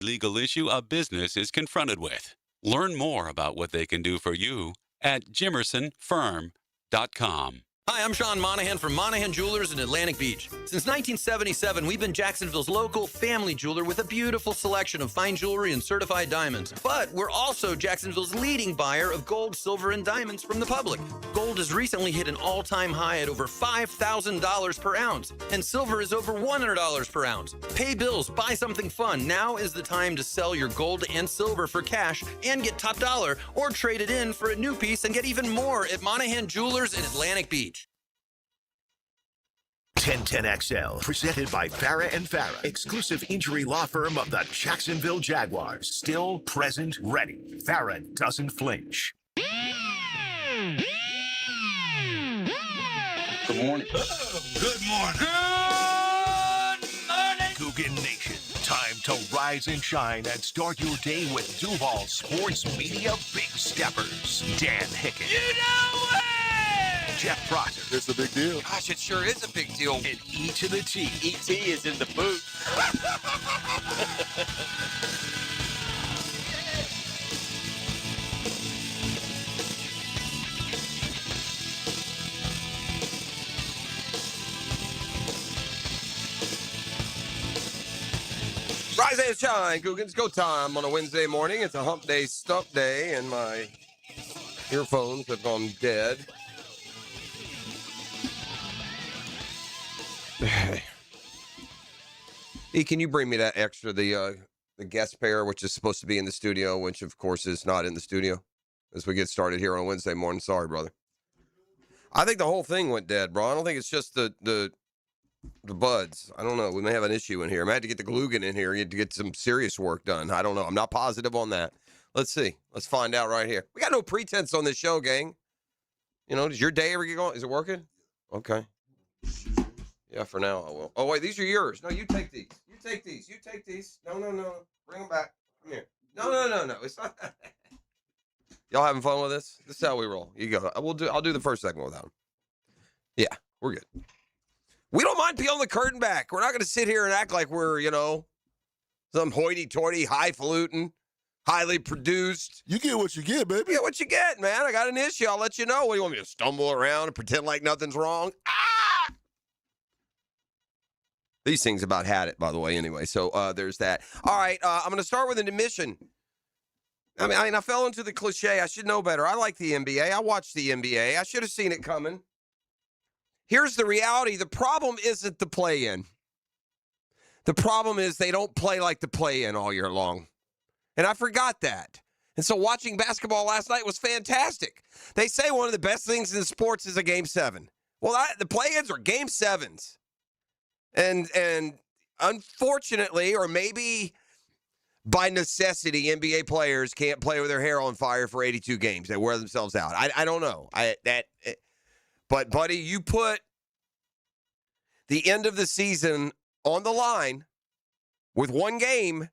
legal issue a business is confronted with. Learn more about what they can do for you at jimersonfirm.com. Hi, I'm Sean Monahan from Monahan Jewelers in Atlantic Beach. Since 1977, we've been Jacksonville's local family jeweler with a beautiful selection of fine jewelry and certified diamonds. But we're also Jacksonville's leading buyer of gold, silver, and diamonds from the public. Gold has recently hit an all-time high at over $5,000 per ounce, and silver is over $100 per ounce. Pay bills, buy something fun. Now is the time to sell your gold and silver for cash and get top dollar, or trade it in for a new piece and get even more at Monahan Jewelers in Atlantic Beach. 1010XL, presented by Farah and Farah, exclusive injury law firm of the Jacksonville Jaguars. Still, present, ready. Farah doesn't flinch. Good morning. Good morning. Good morning. Coogan Nation, time to rise and shine and start your day with Duval Sports Media Big Steppers. Dan Hicken. You know it! Jeff Prosser. It's a big deal. Gosh, it sure is a big deal. And E to the T. E.T. is in the booth. Rise and shine, Googans. Go time on a Wednesday morning. It's a hump day, stump day, and my earphones have gone dead. E, can you bring me that extra, the guest pair, which is supposed to be in the studio, which of course is not in the studio as we get started here on Wednesday morning. Sorry, brother. I think the whole thing went dead, bro. I don't think it's just the buds. I don't know. We may have an issue in here. I might have to get the Glugan in here to get some serious work done. I don't know. I'm not positive on that. Let's see. Let's find out right here. We got no pretense on this show, gang. You know, does your day ever get going? Is it working? Okay. Yeah, for now I will. Oh, wait, these are yours. No, you take these. You take these. You take these. No. Bring them back. Come here. No. It's not. Y'all having fun with this? This is how we roll. You go. I'll do the first segment without them. Yeah, we're good. We don't mind peeling the curtain back. We're not going to sit here and act like we're, some hoity-toity, highfalutin, highly produced. You get what you get, baby. You get what you get, man. I got an issue. I'll let you know. What do you want me to stumble around and pretend like nothing's wrong? Ah! These things about had it, by the way, anyway. So there's that. All right, I'm going to start with an admission. I mean, I fell into the cliche. I should know better. I like the NBA. I watched the NBA. I should have seen it coming. Here's the reality. The problem isn't the play-in. The problem is they don't play like the play-in all year long. And I forgot that. And so watching basketball last night was fantastic. They say one of the best things in sports is a Game 7. Well, the play-ins are Game 7s. And unfortunately, or maybe by necessity, NBA players can't play with their hair on fire for 82 games. They wear themselves out. I don't know. But, buddy, you put the end of the season on the line with one game,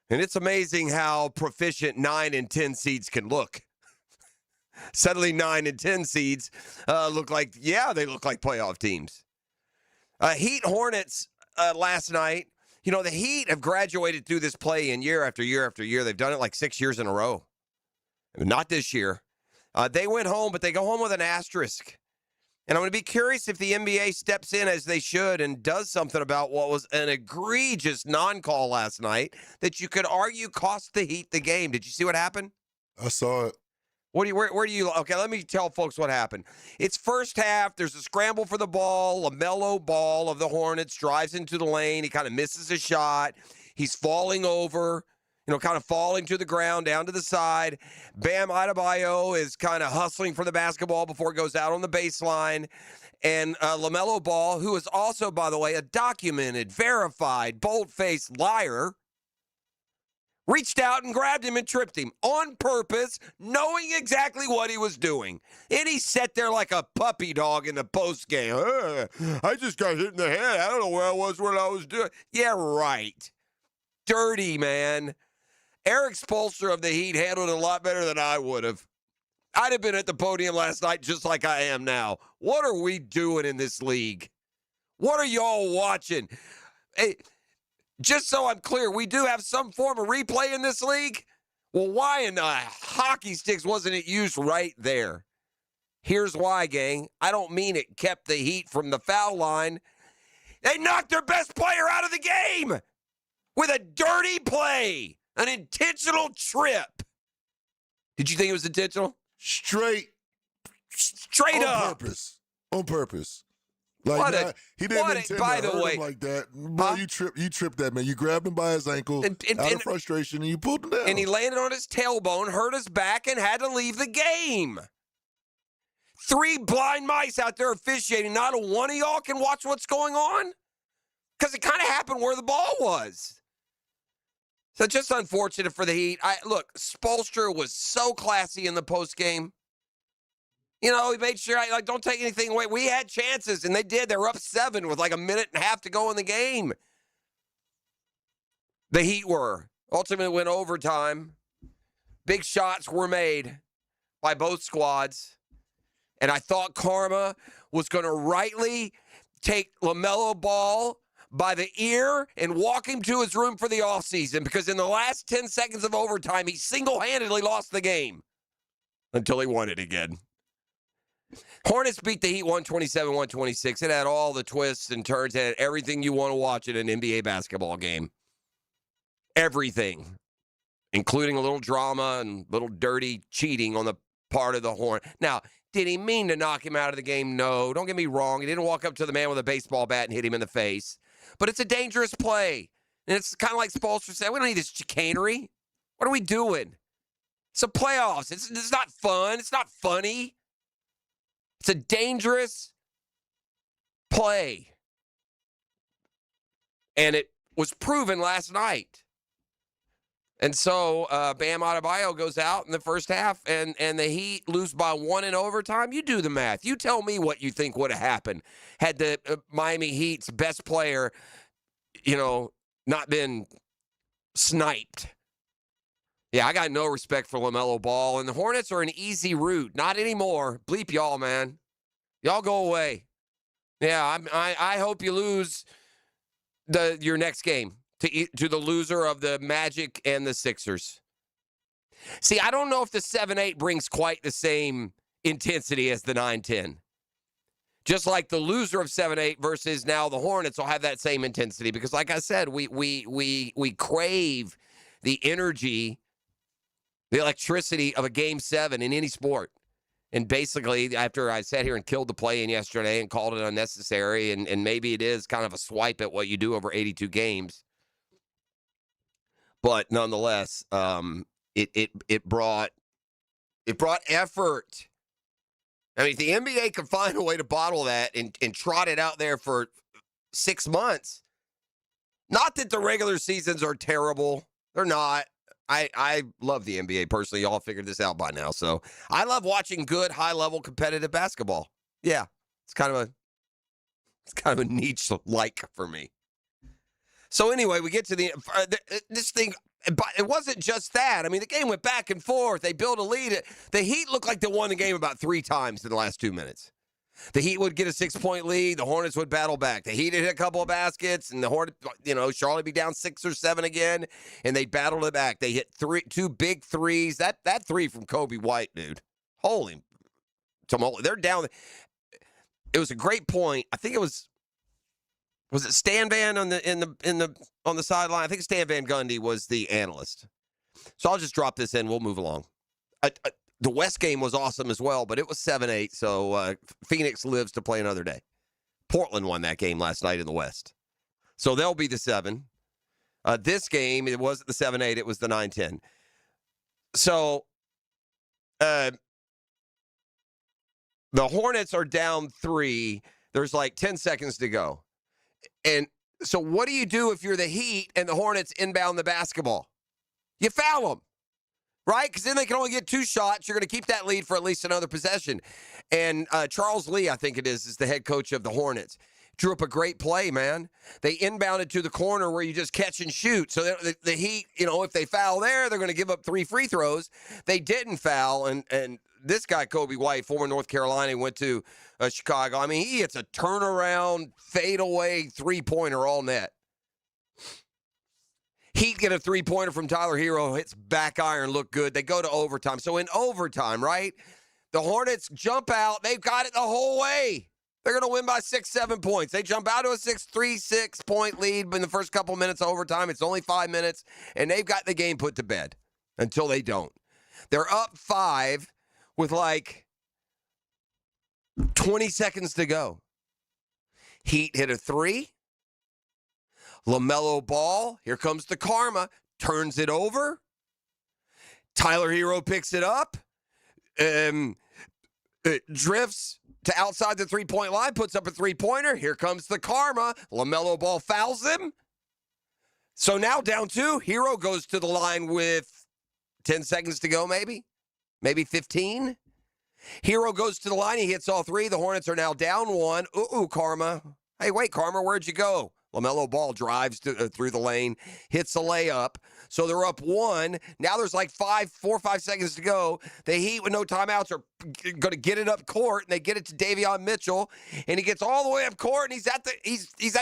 and it's amazing how proficient 9 and 10 seeds can look. Suddenly 9 and 10 seeds look like playoff teams. Heat Hornets last night. You know, the Heat have graduated through this play-in year after year after year. They've done it like 6 years in a row. Not this year. They went home, but they go home with an asterisk. And I'm going to be curious if the NBA steps in as they should and does something about what was an egregious non-call last night that you could argue cost the Heat the game. Did you see what happened? I saw it. Where do you – okay, let me tell folks what happened. It's first half. There's a scramble for the ball. LaMelo Ball of the Hornets drives into the lane. He kind of misses a shot. He's falling over, kind of falling to the ground, down to the side. Bam Adebayo is kind of hustling for the basketball before it goes out on the baseline. And LaMelo Ball, who is also, by the way, a documented, verified, bold-faced liar, reached out and grabbed him and tripped him on purpose, knowing exactly what he was doing. And he sat there like a puppy dog in the postgame. I just got hit in the head. I don't know where I was when I was doing. Yeah, right. Dirty, man. Eric Spoelstra of the Heat handled it a lot better than I would have. I'd have been at the podium last night just like I am now. What are we doing in this league? What are y'all watching? Hey, just so I'm clear, we do have some form of replay in this league? Well, why in hockey sticks wasn't it used right there? Here's why, gang. I don't mean it kept the Heat from the foul line. They knocked their best player out of the game with a dirty play, an intentional trip. Did you think it was intentional? Straight Up. On purpose. Like he didn't intend by to the hurt way, him like that. Bro, you tripped that man. You grabbed him by his ankle out of frustration, and you pulled him down. And he landed on his tailbone, hurt his back, and had to leave the game. 3 blind mice out there officiating. Not a one of y'all can watch what's going on? Because it kind of happened where the ball was. So just unfortunate for the Heat. Look, Spoelstra was so classy in the postgame. You know, he made sure, don't take anything away. We had chances, and they did. They were up 7 with like a minute and a half to go in the game. The Heat were. Ultimately went overtime. Big shots were made by both squads. And I thought Karma was going to rightly take LaMelo Ball by the ear and walk him to his room for the offseason, because in the last 10 seconds of overtime, he single-handedly lost the game until he won it again. Hornets beat the Heat 127-126. It had all the twists and turns. It had everything you want to watch in an NBA basketball game. Everything, including a little drama and little dirty cheating on the part of the Horn. Now, did he mean to knock him out of the game? No. Don't get me wrong. He didn't walk up to the man with a baseball bat and hit him in the face. But it's a dangerous play. And it's kind of like Spoelstra said, we don't need this chicanery. What are we doing? It's a playoffs. It's not fun. It's not funny. It's a dangerous play. And it was proven last night. And so Bam Adebayo goes out in the first half, and the Heat lose by 1 in overtime. You do the math. You tell me what you think would have happened had the Miami Heat's best player, not been sniped. Yeah, I got no respect for LaMelo Ball, and the Hornets are an easy route. Not anymore. Bleep y'all, man. Y'all go away. Yeah, I hope you lose your next game to the loser of the Magic and the Sixers. See, I don't know if the 7-8 brings quite the same intensity as the 9-10. Just like the loser of 7-8 versus now the Hornets will have that same intensity, because like I said, we crave the energy, the electricity of a Game 7 in any sport. And basically, after I sat here and killed the play-in yesterday and called it unnecessary, and maybe it is kind of a swipe at what you do over 82 games, but nonetheless, it brought effort. I mean, if the NBA could find a way to bottle that and trot it out there for 6 months, not that the regular seasons are terrible. They're not. I love the NBA personally. Y'all figured this out by now. So I love watching good, high-level competitive basketball. Yeah, it's kind of a niche like for me. So anyway, we get to this thing. But it wasn't just that. I mean, the game went back and forth. They built a lead. The Heat looked like they won the game about 3 times in the last 2 minutes. The Heat would get a 6-point lead. The Hornets would battle back. The Heat would hit a couple of baskets, and the Hornets, Charlotte would be down 6 or 7 again, and they battled it back. They hit 2 big threes. That 3 from Kobe White, dude. Holy tumult. They're down. It was a great point. I think it was it Stan Van on the sideline? I think Stan Van Gundy was the analyst. So I'll just drop this in. We'll move along. The West game was awesome as well, but it was 7-8, so Phoenix lives to play another day. Portland won that game last night in the West. So they'll be the 7. This game, it wasn't the 7-8, it was the 9-10. So the Hornets are down 3. There's like 10 seconds to go. And so what do you do if you're the Heat and the Hornets inbound the basketball? You foul them, right? Because then they can only get 2 shots. You're going to keep that lead for at least another possession. And Charles Lee, I think it is the head coach of the Hornets, drew up a great play, man. They inbounded to the corner where you just catch and shoot. So the Heat, if they foul there, they're going to give up 3 free throws. They didn't foul, and this guy, Kobe White, former North Carolina, went to Chicago. I mean, he hits a turnaround, fadeaway 3-pointer all net. Heat get a three-pointer from Tyler Hero, hits back iron, look good. They go to overtime. So in overtime, right, the Hornets jump out. They've got it the whole way. They're going to win by 6, 7 points. They jump out to a 6-point lead in the first couple minutes of overtime. It's only 5 minutes, and they've got the game put to bed until they don't. They're up 5 with like 20 seconds to go. Heat hit a 3. LaMelo Ball, here comes the karma, turns it over. Tyler Hero picks it up. It drifts to outside the three-point line, puts up a three-pointer. Here comes the karma. LaMelo Ball fouls him. So now down 2. Hero goes to the line with 10 seconds to go, maybe 15. Hero goes to the line. He hits all 3. The Hornets are now down 1. Ooh, karma. Hey, wait, karma, where'd you go? LaMelo Ball drives through the lane, hits a layup. So they're up 1. Now there's like 4 or 5 seconds to go. The Heat with no timeouts are going to get it up court, and they get it to Davion Mitchell, and he gets all the way up court, and he's at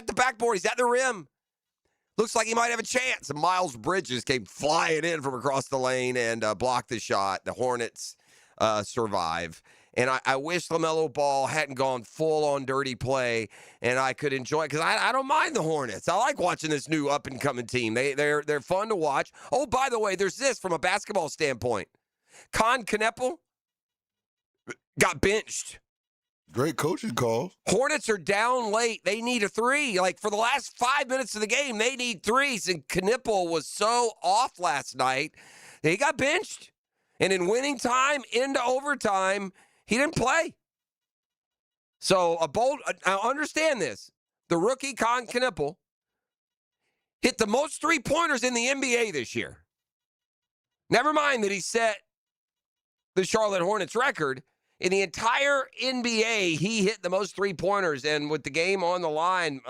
the backboard. He's at the rim. Looks like he might have a chance. And Miles Bridges came flying in from across the lane and blocked the shot. The Hornets survive. And I wish LaMelo Ball hadn't gone full-on dirty play, and I could enjoy it because I don't mind the Hornets. I like watching this new up-and-coming team. They're fun to watch. Oh, by the way, there's this from a basketball standpoint. Con Kneppel got benched. Great coaching call. Hornets are down late. They need a 3. Like, for the last 5 minutes of the game, they need 3s, and Kneppel was so off last night that he got benched. And in winning time, into overtime, he didn't play. So now understand this. The rookie Con Kneppel hit the most three-pointers in the NBA this year. Never mind that he set the Charlotte Hornets record. In the entire NBA, he hit the most three-pointers. And with the game on the line,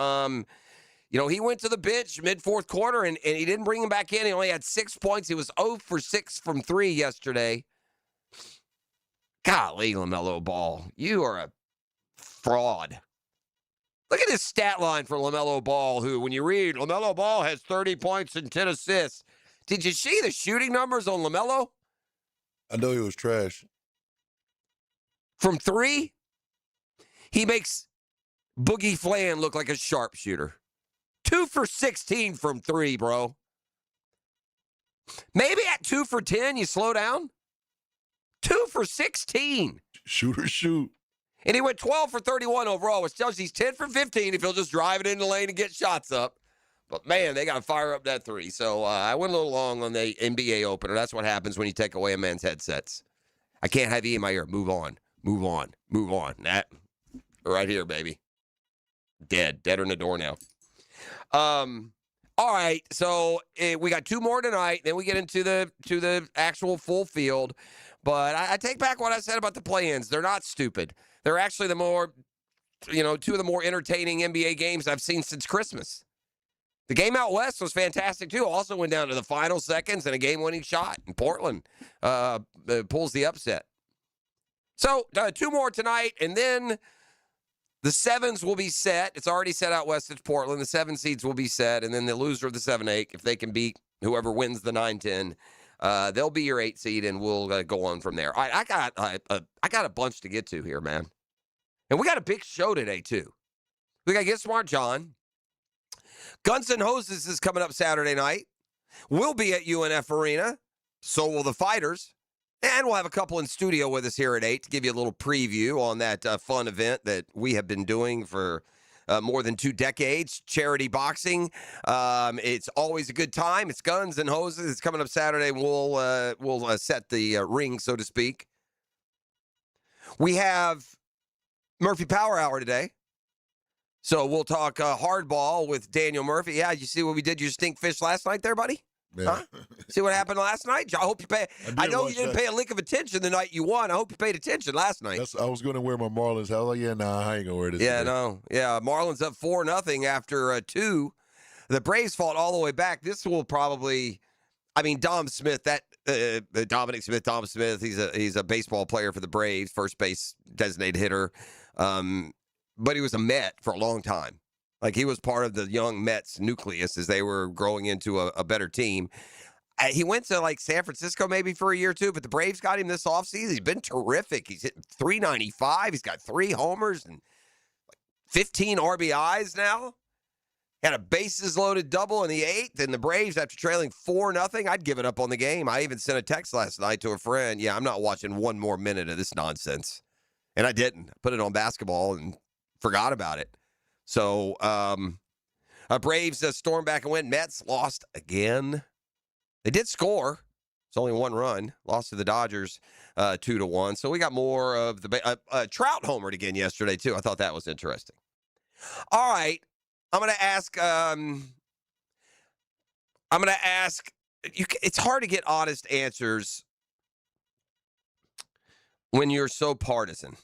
he went to the bench mid-fourth quarter, and he didn't bring him back in. He only had 6 points. He was 0 for 6 from 3 yesterday. Golly, LaMelo Ball, you are a fraud. Look at his stat line for LaMelo Ball, who, when you read, LaMelo Ball has 30 points and 10 assists. Did you see the shooting numbers on LaMelo? I know he was trash. From 3, he makes Boogie Flan look like a sharpshooter. 2 for 16 from 3, bro. Maybe at 2 for 10, you slow down. 2 for 16. Shooter shoot. And he went 12 for 31 overall, which tells you he's 10 for 15 if he'll just drive it in the lane and get shots up. But, man, they got to fire up that 3. So I went a little long on the NBA opener. That's what happens when you take away a man's headsets. I can't have you in my ear. Move on. Move on. Move on. That right here, baby. Deader than a door now. All right, so we got 2 more tonight. Then we get into the actual full field. But I take back what I said about the play-ins. They're not stupid. They're actually the more, 2 of the more entertaining NBA games I've seen since Christmas. The game out west was fantastic, too. Also went down to the final seconds and a game-winning shot. And Portland pulls the upset. So 2 more tonight, and then the 7s will be set. It's already set out west. It's Portland. The 7 seeds will be set, and then the loser of the 7-8, if they can beat whoever wins the 9-10, they'll be your 8 seed, and we'll go on from there. All right, I got a bunch to get to here, man. And we got a big show today, too. We got Get Smart John. Guns N' Hoses is coming up Saturday night. We'll be at UNF Arena. So will the Fighters. And we'll have a couple in studio with us here at 8 to give you a little preview on that fun event that we have been doing for more than 2 decades, charity boxing. It's always a good time. It's Guns and Hoses. It's coming up Saturday. We'll set the ring, so to speak. We have Murphy Power Hour today. So we'll talk hardball with Daniel Murphy. Yeah, you see what we did? You stink fish last night there, buddy? Yeah. Huh? See what happened last night? I hope you pay. I know you didn't pay a lick of attention the night you won. I hope you paid attention last night. I was going to wear my Marlins hat. I was like, I ain't going to wear this. Yeah, today. no. Yeah, Marlins up 4-0 after 2. The Braves fought all the way back. This will probably, Dom Smith, Dominic Smith, Dom Smith, he's a baseball player for the Braves, first base designated hitter. But he was a Met for a long time. Like, he was part of the young Mets nucleus as they were growing into a better team. He went to, like, San Francisco maybe for a year or two, but the Braves got him this offseason. He's been terrific. He's hitting .395. He's got 3 homers and 15 RBIs now. Had a bases-loaded double in the 8th, and the Braves, after trailing 4-0, I'd given up on the game. I even sent a text last night to a friend. Yeah, I'm not watching one more minute of this nonsense. And I didn't. I put it on basketball and forgot about it. So, Braves stormed back and went. Mets lost again. They did score. It's only 1 run. Lost to the Dodgers 2-1. So we got more of the Trout homered again yesterday, too. I thought that was interesting. All right. I'm going to ask, it's hard to get honest answers when you're so partisan.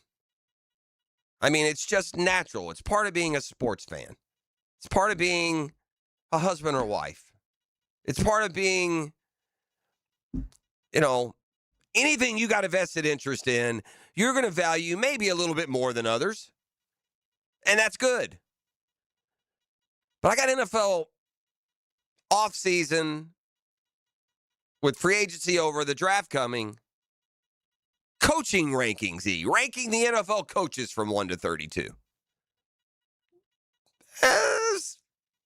I mean, it's just natural. It's part of being a sports fan. It's part of being a husband or wife. It's part of being, anything you got a vested interest in, you're going to value maybe a little bit more than others. And that's good. But I got NFL offseason with free agency over, the draft coming. Coaching rankings, ranking the NFL coaches from 1 to 32.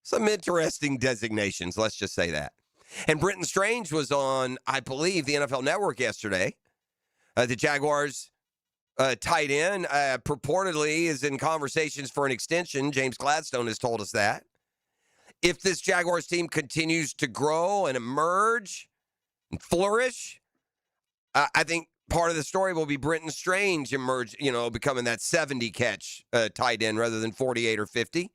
Some interesting designations, let's just say that. And Brenton Strange was on, I believe, the NFL Network yesterday. The Jaguars tight end purportedly is in conversations for an extension. James Gladstone has told us that. If this Jaguars team continues to grow and emerge and flourish, I think part of the story will be Brenton Strange becoming that 70-catch tight end rather than 48 or 50.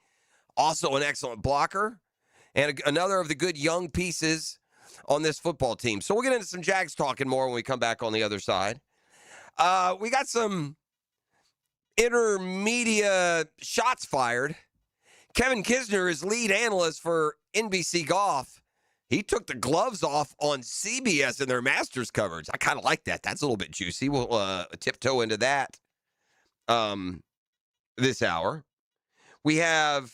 Also an excellent blocker and another of the good young pieces on this football team. So we'll get into some Jags talking more when we come back on the other side. We got some intermediate shots fired. Kevin Kisner is lead analyst for NBC Golf. He took the gloves off on CBS in their Masters coverage. I kind of like that. That's a little bit juicy. We'll tiptoe into that this hour. We have,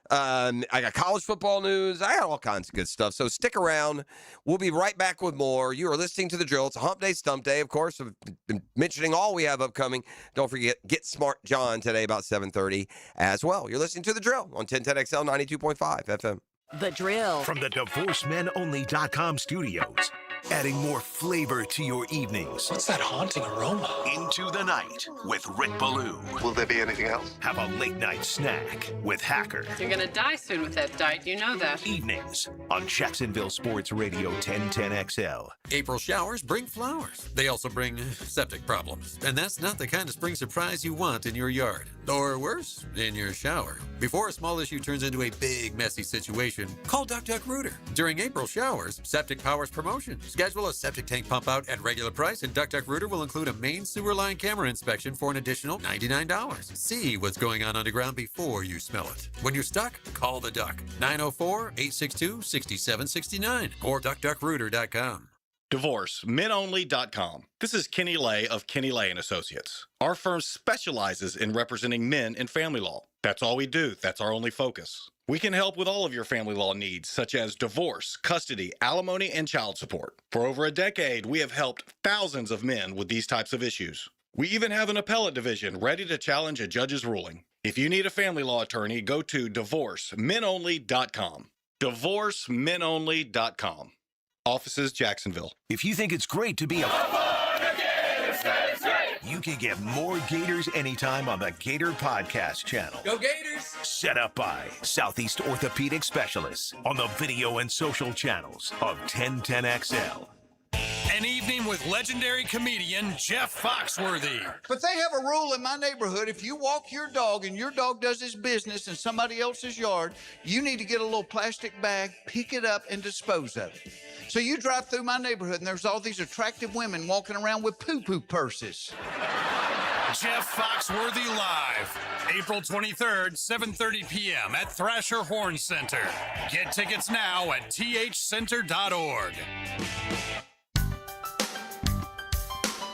I got college football news. I got all kinds of good stuff. So stick around. We'll be right back with more. You are listening to The Drill. It's a hump day, stump day. Of course, I've been mentioning all we have upcoming. Don't forget, Get Smart John today about 7:30 as well. You're listening to The Drill on 1010XL 92.5 FM. The Drill. From the DivorceMenOnly.com studios, adding more flavor to your evenings. What's that haunting aroma? Into the night with Rick Ballou. Will there be anything else? Have a late night snack with Hacker. You're gonna die soon with that diet, you know that. Evenings on Jacksonville Sports Radio 1010XL. April showers bring flowers. They also bring septic problems. And that's not the kind of spring surprise you want in your yard. Or worse, in your shower. Before a small issue turns into a big, messy situation, call DuckDuckRooter. During April showers, Septic Powers promotion. Schedule a septic tank pump out at regular price, and DuckDuckRooter will include a main sewer line camera inspection for an additional $99. See what's going on underground before you smell it. When you're stuck, call the Duck. 904-862-6769 or DuckDuckRooter.com. DivorceMenOnly.com. This is Kenny Lay of Kenny Lay & Associates. Our firm specializes in representing men in family law. That's all we do. That's our only focus. We can help with all of your family law needs, such as divorce, custody, alimony, and child support. For over a decade, we have helped thousands of men with these types of issues. We even have an appellate division ready to challenge a judge's ruling. If you need a family law attorney, go to DivorceMenOnly.com. DivorceMenOnly.com. Offices, Jacksonville. If you think it's great to be you can get more Gators anytime on the Gator Podcast channel. Go Gators! Set up by Southeast Orthopedic Specialists on the video and social channels of 1010XL. An evening with legendary comedian Jeff Foxworthy. But they have a rule in my neighborhood. If you walk your dog and your dog does his business in somebody else's yard, you need to get a little plastic bag, pick it up, and dispose of it. So you drive through my neighborhood and there's all these attractive women walking around with poo-poo purses. Jeff Foxworthy Live, April 23rd, 7:30 p.m. at Thrasher Horn Center. Get tickets now at thcenter.org.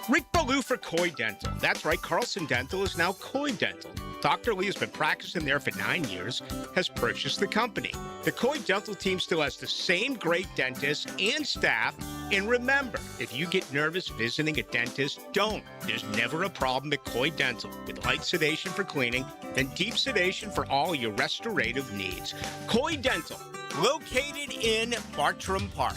Rick Ballou for Coy Dental. That's right, Carlson Dental is now Coy Dental. Dr. Lee has been practicing there for 9 years, has purchased the company. The Coy Dental team still has the same great dentists and staff. And remember, if you get nervous visiting a dentist, don't. There's never a problem at Coy Dental with light sedation for cleaning and deep sedation for all your restorative needs. Coy Dental, located in Bartram Park.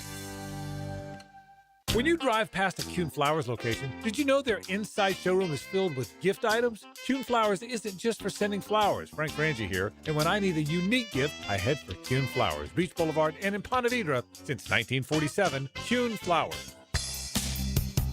When you drive past a Kuhn Flowers location, did you know their inside showroom is filled with gift items? Kuhn Flowers isn't just for sending flowers. Frank Frangie here, and when I need a unique gift, I head for Kuhn Flowers, Beach Boulevard, and in Ponte Vedra since 1947. Kuhn Flowers.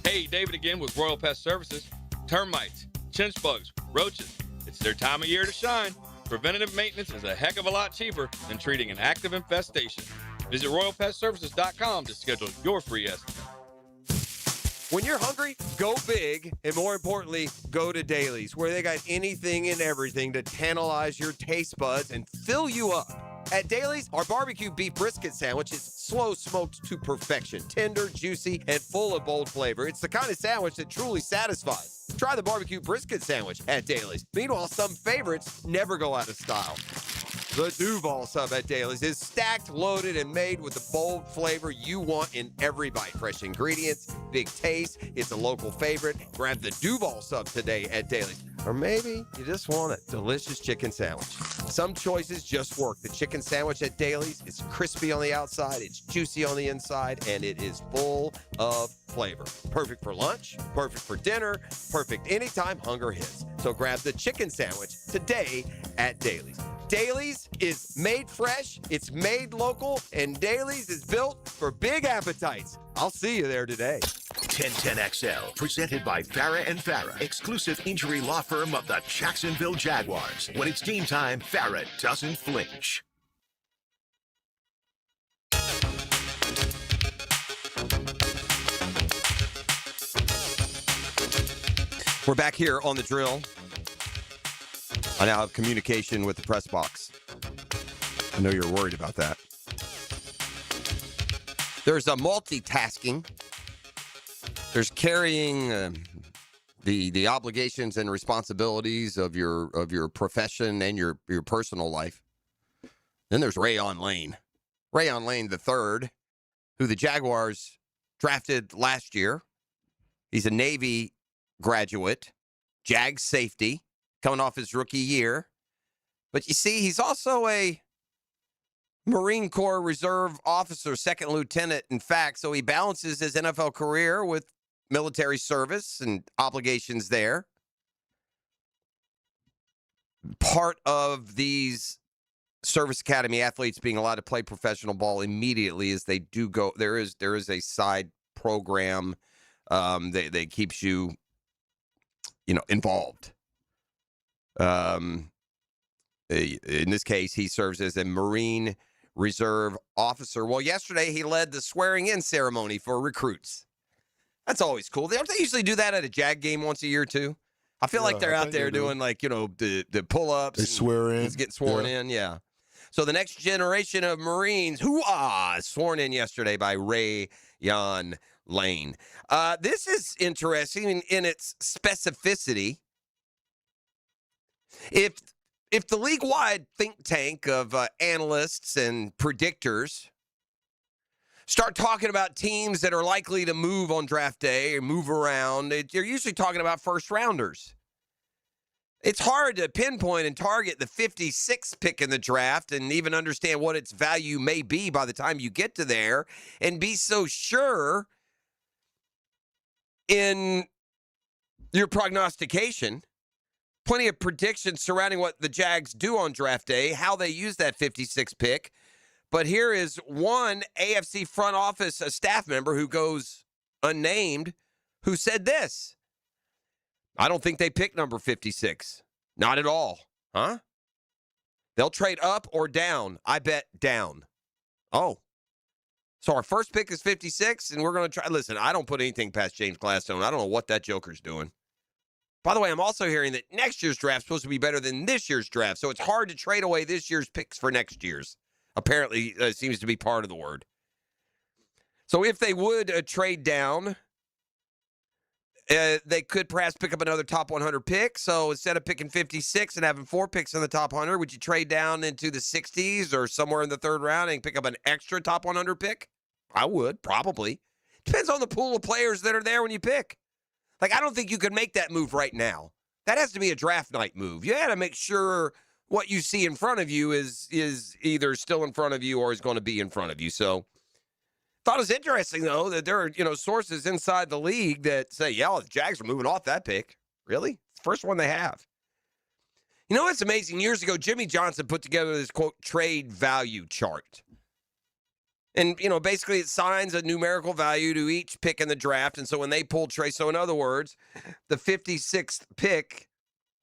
Hey, David again with Royal Pest Services. Termites, chinch bugs, roaches. It's their time of year to shine. Preventative maintenance is a heck of a lot cheaper than treating an active infestation. Visit RoyalPestServices.com to schedule your free estimate. When you're hungry, go big, and more importantly, go to Dailies, where they got anything and everything to tantalize your taste buds and fill you up. At Dailies, our barbecue beef brisket sandwich is slow smoked to perfection, tender, juicy, and full of bold flavor. It's the kind of sandwich that truly satisfies. Try the barbecue brisket sandwich at Dailies. Meanwhile, some favorites never go out of style. The Duval sub at Dailies is stacked, loaded, and made with the bold flavor you want in every bite. Fresh ingredients, big taste. It's a local favorite. Grab the Duval sub today at Dailies. Or maybe you just want a delicious chicken sandwich. Some choices just work. The chicken sandwich at Dailies is crispy on the outside, it's juicy on the inside, and it is full of flavor. Perfect for lunch, perfect for dinner, perfect anytime hunger hits. So grab the chicken sandwich today at Dailies. Dailies is made fresh, it's made local, and Dailies is built for big appetites. I'll see you there today. 1010XL, presented by Farah and Farah, exclusive injury law firm of the Jacksonville Jaguars. When it's game time, Farah doesn't flinch. We're back here on the drill. I now have communication with the press box. I know you're worried about that. There's a multitasking. There's carrying the obligations and responsibilities of your profession and your personal life. Then there's Rayon Lane. Rayon Lane III, who the Jaguars drafted last year. He's a Navy graduate, Jags safety, coming off his rookie year. But you see, he's also a Marine Corps Reserve officer, second lieutenant, in fact. So he balances his NFL career with military service and obligations there. Part of these service academy athletes being allowed to play professional ball immediately is they do go. There is a side program that keeps you, involved. In this case, he serves as a Marine Reserve officer. Well, yesterday he led the swearing-in ceremony for recruits. That's always cool. Don't they usually do that at a Jag game once a year, too? I feel like they're out there doing, the pull-ups. They swear in. Get sworn in, yeah. So the next generation of Marines, sworn in yesterday by Rayon Lane. This is interesting in its specificity. If the league-wide think tank of analysts and predictors start talking about teams that are likely to move on draft day or move around, you're usually talking about first-rounders. It's hard to pinpoint and target the 56th pick in the draft and even understand what its value may be by the time you get to there and be so sure in your prognostication. Plenty of predictions surrounding what the Jags do on draft day, how they use that 56th pick. But here is one AFC front office staff member who goes unnamed who said this. I don't think they pick number 56. Not at all. Huh? They'll trade up or down. I bet down. Oh. So our first pick is 56, and we're going to try. Listen, I don't put anything past James Gladstone. I don't know what that joker's doing. By the way, I'm also hearing that next year's draft is supposed to be better than this year's draft, so it's hard to trade away this year's picks for next year's. Apparently, seems to be part of the word. So if they would trade down, They could perhaps pick up another top 100 pick. So instead of picking 56 and having 4 picks in the top 100, would you trade down into the 60s or somewhere in the third round and pick up an extra top 100 pick? I would, probably. Depends on the pool of players that are there when you pick. Like, I don't think you could make that move right now. That has to be a draft night move. You got to make sure what you see in front of you is either still in front of you or is going to be in front of you. So, thought it was interesting, though, that there are, sources inside the league that say, yeah, the Jags are moving off that pick. Really? First one they have. You know what's amazing? Years ago, Jimmy Johnson put together this, quote, trade value chart. And, basically it assigns a numerical value to each pick in the draft. And so when they pull trade, so in other words, the 56th pick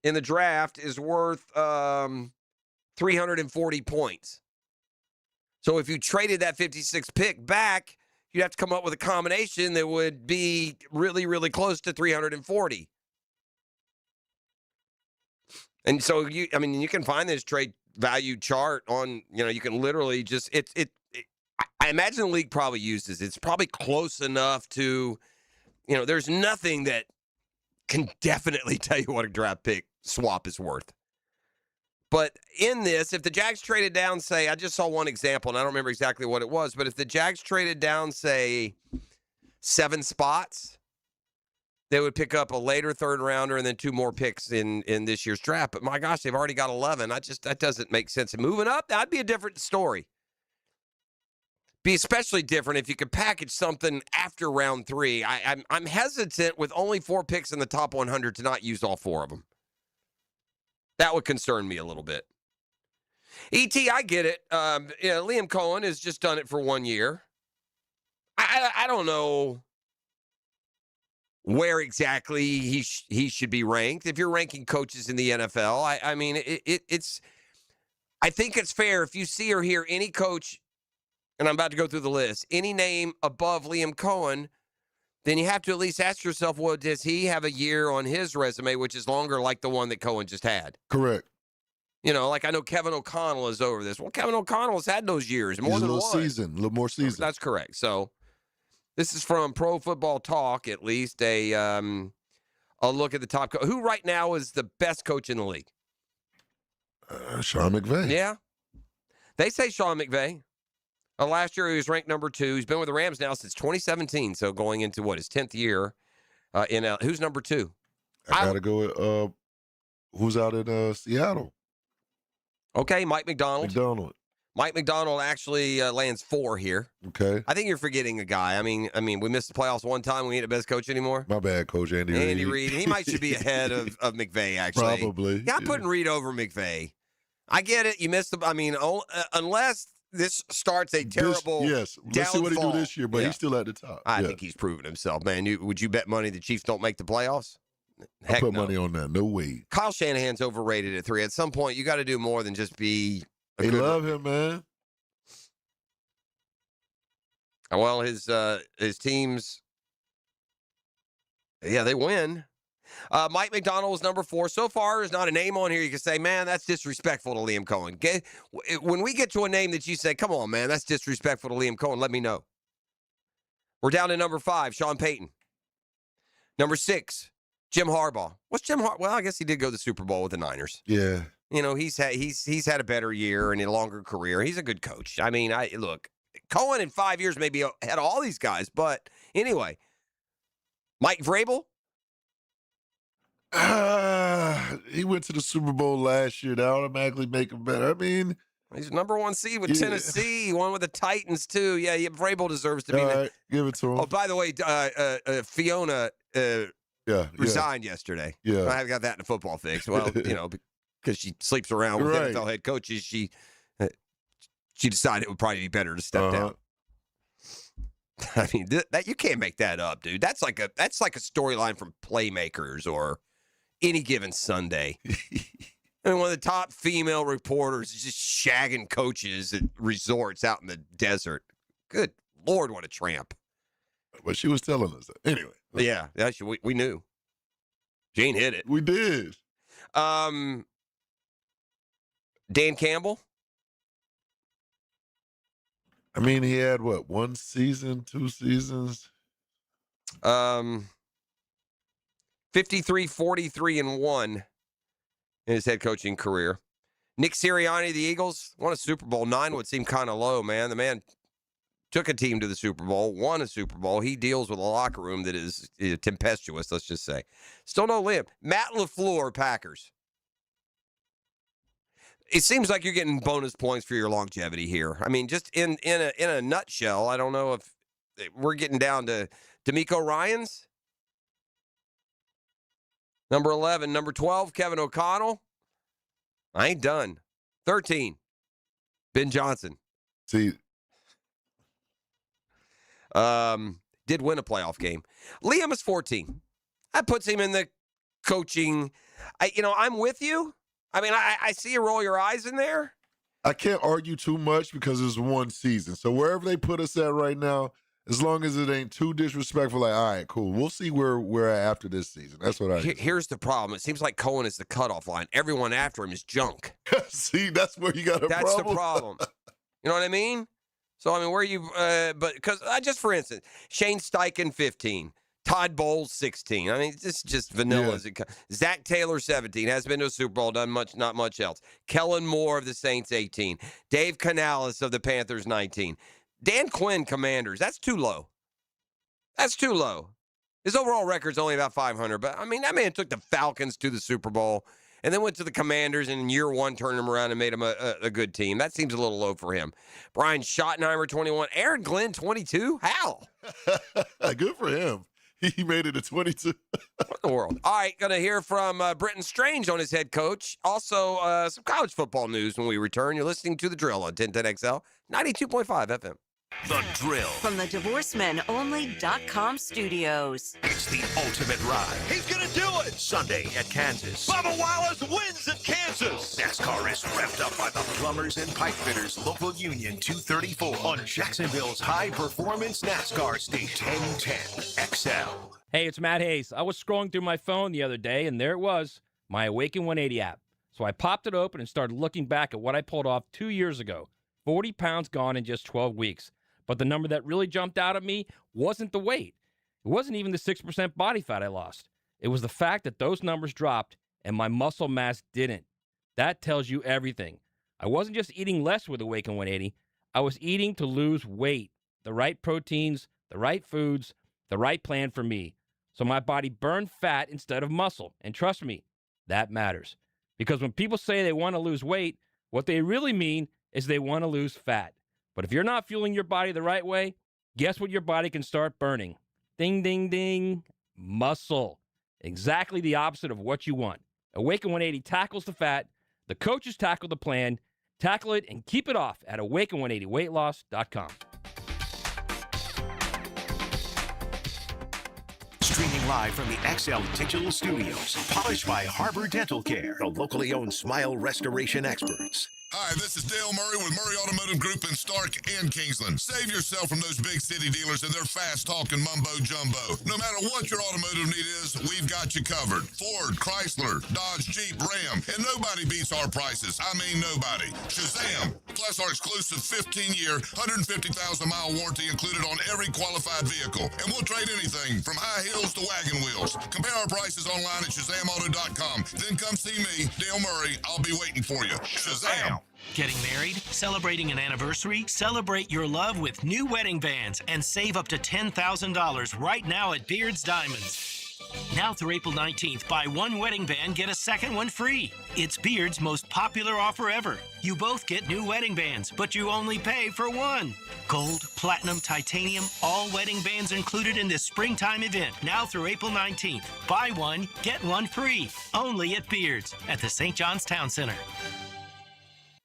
in the draft is worth 340 points. So if you traded that 56th pick back, you'd have to come up with a combination that would be really, really close to 340. And so you can find this trade value chart on, you can literally just I imagine the league probably uses it's probably close enough to, there's nothing that can definitely tell you what a draft pick swap is worth. But in this, if the Jags traded down, say, I just saw one example, and I don't remember exactly what it was, but if the Jags traded down, say, 7 spots, they would pick up a later third rounder and then 2 more picks in this year's draft. But my gosh, they've already got 11. That doesn't make sense. And moving up, that'd be a different story. Be especially different if you could package something after round 3. I'm hesitant with only 4 picks in the top 100 to not use all 4 of them. That would concern me a little bit. E.T., I get it. Liam Cohen has just done it for 1 year. I don't know where exactly he should be ranked. If you're ranking coaches in the NFL, I think it's fair if you see or hear any coach, and I'm about to go through the list, any name above Liam Cohen, then you have to at least ask yourself, well, does he have a year on his resume which is longer like the one that Cohen just had? Correct. Like I know Kevin O'Connell is over this. Well, Kevin O'Connell has had those years, more than one. A little more season. That's correct. So this is from Pro Football Talk, at least, a look at the top coach. Who right now is the best coach in the league? Sean McVay. Yeah. They say Sean McVay. Last year, he was ranked number 2. He's been with the Rams now since 2017, so going into, his 10th year. Who's number 2? I got to go with who's out in Seattle. Okay, Mike McDonald. Mike McDonald actually lands 4 here. Okay. I think you're forgetting a guy. I mean, we missed the playoffs one time. We ain't the best coach anymore. My bad, Coach Andy Reid. Andy Reid. He should be ahead of McVay, actually. Probably. Yeah, I'm putting Reid over McVay. I get it. You missed unless this starts a terrible Let's see what he do this year, but he's still at the top. I think he's proven himself, man. Would you bet money the Chiefs don't make the playoffs? I put money on that. No way. Kyle Shanahan's overrated at 3. At some point, you got to do more than just be They love him, man. Well, his teams, they win. Mike McDonald was number 4. So far, there's not a name on here you can say, man, that's disrespectful to Liam Cohen. When we get to a name that you say, come on, man, that's disrespectful to Liam Cohen, let me know. We're down to number 5, Sean Payton. Number 6, Jim Harbaugh. What's Jim Harbaugh? Well, I guess he did go to the Super Bowl with the Niners. Yeah. He's had a better year and a longer career. He's a good coach. Look, Cohen in 5 years maybe had all these guys, but anyway, Mike Vrabel. He went to the Super Bowl last year. That automatically make him better. He's number 1 seed with Tennessee. He won with the Titans too. Yeah, Vrabel deserves to be there. Give it to him. Oh, by the way, Fiona resigned yesterday. Yeah, I haven't got that in a football fix. Well, because she sleeps around with NFL head coaches, she decided it would probably be better to step down. That you can't make that up, dude. That's like a storyline from Playmakers or Any Given Sunday. One of the top female reporters is just shagging coaches at resorts out in the desert. Good Lord, what a tramp. But she was telling us that. Anyway. Yeah, we knew. Jane hit it. We did. Dan Campbell? He had, 1 season, 2 seasons? 53-43-1 in his head coaching career. Nick Sirianni, the Eagles, won a Super Bowl. 9 would seem kind of low, man. The man took a team to the Super Bowl, won a Super Bowl. He deals with a locker room that is tempestuous, let's just say. Still no limb. Matt LaFleur, Packers. It seems like you're getting bonus points for your longevity here. I mean, just in a nutshell, I don't know if we're getting down to D'Amico Ryans. Number 11. Number 12, Kevin O'Connell. I ain't done. 13, Ben Johnson. See. Did win a playoff game. Liam is 14. That puts him in the coaching. I'm with you. I mean, I see you roll your eyes in there. I can't argue too much because it's one season. So wherever they put us at right now, as long as it ain't too disrespectful, like, all right, cool. We'll see where we're at after this season. That's what Here's the problem. It seems like Cohen is the cutoff line. Everyone after him is junk. See, that's where you got a problem. That's the problem. You know what I mean? So, I mean, where you because just for instance, Shane Steichen, 15. Todd Bowles, 16. I mean, this is just vanilla. As it comes. Zach Taylor, 17. Has been to a Super Bowl, not much else. Kellen Moore of the Saints, 18. Dave Canales of the Panthers, 19. Dan Quinn, Commanders. That's too low. That's too low. His overall record's only about 500. But, I mean, that man took the Falcons to the Super Bowl and then went to the Commanders and in year one turned them around and made them a good team. That seems a little low for him. Brian Schottenheimer, 21. Aaron Glenn, 22. How? Good for him. He made it to 22. What in the world? All right, going to hear from Britton Strange on his head coach. Also, some college football news when we return. You're listening to The Drill on 1010XL, 92.5 FM. The Drill. From the DivorceMenOnly.com studios. It's the ultimate ride. He's going to do it. Sunday at Kansas. Bubba Wallace wins at Kansas. NASCAR is revved up by the Plumbers and Pipe Fitters Local Union 234 on Jacksonville's high-performance NASCAR station, 1010XL. Hey, it's Matt Hayes. I was scrolling through my phone the other day, and there it was, my Awaken 180 app. So I popped it open and started looking back at what I pulled off 2 years ago. 40 pounds gone in just 12 weeks. But the number that really jumped out at me wasn't the weight. It wasn't even the 6% body fat I lost. It was the fact that those numbers dropped and my muscle mass didn't. That tells you everything. I wasn't just eating less with Awaken 180. I was eating to lose weight. The right proteins, the right foods, the right plan for me. So my body burned fat instead of muscle. And trust me, that matters. Because when people say they want to lose weight, what they really mean is they want to lose fat. But if you're not fueling your body the right way, guess what your body can start burning? Ding, ding, ding. Muscle. Exactly the opposite of what you want. Awaken 180 tackles the fat. The coaches tackle the plan. Tackle it and keep it off at awaken180weightloss.com. Streaming live from the XL Digital Studios. Polished by Harbor Dental Care, the locally owned smile restoration experts. Hi, this is Dale Murray with Murray Automotive Group in Stark and Kingsland. Save yourself from those big city dealers and their fast-talking mumbo-jumbo. No matter what your automotive need is, we've got you covered. Ford, Chrysler, Dodge, Jeep, Ram, and nobody beats our prices. I mean nobody. Shazam! Plus our exclusive 15-year, 150,000-mile warranty included on every qualified vehicle. And we'll trade anything from high heels to wagon wheels. Compare our prices online at ShazamAuto.com. Then come see me, Dale Murray. I'll be waiting for you. Shazam! Getting married? Celebrating an anniversary? Celebrate your love with new wedding bands and save up to $10,000 right now at Beard's Diamonds. Now through April 19th, buy one wedding band, get a second one free. It's Beard's most popular offer ever. You both get new wedding bands, but you only pay for one. Gold, platinum, titanium, all wedding bands included in this springtime event. Now through April 19th. Buy one, get one free. Only at Beard's at the St. John's Town Center.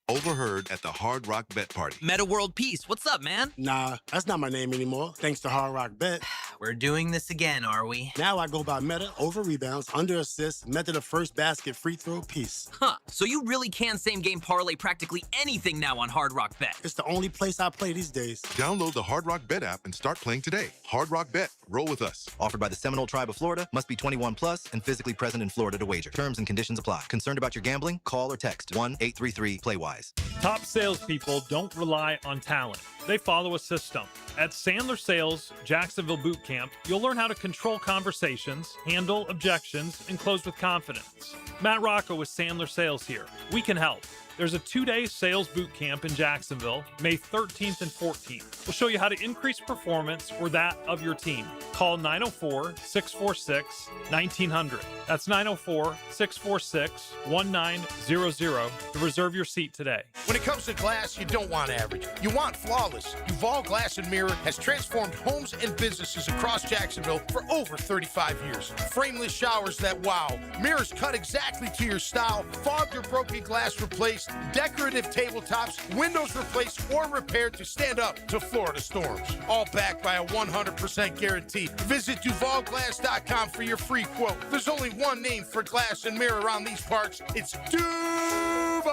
Overheard at the Hard Rock Bet Party. Meta World Peace, what's up, man? Nah, that's not my name anymore, thanks to Hard Rock Bet. We're doing this again, are we? Now I go by Meta over rebounds, under assists, Meta the first basket, free throw, piece. Huh, so you really can same-game parlay practically anything now on Hard Rock Bet. It's the only place I play these days. Download the Hard Rock Bet app and start playing today. Hard Rock Bet, roll with us. Offered by the Seminole Tribe of Florida, must be 21 plus and physically present in Florida to wager. Terms and conditions apply. Concerned about your gambling? Call or text 1-833-PLAY-WISE. Top salespeople don't rely on talent. They follow a system. At Sandler Sales, Jacksonville Boot Camp, camp, you'll learn how to control conversations, handle objections, and close with confidence. Matt Rocco with Sandler Sales here. We can help. There's a 2-day sales boot camp in Jacksonville, May 13th and 14th. We'll show you how to increase performance or that of your team. Call 904-646-1900. That's 904-646-1900 to reserve your seat today. When it comes to glass, you don't want average. You want flawless. Duval Glass and Mirror has transformed homes and businesses across Jacksonville for over 35 years. Frameless showers that wow. Mirrors cut exactly to your style. Fogged or broken glass replaced. Decorative tabletops, windows replaced or repaired to stand up to Florida storms. All backed by a 100% guarantee. Visit DuvalGlass.com for your free quote. There's only one name for glass and mirror around these parts. It's Duval!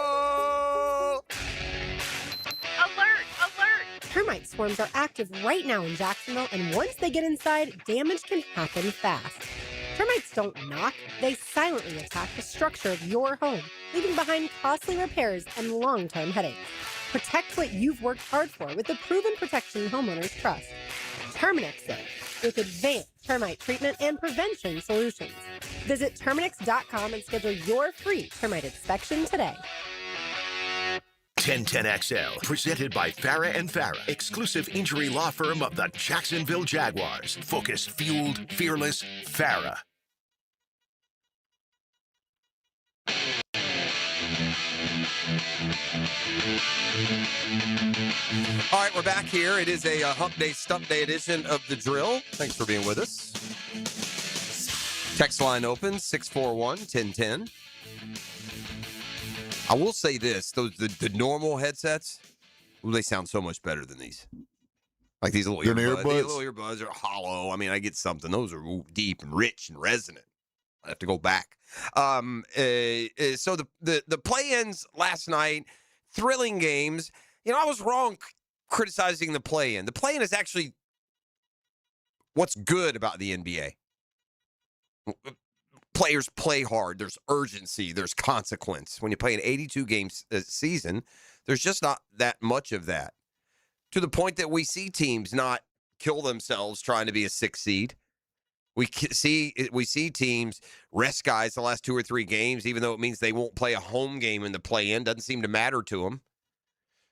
Alert! Alert! Termite swarms are active right now in Jacksonville, and once they get inside, damage can happen fast. Termites don't knock, they silently attack the structure of your home, leaving behind costly repairs and long-term headaches. Protect what you've worked hard for with the proven protection homeowners trust. Terminix with advanced termite treatment and prevention solutions. Visit Terminix.com and schedule your free termite inspection today. 1010XL, presented by Farah and Farah, exclusive injury law firm of the Jacksonville Jaguars. Focus, fueled, fearless, Farah. All right, we're back here. It is a Hump Day, Stump Day edition of The Drill. Thanks for being with us. Text line open, 641-1010. I will say this, the normal headsets, they sound so much better than these. Like these little earbuds. These little earbuds are hollow. I mean, I get something. Those are deep and rich and resonant. I have to go back. So the play-ins last night, thrilling games. You know, I was wrong criticizing the play-in. The play-in is actually what's good about the NBA. Players play hard. There's urgency. There's consequence. When you play an 82-game season, there's just not that much of that. To the point that we see teams not kill themselves trying to be a 6 seed. We see teams rest guys the last 2 or 3 games, even though it means they won't play a home game in the play-in. Doesn't seem to matter to them.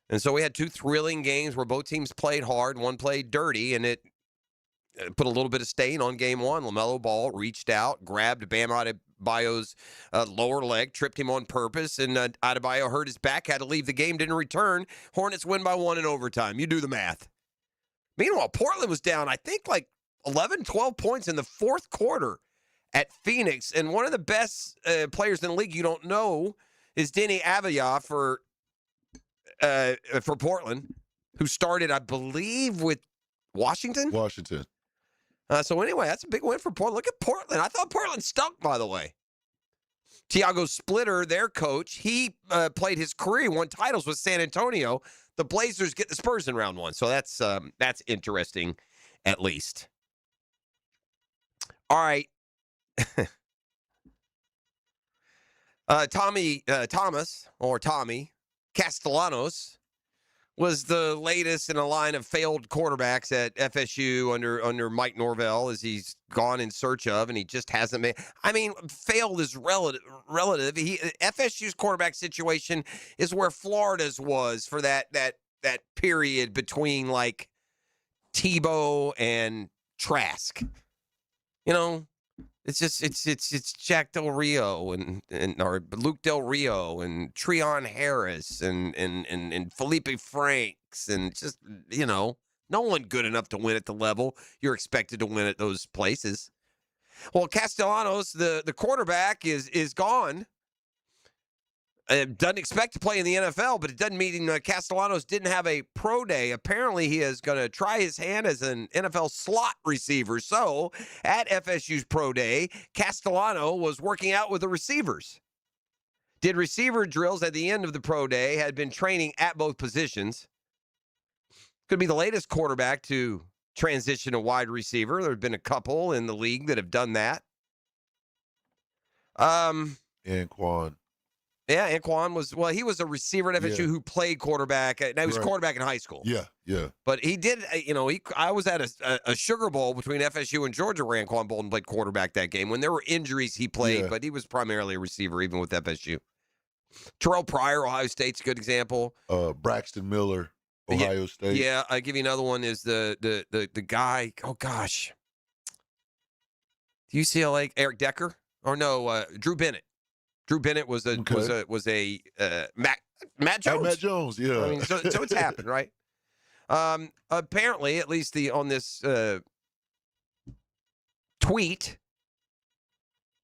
And so we had 2 thrilling games where both teams played hard, one played dirty, and it put a little bit of stain on game 1. LaMelo Ball reached out, grabbed Bam Adebayo's lower leg, tripped him on purpose, and Adebayo hurt his back, had to leave the game, didn't return. Hornets win by 1 in overtime. You do the math. Meanwhile, Portland was down, I think, like 11, 12 points in the fourth quarter at Phoenix. And one of the best players in the league you don't know is Denny Avdia for Portland, who started, I believe, with Washington. So anyway, that's a big win for Portland. Look at Portland. I thought Portland stunk, by the way. Tiago Splitter, their coach, he played his career. He won titles with San Antonio. The Blazers get the Spurs in round 1. So that's interesting, at least. All right. Tommy Castellanos was the latest in a line of failed quarterbacks at FSU under Mike Norvell, as he's gone in search of, and he just hasn't made. I mean, failed is relative. FSU's quarterback situation is where Florida's was for that period between like Tebow and Trask. You know, it's Jack Del Rio or Luke Del Rio and Treon Harris and Felipe Franks, and just, you know, no one good enough to win at the level you're expected to win at those places. Well, Castellanos, the quarterback, is gone. Doesn't expect to play in the NFL, but it doesn't mean Castellanos didn't have a pro day. Apparently, he is going to try his hand as an NFL slot receiver. So, at FSU's pro day, Castellano was working out with the receivers. Did receiver drills at the end of the pro day, had been training at both positions. Could be the latest quarterback to transition to wide receiver. There have been a couple in the league that have done that. And Quan. Yeah, Anquan he was a receiver at FSU who played quarterback. Now he was quarterback in high school. Yeah. But he did, I was at a Sugar Bowl between FSU and Georgia where Anquan Bolden played quarterback that game. When there were injuries, he played, but he was primarily a receiver even with FSU. Terrell Pryor, Ohio State's a good example. Braxton Miller, Ohio State. Yeah, I'll give you another one is the guy, oh gosh. UCLA, Eric Decker? Or no, Drew Bennett. Drew Bennett was a Matt Jones. Matt Jones, yeah. I mean, so it's happened, right? Apparently, at least on this tweet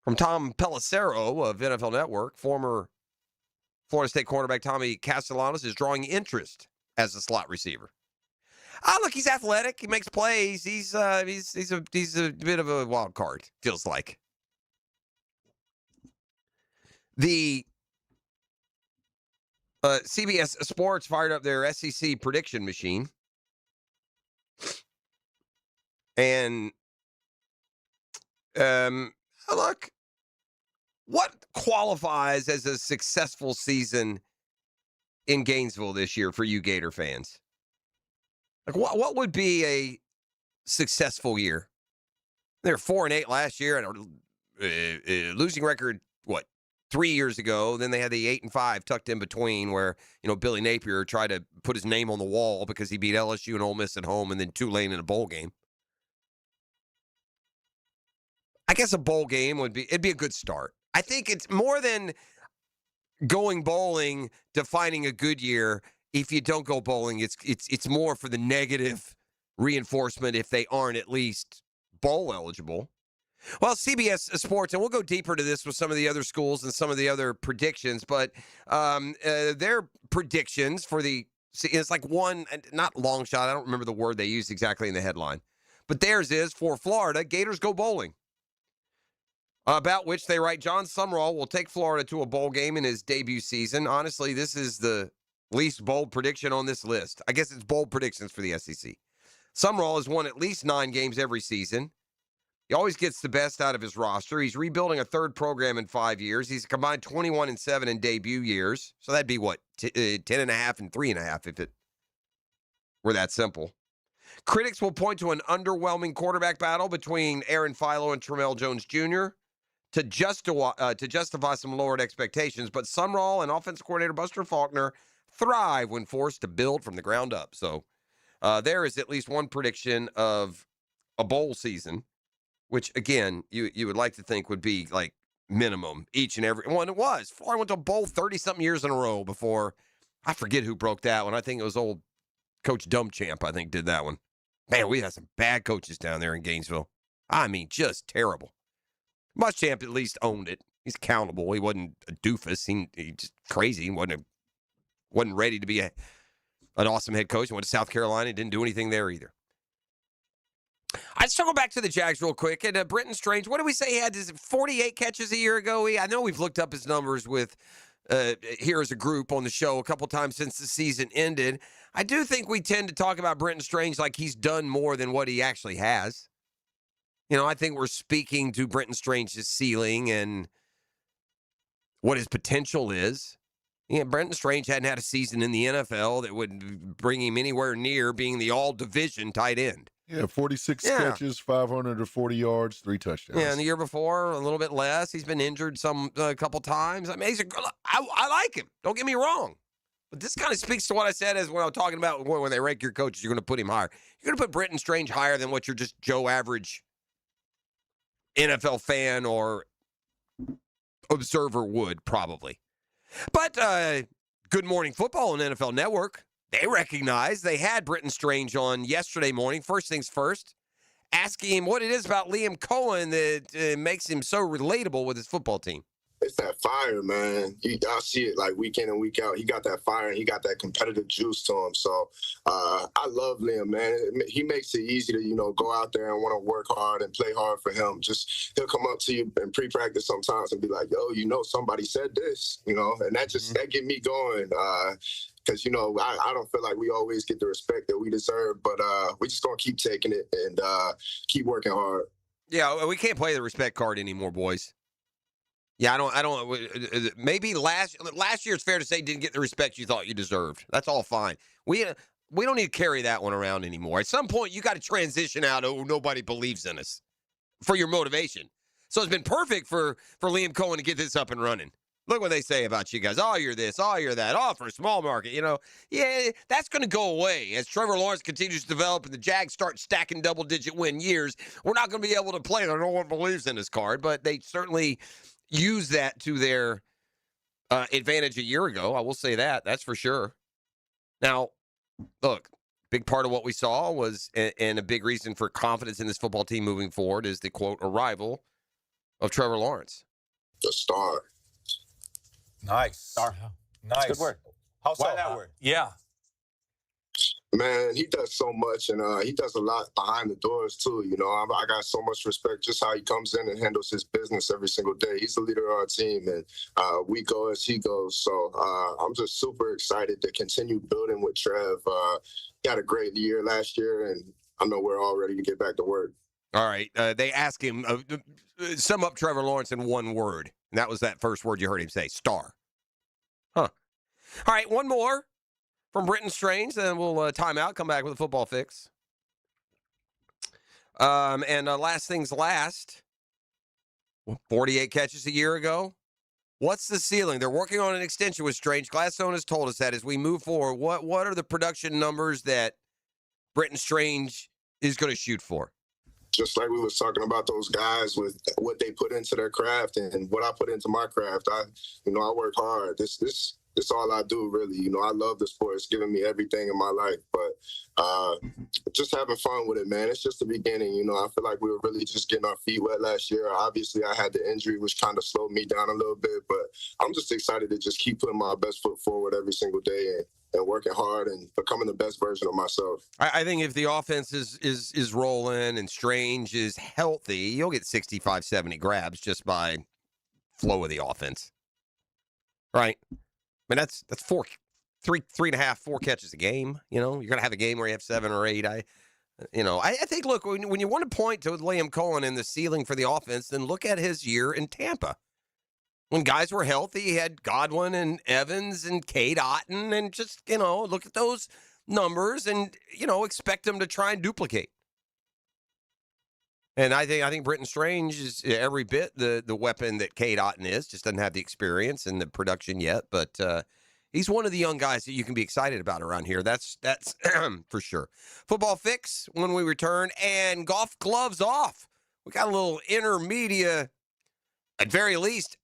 from Tom Pelissero of NFL Network, former Florida State cornerback Tommy Castellanos is drawing interest as a slot receiver. Look, he's athletic. He makes plays. He's a bit of a wild card. Feels like. The CBS Sports fired up their SEC prediction machine. And look, what qualifies as a successful season in Gainesville this year for you Gator fans? Like what would be a successful year? They were 4-8 last year and a losing record, 3 years ago. Then they had the 8-5 tucked in between where, Billy Napier tried to put his name on the wall because he beat LSU and Ole Miss at home and then Tulane in a bowl game. I guess a bowl game it'd be a good start. I think it's more than going bowling, defining a good year. If you don't go bowling, it's more for the negative reinforcement if they aren't at least bowl eligible. Well, CBS Sports, and we'll go deeper to this with some of the other schools and some of the other predictions, but their predictions for it's like one, not long shot, I don't remember the word they used exactly in the headline, but theirs is, for Florida, Gators go bowling. About which they write, John Sumrall will take Florida to a bowl game in his debut season. Honestly, this is the least bold prediction on this list. I guess it's bold predictions for the SEC. Sumrall has won at least 9 games every season. He always gets the best out of his roster. He's rebuilding a third program in 5 years. He's combined 21-7 in debut years. So that'd be 10.5 and 3.5 if it were that simple. Critics will point to an underwhelming quarterback battle between Aaron Philo and Tramel Jones Jr. to justify some lowered expectations. But Sumrall and offensive coordinator Buster Faulkner thrive when forced to build from the ground up. So there is at least one prediction of a bowl season, which, again, you would like to think would be like minimum each and every one. It was. Florida went to a bowl 30-something years in a row before. I forget who broke that one. I think it was old Coach Dumbchamp, I think, did that one. Man, we had some bad coaches down there in Gainesville. I mean, just terrible. Muschamp at least owned it. He's accountable. He wasn't a doofus. He just crazy. He wasn't ready to be an awesome head coach. He went to South Carolina. Didn't do anything there either. I just go back to the Jags real quick. And Brenton Strange, what did we say he had? 48 catches a year ago? I know we've looked up his numbers with here as a group on the show a couple times since the season ended. I do think we tend to talk about Brenton Strange like he's done more than what he actually has. I think we're speaking to Brenton Strange's ceiling and what his potential is. Brenton Strange hadn't had a season in the NFL that would bring him anywhere near being the all-division tight end. Yeah, 46 catches, 540 yards, 3 touchdowns. Yeah, and the year before, a little bit less. He's been injured a couple times. I mean, I like him. Don't get me wrong. But this kind of speaks to what I said as when I was talking about when they rank your coaches, you're going to put him higher. You're going to put Brenton Strange higher than what your just Joe average NFL fan or observer would, probably. But Good Morning Football on NFL Network, they recognize they had Brenton Strange on yesterday morning. First things first, asking him what it is about Liam Cohen that makes him so relatable with his football team. It's that fire, man. I see it like week in and week out. He got that fire and he got that competitive juice to him. So I love Liam, man. He makes it easy to, go out there and want to work hard and play hard for him. He'll come up to you in pre-practice sometimes and be like, yo, somebody said this, and that get me going. Because, I don't feel like we always get the respect that we deserve, but we just going to keep taking it and keep working hard. Yeah, we can't play the respect card anymore, boys. Yeah, I don't. Maybe last year, it's fair to say, didn't get the respect you thought you deserved. That's all fine. We don't need to carry that one around anymore. At some point, you got to transition out. Oh, nobody believes in us for your motivation. So it's been perfect for Liam Cohen to get this up and running. Look what they say about you guys. Oh, you're this. Oh, you're that. Oh, for a small market, Yeah, that's going to go away as Trevor Lawrence continues to develop and the Jags start stacking double-digit win years. We're not going to be able to play the no one believes in this card, but they certainly use that to their advantage a year ago. I will say that. That's for sure. Now, look, big part of what we saw was, and a big reason for confidence in this football team moving forward is the, quote, arrival of Trevor Lawrence. The star. Nice. Star. Nice. That's good word. Why that word? Yeah. Man, he does so much, and he does a lot behind the doors, too. I got so much respect just how he comes in and handles his business every single day. He's the leader of our team, and we go as he goes. So I'm just super excited to continue building with Trev. Got a great year last year, and I know we're all ready to get back to work. All right. They asked him, sum up Trevor Lawrence in one word. And that was that first word you heard him say, star. Huh. All right, one more from Britton Strange, then we'll time out, come back with a football fix. And last things last, 48 catches a year ago. What's the ceiling? They're working on an extension with Strange. Gladstone has told us that as we move forward, what are the production numbers that Britton Strange is going to shoot for? Just like we was talking about those guys with what they put into their craft and what I put into my craft. I work hard. This all I do, really. I love the sport. It's given me everything in my life. But just having fun with it, man. It's just the beginning. I feel like we were really just getting our feet wet last year. Obviously, I had the injury, which kind of slowed me down a little bit. But I'm just excited to just keep putting my best foot forward every single day and working hard and becoming the best version of myself. I think if the offense is rolling and Strange is healthy, you'll get 65, 70 grabs just by flow of the offense. Right? I mean, that's 3.5, 4 catches a game. You're going to have a game where you have 7 or 8. I think, look, when you want to point to Liam Cohen and the ceiling for the offense, then look at his year in Tampa. When guys were healthy, he had Godwin and Evans and Cade Otton, and just, look at those numbers and, expect them to try and duplicate. And I think Britton Strange is every bit the weapon that Cade Otton is. Just doesn't have the experience and the production yet, but he's one of the young guys that you can be excited about around here. That's for sure. Football fix when we return, and golf gloves off. We got a little intermedia, at very least,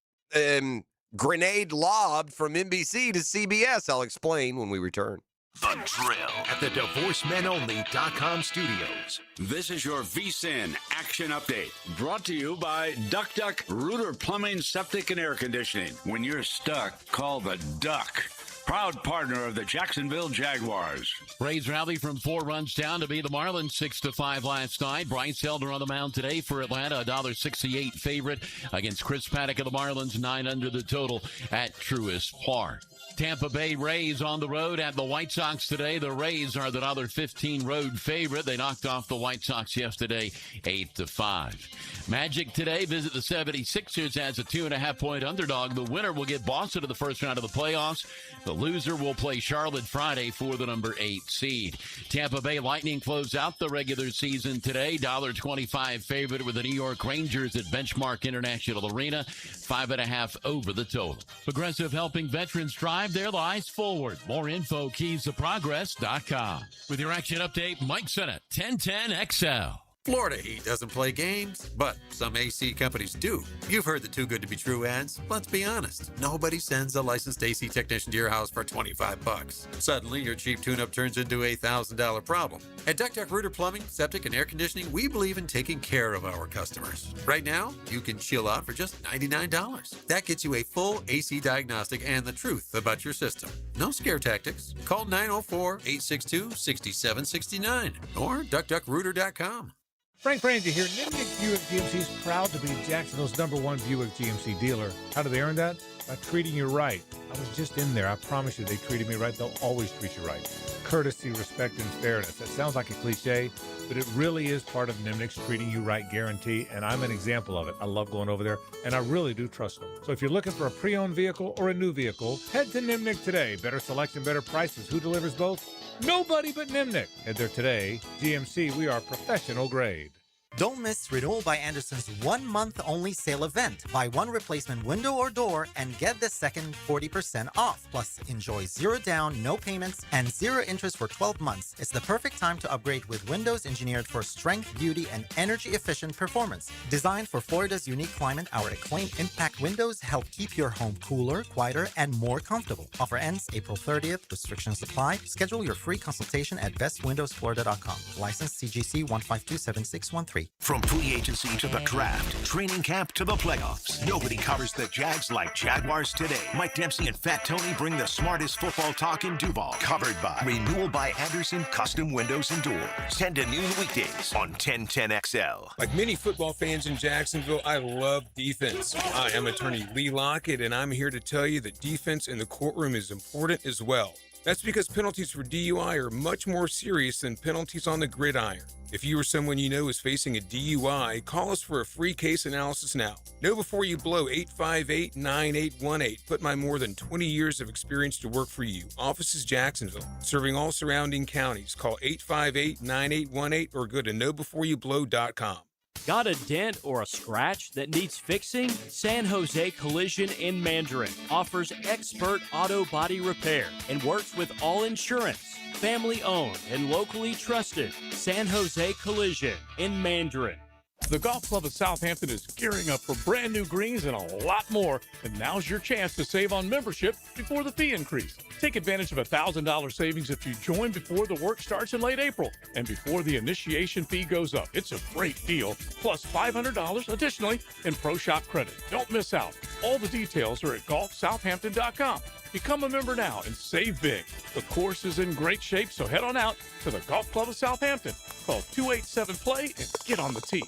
grenade lobbed from NBC to CBS. I'll explain when we return. The Drill at the DivorceMenOnly.com studios. This is your VSIN Action Update, brought to you by Duck Duck Rooter Plumbing, Septic, and Air Conditioning. When you're stuck, call the Duck. Proud partner of the Jacksonville Jaguars. Braves rally from 4 runs down to beat the Marlins 6-5 last night. Bryce Elder on the mound today for Atlanta, $1.68 favorite against Chris Paddock of the Marlins, 9 under the total at Truist Park. Tampa Bay Rays on the road at the White Sox today. The Rays are the $1.15 road favorite. They knocked off the White Sox yesterday 8-5. Magic today visit the 76ers as a 2.5-point underdog. The winner will get Boston to the first round of the playoffs. The loser will play Charlotte Friday for the number 8 seed. Tampa Bay Lightning close out the regular season today. $1.25 favorite with the New York Rangers at Benchmark International Arena. 5.5 over the total. Progressive helping veterans drive their lives forward. More info, keystoprogress.com. With your action update, Mike Sennett, 1010XL. Florida Heat doesn't play games, but some AC companies do. You've heard the too good to be true ads. Let's be honest. Nobody sends a licensed AC technician to your house for $25. Suddenly, your cheap tune-up turns into a $1,000 problem. At Duck Duck Rooter Plumbing, Septic, and Air Conditioning, we believe in taking care of our customers. Right now, you can chill out for just $99. That gets you a full AC diagnostic and the truth about your system. No scare tactics. Call 904-862-6769 or duckduckrooter.com. Frank Frangie here. Nimnik Buick GMC is proud to be Jacksonville's #1 Buick GMC dealer. How do they earn that? By treating you right. I was just in there. I promise you they treated me right. They'll always treat you right. courtesy, respect, and fairness. That sounds like a cliche, but it really is part of Nimnick's treating you right guarantee, and I'm an example of it. I love going over there, and I really do trust them. So if you're looking for a pre-owned vehicle or a new vehicle, head to Nimnick today. Better selection, better prices. Who delivers both? Nobody but Nimnick. Head there today. GMC, we are professional grade. Don't miss Renewal by Anderson's 1 month only sale event. Buy one replacement window or door and get the second 40% off. Plus, enjoy 0 down, no payments, and 0 interest for 12 months. It's the perfect time to upgrade with windows engineered for strength, beauty, and energy-efficient performance. Designed for Florida's unique climate, our acclaimed impact windows help keep your home cooler, quieter, and more comfortable. Offer ends April 30th. Restrictions apply. Schedule your free consultation at bestwindowsflorida.com. License CGC 1527613. From free agency to the draft, training camp to the playoffs, nobody covers the Jags like Jaguars today. Mike Dempsey and Fat Tony bring the smartest football talk in Duval. Covered by Renewal by Anderson Custom Windows and Doors. 10 to noon weekdays on 1010XL. Like many football fans in Jacksonville, I love defense. I am attorney Lee Lockett, and I'm here to tell you that defense in the courtroom is important as well. That's because penalties for DUI are much more serious than penalties on the gridiron. If you or someone you know is facing a DUI, call us for a free case analysis now. Know before you blow 858-9818. Put my more than 20 years of experience to work for you. Office is Jacksonville, serving all surrounding counties. Call 858-9818 or go to knowbeforeyoublow.com. Got a dent or a scratch that needs fixing? San Jose Collision in Mandarin offers expert auto body repair and works with all insurance. Family owned and locally trusted. San Jose Collision in Mandarin. The Golf Club of Southampton is gearing up for brand new greens and a lot more, and now's your chance to save on membership before the fee increase. Take advantage of a $1,000 savings if you join before the work starts in late April and before the initiation fee goes up. It's a great deal, plus $500 additionally in Pro Shop credit. Don't miss out. All the details are at golfsouthampton.com. Become a member now and save big. The course is in great shape, so head on out to the Golf Club of Southampton. Call 287-PLAY and get on the tee.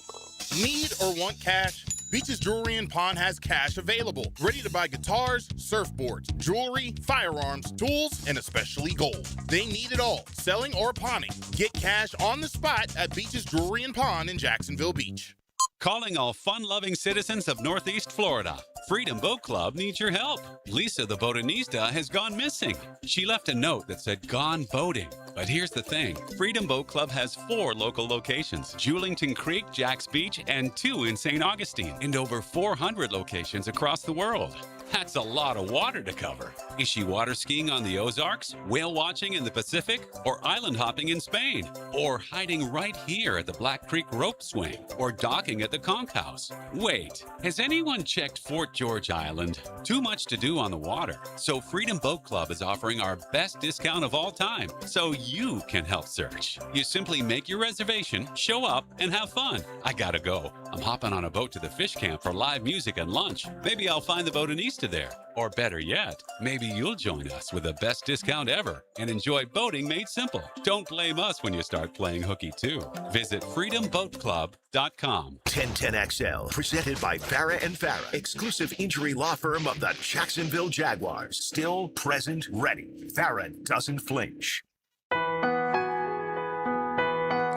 Need or want cash? Beaches Jewelry and Pawn has cash available. Ready to buy guitars, surfboards, jewelry, firearms, tools, and especially gold. They need it all, selling or pawning. Get cash on the spot at Beaches Jewelry and Pawn in Jacksonville Beach. Calling all fun-loving citizens of Northeast Florida. Freedom Boat Club needs your help. Lisa the botanista has gone missing. She left a note that said gone boating. But here's the thing. Freedom Boat Club has 4 local locations. Julington Creek, Jacks Beach, and 2 in St. Augustine. And over 400 locations across the world. That's a lot of water to cover. Is she water skiing on the Ozarks, whale watching in the Pacific, or island hopping in Spain? Or hiding right here at the Black Creek Rope Swing? Or docking at the Conch House? Wait, has anyone checked Fort George Island? Too much to do on the water. So Freedom Boat Club is offering our best discount of all time, so you can help search. You simply make your reservation, show up, and have fun. I gotta go. I'm hopping on a boat to the fish camp for live music and lunch. Maybe I'll find the botanista there. Or better yet, maybe you'll join us with the best discount ever and enjoy boating made simple. Don't blame us when you start playing hooky too. Visit freedomboatclub.com. 1010XL, presented by Farrah and Farrah, exclusive injury law firm of the Jacksonville Jaguars. Still present, ready. Farrah doesn't flinch.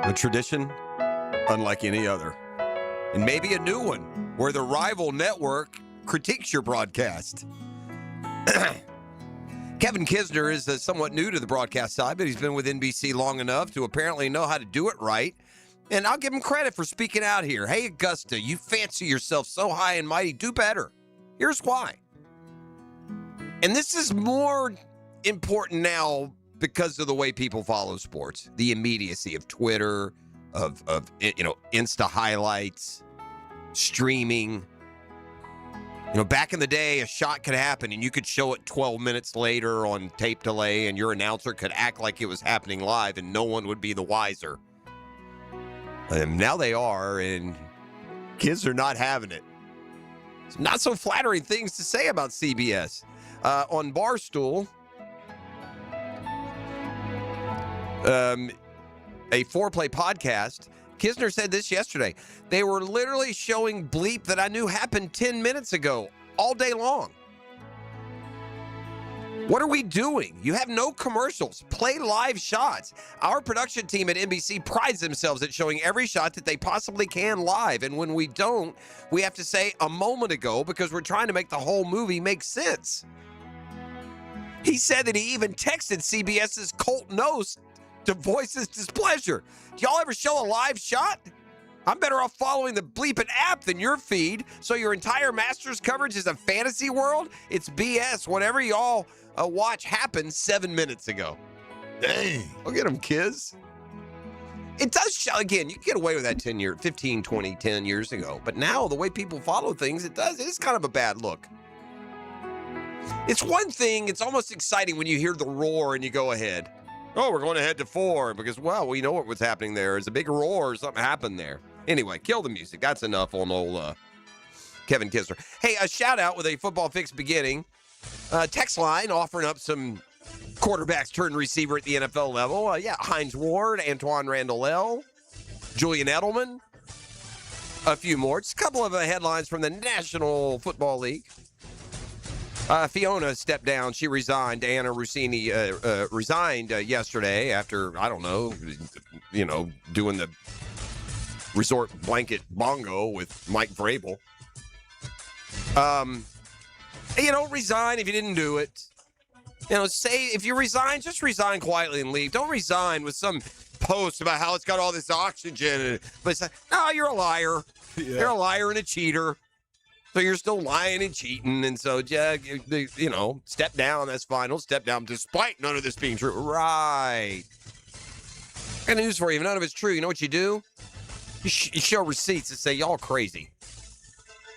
A tradition unlike any other. And maybe a new one where the rival network critiques your broadcast. Kevin Kisner is somewhat new to the broadcast side, but he's been with NBC long enough to apparently know how to do it right. And I'll give him credit for speaking out here. Hey, Augusta, you fancy yourself so high and mighty. Do better. Here's why. And this is more important now because of the way people follow sports. The immediacy of Twitter, of Insta highlights, streaming. Back in the day, a shot could happen, and you could show it 12 minutes later on tape delay, and your announcer could act like it was happening live, and no one would be the wiser. And now they are, and kids are not having it. Some not so flattering things to say about CBS. On Barstool, a foreplay podcast, Kisner said this yesterday. They were literally showing bleep that I knew happened 10 minutes ago all day long. What are we doing? You have no commercials. Play live shots. Our production team at NBC prides themselves at showing every shot that they possibly can live. And when we don't, we have to say a moment ago because we're trying to make the whole movie make sense. He said that he even texted CBS's Colt Knost to voice his displeasure. Do y'all ever show a live shot? I'm better off following the bleeping app than your feed, so your entire Masters coverage is a fantasy world? It's BS. Whatever y'all watch happened 7 minutes ago. Dang. Look at them, kids. It does, again, you can get away with that 15, 20, 10 years ago. But now, the way people follow things, it is kind of a bad look. It's one thing, it's almost exciting when you hear the roar and you go ahead. Oh, we're going ahead to 4 because, well, we know what was happening there. It's a big roar, something happened there. Anyway, kill the music. That's enough on old Kevin Kisner. Hey, a shout out with a football fix beginning. Text line offering up some quarterbacks turned receiver at the NFL level. Hines Ward, Antoine Randall, Julian Edelman, a few more. Just a couple of headlines from the National Football League. Fiona stepped down. She resigned. Diana Rossini resigned yesterday after, I don't know, doing the resort blanket bongo with Mike Vrabel. You don't resign if you didn't do it. Say if you resign, just resign quietly and leave. Don't resign with some post about how it's got all this oxygen. But it's like, no, you're a liar. Yeah. You're a liar and a cheater. So you're still lying and cheating. And so, step down. That's fine. Don't step down despite none of this being true. Right. I got news for you. If none of it's true, you know what you do? You show receipts that say y'all crazy.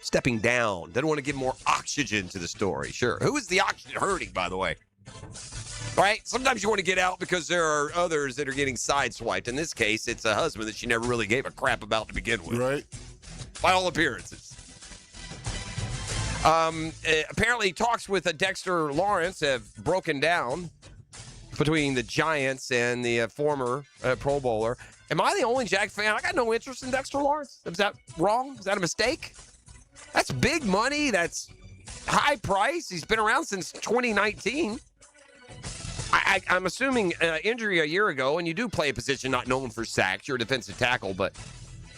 Stepping down. They don't want to give more oxygen to the story. Sure. Who is the oxygen hurting, by the way? Right? Sometimes you want to get out because there are others that are getting sideswiped. In this case, it's a husband that she never really gave a crap about to begin with. Right. By all appearances. Apparently, talks with Dexter Lawrence have broken down between the Giants and the former Pro Bowler. Am I the only Jag fan? I got no interest in Dexter Lawrence. Is that wrong? Is that a mistake? That's big money. That's high price. He's been around since 2019. I'm assuming injury a year ago, and you do play a position not known for sacks. You're a defensive tackle, but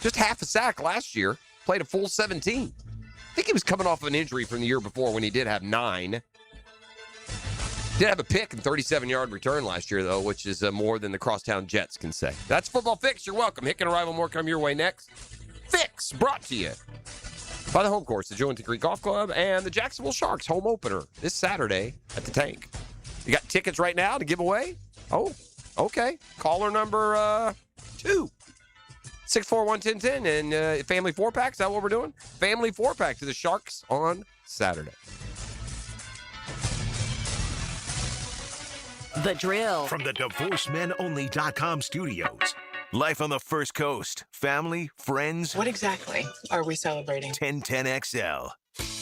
just half a sack last year. Played a full 17. I think he was coming off of an injury from the year before when he did have 9. Did have a pick and 37-yard return last year, though, which is more than the Crosstown Jets can say. That's Football Fix. You're welcome. Hick and Arrival, more come your way next. Fix, brought to you by the home course, the Joe and Creek Golf Club, and the Jacksonville Sharks home opener this Saturday at the Tank. You got tickets right now to give away? Oh, okay. Caller number 2. 641-1010 and family 4-pack. Is that what we're doing? Family 4-pack to the Sharks on Saturday. The Drill. From the DivorceMenOnly.com studios. Life on the First Coast. Family, friends. What exactly are we celebrating? 1010XL.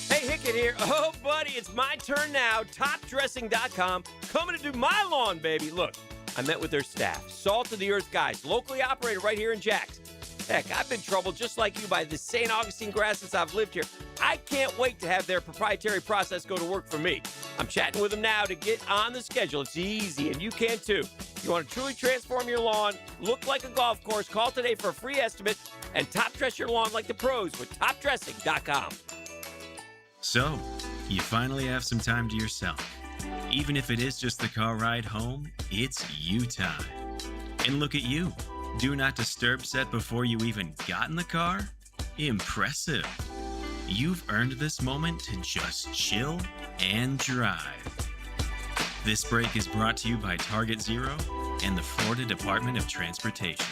Hey, Hickett here. Oh, buddy, it's my turn now. TopDressing.com. Coming to do my lawn, baby. Look, I met with their staff. Salt of the Earth guys. Locally operated right here in Jax. Heck, I've been troubled just like you by the St. Augustine grass since I've lived here. I can't wait to have their proprietary process go to work for me. I'm chatting with them now to get on the schedule. It's easy, and you can too. You want to truly transform your lawn, look like a golf course, call today for a free estimate, and top dress your lawn like the pros with TopDressing.com. So, you finally have some time to yourself. Even if it is just the car ride home, it's you time. And look at you. Do not disturb set before you even got in the car? Impressive. You've earned this moment to just chill and drive. This break is brought to you by Target Zero and the Florida Department of Transportation.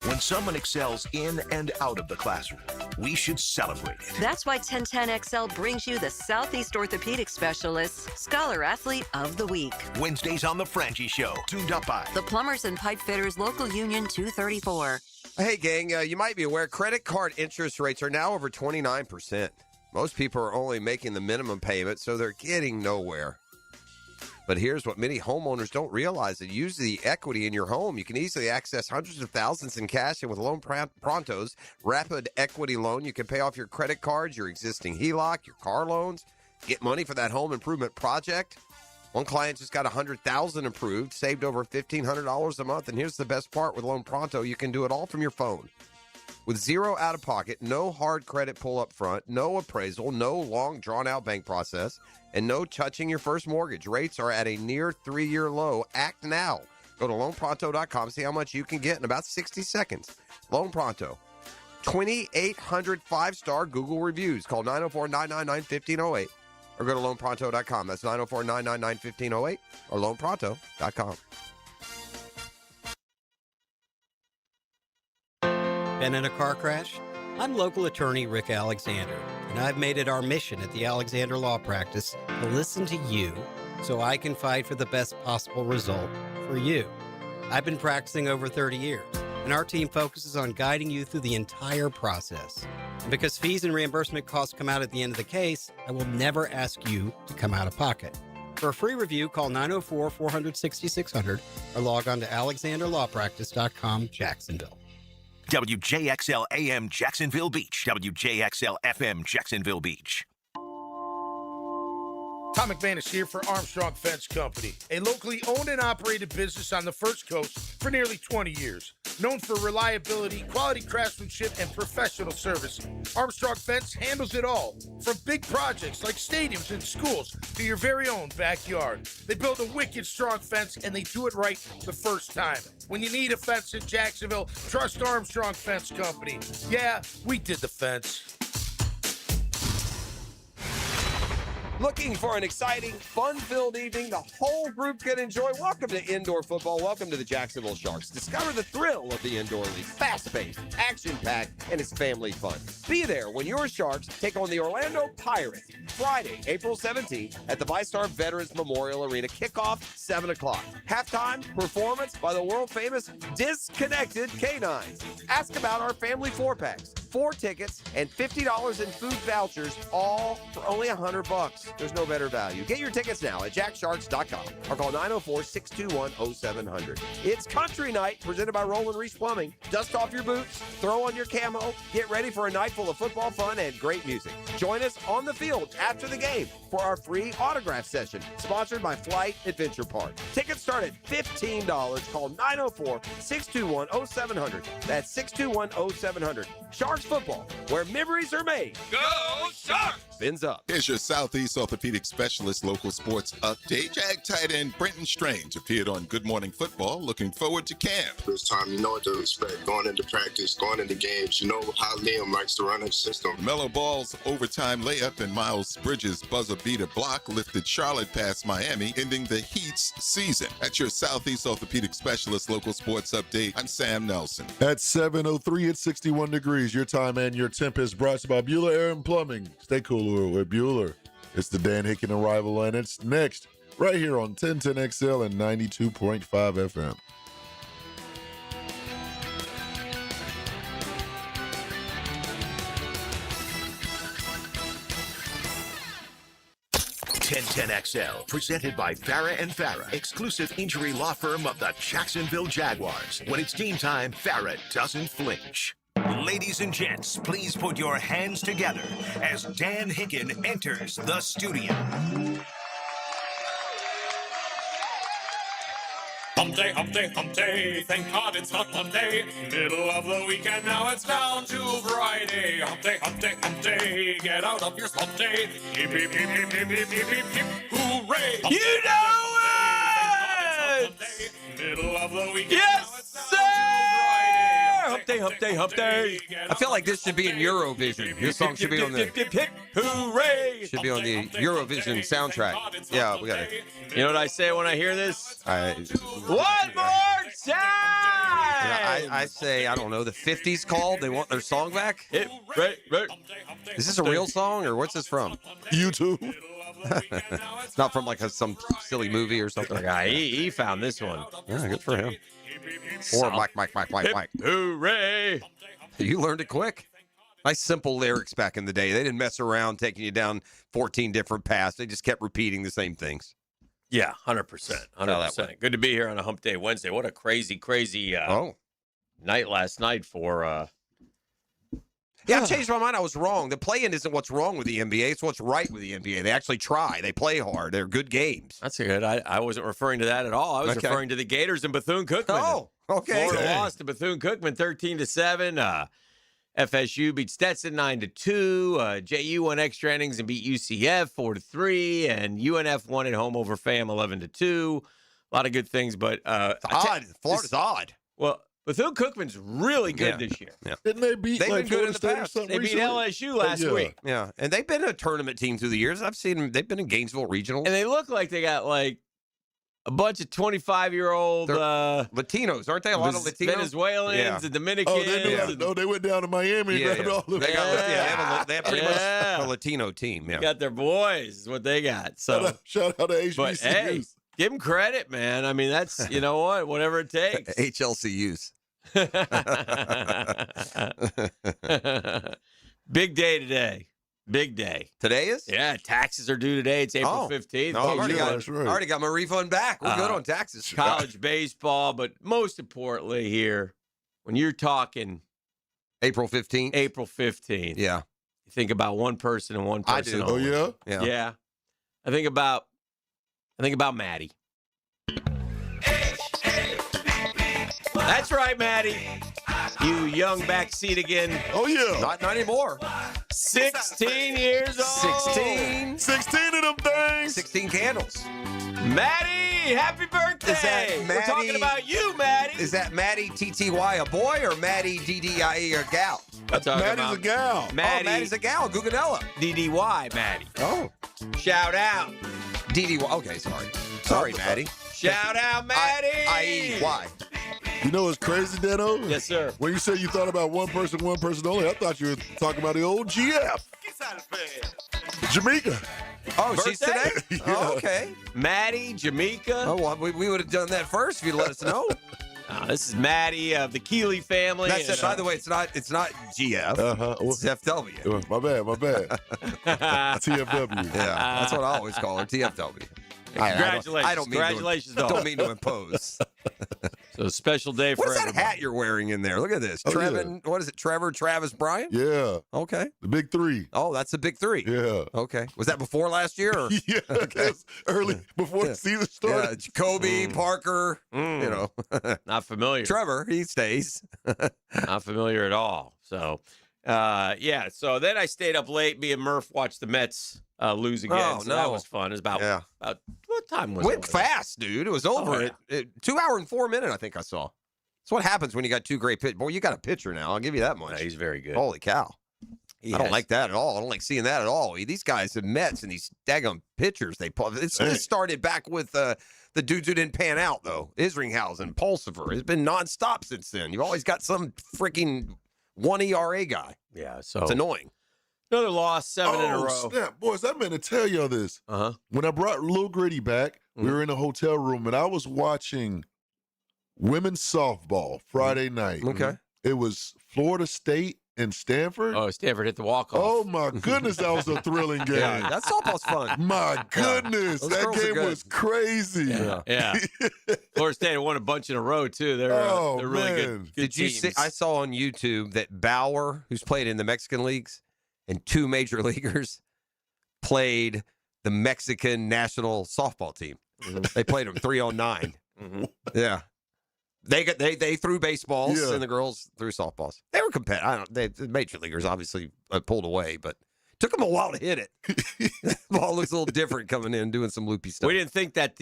When someone excels in and out of the classroom, we should celebrate it. That's why 1010XL brings you the Southeast Orthopedic Specialists Scholar Athlete of the Week. Wednesdays on The Frangie Show, tuned up by the Plumbers and Pipe Fitters Local Union 234. Hey, gang, you might be aware credit card interest rates are now over 29%. Most people are only making the minimum payment, so they're getting nowhere. But here's what many homeowners don't realize: that use the equity in your home. You can easily access hundreds of thousands in cash, and with Loan Pronto's rapid equity loan, you can pay off your credit cards, your existing HELOC, your car loans, get money for that home improvement project. One client just got $100,000 approved, saved over $1,500 a month. And here's the best part: with Loan Pronto, you can do it all from your phone. With zero out-of-pocket, no hard credit pull up front, no appraisal, no long, drawn-out bank process, and no touching your first mortgage. Rates are at a near 3-year low. Act now. Go to loanpronto.com, see how much you can get in about 60 seconds. Loan Pronto. 2,800 5-star Google reviews. Call 904-999-1508 or go to loanpronto.com. That's 904-999-1508 or loanpronto.com. Been in a car crash? I'm local attorney Rick Alexander, and I've made it our mission at the Alexander Law Practice to listen to you so I can fight for the best possible result for you. I've been practicing over 30 years, and our team focuses on guiding you through the entire process. And because fees and reimbursement costs come out at the end of the case, I will never ask you to come out of pocket. For a free review, call 904-400-6600 or log on to alexanderlawpractice.com, Jacksonville. WJXL AM Jacksonville Beach. WJXL FM Jacksonville Beach. Tom McManus here for Armstrong Fence Company, a locally owned and operated business on the First Coast for nearly 20 years. Known for reliability, quality craftsmanship, and professional service, Armstrong Fence handles it all, from big projects like stadiums and schools to your very own backyard. They build a wicked strong fence, and they do it right the first time. When you need a fence in Jacksonville, trust Armstrong Fence Company. Yeah, we did the fence. Looking for an exciting, fun-filled evening the whole group can enjoy? Welcome to indoor football. Welcome to the Jacksonville Sharks. Discover the thrill of the indoor league. Fast-paced, action-packed, and it's family fun. Be there when your Sharks take on the Orlando Pirates Friday, April 17th at the VyStar Veterans Memorial Arena. Kickoff, 7 o'clock. Halftime performance by the world-famous Disconnected Canines. Ask about our family 4-packs. 4 tickets and $50 in food vouchers, all for only $100. There's no better value. Get your tickets now at jacksharks.com or call 904-621-0700. It's Country Night presented by Roland Reese Plumbing. Dust off your boots, throw on your camo, get ready for a night full of football fun and great music. Join us on the field after the game for our free autograph session, sponsored by Flight Adventure Park. Tickets start at $15. Call 904-621-0700. That's 621-0700. Sharks football, where memories are made. Go Sharks! Fins up. Here's your Southeast Orthopedic Specialist local sports update. Jag tight end Brenton Strange appeared on Good Morning Football. Looking forward to camp. This time, you know what to expect. Going into practice, going into games, you know how Liam likes to run his system. LaMelo Ball's overtime layup and Miles Bridges' buzzer beater block lifted Charlotte past Miami, ending the Heat's season. That's your Southeast Orthopedic Specialist local sports update. I'm Sam Nelson. At 7:03, it's 61 degrees. Your time and your temp is brought to you by Bueller Air and Plumbing. Stay cooler with Bueller. It's the Dan Hicken Arrival, and it's next right here on 1010XL and 92.5 FM. XL, presented by Farah and Farah, exclusive injury law firm of the Jacksonville Jaguars. When it's game time, Farah doesn't flinch. Ladies and gents, please put your hands together as Dan Hicken enters the studio. Hump day, hump day, hump day. Thank God it's not Monday. Middle of the weekend, now it's down to Friday. Hump day, hump day, hump day. Get out of your slump day. Hip, hip, hip, hip, hip, hip, hip, hip, hip. Hooray! You know it! Middle of the weekend, yes, now it's down sir! to Friday. Hump day, hump day, hump day. I feel like this should be in Eurovision. This song should be on the hooray! Should be on the Eurovision soundtrack. Yeah, we got it. You know what I say when I hear this? One more time! I say, I don't know, the 50s called. They want their song back? Right. Is this a real song, or what's this from? YouTube. It's not from like some silly movie or something. Yeah, he found this one. Yeah, good for him. Or Mike. Hooray! You learned it quick. Nice simple lyrics back in the day. They didn't mess around taking you down 14 different paths. They just kept repeating the same things. Yeah, 100%. 100%. Good to be here on a Hump Day Wednesday. What a crazy night last night for. Yeah, I've changed my mind. I was wrong. The play-in isn't what's wrong with the NBA. It's what's right with the NBA. They actually try. They play hard. They're good games. That's good. I wasn't referring to that at all. I was referring to the Gators and Bethune-Cookman. Oh, okay. Florida lost to Bethune-Cookman 13-7. FSU beat Stetson 9-2. JU won extra innings and beat UCF 4-3. And UNF won at home over FAM 11-2. A lot of good things, but odd. Florida's odd. Well, Bethune-Cookman's really good this year. Yeah. Didn't they beat They've like been good in the Florida past. State or They something beat recently? LSU last week. Yeah, and they've been a tournament team through the years. I've seen them. They've been in Gainesville Regional. And they look like they got like a bunch of 25-year-old Latinos, aren't they? A lot of Latinos, Venezuelans, and Dominicans. They went down to Miami and grabbed all of them. They have pretty much a Latino team. Yeah, They got their boys, is what they got. So shout out to HBCUs. But hey, give them credit, man. I mean, that's, you know what, whatever it takes. HLCUs. Big day today. Big day. Today is? Yeah, taxes are due today. It's April 15th. No, I already got my refund back. We're good on taxes. College baseball, but most importantly here, when you're talking April 15th. April 15th. Yeah. You think about one person and one person. I do. only. Oh, yeah? Yeah. I think about Maddie. That's right, Maddie. You young backseat again. Oh, yeah. Not anymore. 16 years old. 16 of them things. 16 candles. Maddie, happy birthday. Is that We're Maddie- talking about you, Maddie. Is that Maddie TTY a boy or Maddie DDIE a gal? I'm talking Maddie's about a gal. Maddie's a gal. Guganella. DDY, Maddie. Oh. Shout out. DDY. Okay, sorry. Sorry, Maddie. Shout out, Maddie. IEY. You know what's crazy, Dano? Yes, sir. When you said you thought about one person only, I thought you were talking about the old GF. Jamaica. Oh, she's Birthday? today? Oh, okay. Maddie, Jamaica. Oh, well, we would have done that first if you'd let us know. This is Maddie of the Keeley family. That's it. By the way, it's not GF. Uh-huh. It's FW. My bad. TFW. Yeah, that's what I always call her, TFW. Congratulations. I don't mean Congratulations, to, dog. don't mean to impose. So special day for What is that everybody. hat you're wearing in there? Look at this. Oh, Trevin, what is it? Trevor, Travis, Brian? Yeah. Okay. The big three. Oh, that's the big three. Yeah. Okay. Was that before last year? Or? Yeah. That's early before the season started. Yeah, Jacoby, Parker, you know. Not familiar. Trevor, he stays. Not familiar at all. So, yeah. So then I stayed up late. Me and Murph watched the Mets lose again. Oh, so no. that was fun. It was about what time was it? Went fast, dude. It was over. yeah. 2 hour and 4 minutes, I think I saw. That's what happens when you got two great pitchers. Boy, you got a pitcher now. I'll give you that much. He's very good. Holy cow. I don't has- like that at all. I don't like seeing that at all. These guys, the Mets and these daggum pitchers, it started back with the dudes who didn't pan out, though. Isringhausen, Pulsifer. It's been nonstop since then. You've always got some freaking 1 ERA guy. Yeah, so It's annoying. another loss, 7 in a row. Snap. Boys, I meant to tell y'all this. Uh-huh. When I brought Lil Gritty back, we were in a hotel room, and I was watching women's softball Friday night. Okay. It was Florida State and Stanford. Oh, Stanford hit the walk-off. Oh, my goodness, that was a thrilling game. Yeah, that softball's fun. My goodness, Those that girls are game good. was crazy. Yeah. Florida State won a bunch in a row, too. They're really good. Did you see? I saw on YouTube that Bauer, who's played in the Mexican leagues, and two major leaguers played the Mexican national softball team. They played them 3-on-9. Yeah. They threw baseballs and the girls threw softballs. They were competitive. The major leaguers obviously pulled away, but took them a while to hit it. The ball looks a little different coming in, doing some loopy stuff. We didn't think that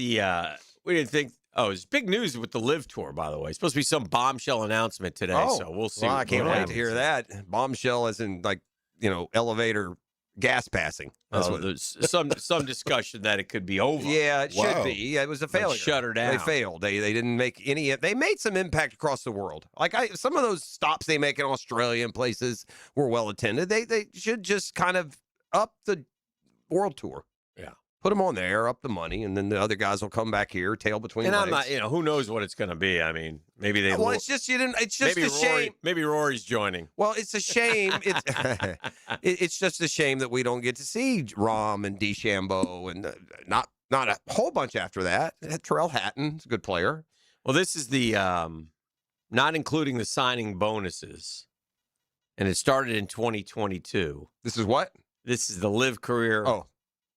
oh, it's big news with the Live Tour, by the way. It's supposed to be some bombshell announcement today, so we'll see. Well, I what can't wait happens. to hear that. Bombshell as in, like, elevator gas passing. That's what there's some discussion that it could be over. Yeah, it should be. Yeah, it was a failure. Like, shut her down. They failed. They didn't make any. They made some impact across the world. Like some of those stops they make in Australia and places were well attended. They should just kind of up the world tour. Yeah, put them on there, up the money, and then the other guys will come back here, tail between And legs. I'm not, who knows what it's going to be. I mean, maybe they. Well, it's just It's just maybe a shame. Maybe Rory's joining. Well, it's a shame. It's just a shame that we don't get to see Rahm and DeChambeau and not not a whole bunch after that. Terrell Hatton's a good player. Well, this is the not including the signing bonuses, and it started in 2022. This is what? This is the Live Career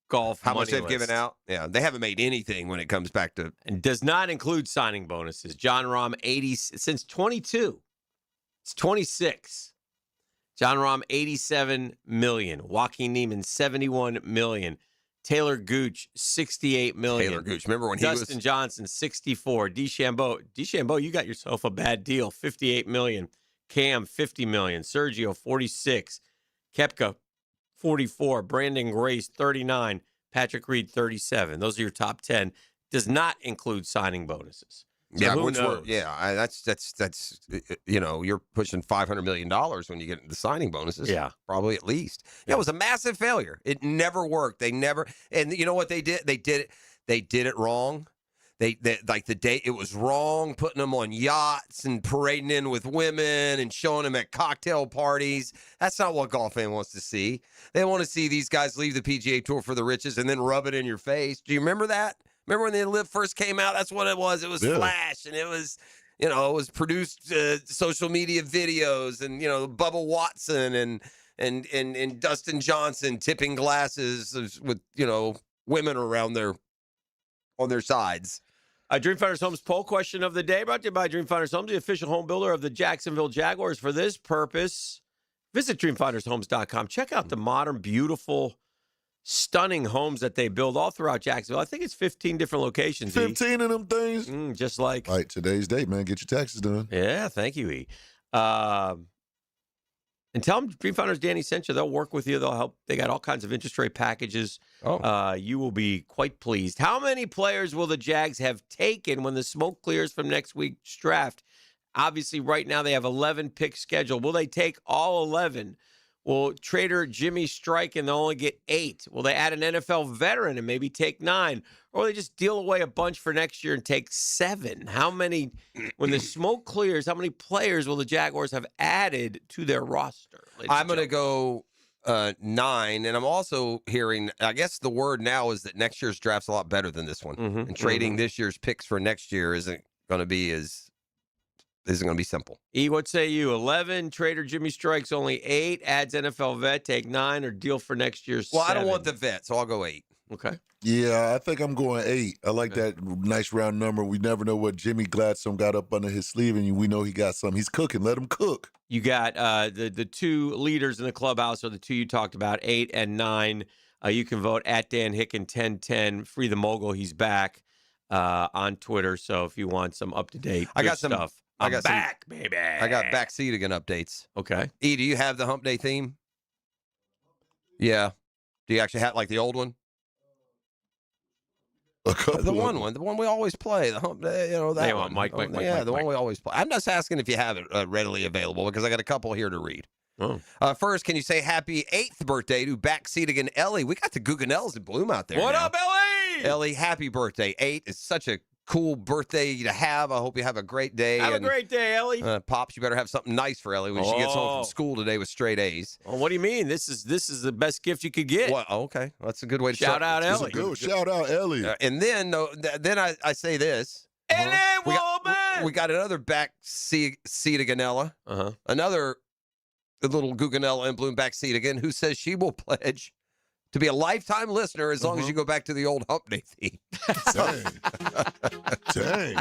Golf How much money they've list. given out? Yeah, they haven't made anything when it comes back to. And does not include signing bonuses. John Rahm, 80 since 22. It's 26. John Rahm, 87 million. Joaquin Neiman, 71 million. Taylor Gooch, 68 million. Taylor Gooch. Remember when Dustin Johnson, 64. DeChambeau, you got yourself a bad deal, 58 million. Cam, 50 million. Sergio, 46. Koepka, 44. Brandon Grace, 39. Patrick Reed, 37. Those are your top 10. Does not include signing bonuses. So who knows? That's you're pushing $500 million when you get into the signing bonuses. Yeah. Probably at least. Yeah, it was a massive failure. It never worked. They never, and you know what they did? They did it wrong. They like the day it was wrong, putting them on yachts and parading in with women and showing them at cocktail parties. That's not what golf fan wants to see. They want to see these guys leave the PGA Tour for the riches and then rub it in your face. Do you remember that? Remember when the Live first came out? That's what it was. It was flash, and it was, it was produced social media videos, and Bubba Watson and Dustin Johnson tipping glasses with women around on their sides. Dreamfinders Homes poll question of the day brought to you by Dreamfinders Homes, the official home builder of the Jacksonville Jaguars. For this purpose, visit dreamfindershomes.com. Check out the modern, beautiful, stunning homes that they build all throughout Jacksonville. I think it's 15 different locations. 15 of them things. Just like today's date, man. Get your taxes done. Yeah, thank you, E. And tell them Dreamfinders Danny sent you. They'll work with you. They'll help. They got all kinds of interest rate packages. You will be quite pleased. How many players will the Jags have taken when the smoke clears from next week's draft? Obviously, right now they have 11 picks scheduled. Will they take all 11? Will trader Jimmy strike and they'll only get 8? Will they add an NFL veteran and maybe take 9? Or will they just deal away a bunch for next year and take 7? How many, when the smoke clears, how many players will the Jaguars have added to their roster? I'm going to go 9, and I'm also hearing, I guess the word now is that next year's draft's a lot better than this one. And trading this year's picks for next year isn't going to be simple. E, what say you? 11, trader Jimmy strikes only 8, adds NFL vet, take 9, or deal for next year's 7? I don't want the vet, so I'll go 8. Okay. Yeah, I think I'm going 8. I like that nice round number. We never know what Jimmy Gladstone got up under his sleeve, and we know he got something. He's cooking. Let him cook. You got the 2 leaders in the clubhouse are the 2 you talked about, 8 and 9. You can vote at Dan Hicken 1010. Free the Mogul. He's back on Twitter. So if you want some up-to-date stuff. I'm back, baby. I got backseat again updates. Okay. E, do you have the Hump Day theme? Yeah. Do you actually have like the old one? The one we always play. The Hump Day, that one. Mike, one we always play. I'm just asking if you have it readily available because I got a couple here to read. First, can you say happy 8th birthday to backseat again, Ellie? We got the Guggenells in bloom out there. What now. up, Ellie? Ellie, happy birthday. 8 is such a cool birthday to have. I hope you have a great day. Have a great day, Ellie. Pops, you better have something nice for Ellie when she gets home from school today with straight A's. Well, what do you mean? This is the best gift you could get. Well, okay. That's a good way to shout out Ellie. Shout out Ellie. And then I say this. Ellie we got another back seat again, Ella. Another little Guggenella in bloom back seat again who says she will pledge to be a lifetime listener as long as you go back to the old Hump Day theme. Dang.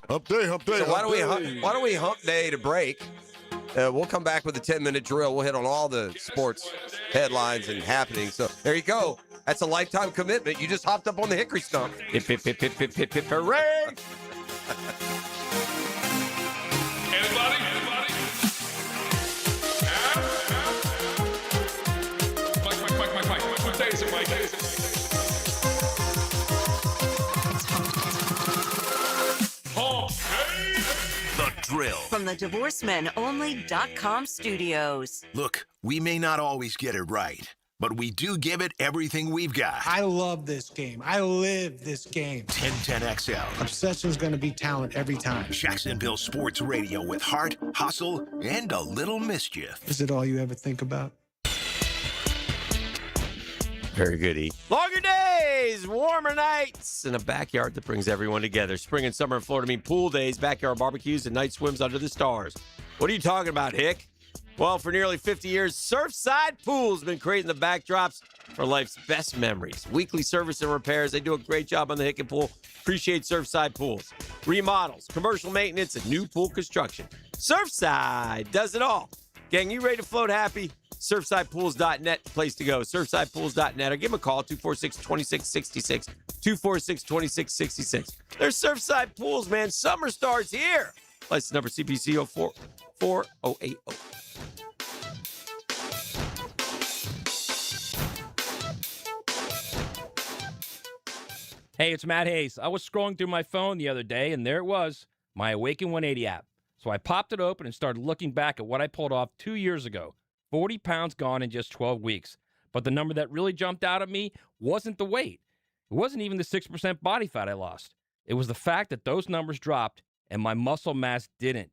Hump Day. So why don't we Hump Day to break? We'll come back with a 10-minute drill. We'll hit on all the sports headlines and happenings. So there you go. That's a lifetime commitment. You just hopped up on the hickory stump. Hip, hip, hip, hip, hip, hip, hip, hooray! Anybody? Mike. What day is it, Mike? The Drill. From the DivorceMenOnly.com studios. Look, we may not always get it right, but we do give it everything we've got. I love this game. I live this game. 1010XL. Obsession's going to be talent every time. Jacksonville Sports Radio with heart, hustle, and a little mischief. Is it all you ever think about? Very good, E. Longer day! days, warmer nights, and a backyard that brings everyone together. Spring and summer in Florida mean pool days, backyard barbecues, and night swims under the stars. What are you talking about, Hick? Well, for nearly 50 years, Surfside Pool's been creating the backdrops for life's best memories. Weekly service and repairs. They do a great job on the Hick and Pool. Appreciate Surfside Pools. Remodels, commercial maintenance, and new pool construction. Surfside does it all. Gang, you ready to float happy? SurfsidePools.net, place to go. SurfsidePools.net, or give them a call, 246-2666, 246-2666. There's Surfside Pools, man. Summer starts here. License number CPC 04080. Hey, it's Matt Hayes. I was scrolling through my phone the other day, and there it was, my Awaken 180 app. So I popped it open and started looking back at what I pulled off 2 years ago. 40 pounds gone in just 12 weeks. But the number that really jumped out at me wasn't the weight. It wasn't even the 6% body fat I lost. It was the fact that those numbers dropped and my muscle mass didn't.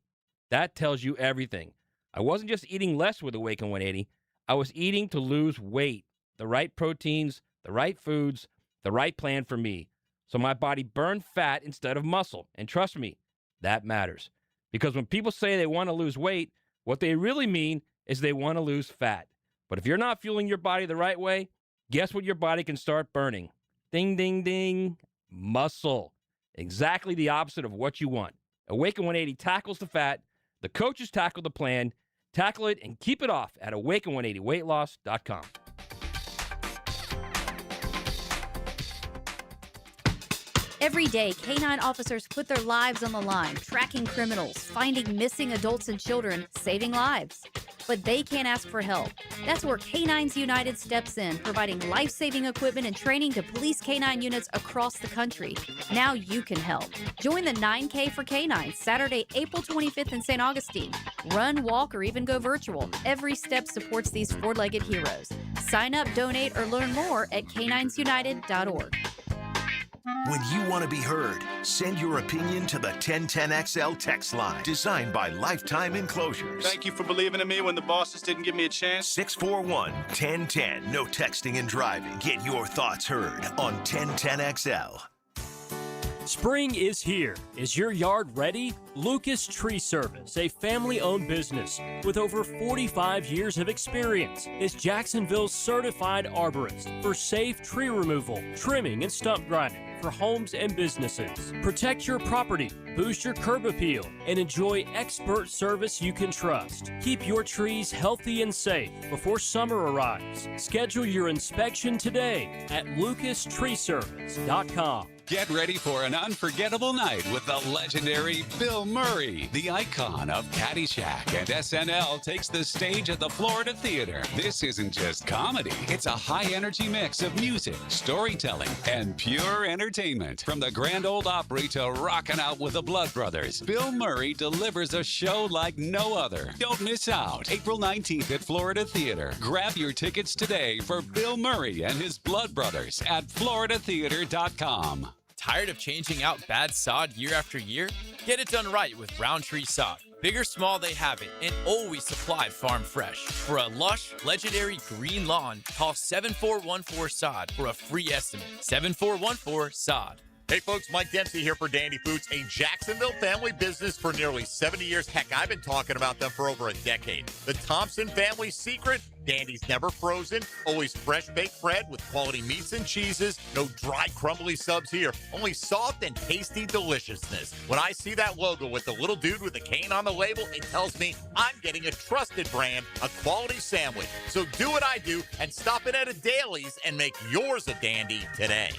That tells you everything. I wasn't just eating less with Awaken 180. I was eating to lose weight. The right proteins, the right foods, the right plan for me. So my body burned fat instead of muscle. And trust me, that matters. Because when people say they want to lose weight, what they really mean is they want to lose fat. But if you're not fueling your body the right way, guess what your body can start burning? Ding, ding, ding. Muscle. Exactly the opposite of what you want. Awaken 180 tackles the fat. The coaches tackle the plan. Tackle it and keep it off at awaken180weightloss.com. Every day, K-9 officers put their lives on the line, tracking criminals, finding missing adults and children, saving lives. But they can't ask for help. That's where K-9s United steps in, providing life-saving equipment and training to police K-9 units across the country. Now you can help. Join the 9K for K-9, Saturday, April 25th in St. Augustine. Run, walk, or even go virtual. Every step supports these four-legged heroes. Sign up, donate, or learn more at K9sunited.org. When you want to be heard, send your opinion to the 1010XL text line, designed by Lifetime Enclosures. Thank you for believing in me when the bosses didn't give me a chance. 641-1010. No texting and driving. Get your thoughts heard on 1010XL. Spring is here. Is your yard ready? Lucas Tree Service, a family-owned business with over 45 years of experience, is Jacksonville's certified arborist for safe tree removal, trimming, and stump grinding for homes and businesses. Protect your property, boost your curb appeal, and enjoy expert service you can trust. Keep your trees healthy and safe before summer arrives. Schedule your inspection today at lucastreeservice.com. Get ready for an unforgettable night with the legendary Bill Murray. The icon of Caddyshack and SNL takes the stage at the Florida Theater. This isn't just comedy. It's a high-energy mix of music, storytelling, and pure entertainment. From the Grand Ole Opry to rocking out with the Blood Brothers, Bill Murray delivers a show like no other. Don't miss out. April 19th at Florida Theater. Grab your tickets today for Bill Murray and his Blood Brothers at floridatheater.com. Tired of changing out bad sod year after year? Get it done right with Roundtree Sod. Big or small, they have it, and always supplied farm fresh. For a lush, legendary green lawn, call 7414-SOD for a free estimate. 7414-SOD. Hey folks, Mike Dempsey here for Dandy Foods, a Jacksonville family business for nearly 70 years. Heck, I've been talking about them for over a decade. The Thompson family secret: Dandy's never frozen, always fresh baked bread with quality meats and cheeses, no dry crumbly subs here, only soft and tasty deliciousness. When I see that logo with the little dude with a cane on the label, it tells me I'm getting a trusted brand, a quality sandwich. So do what I do and stop in at a Daly's and make yours a Dandy today.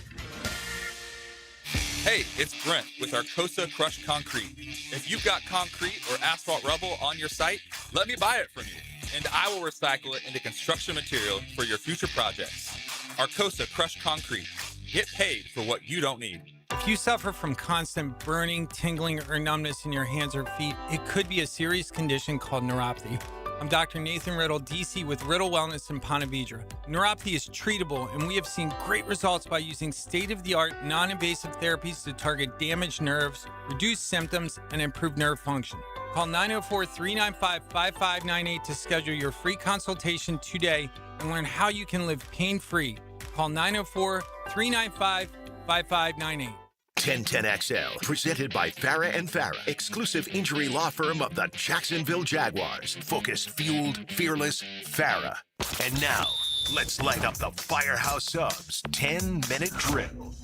Hey, it's Brent with Arcosa Crushed Concrete. If you've got concrete or asphalt rubble on your site, let me buy it from you, and I will recycle it into construction material for your future projects. Arcosa Crushed Concrete. Get paid for what you don't need. If you suffer from constant burning, tingling, or numbness in your hands or feet, it could be a serious condition called neuropathy. I'm Dr. Nathan Riddle, DC with Riddle Wellness in Ponte Vedra. Neuropathy is treatable, and we have seen great results by using state-of-the-art, non-invasive therapies to target damaged nerves, reduce symptoms, and improve nerve function. Call 904-395-5598 to schedule your free consultation today and learn how you can live pain-free. Call 904-395-5598. 888-395-5598. 1010XL, presented by Farah and Farah, exclusive injury law firm of the Jacksonville Jaguars. Focused, fueled, fearless, Farah. And now, let's light up the Firehouse Subs 10-minute drill.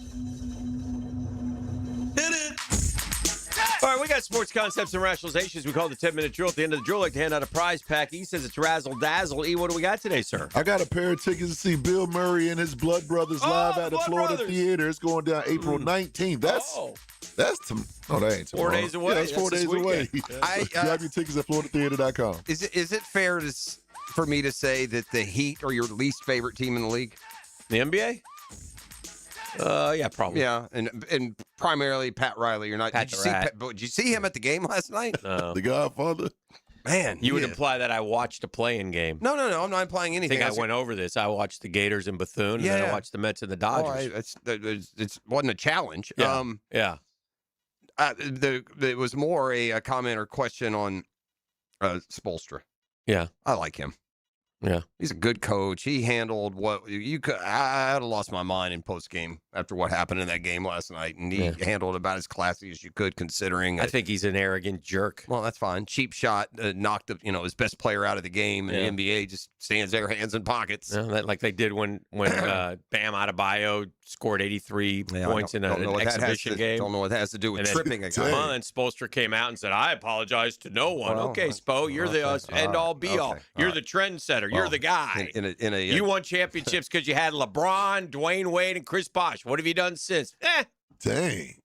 Hit it! All right, we got sports concepts and rationalizations. We call it the 10-minute drill. At the end of the drill, I like to hand out a prize pack. E says it's razzle-dazzle. E, what do we got today, sir? I got a pair of tickets to see Bill Murray and his Blood Brothers live at the Florida Theater. It's going down April 19th. That ain't tomorrow. 4 days away. Yeah, that's 4 days away. Grab your tickets at FloridaTheater.com. Is it fair for me to say that the Heat are your least favorite team in the league? The NBA? Yeah, probably. Yeah, and primarily Pat Riley. You're not. Did you see him at the game last night? No. The Godfather. Man, you would imply that I watched a playing game. No. I'm not implying anything. I think I went over this. I watched the Gators and Bethune, and then I watched the Mets and the Dodgers. It wasn't a challenge. Yeah. It was more a comment or question on Spoelstra. Yeah, I like him. Yeah, he's a good coach. He handled what you could. I'd have lost my mind in post game after what happened in that game last night, and he handled it about as classy as you could, considering. I think he's an arrogant jerk. Well, that's fine. Cheap shot, knocked his best player out of the game, and the NBA just stands there, hands in pockets, like they did when Bam Adebayo scored 83 points in an exhibition game. Don't know what that has to do with tripping a guy. Well, and Spoelstra came out and said, "I apologize to no one." Well, okay, Spo, you're the end all be all. You're the trendsetter. You're the guy. You won championships because you had LeBron, Dwayne Wade, and Chris Bosh. What have you done since? Dang.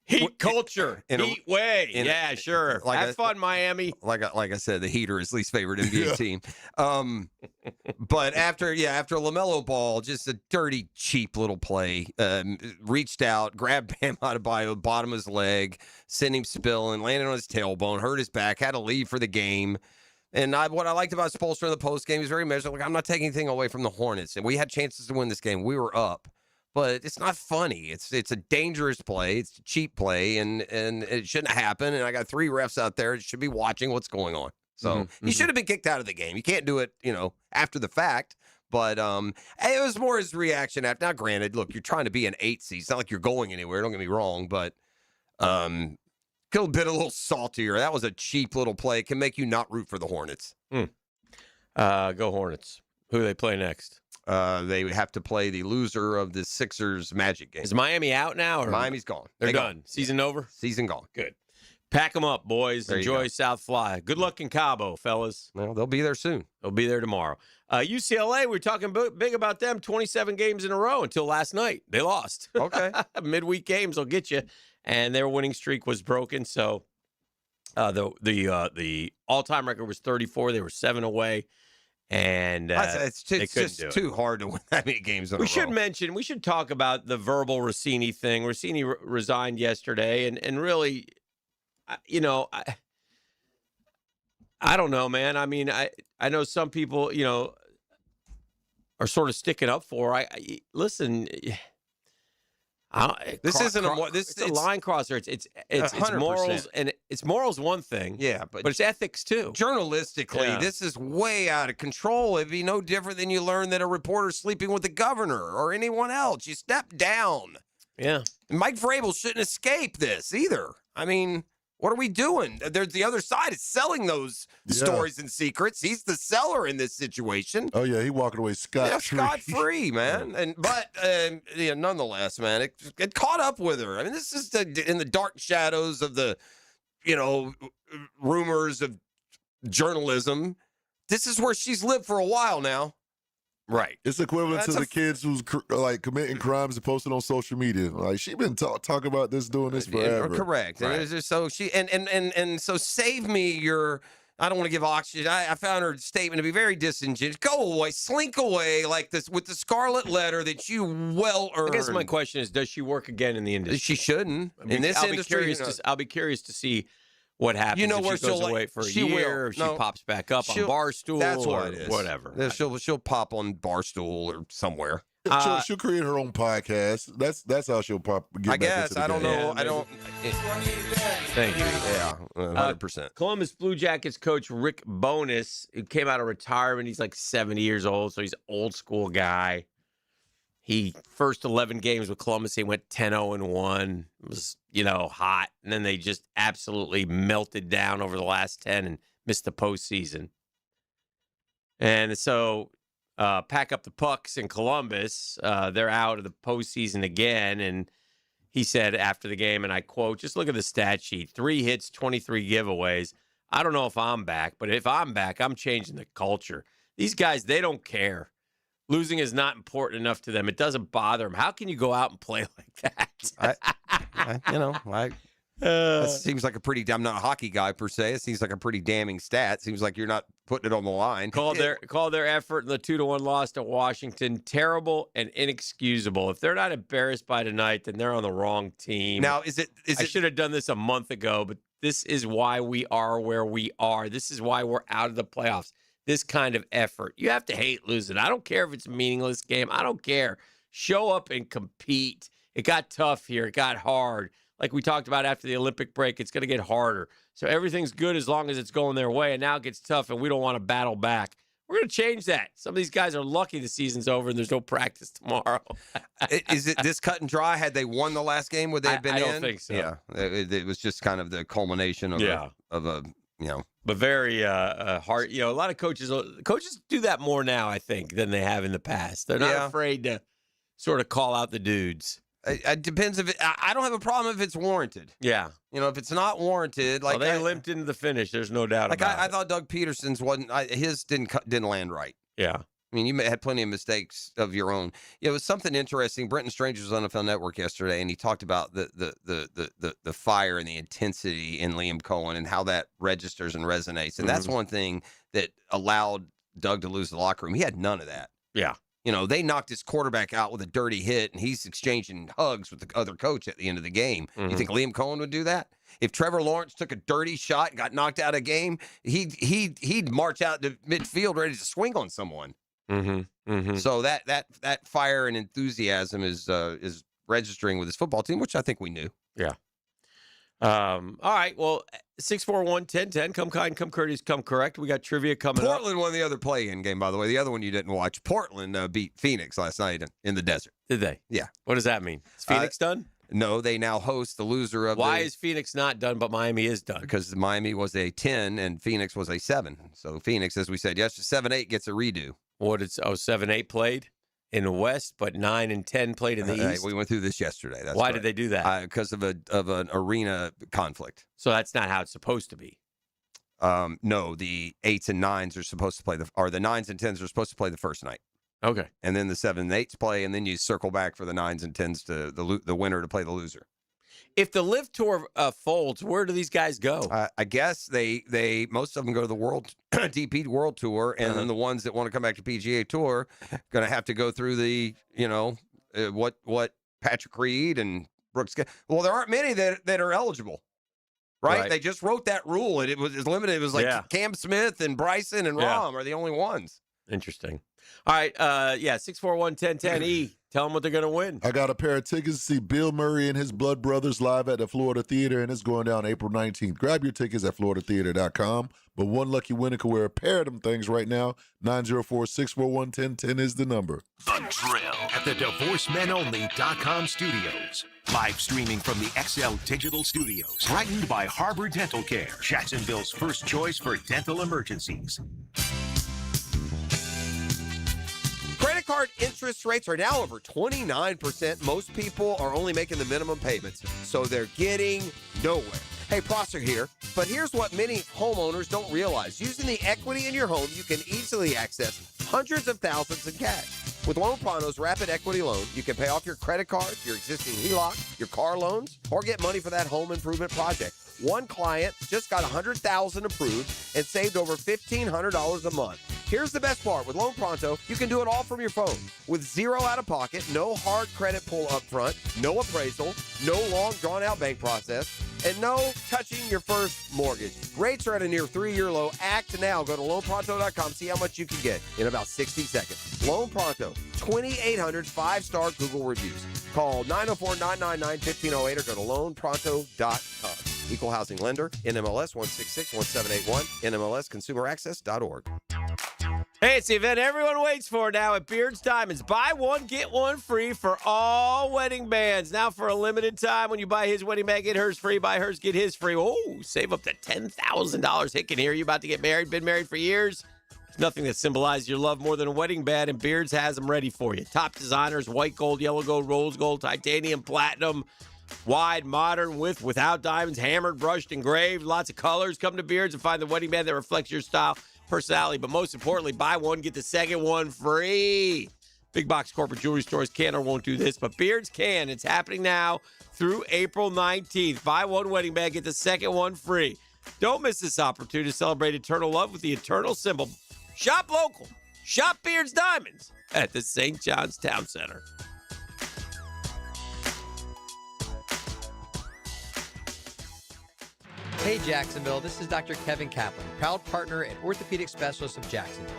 Heat culture. Heat way. Yeah, sure. Have fun, Miami. Like I said, the Heat are his least favorite NBA team. But after LaMelo Ball, just a dirty, cheap little play. Reached out, grabbed Bam Adebayo, bottom of his leg, sent him spilling, landed on his tailbone, hurt his back, had to leave for the game. And what I liked about Spoelstra in the postgame, he was very measured. Like, I'm not taking anything away from the Hornets. And we had chances to win this game. We were up. But it's not funny. It's a dangerous play. It's a cheap play, and it shouldn't happen. And I got 3 refs out there that should be watching what's going on. So he should have been kicked out of the game. You can't do it, after the fact. But it was more his reaction after. Now, granted, look, you're trying to be an 8 seed. It's not like you're going anywhere. Don't get me wrong. But could have been a little saltier. That was a cheap little play. It can make you not root for the Hornets. Go Hornets. Who do they play next? They have to play the loser of the Sixers Magic game. Is Miami out now? Or Miami's gone. They're done. Season over? Season gone. Good. Pack them up, boys. Enjoy South Fly. Good luck in Cabo, fellas. Well, they'll be there soon. They'll be there tomorrow. UCLA, we were talking big about them. 27 games in a row until last night. They lost. Okay. Midweek games will get you. And their winning streak was broken. So the all-time record was 34. They were 7 away. And it's just too hard to win that many games in a row. We should talk about the verbal Rossini thing. Rossini resigned yesterday, and really, I don't know, man. I mean, I know some people, are sort of sticking up for. Listen. This isn't a line crosser. It's morals, and it's morals one thing. Yeah, but it's ethics too. Journalistically, this is way out of control. It'd be no different than you learn that a reporter's sleeping with the governor or anyone else. You step down. Yeah. And Mike Vrabel shouldn't escape this either. I mean, what are we doing? There's the other side is selling those stories and secrets. He's the seller in this situation. Oh yeah, he walking away scot-free, man. But nonetheless, man, it caught up with her. I mean, this is in the dark shadows of the, rumors of journalism. This is where she's lived for a while now. Right. It's equivalent to the kids who's committing crimes and posting on social media. Like, she been talking about doing this forever. Correct. Right. And so she and so save me your. I don't want to give oxygen. I found her statement to be very disingenuous. Go away, slink away like this with the scarlet letter that you well earned. I guess my question is, does she work again in the industry? She shouldn't. In this industry, I'll be curious to see what happens where if she goes away for a year, or she pops back up on Barstool, that's what it is. Whatever. She'll pop on Barstool or somewhere. She'll create her own podcast. That's how she'll get back into the I don't game. know. I don't. Thank you. Yeah, 100%. Columbus Blue Jackets coach Rick Bowness, who came out of retirement. He's like 70 years old, so he's an old school guy. He first 11 games with Columbus, he went 10-0-1. It was, hot. And then they just absolutely melted down over the last 10 and missed the postseason. And so pack up the pucks in Columbus. They're out of the postseason again. And he said after the game, and I quote, just look at the stat sheet. 3 hits, 23 giveaways. I don't know if I'm back, but if I'm back, I'm changing the culture. These guys, they don't care. Losing is not important enough to them. It doesn't bother them. How can you go out and play like that? That seems like a pretty. I'm not a hockey guy per se. It seems like a pretty damning stat. Seems like you're not putting it on the line. Call their effort in the 2-1 loss to Washington terrible and inexcusable. If they're not embarrassed by tonight, then they're on the wrong team. Now, I should have done this a month ago, but this is why we are where we are. This is why we're out of the playoffs. This kind of effort. You have to hate losing. I don't care if it's a meaningless game. I don't care. Show up and compete. It got tough here. It got hard. Like we talked about after the Olympic break, it's going to get harder. So everything's good as long as it's going their way, and now it gets tough, and we don't want to battle back. We're going to change that. Some of these guys are lucky the season's over and there's no practice tomorrow. Is it this cut and dry? Had they won the last game, would they have been in? I don't think so. Yeah, it was just kind of the culmination of a But very hard. A lot of coaches do that more now, I think, than they have in the past. They're not afraid to sort of call out the dudes. It depends if I don't have a problem if it's warranted. Yeah. If it's not warranted, like they limped into the finish. There's no doubt about it. I thought Doug Peterson's his didn't land right. Yeah. I mean, you had plenty of mistakes of your own. It was something interesting. Brenton Strange was on NFL Network yesterday, and he talked about the fire and the intensity in Liam Cohen and how that registers and resonates. And that's one thing that allowed Doug to lose the locker room. He had none of that. Yeah. They knocked his quarterback out with a dirty hit, and he's exchanging hugs with the other coach at the end of the game. You think Liam Cohen would do that? If Trevor Lawrence took a dirty shot and got knocked out of a game, he'd march out to midfield ready to swing on someone. So that fire and enthusiasm is registering with his football team, which I think we knew. Yeah. All right. Well, 641-1010. Come kind, come courteous, come correct. We got trivia coming up. Portland won the other play-in game, by the way. The other one you didn't watch. Portland beat Phoenix last night in the desert. Did they? Yeah. What does that mean? Is Phoenix done? No, they now host the loser of Why is Phoenix not done, but Miami is done? Because Miami was a 10 and Phoenix was a 7. So Phoenix, as we said yesterday, 7-8 gets a redo. 7-8 played in the West, but 9 and 10 played in the East? We went through this yesterday. That's Why right. did they do that? Because of an arena conflict. So that's not how it's supposed to be. No, the 8s and 9s are supposed to play the 9s and 10s are supposed to play the first night. Okay. And then the 7s and 8s play, and then you circle back for the 9s and 10s to the winner to play the loser. If the Live Tour folds, where do these guys go? I guess they most of them go to the World DP World Tour, and then the ones that want to come back to PGA Tour going to have to go through the what Patrick Reed and Brooks. Well, there aren't many that are eligible. Right? They just wrote that rule, and it was limited. It was like Cam Smith and Bryson and Rahm are the only ones. Interesting. All right. 641-1010-E. Tell them what they're going to win. I got a pair of tickets to see Bill Murray and his Blood Brothers live at the Florida Theater, and it's going down April 19th. Grab your tickets at floridatheater.com. But one lucky winner can wear a pair of them things right now. 904-641-1010 is the number. The Drill at the DivorceMenOnly.com studios. Live streaming from the XL Digital Studios. Brightened by Harbor Dental Care, Jacksonville's first choice for dental emergencies. Credit card interest rates are now over 29%. Most people are only making the minimum payments, so they're getting nowhere. Hey, Prosser here, but here's what many homeowners don't realize. Using the equity in your home, you can easily access hundreds of thousands in cash. With Loan Pronto's Rapid Equity Loan, you can pay off your credit card, your existing HELOC, your car loans, or get money for that home improvement project. One client just got $100,000 approved and saved over $1,500 a month. Here's the best part. With Loan Pronto, you can do it all from your phone. With zero out-of-pocket, no hard credit pull up front, no appraisal, no long drawn-out bank process, and no touching your first mortgage. Rates are at a near 3-year low. Act now. Go to loanpronto.com. See how much you can get in about 60 seconds. Loan Pronto, 2,800 5-star Google reviews. Call 904-999-1508 or go to loanpronto.com. Equal housing lender, NMLS 1661781, NMLSconsumeraccess.org. Hey, it's the event everyone waits for now at Beard's Diamonds. Buy one, get one free for all wedding bands. Now for a limited time, when you buy his wedding band, get hers free. Buy hers, get his free. Oh, save up to $10,000. Hick can hear you about to get married, been married for years. There's nothing that symbolizes your love more than a wedding band, and Beard's has them ready for you. Top designers, white gold, yellow gold, rose gold, titanium, platinum, wide, modern, with, without diamonds, hammered, brushed, engraved, lots of colors. Come to Beard's and find the wedding band that reflects your style, personality, but most importantly, buy one, get the second one free. Big box corporate jewelry stores can or won't do this, but Beard's can. It's happening now through April 19th. Buy one wedding band, get the second one free. Don't miss this opportunity to celebrate eternal love with the eternal symbol. Shop local. Shop Beard's Diamonds at the St. John's Town Center. Hey Jacksonville, this is Dr. Kevin Kaplan, proud partner and orthopedic specialist of Jacksonville.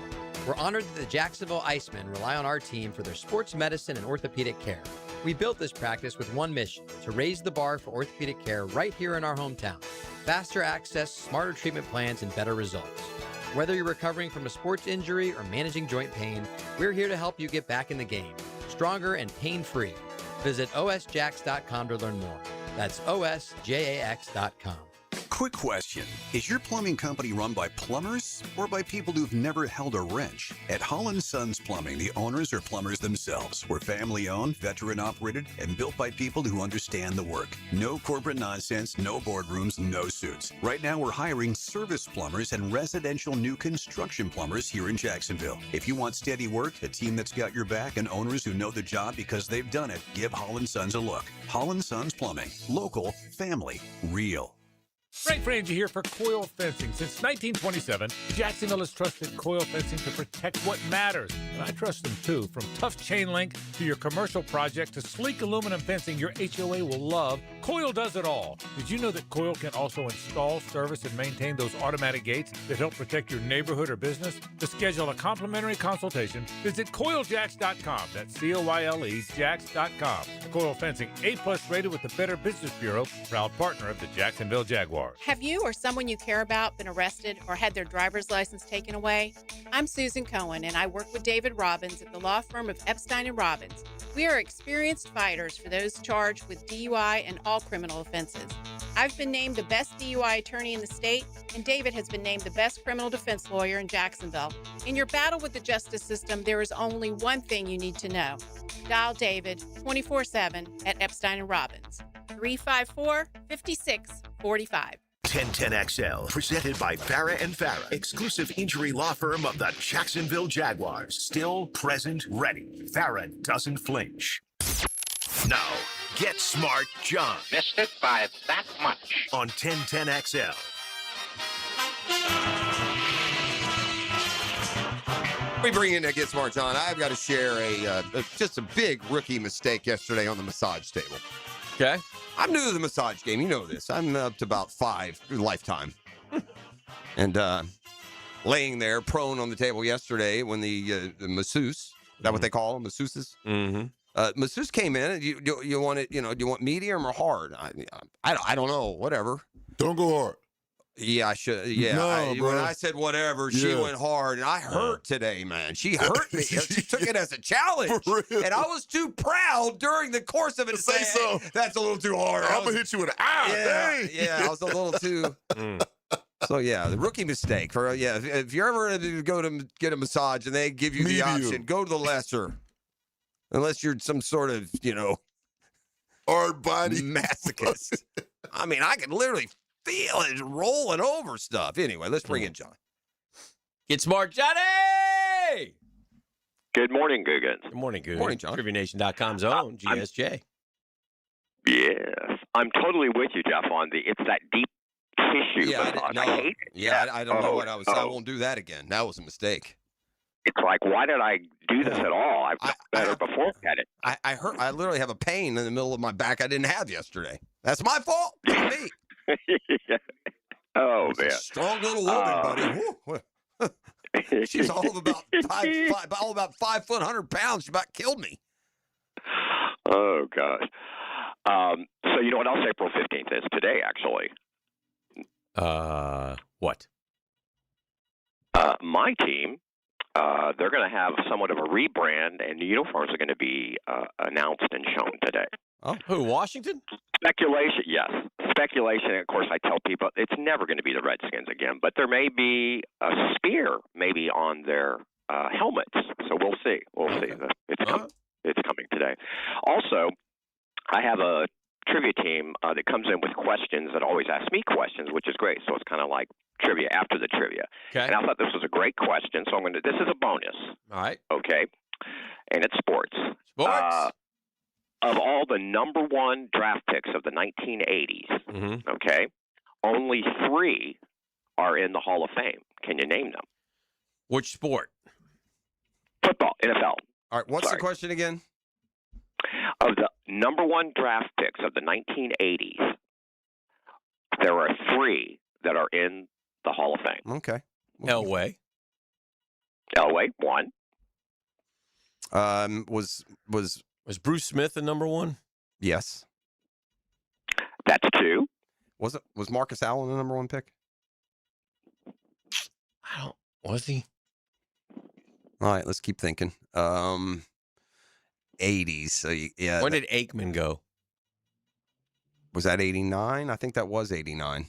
We're honored that the Jacksonville Icemen rely on our team for their sports medicine and orthopedic care. We built this practice with one mission, to raise the bar for orthopedic care right here in our hometown. Faster access, smarter treatment plans, and better results. Whether you're recovering from a sports injury or managing joint pain, we're here to help you get back in the game, stronger and pain-free. Visit osjax.com to learn more. That's osjax.com. Quick question. Is your plumbing company run by plumbers or by people who've never held a wrench? At Holland Sons Plumbing, the owners are plumbers themselves. We're family-owned, veteran-operated, and built by people who understand the work. No corporate nonsense, no boardrooms, no suits. Right now, we're hiring service plumbers and residential new construction plumbers here in Jacksonville. If you want steady work, a team that's got your back, and owners who know the job because they've done it, give Holland Sons a look. Holland Sons Plumbing. Local, family, real. Frank Frangie here for Coil Fencing. Since 1927, Jacksonville has trusted Coil Fencing to protect what matters. And I trust them too. From tough chain link to your commercial project to sleek aluminum fencing your HOA will love, Coil does it all. Did you know that Coil can also install, service, and maintain those automatic gates that help protect your neighborhood or business? To schedule a complimentary consultation, visit CoilJax.com. That's COYLE Jax.com. Coil Fencing, A+ rated with the Better Business Bureau, proud partner of the Jacksonville Jaguars. Have you or someone you care about been arrested or had their driver's license taken away? I'm Susan Cohen, and I work with David Robbins at the law firm of Epstein & Robbins. We are experienced fighters for those charged with DUI and all criminal offenses. I've been named the best DUI attorney in the state, and David has been named the best criminal defense lawyer in Jacksonville. In your battle with the justice system, there is only one thing you need to know. Dial David 24/7 at Epstein & Robbins. 354-5645. 1010XL, presented by Farah and Farah, exclusive injury law firm of the Jacksonville Jaguars. Still present, ready. Farah doesn't flinch. Now, get smart, John. Missed it by that much. On 1010XL. We bring in Get Smart John. I've got to share just a big rookie mistake yesterday on the massage table. Okay. I'm new to the massage game. You know this. I'm up to about 5 lifetime. And laying there prone on the table yesterday when the masseuse, is that what they call them, masseuses? Mm-hmm. Masseuse came in and you want it, do you want medium or hard? I don't know, whatever. Don't go hard. Yeah, I should. Yeah, No, when I said whatever, she went hard, and I hurt today, man. She hurt me. She took it as a challenge, and I was too proud during the course of it to say so. Hey, that's a little too hard. I'm gonna hit you with an dang. Yeah, I was a little too. So yeah, the rookie mistake. If you're ever going to go to get a massage and they give you the option, go to the lesser, unless you're some sort of hard body masochist. I mean, I can literally feel it rolling over stuff. Anyway, let's bring in John. Get smart, Johnny! Good morning, Googans. Good morning, Googans. Morning, John. TriviaNation.com's own GSJ. Yes. I'm totally with you, Jeff, on it's that deep tissue massage. I hate it. Yeah, I don't know what I was. I won't do that again. That was a mistake. It's like, why did I do this at all? I've done better before at it. I hurt. I literally have a pain in the middle of my back I didn't have yesterday. That's my fault. Not me. Oh, it's man. A strong little woman, buddy. She's all about 5 foot, 100 pounds. She about killed me. Oh, gosh. So you know what else April 15th is today, actually? What? My team they're going to have somewhat of a rebrand, and the uniforms are going to be announced and shown today. Oh, who? Washington? Speculation, yes. Speculation. Of course, I tell people it's never going to be the Redskins again, but there may be a spear maybe on their helmets. So we'll see. We'll see. It's coming today. Also, I have a trivia team that comes in with questions that always ask me questions, which is great. So it's kind of like trivia after the trivia. Okay. And I thought this was a great question, so this is a bonus. All right. Okay. And it's sports. Sports. Of all the number one draft picks of the 1980s, okay, only 3 are in the Hall of Fame. Can you name them? Which sport? Football, NFL. All right, what's the question again? Of the number one draft picks of the 1980s, there are 3 that are in the Hall of Fame. Okay. Elway. Elway, 1. Was Bruce Smith the number 1? Yes. That's 2. Was Marcus Allen the number 1 pick? Was he? All right, let's keep thinking. 80s. So yeah. When did Aikman go? Was that 89? I think that was 89.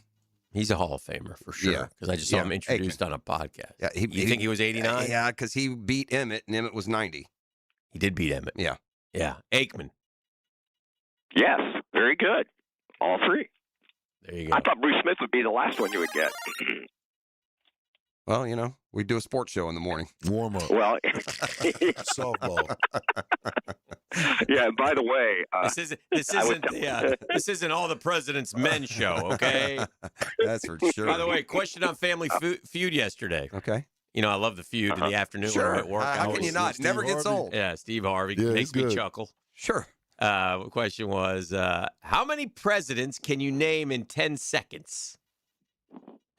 He's a Hall of Famer for sure. Because I just saw him introduced on a podcast. Yeah, you think he was 89? Yeah, because he beat Emmett, and Emmett was 90. He did beat Emmett. Yeah. Yeah. Aikman. Yes, very good. All 3. There you go. I thought Bruce Smith would be the last one you would get. Well, we do a sports show in the morning. Warm up. Well, softball. Yeah. And by the way, this isn't all the President's Men show. Okay. That's for sure. By the way, question on Family Feud yesterday. Okay. I love the Feud in the afternoon when I'm at work. How can you not? Never gets old. Yeah, Steve Harvey Yeah, makes me good. chuckle. Sure. The question was, how many presidents can you name in 10 seconds?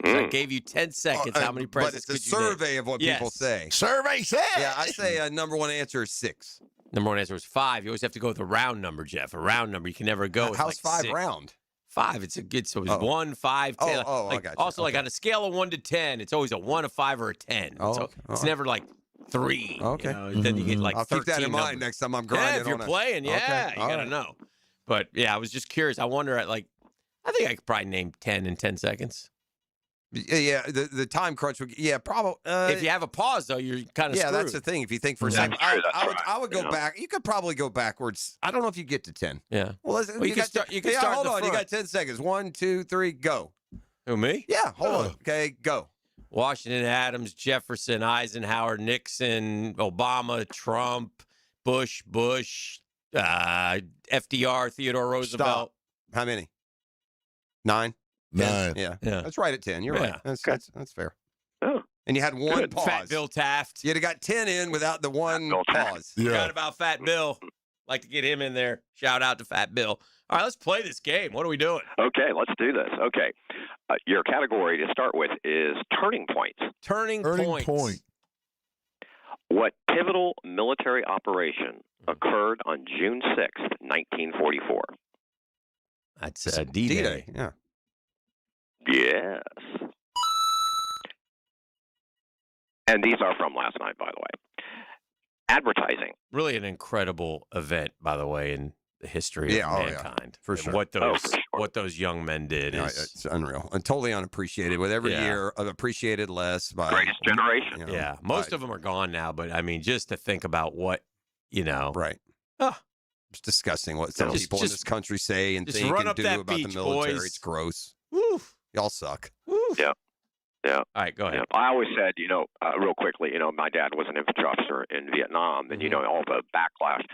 I gave you 10 seconds. How many presidents But it's a could you name? survey of what people say. Survey says. Yeah, I say number 1 answer is 6. Number 1 answer was 5. You always have to go with a round number, Jeff. A round number. You can never go with How's 5 6. round? 5. It's a good. So it's 1, 5, 10. I got you. Also, like on a scale of 1 to 10, it's always a 1, a 5, or a 10. So it's never like 3. Okay. Then you get like I'll 13 keep that in mind numbers. next time I'm grinding. Yeah, if you're playing, you gotta know. But yeah, I was just curious. I wonder I think I could probably name 10 in 10 seconds. Yeah, the time crunch would. Yeah, probably. If you have a pause, though, you're kind of yeah, screwed. that's the thing. If you think for a second, I would go back. You could probably go backwards. I don't know if you get to 10. Yeah. Well, you can start. You can start. Hold in the on. front. You got 10 seconds. 1, 2, 3, go. Who, me? Yeah. Hold on. Okay, go. Washington, Adams, Jefferson, Eisenhower, Nixon, Obama, Trump, Bush, FDR, Theodore Roosevelt. Stop. How many? 9. 9. Yeah. That's right at 10. You're right. That's fair. Oh. And you had 1 pause. Fat Bill Taft. You'd have got 10 in without the 1 pause. Forgot about Fat Bill. Like to get him in there. Shout out to Fat Bill. All right, let's play this game. What are we doing? Okay, let's do this. Okay. Your category to start with is turning points. Turning point. What pivotal military operation occurred on June 6th, 1944? That's D-Day. Yeah. Yes. And these are from last night, by the way. Advertising. Really an incredible event, by the way, in the history of mankind. For And sure. what those young men did is it's unreal and totally unappreciated. With every year, appreciated less by greatest generation. Yeah, most of them are gone now, but I mean, just to think about what right. It's disgusting what some people in this country say and think and do about the military. Boys. It's gross. Woo. Y'all suck. Woo. Yeah. Yeah. All right, go ahead. Yeah. I always said, real quickly, my dad was an infantry officer in Vietnam, and all the backlash.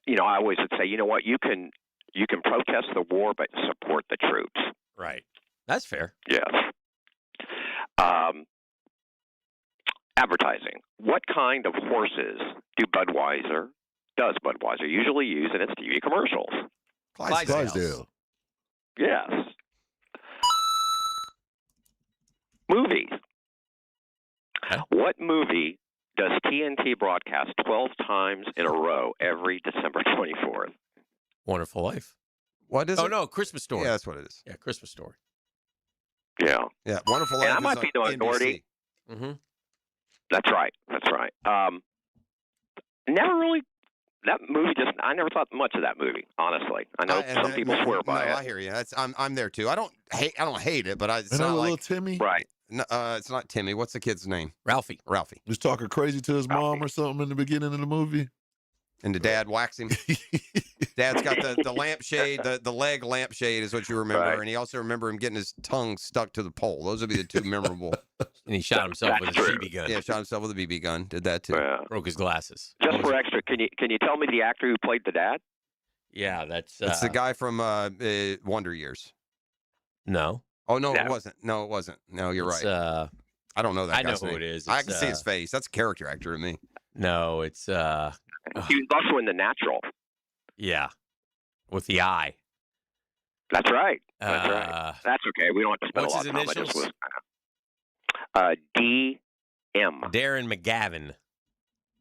I always would say, you know what, you can protest the war, but support the troops. Right. That's fair. Yes. Advertising. What kind of horses does Budweiser usually use in its TV commercials? Clydesdale. Yes. Movies. Okay. What movie does TNT broadcast 12 times in a row every December 24th? Wonderful Life. What is it? Oh, no, Christmas Story. Yeah, that's what it is. Yeah, Christmas Story. Yeah. Yeah, Wonderful Life. And I might be the minority. Mm-hmm. That's right. That's right. Never really. That movie I never thought much of that movie. Honestly, I know some people swear by it. I hear you. I'm there too. I don't hate it, but it's not little like Timmy. Right. No, it's not Timmy. What's the kid's name? Ralphie. He's talking crazy to his mom or something in the beginning of the movie. And the dad whacks him. Dad's got the lampshade, the leg lampshade is what you remember. Right. And he also remember him getting his tongue stuck to the pole. Those would be the two memorable. And he shot himself with a BB gun. Yeah, shot himself with a BB gun. Did that too. Yeah. Broke his glasses. Just for extra, can you tell me the actor who played the dad? Yeah, that's. It's the guy from Wonder Years. No. Oh no, it wasn't. No, it wasn't. No, you're right. I don't know that. I know guy's who name. it is. I can see his face. That's a character actor to me. No, it's. He was also in The Natural. Yeah, with the eye. That's right. That's right. That's okay. We don't have to spend a lot of time. What's his initials? D.M. Darren McGavin.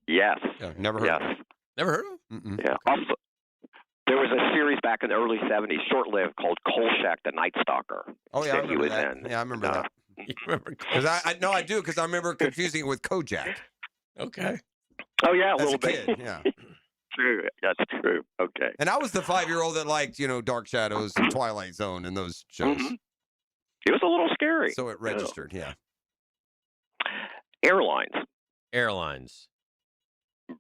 Yes. Yeah, never heard of him. Never heard of him? Yeah. Also, there was a series back in the early 70s, short-lived, called Kolchak the Night Stalker. Oh, yeah, I that he remember was that. in. Yeah, I remember that. You remember? Because I do, because I remember confusing it with Kojak. Okay. Oh, yeah, a As little a bit. kid, yeah. True. That's true. Okay. And I was the 5-year-old that liked, Dark Shadows and Twilight Zone and those shows. Mm-hmm. It was a little scary. So it registered, yeah. Airlines.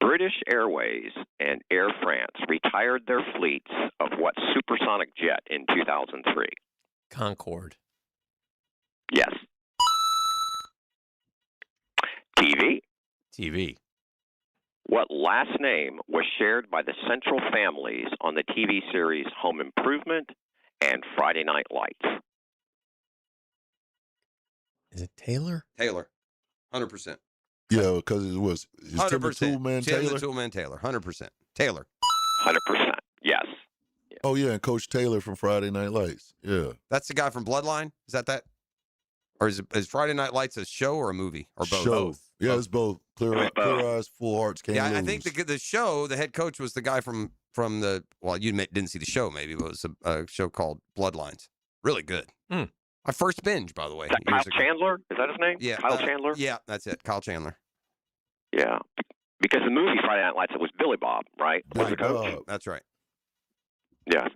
British Airways and Air France retired their fleets of what supersonic jet in 2003? Concorde. Yes. TV. What last name was shared by the central families on the TV series Home Improvement and Friday Night Lights? Is it Taylor? Taylor. 100%. Yeah, because it was 100%. Tim the Toolman Tim Taylor. the Toolman Taylor. 100%. Taylor. 100%. Yes. Oh, yeah, and Coach Taylor from Friday Night Lights. Yeah. That's the guy from Bloodline? Is that? Or is Friday Night Lights a show or a movie? Or both? Show. Yeah, it's both. Clear Eyes, Full Hearts, Can't Yeah, Lose. I think the show, the head coach was the guy from the, well, you didn't see the show maybe, but it was a show called Bloodlines. Really good. My first binge, by the way. Is that Kyle Chandler? Is that his name? Yeah. Kyle Chandler? Yeah, that's it. Kyle Chandler. Yeah. Because the movie Friday Night Lights, it was Billy Bob, right? Was the coach? That's right. Yes.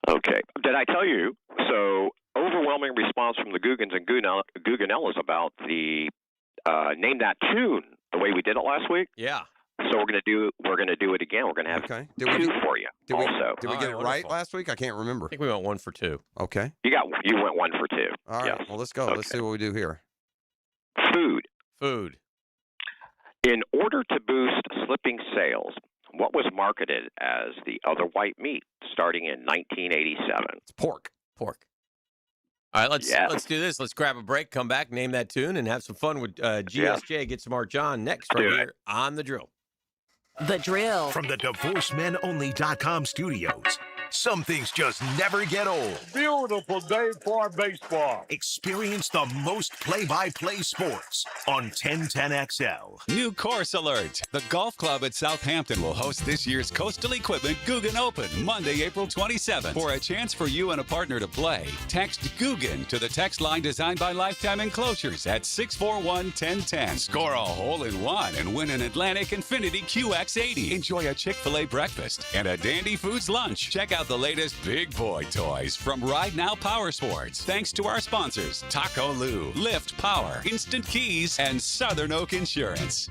Okay. Did I tell you? So, overwhelming response from the Googans and Guggenellas about the Name That Tune the way we did it last week. Yeah. So we're gonna do it again. We're gonna have two for you. Did also, we get it right last week? I can't remember. I think we went 1 for 2. Okay. You went 1 for 2. All right. Yes. Well, let's go. Okay. Let's see what we do here. Food. In order to boost slipping sales, what was marketed as the other white meat starting in 1987? It's pork. All right, let's do this. Let's grab a break, come back, name that tune, and have some fun with GSJ. Get some Art John next right here on The Drill. The Drill. From the DivorceMenOnly.com studios. Some things just never get old. Beautiful day for baseball. Experience the most play-by-play sports on 1010XL. New course alert. The golf club at Southampton will host this year's Coastal Equipment Guggen Open Monday, April 27th. For a chance for you and a partner to play, text Guggen to the text line designed by Lifetime Enclosures at 641-1010. Score a hole-in-one and win an Atlantic Infiniti QX80. Enjoy a Chick-fil-A breakfast and a Dandy Foods lunch. Check out the latest big boy toys from Ride Now Power Sports. Thanks to our sponsors, Taco Lou, Lift Power, Instant Keys, and Southern Oak Insurance.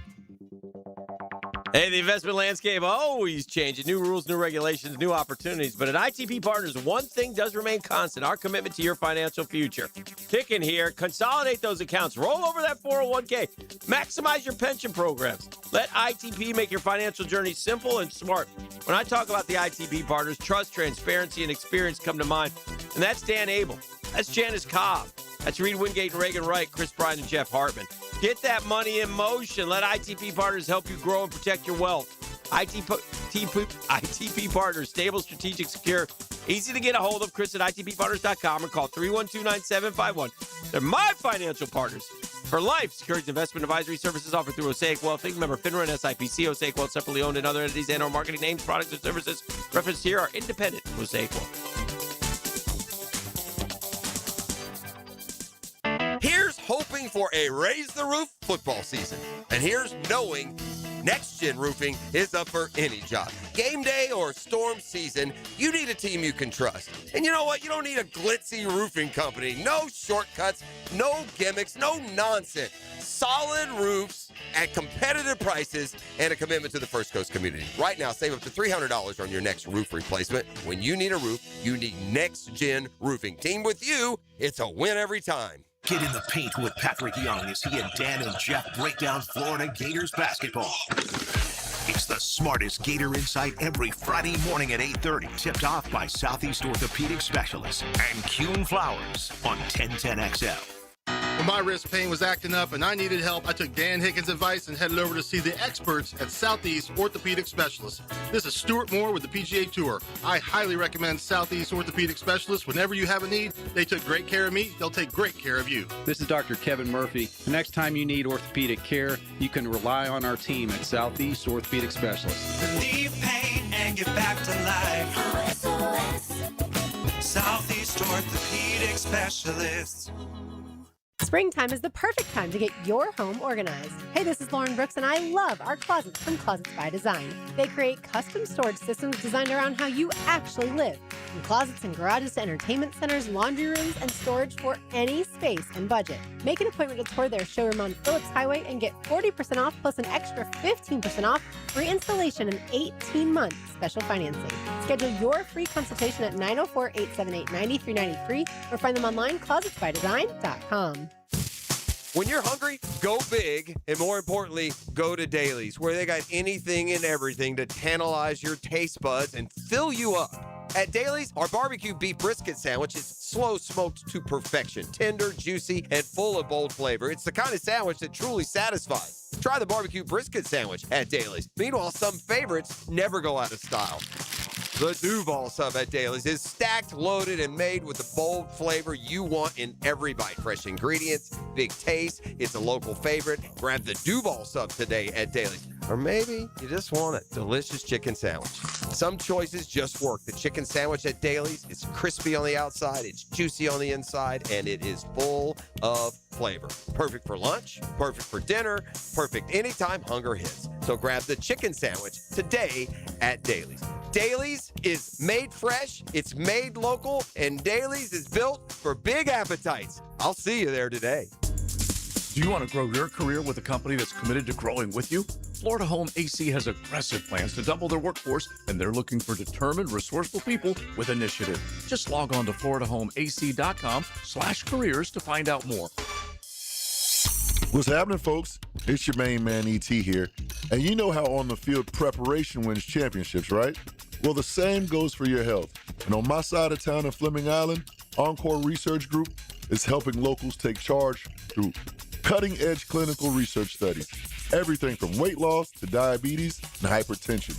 Hey, the investment landscape always changing. New rules, new regulations, new opportunities. But at ITP Partners, one thing does remain constant, our commitment to your financial future. Kick in here, consolidate those accounts, roll over that 401k, maximize your pension programs. Let ITP make your financial journey simple and smart. When I talk about the ITP Partners, trust, transparency, and experience come to mind. And that's Dan Abel. That's Janice Cobb. That's Reed Wingate and Reagan Wright, Chris Bryan and Jeff Hartman. Get that money in motion. Let ITP Partners help you grow and protect your wealth. ITP Partners, stable, strategic, secure. Easy to get a hold of. Chris at ITPPartners.com or call 312-9751. They're my financial partners. For life, securities investment advisory services offered through Osaic Wealth Inc. Member FINRA and SIPC. Osaic Wealth separately owned, and other entities and or marketing names, products, or services referenced here are independent of Osaic Wealth. Here's hoping for a Raise the Roof football season. And here's knowing Next Gen Roofing is up for any job. Game day or storm season, you need a team you can trust. And you know what? You don't need a glitzy roofing company. No shortcuts, no gimmicks, no nonsense. Solid roofs at competitive prices and a commitment to the First Coast community. Right now, save up to $300 on your next roof replacement. When you need a roof, you need Next Gen Roofing. Team with you, it's a win every time. Get in the paint with Patrick Young as he and Dan and Jeff break down Florida Gators basketball. It's the smartest Gator Insight every Friday morning at 8:30. Tipped off by Southeast Orthopedic Specialists and Kuhn Flowers on 1010XL. When my wrist pain was acting up and I needed help, I took Dan Higgins' advice and headed over to see the experts at Southeast Orthopedic Specialists. This is Stuart Moore with the PGA Tour. I highly recommend Southeast Orthopedic Specialists. Whenever you have a need, they took great care of me. They'll take great care of you. This is Dr. Kevin Murphy. The next time you need orthopedic care, you can rely on our team at Southeast Orthopedic Specialists. Relieve pain and get back to life. SOS. Southeast Orthopedic Specialists. Springtime is the perfect time to get your home organized. Hey, this is Lauren Brooks, and I love our closets from Closets by Design. They create custom storage systems designed around how you actually live. From closets and garages to entertainment centers, laundry rooms, and storage for any space and budget. Make an appointment to tour their showroom on Phillips Highway and get 40% off plus an extra 15% off free installation and 18 months special financing. Schedule your free consultation at 904-878-9393 or find them online, closetsbydesign.com. When you're hungry, go big, and more importantly, go to Dailies, where they got anything and everything to tantalize your taste buds and fill you up. At Dailies, our barbecue beef brisket sandwich is slow smoked to perfection, tender, juicy, and full of bold flavor. It's the kind of sandwich that truly satisfies. Try the barbecue brisket sandwich at Dailies. Meanwhile, some favorites never go out of style. The Duval sub at Dailies is stacked, loaded, and made with the bold flavor you want in every bite. Fresh ingredients, big taste. It's a local favorite. Grab the Duval sub today at Dailies. Or maybe you just want a delicious chicken sandwich. Some choices just work. The chicken sandwich at Dailies is crispy on the outside, it's juicy on the inside, and it is full of flavor. Perfect for lunch, perfect for dinner, perfect anytime hunger hits. So grab the chicken sandwich today at Dailies. Dailies is made fresh, it's made local, and Dailies is built for big appetites. I'll see you there today. Do you want to grow your career with a company that's committed to growing with you? Florida Home AC has aggressive plans to double their workforce, and they're looking for determined, resourceful people with initiative. Just log on to floridahomeac.com/careers to find out more. What's happening, folks? It's your main man, E.T. here. And you know how on-the-field preparation wins championships, right? Well, the same goes for your health. And on my side of town in Fleming Island, Encore Research Group is helping locals take charge through cutting-edge clinical research studies. Everything from weight loss to diabetes and hypertension.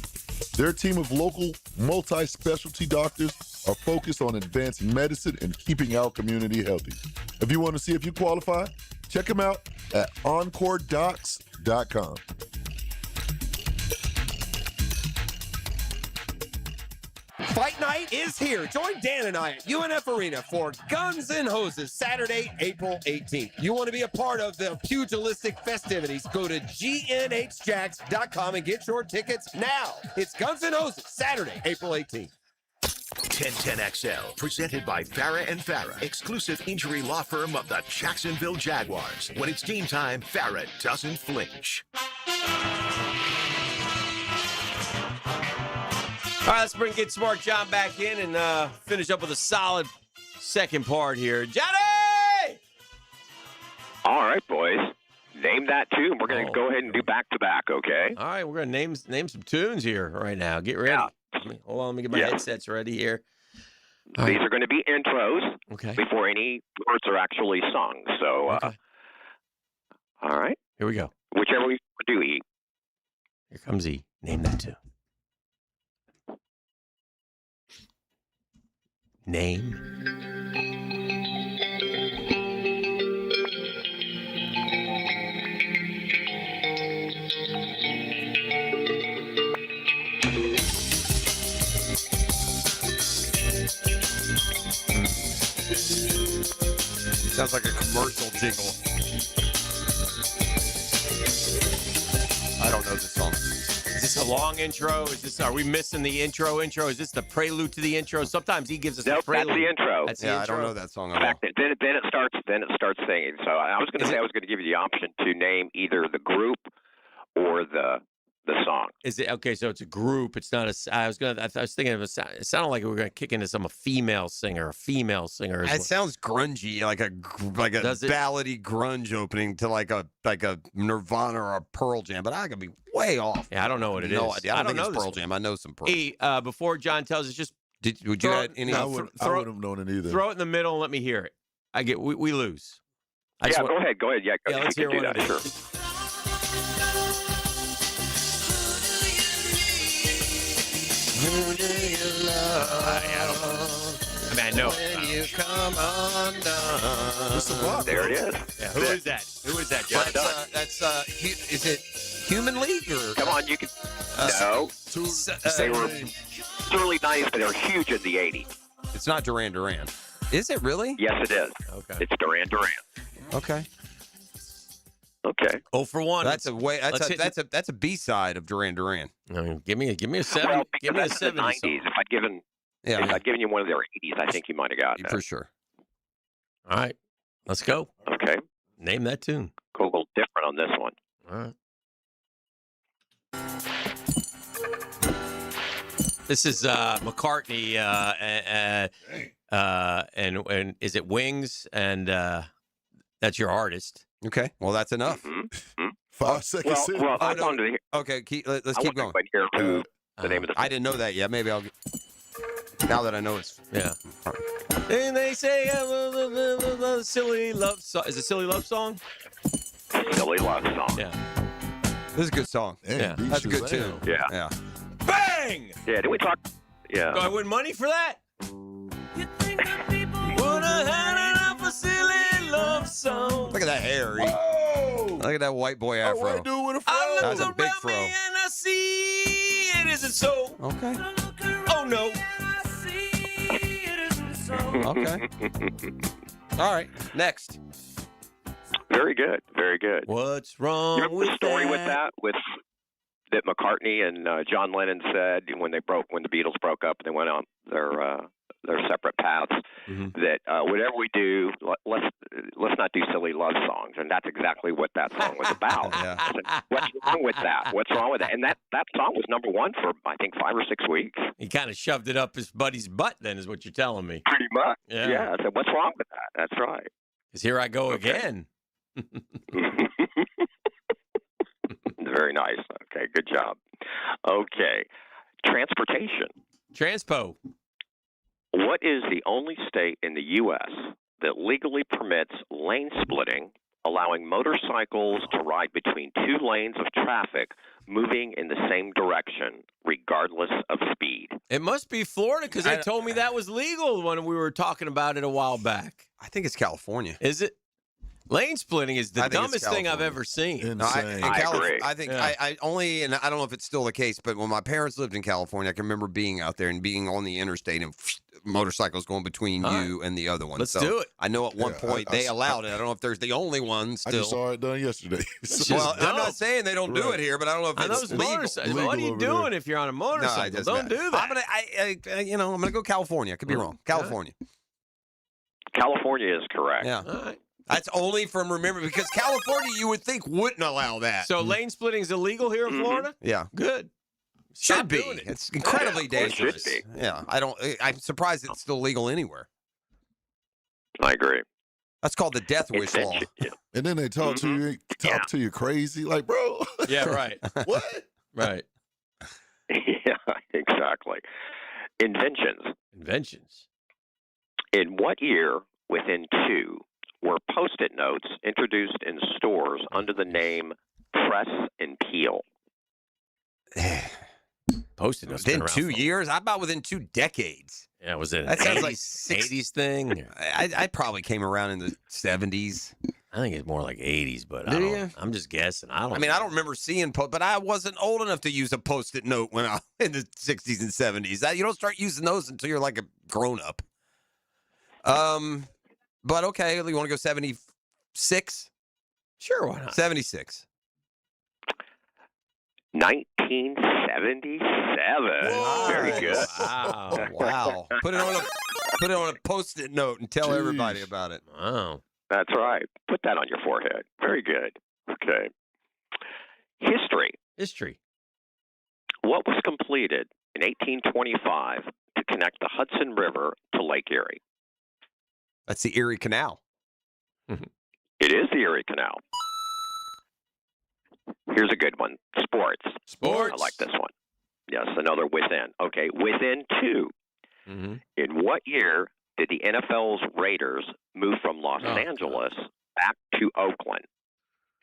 Their team of local multi-specialty doctors are focused on advancing medicine and keeping our community healthy. If you want to see if you qualify, check them out at encoredocs.com. Fight night is here. Join Dan and I at UNF Arena for Guns N' Hoses, Saturday, April 18th. You want to be a part of the pugilistic festivities? Go to GNHJags.com and get your tickets now. It's Guns N' Hoses, Saturday, April 18th. 1010XL, presented by Farah and Farah, exclusive injury law firm of the Jacksonville Jaguars. When it's game time, Farah doesn't flinch. All right, let's bring Get Smart John back in and finish up with a solid second part here. Johnny! All right, boys. Name that tune. We're going to go ahead and do back-to-back, okay? All right, we're going to name some tunes here right now. Get ready. Yeah. Hold on, let me get my headsets ready here. These are going to be intros Okay. before any words are actually sung. So, all right. Here we go. Whichever we do, E. Here comes E. Name that tune. Name. Sounds like a commercial jingle. this a long intro? Are we missing the intro? Is this the prelude to the intro? Sometimes he gives us a prelude. That's the intro. That's the intro. I don't know that song at In all. fact, then it starts singing. So I was going to say I was going to give you the option to name either the group or the song. Is it okay? So it's a group. It's not a. I was thinking of it sounded like we were going to kick into a female singer. It sounds grungy, like a ballady grunge opening to like a Nirvana or a Pearl Jam. But I could be way off. Yeah, I don't know what it is. No idea. I don't think it's know Pearl Jam. I know some Pearl. Hey, before John tells us, just would you add any? I wouldn't have known it either. Throw it in the middle and let me hear it. We lose. Go ahead. Yeah, let's hear one of it. Sure. Who do you love? I know. When you come undone. There it is. Yeah, who is that? Who is that, John? Is it Human League or? Come on, you can. No. They were early 90s, but they were huge in the 80s. It's not Duran Duran. Is it really? Yes, it is. Okay. It's Duran Duran. Okay. Okay. 0 for 1. That's a B-side of Duran Duran. I mean, give me a 7. Well, give me a that's the 70 90s. If I'd given you one of their 80s, I think you might have got that. For sure. All right. Let's go. Okay. Name that tune. Go a little different on this one. All right. This is McCartney and is it Wings? And that's your artist. Okay. Well, that's enough. 5 seconds. Well, I wanted to hear. Okay. Let's keep going. Hear who the name of the. I didn't know that yet. Maybe I'll. Now that I know it's. Yeah. And they say silly love song. Is it silly love song? Silly love song. Yeah. This is a good song. Yeah. That's a good tune. Yeah. Yeah. Bang! Yeah. Did we talk? Yeah. Do I win money for that? Would have had enough a silly love song. Look at that hair. Whoa! Look at that white boy afro. White dude with a fro. I That's looked a big around fro. me and I see it isn't so. Okay. Oh no. Okay. All right. Next. Very good. Very good. What's wrong You remember with the story that? with that McCartney and John Lennon said when the Beatles broke up and they went on their separate paths, that whatever we do, let's not do silly love songs, and that's exactly what that song was about. I said, what's wrong with that? What's wrong with that? And that song was number 1 for I think 5 or 6 weeks. He kind of shoved it up his buddy's butt. Then is what you're telling me. Pretty much. Yeah. I said, what's wrong with that? That's right. Because here I go again. Very nice. Okay, good job. Okay, transportation. Transpo. What is the only state in the U.S. that legally permits lane splitting, allowing motorcycles to ride between 2 lanes of traffic moving in the same direction, regardless of speed? It must be Florida because they told me that was legal when we were talking about it a while back. I think it's California. Is it? Lane splitting is the I think it's dumbest thing I've California. ever seen. No, I agree. I think Yeah. I only, and I don't know if it's still the case, but when my parents lived in California, I can remember being out there and being on the interstate and motorcycles going between you and the other one. Let's so do it. I know at one point they allowed it. I don't know if there's the only one still. I just saw it done yesterday. Well, I'm not saying they don't do it here, but I don't know if it's legal. What are you doing if you're on a motorcycle? No, it doesn't Don't matter. do that. I'm gonna go California. I could be wrong. California. California is correct. Yeah. All right. That's only from remembering because California you would think wouldn't allow that. So lane splitting is illegal here in Florida? Yeah. Good. Should Stop be. doing it. It's incredibly Yeah, of course it dangerous. should Yeah. I'm surprised it's still legal anywhere. I agree. That's called the death wish law. And then they talk to you crazy, like, bro. Yeah, right. What? Right. Yeah, exactly. Inventions. In what year, within 2, were Post-it notes introduced in stores under the name Press and Peel? Post-it notes. Within 2 years? How about within 2 decades? Yeah, was it That an sounds 80s, like 80s thing? I probably came around in the 70s. I think it's more like 80s, but Do you? I'm just guessing. I don't I don't remember seeing but I wasn't old enough to use a Post-it note when I in the 60s and 70s. You don't start using those until you're like a grown up. But okay, you want to go 76? Sure, why not? 76. 19 1977. Very good. Wow. Put it on a Post-it note and tell everybody about it. Wow. That's right. Put that on your forehead. Very good. Okay. History. What was completed in 1825 to connect the Hudson River to Lake Erie? That's the Erie Canal. It is the Erie Canal. Here's a good one. Sports. I like this one. Yes, another within. Okay, within two. Mm-hmm. In what year did the NFL's Raiders move from Los Angeles back to Oakland?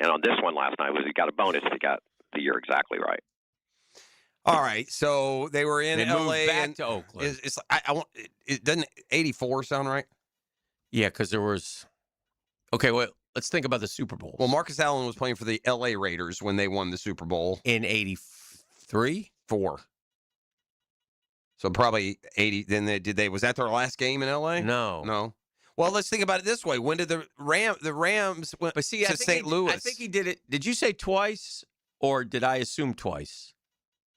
And on this one last night, you got a bonus if you got the year exactly right. All right, so they were in They L.A. moved back and to Oakland. It doesn't 84 sound right? Yeah, because there was. Okay, well, let's think about the Super Bowl. Well, Marcus Allen was playing for the L.A. Raiders when they won the Super Bowl in 83, 4. So probably 80. Then was that their last game in L.A.? No. Well, let's think about it this way. When did the Rams went to St. Louis? I think he did it. Did you say twice, or did I assume twice?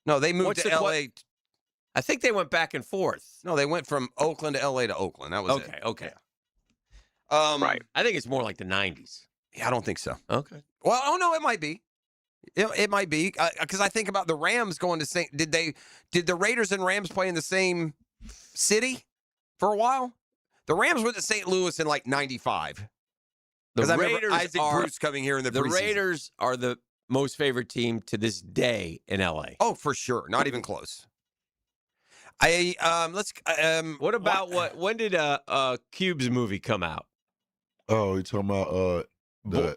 No, they moved to L.A. I think they went back and forth. No, they went from Oakland to L.A. to Oakland. That was it. Okay. Right. I think it's more like the 90s. Yeah, I don't think so. Okay. Well, no, it might be. It might be because I think about the Rams going to St. Did the Raiders and Rams play in the same city for a while? The Rams went to St. Louis in like 95. The I Raiders remember Isaac Bruce coming here in the preseason. Raiders are the most favorite team to this day in LA. Oh, for sure. Not even close. What about when did Cube's movie come out? Oh, you're talking about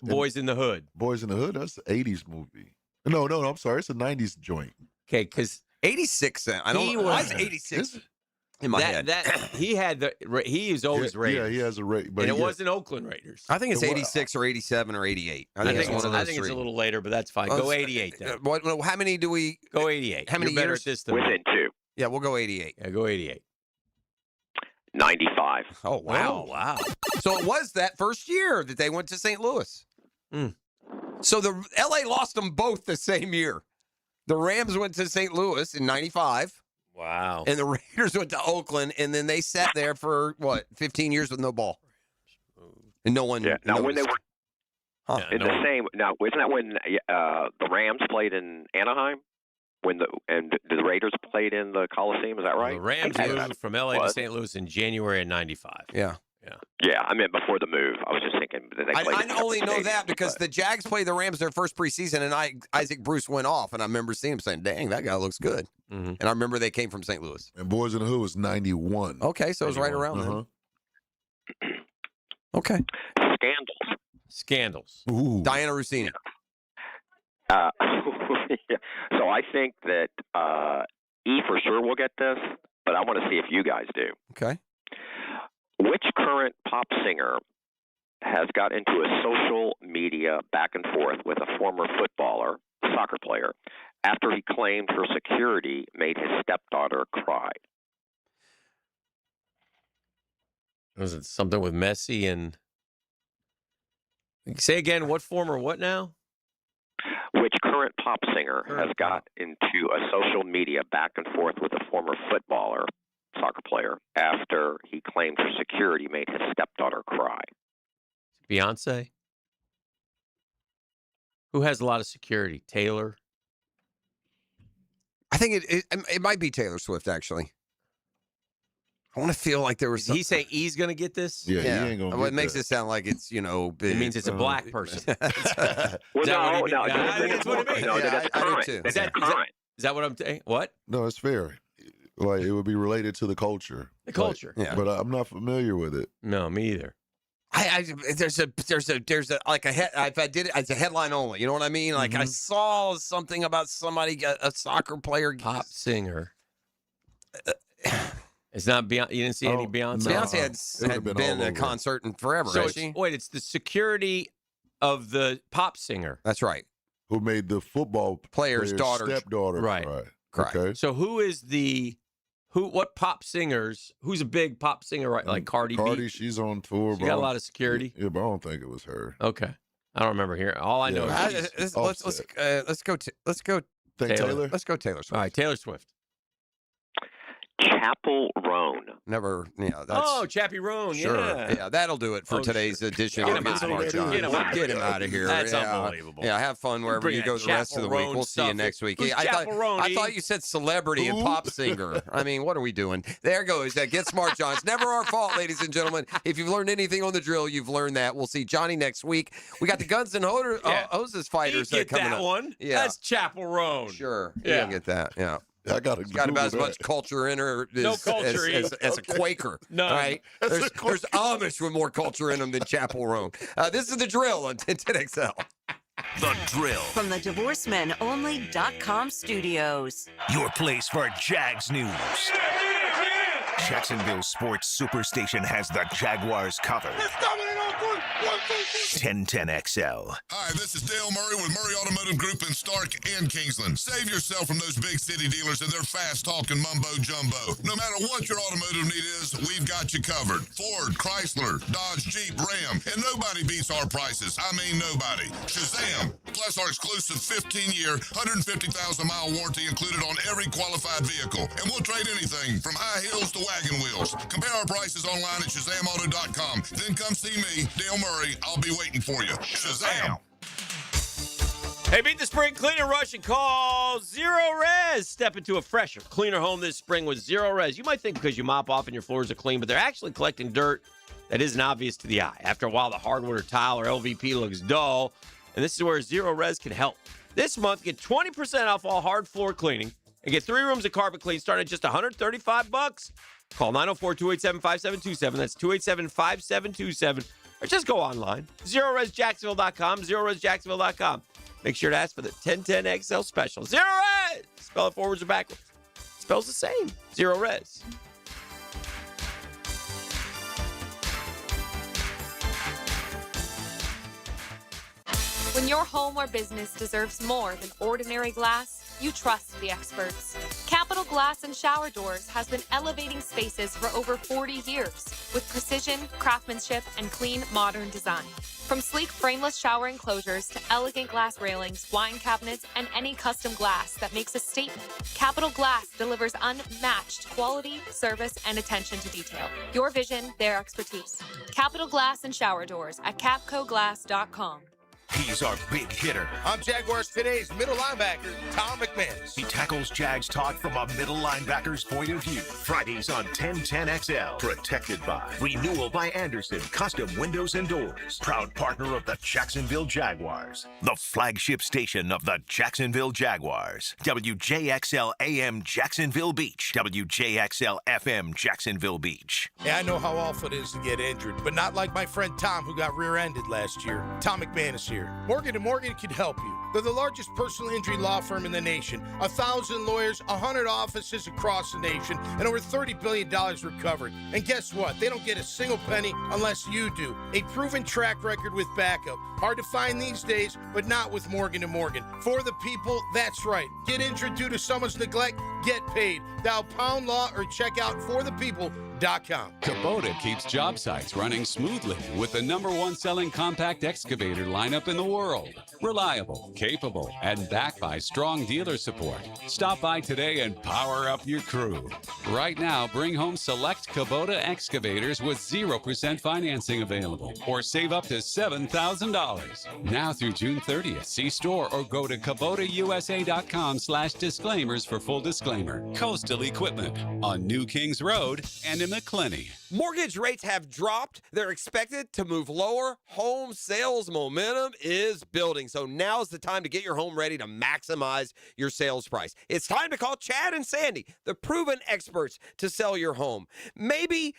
Boys in the Hood. Boys in the Hood? That's the 80s movie. No, I'm sorry. It's a 90s joint. Okay, because 86. I don't know. Why is 86 in my head? He is always Raiders. Yeah, he has a Raiders. And it wasn't Oakland Raiders. I think it's 86 or 87 or 88. I think it's one of those it's three. a little later, but that's fine. Go 88 then. How many do we go? 88. How many You're better years? at this than Within two. Yeah, we'll go 88. Yeah, go 88. 95. Oh, wow. Oh, wow. So it was that first year that they went to St. Louis. So the L.A. lost them both the same year. The Rams went to St. Louis in 95. Wow. And the Raiders went to Oakland, and then they sat there for, 15 years with no ball. And no one. Yeah. Now, when they noticed. were in the same. Now, wasn't that when the Rams played in Anaheim? And the Raiders played in the Coliseum? Is that right? The Rams moved from LA to St. Louis in January of 95. Yeah. Yeah, I meant before the move. I was just thinking that they played. I only know that because the Jags played the Rams their first preseason, and Isaac Bruce went off, and I remember seeing him saying, "Dang, that guy looks good." Mm-hmm. And I remember they came from St. Louis. And Boys in the Hood was 91. Okay, so it was right around then. Okay. Scandals. Ooh. Diana Rossini. Yeah. So I think that E for sure will get this, but I want to see if you guys do. Okay. Which current pop singer has got into a social media back and forth with a former soccer player, after he claimed her security made his stepdaughter cry? Was it something with Messi and... Say again, what former what now? Which current pop singer has got into a social media back and forth with a former soccer player, after he claimed her security made his stepdaughter cry? Beyonce? Who has a lot of security? Taylor? I think it might be Taylor Swift, actually. I want to feel like there was. Did he say he's going to get this? Yeah, he ain't going to Well, it makes it sound like it's, big. It means it's a black person. Well, no, I think it's what it means. No, that's current. too. That's current. Is that what I'm saying? What? No, it's fair. Like, it would be related to the culture. The culture. Like, yeah. But I'm not familiar with it. No, me either. There's a headline only. You know what I mean? Like I saw something about somebody, a soccer player, pop singer. It's not Beyonce. You didn't see any Beyonce. No, Beyonce had been at a concert in forever. So it's the security of the pop singer. That's right. Who made the football player's stepdaughter? Right. Okay. So who is what pop singers? Who's a big pop singer? Right, like Cardi B. She's on tour. She got a lot of security. Yeah, but I don't think it was her. Okay, I don't remember hearing. All I know is let's go. Think Taylor? Let's go Taylor Swift. All right, Taylor Swift. Chapel Roan. Never, that's... Chappie Roan, Sure. yeah. That'll do it for today's edition Get of him Get outta Smart here. John. Get him out of here. That's unbelievable. Yeah, have fun wherever Bring you go that the rest of the Chapel week. Roan We'll see you stuff. next week. Who's I Chapel Roan, thought you said celebrity and pop singer. I mean, what are we doing? There goes that Get Smart John. It's never our fault, ladies and gentlemen. If you've learned anything on the drill, you've learned that. We'll see Johnny next week. We got the Guns and Hoses fighters You get coming that up. one. Yeah. That's Chapel Roan. Sure. Yeah. You get that. Yeah. I got about as much culture in her as a Quaker. None. All right? There's Amish with more culture in them than Chapel Roan. This is The Drill on 1010XL. The Drill. From the DivorceMenOnly.com studios. Your place for Jags news. Jacksonville Sports Superstation has the Jaguars covered. 1010XL. Hi, this is Dale Murray with Murray Automotive Group in Stark and Kingsland. Save yourself from those big city dealers and their fast-talking mumbo-jumbo. No matter what your automotive need is, we've got you covered. Ford, Chrysler, Dodge, Jeep, Ram, and nobody beats our prices. I mean nobody. Shazam! Plus our exclusive 15-year, 150,000-mile warranty included on every qualified vehicle. And we'll trade anything from high heels to wagon wheels. Compare our prices online at ShazamAuto.com. Then come see me, Dale Murray. I'll be waiting for you. Shazam! Hey, beat the spring cleaner rush and call Zero Res. Step into a fresher, cleaner home this spring with Zero Res. You might think because you mop off and your floors are clean, but they're actually collecting dirt that isn't obvious to the eye. After a while, the hardwood or tile or LVP looks dull, and this is where Zero Res can help. This month, get 20% off all hard floor cleaning and get 3 rooms of carpet clean starting at just $135. Call 904-287-5727. That's 287-5727. Or just go online. ZeroResJacksonville.com. ZeroResJacksonville.com. Make sure to ask for the 1010XL special. Zero Res! Spell it forwards or backwards. Spells the same. Zero Res. When your home or business deserves more than ordinary glass, you trust the experts. Capital Glass and Shower Doors has been elevating spaces for over 40 years with precision, craftsmanship, and clean, modern design. From sleek frameless shower enclosures to elegant glass railings, wine cabinets, and any custom glass that makes a statement, Capital Glass delivers unmatched quality, service, and attention to detail. Your vision, their expertise. Capital Glass and Shower Doors at capcoglass.com. He's our big hitter. I'm Jaguars Today's middle linebacker, Tom McManus. He tackles Jags talk from a middle linebacker's point of view. Fridays on 1010XL. Protected by Renewal by Anderson Custom Windows and Doors. Proud partner of the Jacksonville Jaguars. The flagship station of the Jacksonville Jaguars. WJXL AM Jacksonville Beach. WJXL FM Jacksonville Beach. Yeah, I know how awful it is to get injured, but not like my friend Tom who got rear-ended last year. Tom McManus here. Morgan & Morgan can help you. They're the largest personal injury law firm in the nation. 1,000 lawyers, 100 offices across the nation, and over $30 billion recovered. And guess what? They don't get a single penny unless you do. A proven track record with backup. Hard to find these days, but not with Morgan & Morgan. For the people, that's right. Get injured due to someone's neglect, get paid. Dial pound law or check out forthepeople.com. Kubota keeps job sites running smoothly with the #1 selling compact excavator lineup in the world. Reliable, capable, and backed by strong dealer support. Stop by today and power up your crew. Right now, bring home select Kubota excavators with 0% financing available or save up to $7,000. Now through June 30th, see store or go to KubotaUSA.com/disclaimers for full disclaimer. Coastal Equipment on New Kings Road and in McClenny. Mortgage rates have dropped. They're expected to move lower. Home sales momentum is building. So now's the time to get your home ready to maximize your sales price. It's time to call Chad and Sandy, the proven experts to sell your home. Maybe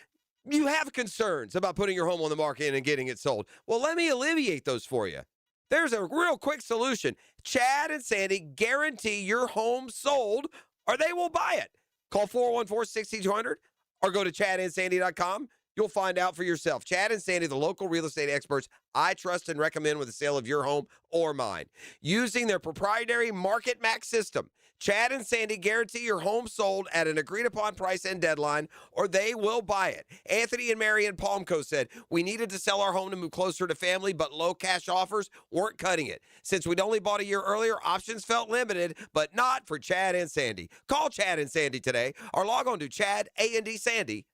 you have concerns about putting your home on the market and getting it sold. Well, let me alleviate those for you. There's a real quick solution. Chad and Sandy guarantee your home sold or they will buy it. Call 414-6200 or go to chadandsandy.com. You'll find out for yourself. Chad and Sandy, the local real estate experts I trust and recommend with the sale of your home or mine. Using their proprietary Market Max system, Chad and Sandy guarantee your home sold at an agreed-upon price and deadline, or they will buy it. Anthony and Mary in Palmco said, we needed to sell our home to move closer to family, but low cash offers weren't cutting it. Since we'd only bought a year earlier, options felt limited, but not for Chad and Sandy. Call Chad and Sandy today, or log on to ChadAndSandy.com.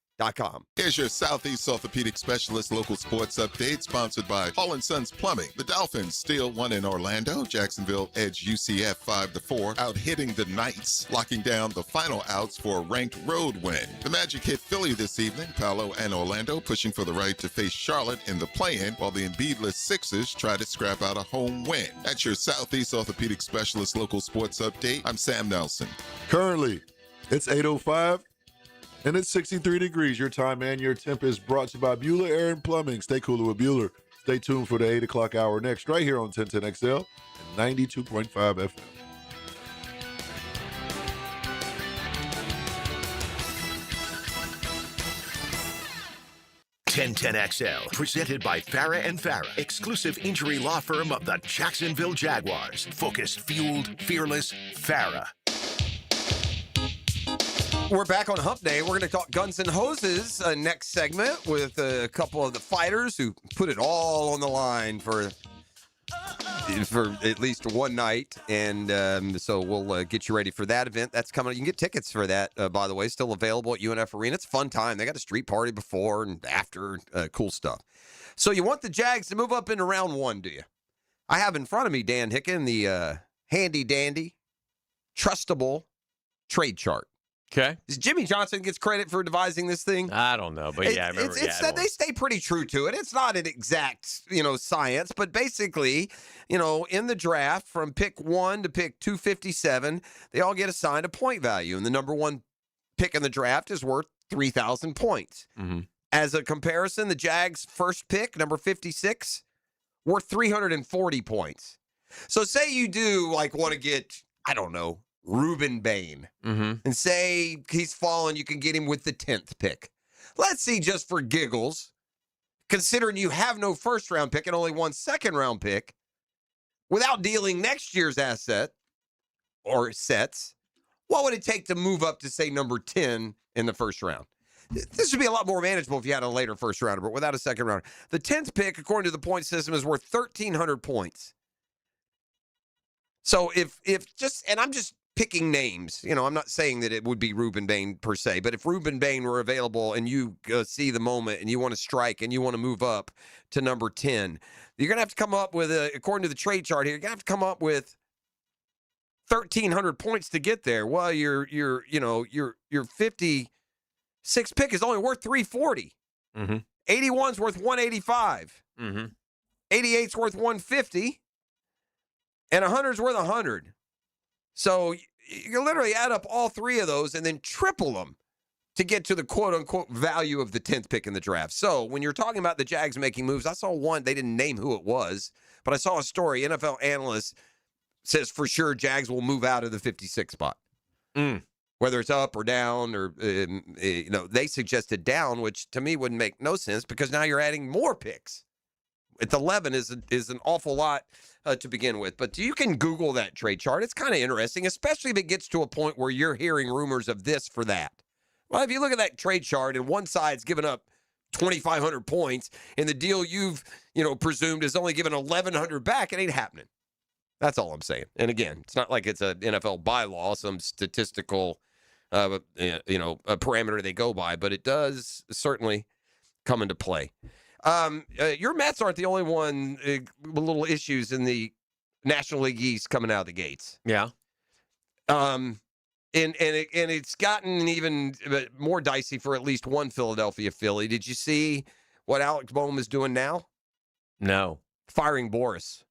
Here's your Southeast Orthopedic Specialist local sports update, sponsored by Hall & Sons Plumbing. The Dolphins still won in Orlando. Jacksonville edged UCF 5-4, out hitting the Knights, locking down the final outs for a ranked road win. The Magic hit Philly this evening. Paolo and Orlando pushing for the right to face Charlotte in the play-in, while the Embiidless Sixers try to scrap out a home win. That's your Southeast Orthopedic Specialist local sports update. I'm Sam Nelson. Currently, it's 8:05. And it's 63 degrees. Your time and your temp is brought to you by Bueller Air and Plumbing. Stay cooler with Bueller. Stay tuned for the 8 o'clock hour next, right here on 1010XL and 92.5 FM. XL, presented by Farah and Farah, exclusive injury law firm of the Jacksonville Jaguars. Focused, fueled, fearless, Farah. We're back on Hump Day. We're going to talk Guns and Hoses next segment with a couple of the fighters who put it all on the line for at least one night. And so we'll get you ready for that event. That's coming. You can get tickets for that, by the way, still available at UNF Arena. It's a fun time. They got a street party before and after. Cool stuff. So you want the Jags to move up into round one, do you? I have in front of me, Dan Hicken, the handy-dandy, trustable trade chart. Okay. Jimmy Johnson gets credit for devising this thing? I don't know, but yeah, I remember. They stay pretty true to it. It's not an exact, science, but basically, in the draft from pick 1 to pick 257, they all get assigned a point value, and the number one pick in the draft is worth 3,000 points. Mm-hmm. As a comparison, the Jags' first pick, number 56, worth 340 points. So say you do want to get, I don't know, Reuben Bain, and say he's fallen, you can get him with the 10th pick. Let's see, just for giggles, considering you have no first-round pick and only one second-round pick, without dealing next year's asset or sets, what would it take to move up to, say, number 10 in the first round? This would be a lot more manageable if you had a later first rounder, but without a second rounder. The 10th pick, according to the point system, is worth 1,300 points. So if and I'm just picking names. I'm not saying that it would be Reuben Bain per se, but if Reuben Bain were available and you see the moment and you want to strike and you want to move up to number 10, you're going to have to come up with, according to the trade chart here, you're going to have to come up with 1,300 points to get there. Well, your 56th pick is only worth 340. 81's worth 185. 88's worth 150. And 100's worth 100. So you literally add up all three of those and then triple them to get to the quote-unquote value of the 10th pick in the draft. So when you're talking about the Jags making moves, I saw one, they didn't name who it was, but I saw a story, NFL analyst says for sure Jags will move out of the 56th spot. Whether it's up or down, or they suggested down, which to me wouldn't make no sense because now you're adding more picks. It's 11 is an awful lot to begin with. But you can Google that trade chart. It's kind of interesting, especially if it gets to a point where you're hearing rumors of this for that. Well, if you look at that trade chart and one side's giving up 2,500 points and the deal you've presumed is only giving 1,100 back, it ain't happening. That's all I'm saying. And again, it's not like it's an NFL bylaw, some statistical a parameter they go by, but it does certainly come into play. Your Mets aren't the only one with little issues in the National League East coming out of the gates. Yeah. And it's gotten even more dicey for at least one Philadelphia Philly. Did you see what Alex Boehm is doing now? No. Firing Boris.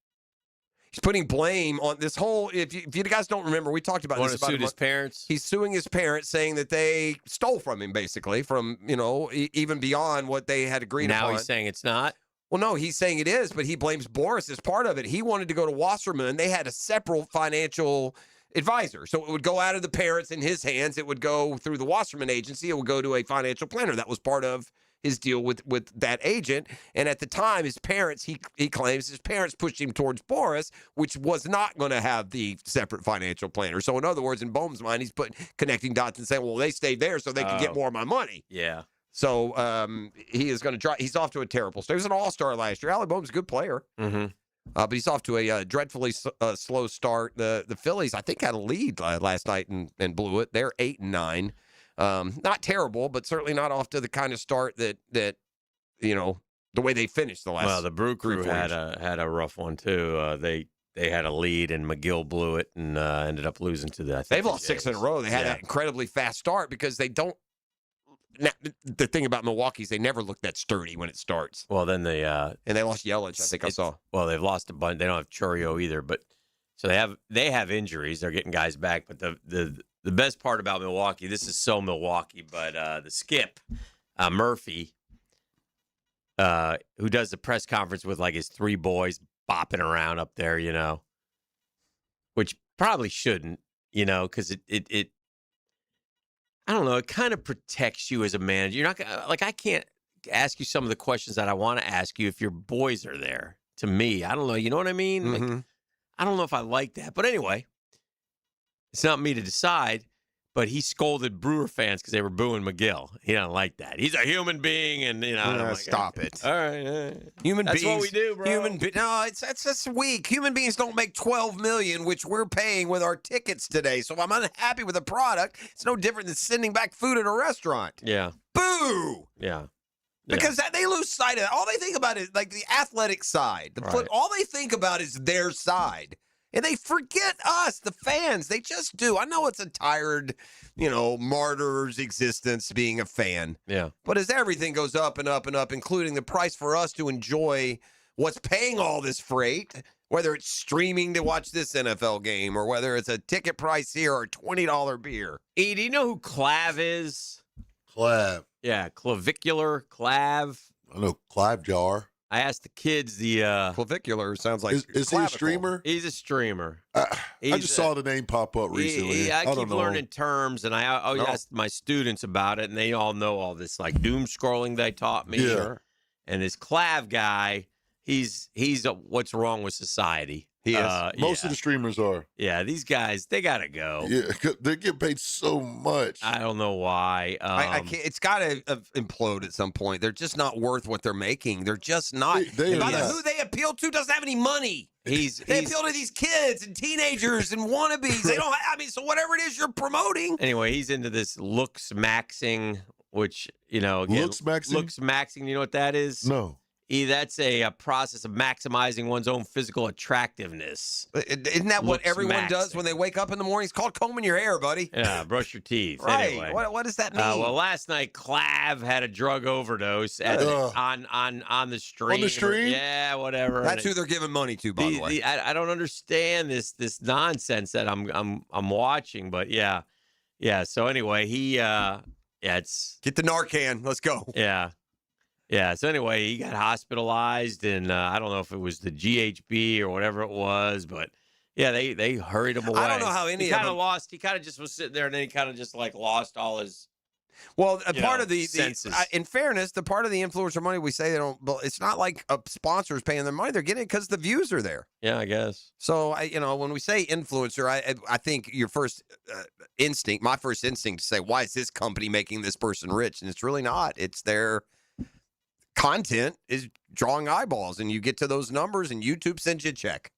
He's putting blame on this whole. If you guys don't remember, we talked about this. Sued his parents. He's suing his parents, saying that they stole from him, basically, from even beyond what they had agreed upon. Now he's saying it's not. Well, no, he's saying it is, but he blames Boris as part of it. He wanted to go to Wasserman. They had a separate financial advisor, so it would go out of the parents in his hands. It would go through the Wasserman agency. It would go to a financial planner. That was part of his deal with that agent. And at the time, his parents, he claims, his parents pushed him towards Boris, which was not going to have the separate financial planner. So in other words, in Bohm's mind, he's connecting dots and saying, well, they stayed there so they could get more of my money. Yeah. So he is going to try. He's off to a terrible start. He was an all-star last year. Alec Bohm's a good player. Mm-hmm. But he's off to a dreadfully slow start. The Phillies, I think, had a lead last night and blew it. They're 8-9. Not terrible, but certainly not off to the kind of start that the way they finished the last. Well, the Brew Crew had a rough one too. They had a lead and McGill blew it and ended up losing to that. They've lost 6 in a row. They had that incredibly fast start because they don't. Now, the thing about Milwaukee is they never look that sturdy when it starts. Well, then they and they lost Yelich. I think I saw. Well, they've lost a bunch. They don't have Churio either, but so they have injuries. They're getting guys back. But the best part about Milwaukee, this is so Milwaukee, but the skip Murphy, who does the press conference with like his 3 boys bopping around up there, which probably shouldn't, because it I don't know. It kind of protects you as a manager. You're not gonna, I can't ask you some of the questions that I want to ask you if your boys are there. To me, I don't know. You know what I mean? Mm-hmm. I don't know if I like that. But anyway, it's not me to decide. But he scolded Brewer fans because they were booing McGill. He don't like that. He's a human being, and stop it. All right, human that's beings. What we do, bro. No, that's weak. Human beings don't make $12 million, which we're paying with our tickets today. So if I'm unhappy with the product, it's no different than sending back food at a restaurant. Yeah. Boo. Yeah. Because they lose sight of it. All they think about is like the athletic side. All they think about is their side. And they forget us, the fans. They just do. I know it's a tired, martyr's existence being a fan. Yeah. But as everything goes up and up and up, including the price for us to enjoy what's paying all this freight, whether it's streaming to watch this NFL game or whether it's a ticket price here or $20 beer. E, do you know who Clav is? Clav. Yeah, clavicular, Clav. I know Clav Jar. I asked the kids the clavicular sounds like is he a streamer? He's a streamer. I just saw the name pop up recently. I keep learning terms, and I always ask my students about it, and they all know all this like doom scrolling they taught me. Yeah. And this Clav guy, he's what's wrong with society. He is. Most of the streamers are. Yeah, these guys, they gotta go. Yeah, they get paid so much. I don't know why. I can't. It's got to implode at some point. They're just not worth what they're making. They're just not. Who they appeal to doesn't have any money. They appeal to these kids and teenagers and wannabes. They don't. So whatever it is you're promoting. Anyway, he's into this looks maxing, which again, looks maxing. Looks maxing. You know what that is? No. That's a process of maximizing one's own physical attractiveness. Isn't that what everyone does when they wake up in the morning? It's called combing your hair, buddy. Yeah, brush your teeth. Right. Anyway. What does that mean? Well, last night Clav had a drug overdose on the stream. On the stream? Yeah, whatever. That's who they're giving money to, by the way. I don't understand this nonsense that I'm watching, but yeah. So anyway, it's get the Narcan. Let's go. Yeah. Yeah, so anyway, he got hospitalized, and I don't know if it was the GHB or whatever it was, but yeah, they hurried him away. I don't know how any he of kind them of lost. He kind of just was sitting there, and then he kind of just like lost all his. Well, part of the senses. In fairness, the part of the influencer money we say they don't. It's not like a sponsor is paying their money; they're getting it because the views are there. Yeah, I guess. So when we say influencer, I think your first instinct, my first instinct, to say, why is this company making this person rich? And it's really not. It's their content is drawing eyeballs, and you get to those numbers, and YouTube sends you a check.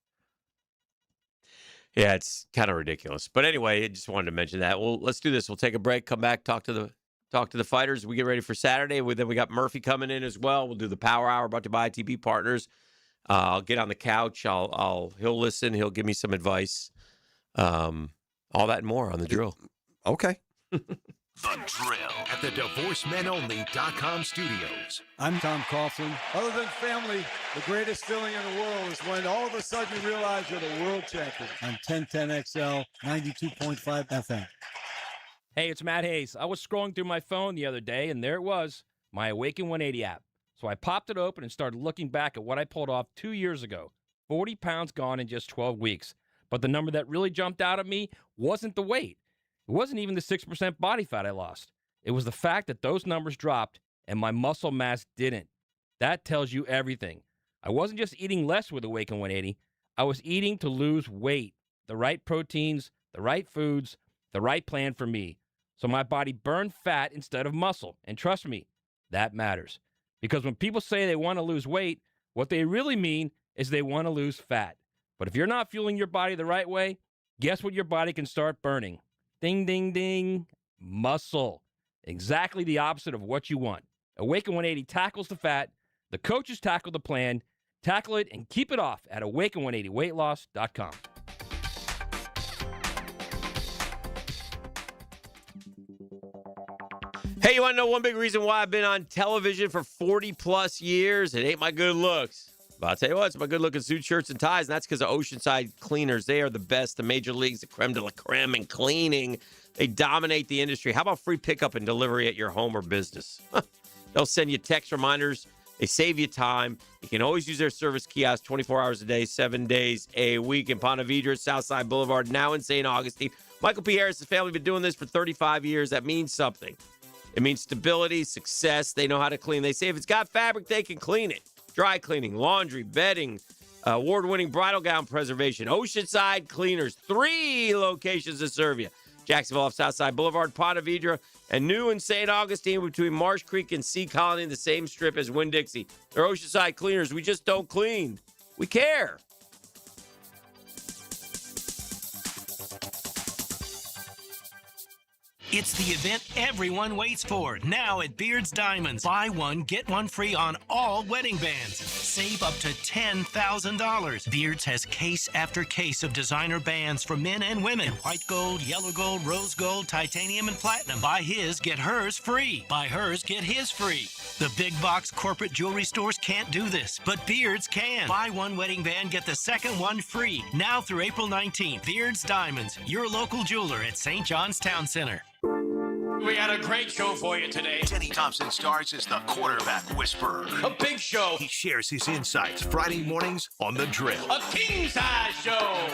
Yeah, it's kind of ridiculous. But anyway, I just wanted to mention that. Well, let's do this. We'll take a break, come back, talk to the fighters. We get ready for Saturday. Then we got Murphy coming in as well. We'll do the Power Hour brought to you by ITB Partners. I'll get on the couch. He'll listen. He'll give me some advice. All that and more on the drill. Okay. The Drill at the DivorceMenOnly.com studios. I'm Tom Coughlin. Other than family, the greatest feeling in the world is when all of a sudden you realize you're the world champion. On 1010XL, 92.5 FM. Hey, it's Matt Hayes. I was scrolling through my phone the other day, and there it was, my Awaken 180 app. So I popped it open and started looking back at what I pulled off 2 years ago. 40 pounds gone in just 12 weeks. But the number that really jumped out at me wasn't the weight. It wasn't even the 6% body fat I lost. It was the fact that those numbers dropped and my muscle mass didn't. That tells you everything. I wasn't just eating less with Awaken 180. I was eating to lose weight, the right proteins, the right foods, the right plan for me. So my body burned fat instead of muscle. And trust me, that matters. Because when people say they want to lose weight, what they really mean is they want to lose fat. But if you're not fueling your body the right way, guess what your body can start burning? Ding, ding, ding. Muscle. Exactly the opposite of what you want. Awaken 180 tackles the fat. The coaches tackle the plan. Tackle it and keep it off at awaken180weightloss.com. Hey, you want to know one big reason why I've been on television for 40-plus years? It ain't my good looks. But I'll tell you what, it's my good-looking suit, shirts, and ties, and that's because of Oceanside Cleaners. They are the best, the major leagues, the creme de la creme in cleaning. They dominate the industry. How about free pickup and delivery at your home or business? They'll send you text reminders. They save you time. You can always use their service kiosk 24 hours a day, 7 days a week in Ponte Vedra, Southside Boulevard, now in St. Augustine. Michael P. Harris' family have been doing this for 35 years. That means something. It means stability, success. They know how to clean. They say if it's got fabric, they can clean it. Dry cleaning, laundry, bedding, award-winning bridal gown preservation. Oceanside Cleaners, 3 locations to serve you. Jacksonville off Southside Boulevard, Ponte Vedra, and new in St. Augustine between Marsh Creek and Sea Colony, the same strip as Winn-Dixie. They're Oceanside Cleaners. We just don't clean. We care. It's the event everyone waits for. Now at Beard's Diamonds. Buy one, get one free on all wedding bands. Save up to $10,000. Beard's has case after case of designer bands for men and women. White gold, yellow gold, rose gold, titanium, and platinum. Buy his, get hers free. Buy hers, get his free. The big box corporate jewelry stores can't do this, but Beard's can. Buy one wedding band, get the second one free. Now through April 19th. Beard's Diamonds, your local jeweler at St. John's Town Center. We got a great show for you today. Denny Thompson stars as the quarterback whisperer. A big show. He shares his insights Friday mornings on The Drill. A king-size show.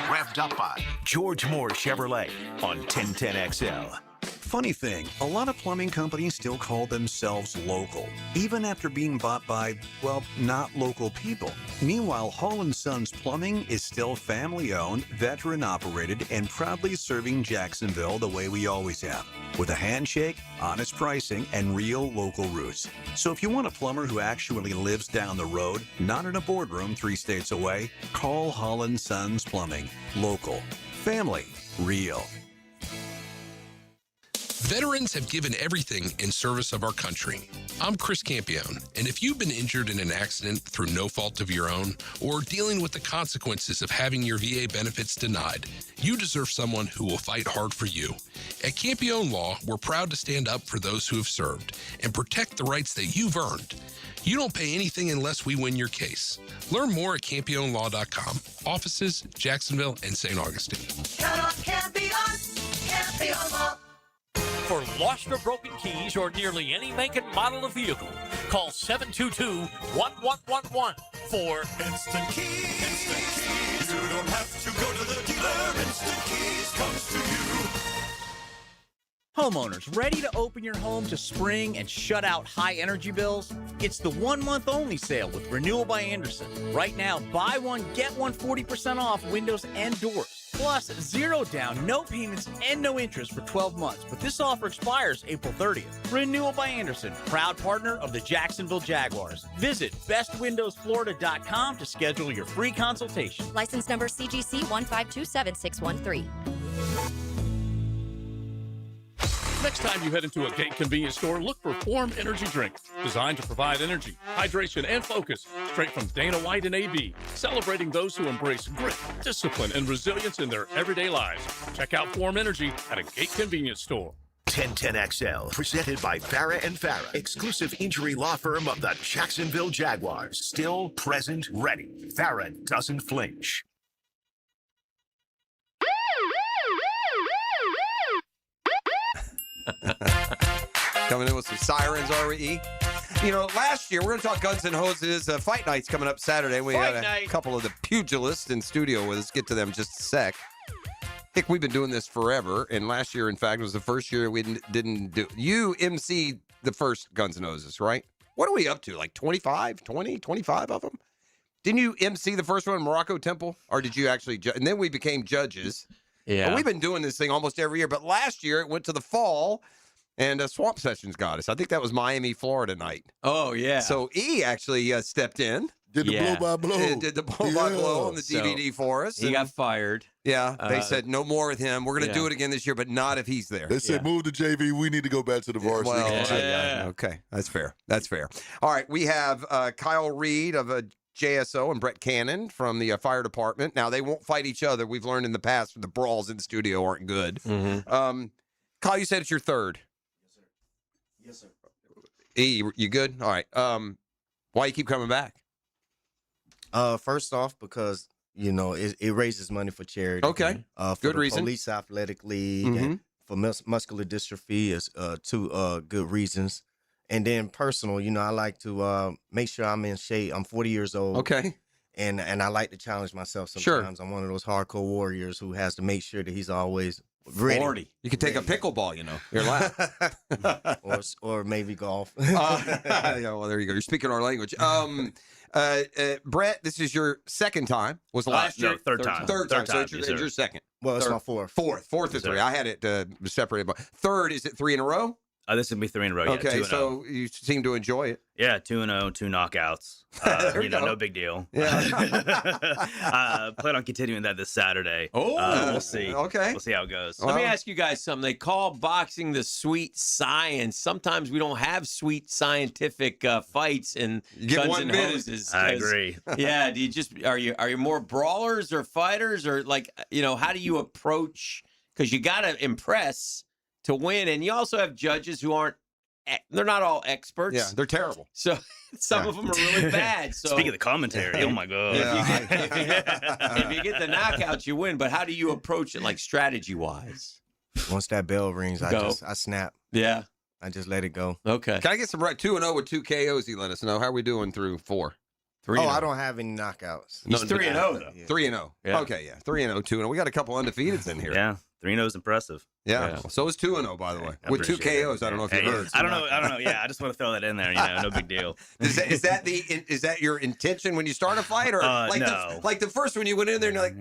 Revved up by George Moore Chevrolet on 1010XL. Funny thing, a lot of plumbing companies still call themselves local, even after being bought by, well, not local people. Meanwhile, Hall & Sons Plumbing is still family-owned, veteran-operated, and proudly serving Jacksonville the way we always have, with a handshake, honest pricing, and real local roots. So if you want a plumber who actually lives down the road, not in a boardroom 3 states away, call Hall & Sons Plumbing. Local. Family. Real. Veterans have given everything in service of our country. I'm Chris Campione, and if you've been injured in an accident through no fault of your own, or dealing with the consequences of having your VA benefits denied, you deserve someone who will fight hard for you. At Campione Law, we're proud to stand up for those who have served and protect the rights that you've earned. You don't pay anything unless we win your case. Learn more at CampioneLaw.com. Offices, Jacksonville, and St. Augustine. Count on Campione, Campione Law. For lost or broken keys or nearly any make and model of vehicle, call 722-1111 for Instant Keys. Instant Keys. You don't have to go to the dealer. Instant Keys comes to you. Homeowners, ready to open your home to spring and shut out high energy bills? It's the 1 month only sale with Renewal by Anderson. Right now, buy one, get one 40% off windows and doors. Plus, 0 down, no payments, and no interest for 12 months. But this offer expires April 30th. Renewal by Anderson, proud partner of the Jacksonville Jaguars. Visit bestwindowsflorida.com to schedule your free consultation. License number CGC 1527613. Next time you head into a Gate convenience store, look for Form Energy Drink, designed to provide energy, hydration, and focus, straight from Dana White and AB, celebrating those who embrace grit, discipline, and resilience in their everyday lives. Check out Form Energy at a Gate convenience store. 1010XL, presented by Farah and Farah, exclusive injury law firm of the Jacksonville Jaguars. Still, present, ready. Farah doesn't flinch. Coming in with some sirens, RE. You know, last year, we're going to talk Guns and Hoses. Fight Night's coming up Saturday. We got a couple of the pugilists in studio with us. Get to them in just a sec. I think we've been doing this forever, and last year, in fact, was the first year we didn't do. You MC the first Guns N' Roses, right? What are we up to? Like 25 of them? Didn't you MC the first one in Morocco Temple? Or did you actually and then we became judges. Yeah. And we've been doing this thing almost every year, but last year it went to the fall and Swamp Sessions got us. I think that was Miami, Florida night. Oh, yeah. So E actually stepped in. Did the blow-by-blow. Did the blow-by-blow on the DVD for us. He got fired. Yeah, they said no more with him. We're going to do it again this year, but not if he's there. They said move to JV. We need to go back to the varsity. Well, okay, that's fair. That's fair. All right, we have Kyle Reed of JSO and Brett Cannon from the fire department. Now, they won't fight each other. We've learned in the past the brawls in the studio aren't good. Mm-hmm. Kyle, you said it's your third. Yes, sir. E, you good? All right. Why you keep coming back? First off, because it raises money for charity. Okay. For Good the reason. Police Athletic League Mhm. and for muscular dystrophy is two good reasons. And then personal, I like to make sure I'm in shape. I'm 40 years old. Okay. And I like to challenge myself sometimes. I'm one of those hardcore warriors who has to make sure that he's always ready. 40. You could take a pickleball, You're allowed. or maybe golf. Yeah, well, there you go. You're speaking our language. Brett, this is your second time. Was last year? No, third time. Third time. So time, it's your, yes, it's sir. your second. Well, it's Third. my fourth. Fourth Yes, is three. sir. I had it separated. But third, is it 3 in a row? This is gonna be 3 in a row. Yeah, Okay, 2-0. so you seem to enjoy it. Yeah, 2-0, 2 knockouts. There you go. No big deal. Yeah. Plan on continuing that this Saturday. Oh, we'll see. Okay. We'll see how it goes. Let me ask you guys something. They call boxing the sweet science. Sometimes we don't have sweet scientific fights in get Guns 1 N' minute. Roses. I agree. Yeah. Do you are you more brawlers or fighters or how do you approach? Because you got to impress to win, and you also have judges who aren't. They're not all experts. Yeah, they're terrible. So some of them are really bad. So Speaking of the commentary, oh my god! if you get the knockouts, you win. But how do you approach it, like strategy wise? Once that bell rings, I snap. Yeah. I just let it go. Okay. Can I get some 2-0 with 2 KOs? You let us know. How are we doing through 4? 3-0. I don't have any knockouts. He's 3-0 though. 3-0. Yeah. Okay, yeah. 3-0, 2-0. We got a couple undefeateds in here. Yeah, 3-0 is impressive. Yeah. So is 2-0, by the way, I with 2 appreciate KOs. it. I don't know if you Hey, heard. I don't know. Yeah, I just want to throw that in there. No big deal. Is that your intention when you start a fight, or no. like the first one you went in there and you're like,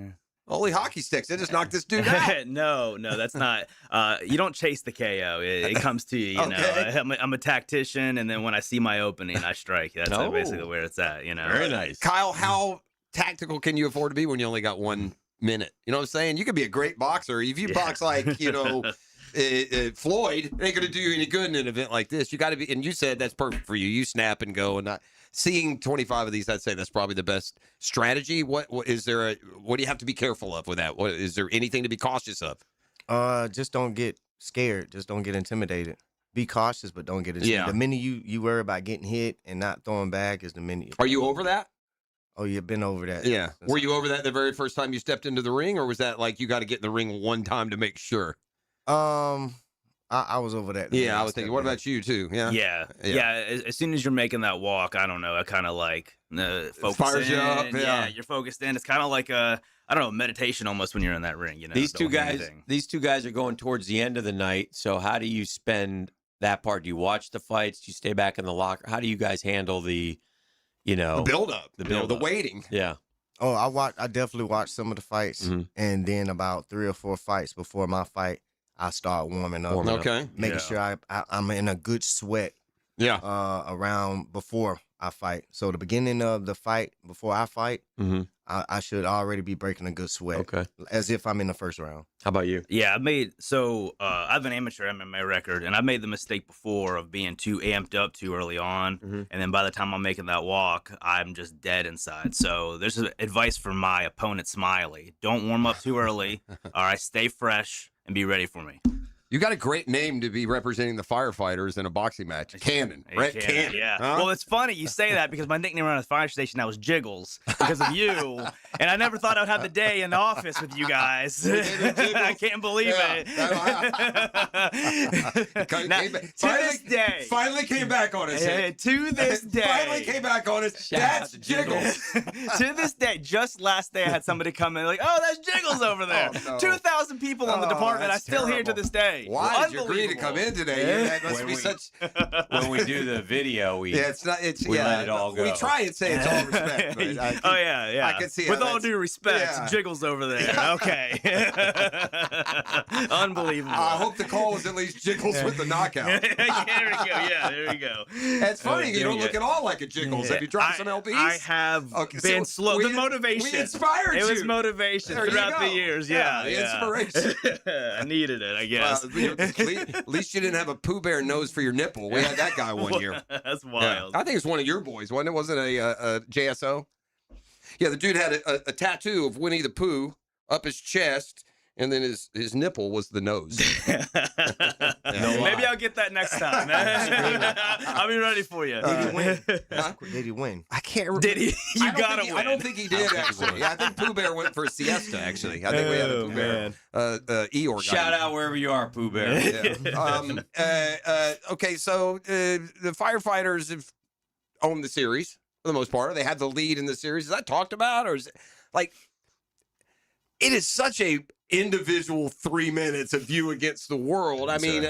holy hockey sticks! I just knocked this dude out. No, that's not. You don't chase the KO. It comes to you. Okay. I'm a tactician, and then when I see my opening, I strike. That's basically where it's at. Very nice. Kyle, how tactical can you afford to be when you only got 1 minute? You know what I'm saying? You could be a great boxer. If you box like, Floyd, it ain't going to do you any good in an event like this. You got to be, and you said that's perfect for you. You snap and go, and not seeing 25 of these, I'd say that's probably the best strategy. What is there? What do you have to be careful of with that? Is there anything to be cautious of? Just don't get scared. Just don't get intimidated. Be cautious, but don't get intimidated. Yeah. The minute you worry about getting hit and not throwing back is the minute. Are you over that? Oh, you've been over that. Yeah. Were you over that the very first time you stepped into the ring, or was that like you got to get in the ring one time to make sure? I was over that. Yeah, I was thinking. What about you too? Yeah. Yeah. As soon as you're making that walk, I don't know. I kind of like focus fires in. you up. Yeah, you're focused in. It's kind of like a meditation almost when you're in that ring. These two don't hear guys. anything. These two guys are going towards the end of the night. So how do you spend that part? Do you watch the fights? Do you stay back in the locker? How do you guys handle the build up, the waiting? Yeah. Oh, I definitely watched some of the fights, and then about 3 or 4 fights before my fight, I start warming up. Making sure I'm in a good sweat. Yeah. Around before I fight. So the beginning of the fight, before I fight, I should already be breaking a good sweat. Okay. As if I'm in the first round. How about you? Yeah, I have an amateur MMA record, and I made the mistake before of being too amped up too early on, and then by the time I'm making that walk, I'm just dead inside. So there's advice from my opponent, Smiley. Don't warm up too early. All right, stay fresh and be ready for me. You got a great name to be representing the firefighters in a boxing match. Cannon. Brett Cannon. Yeah. Huh? Well, it's funny you say that because my nickname around the fire station now was Jiggles because of you. And I never thought I would have the day in the office with you guys. I can't believe it. To this day. Finally came back on us. To this day. Finally came back on us. That's Jiggles. To this day, just last day I had somebody come in like, oh, that's Jiggles over there. Oh, no. 2,000 people in the department. I still hear to this day. right. Why did you agree to come in today? That must be such. When we do the video, we it's not. We let it all go. We try and say it's all respect. But I can see. With all due respect, Jiggles over there. Okay. Unbelievable. I hope the call was at least Jiggles with the knockout. There we go. Yeah, there we go. It's funny. You don't look at all like a Jiggles. Have you dropped some LBs? I have been slow. The motivation. We inspired you. It was motivation throughout the years. Yeah, inspiration. I needed it, I guess. At least you didn't have a Pooh Bear nose for your nipple. We had that guy one year. That's wild. Yeah. I think it's one of your boys, wasn't it? Wasn't it a JSO? Yeah, the dude had a tattoo of Winnie the Pooh up his chest, and then his nipple was the nose. Maybe I'll get that next time. I'll be ready for you. Did he win? Did he win? I can't remember. Did he? You gotta win. I don't think he did, actually. Yeah, I think Pooh Bear went for a siesta, actually. I think we had a Pooh Bear Eeyore. Shout out wherever you are, Pooh Bear. Yeah. Okay, so the firefighters have owned the series for the most part. They had the lead in the series. Is that talked about? Or is it like it is such a individual 3 minutes of you against the world. I mean,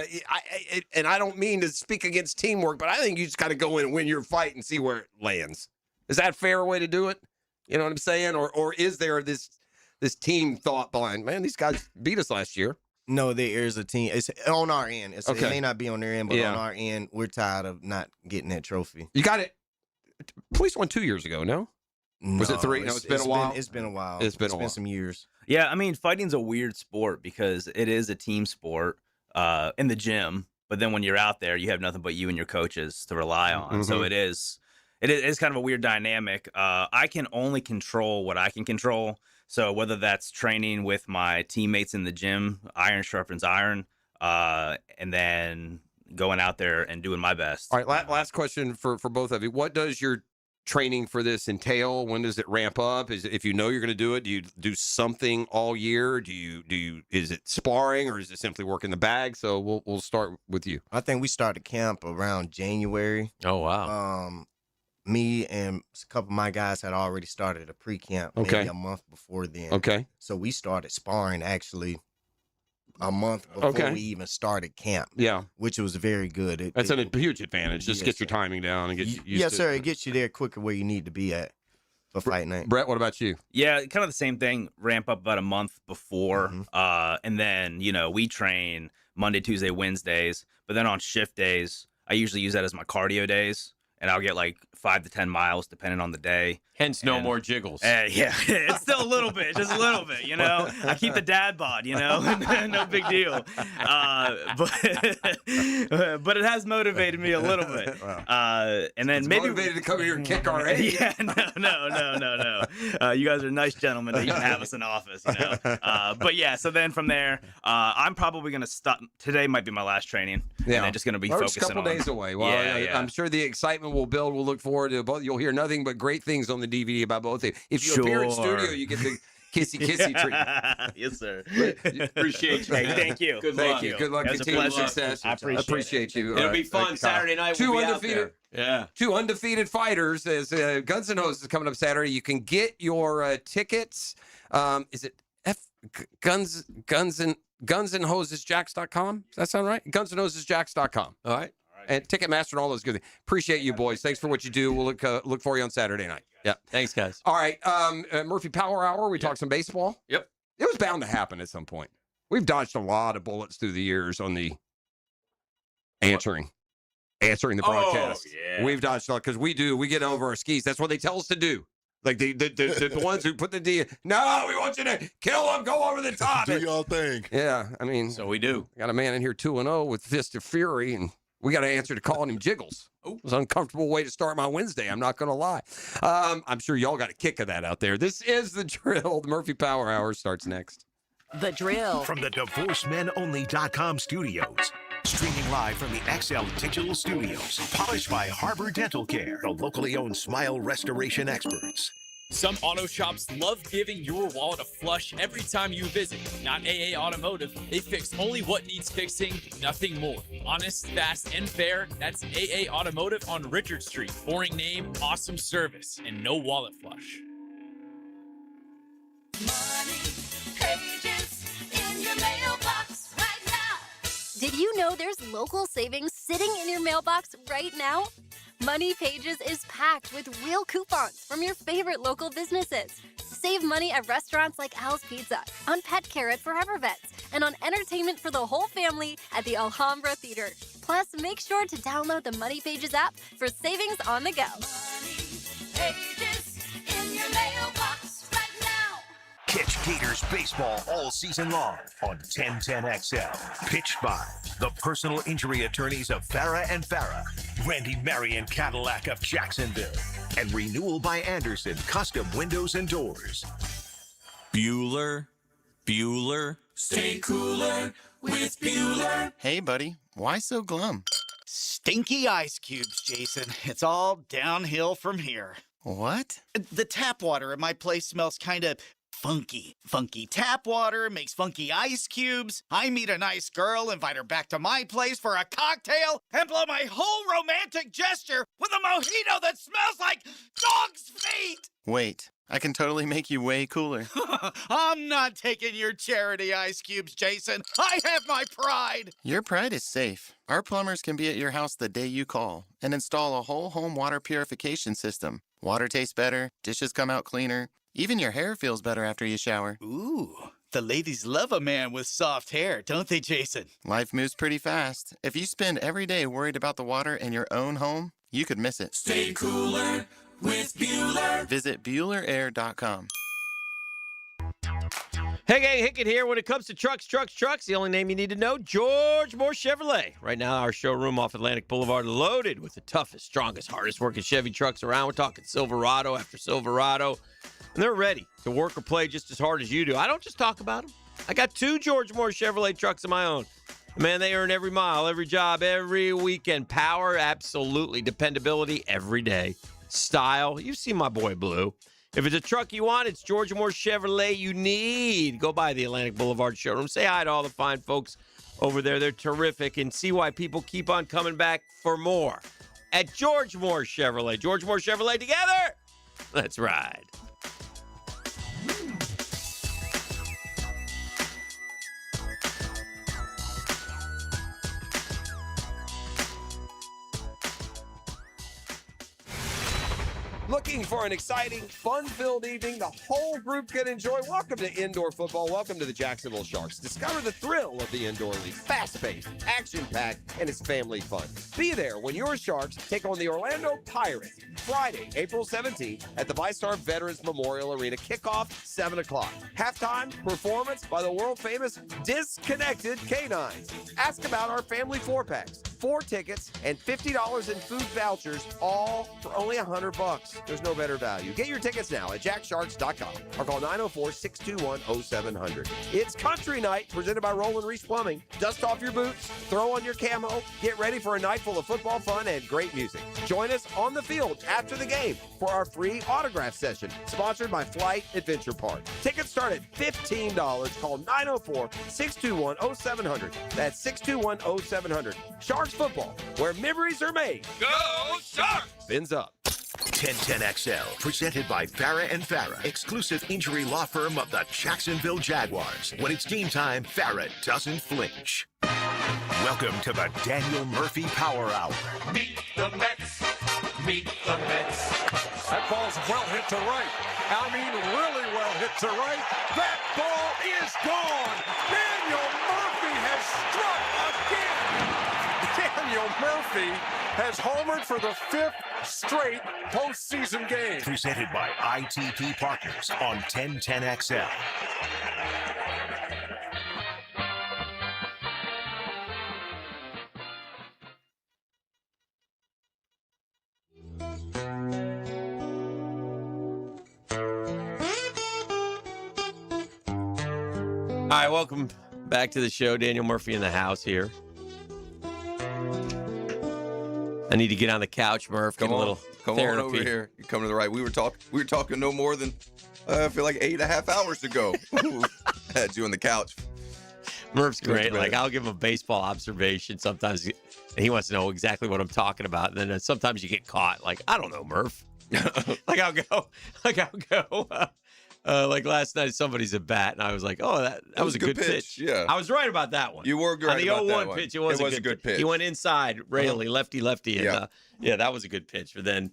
I don't mean to speak against teamwork, but I think you just got to go in and win your fight and see where it lands. Is that a fair way to do it? You know what I'm saying? Or is there this team thought behind, man, these guys beat us last year? No, there is a team. It's on our end. It may not be on their end, but on our end, we're tired of not getting that trophy. You got it. Police won 2 years ago, no? Was it 3? No, it's been a while. It's been a while. It's been some years. Yeah, I mean, fighting's a weird sport because it is a team sport in the gym, but then when you're out there, you have nothing but you and your coaches to rely on. Mm-hmm. So it is kind of a weird dynamic. I can only control what I can control. So whether that's training with my teammates in the gym, iron sharpens iron, and then going out there and doing my best. All right, last question for both of you. What does your training for this entail? When does it ramp up? If you know you're going to do it, do you do something all year? Is it sparring or is it simply working the bag? So we'll start with you. I think we started camp around January. Oh wow. Me and a couple of my guys had already started a pre-camp maybe a month before then. Okay. So we started sparring actually a month before we even started camp. Yeah. Which was very good. That's a huge advantage. Just get your timing down and get used to it. Yes, sir. It gets you there quicker where you need to be at for fight night. Brett, what about you? Yeah, kind of the same thing. Ramp up about a month before. Mm-hmm. And then, we train Monday, Tuesday, Wednesdays. But then on shift days, I usually use that as my cardio days. And I'll get like 5 to 10 miles depending on the day. Hence, no more jiggles. Yeah, it's still a little bit, just a little bit, I keep the dad bod, no big deal. But it has motivated me a little bit. Wow. And then it's maybe motivated to come here and kick our ass. Yeah, no. You guys are nice gentlemen that you can have us in office, But yeah, so then from there, I'm probably gonna stop. Today might be my last training. Yeah, and I'm just gonna be focusing on. It's a couple days away. Well, yeah. I'm sure the excitement will build. We'll look forward to both. You'll hear nothing but great things on the DVD about both of you. If you appear in studio, you get the kissy treatment. Yes, sir. Appreciate you. Hey, thank you. Good luck. Good luck. Continued success. I appreciate you. It'll be fun Saturday night. Two we'll undefeated. Yeah. 2 undefeated fighters. As Guns and Hoses is coming up Saturday. You can get your tickets. Is it Guns and Hosesjacks.com? Does that sound right? Gunsandhosesjacks.com. All right. And Ticketmaster and all those good things. Appreciate you, boys. Thanks for what you do. We'll look for you on Saturday night. Yeah. Thanks, guys. All right. Murphy Power Hour. We talked some baseball. Yep. It was bound to happen at some point. We've dodged a lot of bullets through the years on the answering the broadcast. Yeah. We've dodged a lot because we get over our skis. That's what they tell us to do. Like the ones who put the D. No, we want you to kill them. Go over the top. Do y'all think? Yeah. I mean, so we do. Got a man in here 2-0 with Fist of Fury, and we got to answer to calling him Jiggles. It was an uncomfortable way to start my Wednesday. I'm not going to lie. I'm sure y'all got a kick of that out there. This is The Drill. The Murphy Power Hour starts next. The Drill. From the DivorceMenOnly.com studios. Streaming live from the XL Digital Studios. Polished by Harbor Dental Care, the locally owned smile restoration experts. Some auto shops love giving your wallet a flush every time you visit. Not AA Automotive. They fix only what needs fixing, nothing more. Honest, fast, and fair. That's AA Automotive on Richard Street. Boring name, awesome service, and no wallet flush. Money pages in your mailbox right now. Did you know there's local savings sitting in your mailbox right now? Money Pages is packed with real coupons from your favorite local businesses. Save money at restaurants like Al's Pizza, on pet care at Forever Vets, and on entertainment for the whole family at the Alhambra Theater. Plus, make sure to download the Money Pages app for savings on the go. Pages in your mailbox right now. Catch Gators baseball all season long on 1010XL. Pitched by the personal injury attorneys of Farah and Farah, Randy Marion Cadillac of Jacksonville, and Renewal by Anderson Custom Windows and Doors. Bueller. Stay cooler with Bueller. Hey, buddy. Why so glum? Stinky ice cubes, Jason. It's all downhill from here. What? The tap water at my place smells kind of funky. Funky tap water makes funky ice cubes. I meet a nice girl, invite her back to my place for a cocktail, and blow my whole romantic gesture with a mojito that smells like dog's feet. Wait, I can totally make you way cooler. I'm not taking your charity ice cubes, Jason. I have my pride. Your pride is safe. Our plumbers can be at your house the day you call and install a whole home water purification system. Water tastes better, dishes come out cleaner, even your hair feels better after you shower. Ooh, the ladies love a man with soft hair, don't they, Jason? Life moves pretty fast. If you spend every day worried about the water in your own home, you could miss it. Stay cooler with Bueller. Visit BuellerAir.com. Hey, gang, Hickett here. When it comes to trucks, the only name you need to know, George Moore Chevrolet. Right now, our showroom off Atlantic Boulevard loaded with the toughest, strongest, hardest working Chevy trucks around. We're talking Silverado after Silverado. And they're ready to work or play just as hard as you do. I don't just talk about them. I got 2 George Moore Chevrolet trucks of my own. Man, they earn every mile, every job, every weekend. Power, absolutely. Dependability, every day. Style, you see my boy Blue. If it's a truck you want, it's George Moore Chevrolet you need. Go by the Atlantic Boulevard showroom. Say hi to all the fine folks over there. They're terrific. And see why people keep on coming back for more at George Moore Chevrolet. George Moore Chevrolet together. Let's ride. Looking for an exciting, fun-filled evening the whole group can enjoy? Welcome to indoor football. Welcome to the Jacksonville Sharks. Discover the thrill of the indoor league. Fast-paced, action-packed, and it's family fun. Be there when your Sharks take on the Orlando Pirates Friday, April 17th at the VyStar Veterans Memorial Arena. Kickoff, 7 o'clock. Halftime performance by the world-famous Disconnected Canines. Ask about our family 4-packs. 4 tickets and $50 in food vouchers, all for only $100. There's no better value. Get your tickets now at jacksharks.com or call 904-621-0700. It's Country Night presented by Roland Reese Plumbing. Dust off your boots, throw on your camo, get ready for a night full of football fun and great music. Join us on the field after the game for our free autograph session, sponsored by Flight Adventure Park. Tickets start at $15. Call 904-621-0700. That's 621-0700. Sharks football, where memories are made. Go Sharks! Fins up. 1010XL, presented by Farah and Farah, exclusive injury law firm of the Jacksonville Jaguars. When it's game time, Farah doesn't flinch. Welcome to the Daniel Murphy Power Hour. Meet the Mets. Meet the Mets. That ball's well hit to right. I mean, really well hit to right. That ball is gone. Daniel Murphy has struck again. Daniel Murphy has homered for the 5th straight postseason game. Presented by ITP Partners on 1010XL. All right, welcome back to the show. Daniel Murphy in the house here. I need to get on the couch, Murph. Come on over here. You're coming to the right. We were talking no more than I feel like 8.5 hours ago. Had you on the couch. Murph's great. Like, I'll give him a baseball observation sometimes. He wants to know exactly what I'm talking about. And then sometimes you get caught. Like, I don't know, Murph. I'll go. Like last night, somebody's at bat, and I was like, "Oh, that was a good pitch." Yeah, I was right about that one. You were right on the about that 0-1 one. pitch. It was a good pitch. He went inside, rarely lefty, and that was a good pitch. But then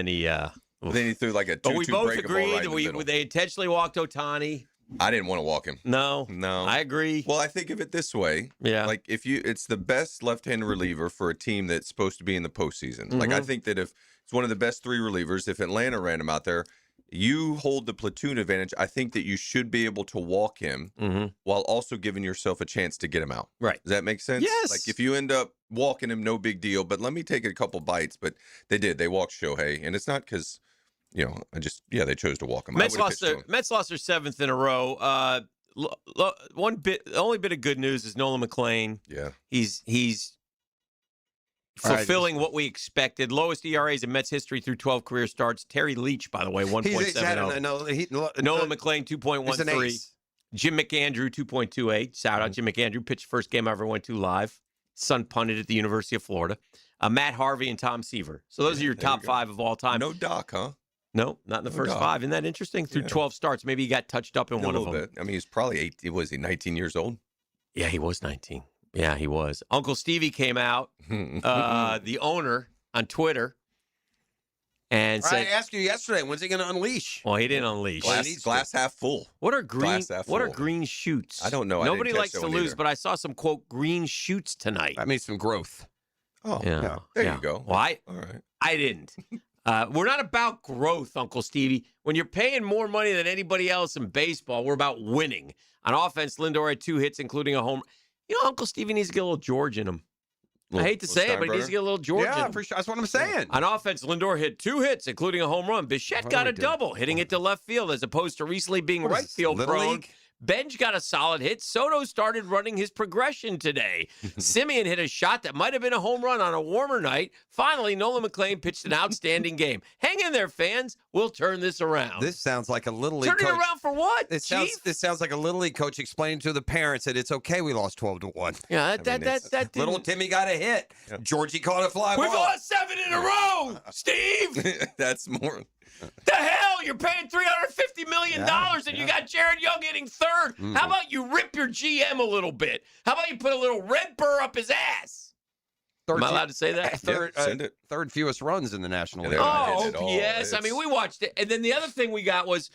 he threw like a 2-2 But we both breakable agreed right in the middle. they intentionally walked Ohtani. I didn't want to walk him. No, I agree. Well, I think of it this way. Yeah, like it's the best left-handed reliever for a team that's supposed to be in the postseason. Like I think that if it's one of the best 3 relievers, if Atlanta ran him out there, you hold the platoon advantage. I think that you should be able to walk him while also giving yourself a chance to get him out. Right. Does that make sense? Yes. Like if you end up walking him, no big deal. But let me take a couple bites. But they did. They walked Shohei, and it's not because they chose to walk him. Mets lost their 7th in a row. The only bit of good news is Nolan McLean. Yeah, he's fulfilling what we expected. Lowest ERAs in Mets history through 12 career starts. Terry Leach, by the way, 1.70. Nolan McLean, 2.13. Jim McAndrew, 2.28. Shout out Jim McAndrew. Pitched first game I ever went to live. Son punted at the University of Florida. Matt Harvey and Tom Seaver. So those are your top 5 of all time. No Doc, huh? No, not in the first 5. Isn't that interesting? Through 12 starts. Maybe he got touched up in one of them. Bit. I mean, he's probably 18. Was he 19 years old? Yeah, he was 19. Yeah, he was. Uncle Stevie came out, the owner, on Twitter, and said, I asked you yesterday, when's he going to unleash? Well, he didn't unleash. Glass half full. What are green shoots? I don't know. Nobody likes to lose, but I saw some, quote, green shoots tonight. That means some growth. Oh, yeah. There you go. Well, all right. I didn't. We're not about growth, Uncle Stevie. When you're paying more money than anybody else in baseball, we're about winning. On offense, Lindor had 2 hits, including a home. You know, Uncle Stevie needs to get a little George in him. I hate to say it, but he needs to get a little George in him. For sure. That's what I'm saying. On offense, Lindor hit 2 hits, including a home run. Bichette got a double, hitting it to left field as opposed to recently being right field prone. Benj got a solid hit. Soto started running his progression today. Simeon hit a shot that might have been a home run on a warmer night. Finally, Nolan McLean pitched an outstanding game. Hang in there, fans. We'll turn this around. This sounds like a Little League coach. Turn it around for what, This Chief? sounds like a Little League coach explaining to the parents that it's okay we lost 12-1. Yeah, that little Timmy got a hit. Yeah. Georgie caught a fly ball. We've lost 7 in a row, Steve. That's more. The hell? You're paying $350 million and you got Jared Young hitting 3rd. How about you rip your GM a little bit? How about you put a little red burr up his ass? Am I allowed to say that? Third fewest runs in the National League. Oh, yes. I mean, we watched it. And then the other thing we got was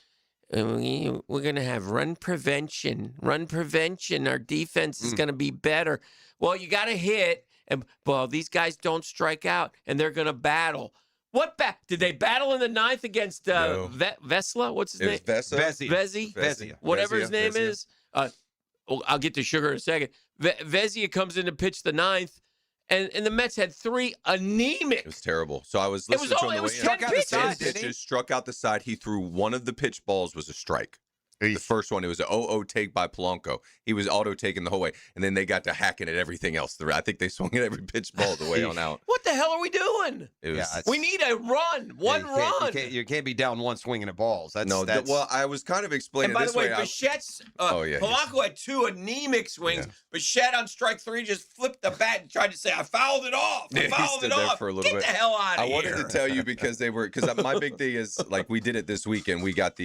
we're going to have run prevention. Run prevention. Our defense is going to be better. Well, you got to hit. And, well, these guys don't strike out, and they're going to battle. What did they battle in the 9th against Vesla? What's his name? Vesey. Whatever his name is. I'll get to Sugar in a second. Vezia comes in to pitch the 9th, and the Mets had 3 anemic. It was terrible. So I was listening to him. It was 10 pitches. Struck out the side. He threw one of the pitch balls was a strike. The first one, it was an 0-0 take by Polanco. He was auto-taking the whole way. And then they got to hacking at everything else. I think they swung at every pitch ball the way on out. What the hell are we doing? We need a run. One run. You can't be down one swinging at balls. Well, I was kind of explaining and by this the way. way. Bichette's, Polanco had 2 anemic swings. Yeah. Bichette on strike 3 just flipped the bat and tried to say, I fouled it off. I fouled it off. For a little Get bit. the hell out of here. I wanted to tell you because my big thing is, like, we did it this weekend. We got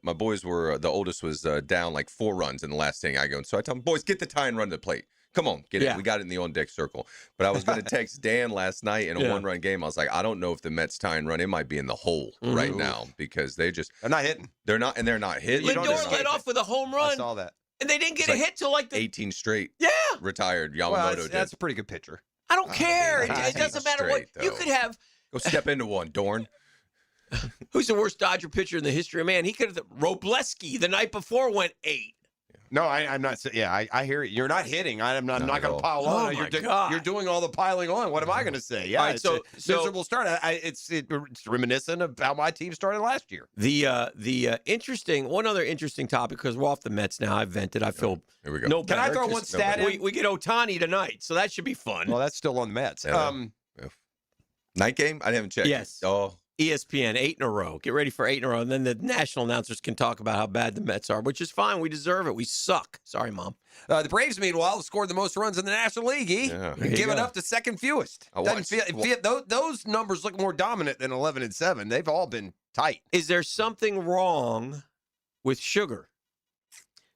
my boys were, the oldest was down like 4 runs in the last inning. I go, so I tell them, boys, get the tie and run to the plate. Come on, get it. We got it in the on-deck circle. But I was going to text Dan last night in a 1-run game. I was like, I don't know if the Mets tie and run, it might be in the hole right now because they're not hitting. They're not hitting. Lindor led off with a home run. I saw that. And they didn't get a hit till like the 18 straight. Yeah. Retired. Yamamoto did. That's a pretty good pitcher. I don't care. It doesn't matter what. Though. You could have. Go step into one, Dorn. Who's the worst Dodger pitcher in the history of man? He could have. Robleski the night before went 8. No, I'm not. Yeah, I hear you. You're not hitting. I'm not going to pile on. You're doing all the piling on. What am I going to say? Yeah, right, it's a miserable start. It's reminiscent of how my team started last year. One other interesting topic, because we're off the Mets now. I've vented. I feel Here we go. no Can better. I throw one stat in? We get Ohtani tonight, so that should be fun. Well, that's still on the Mets. Night game? I haven't checked. Yes. Oh. ESPN, 8 in a row. Get ready for 8 in a row. And then the national announcers can talk about how bad the Mets are, which is fine. We deserve it. We suck. Sorry, Mom. The Braves, meanwhile, scored the most runs in the National League. Giving up the second fewest. Those numbers look more dominant than 11-7. They've all been tight. Is there something wrong with sugar.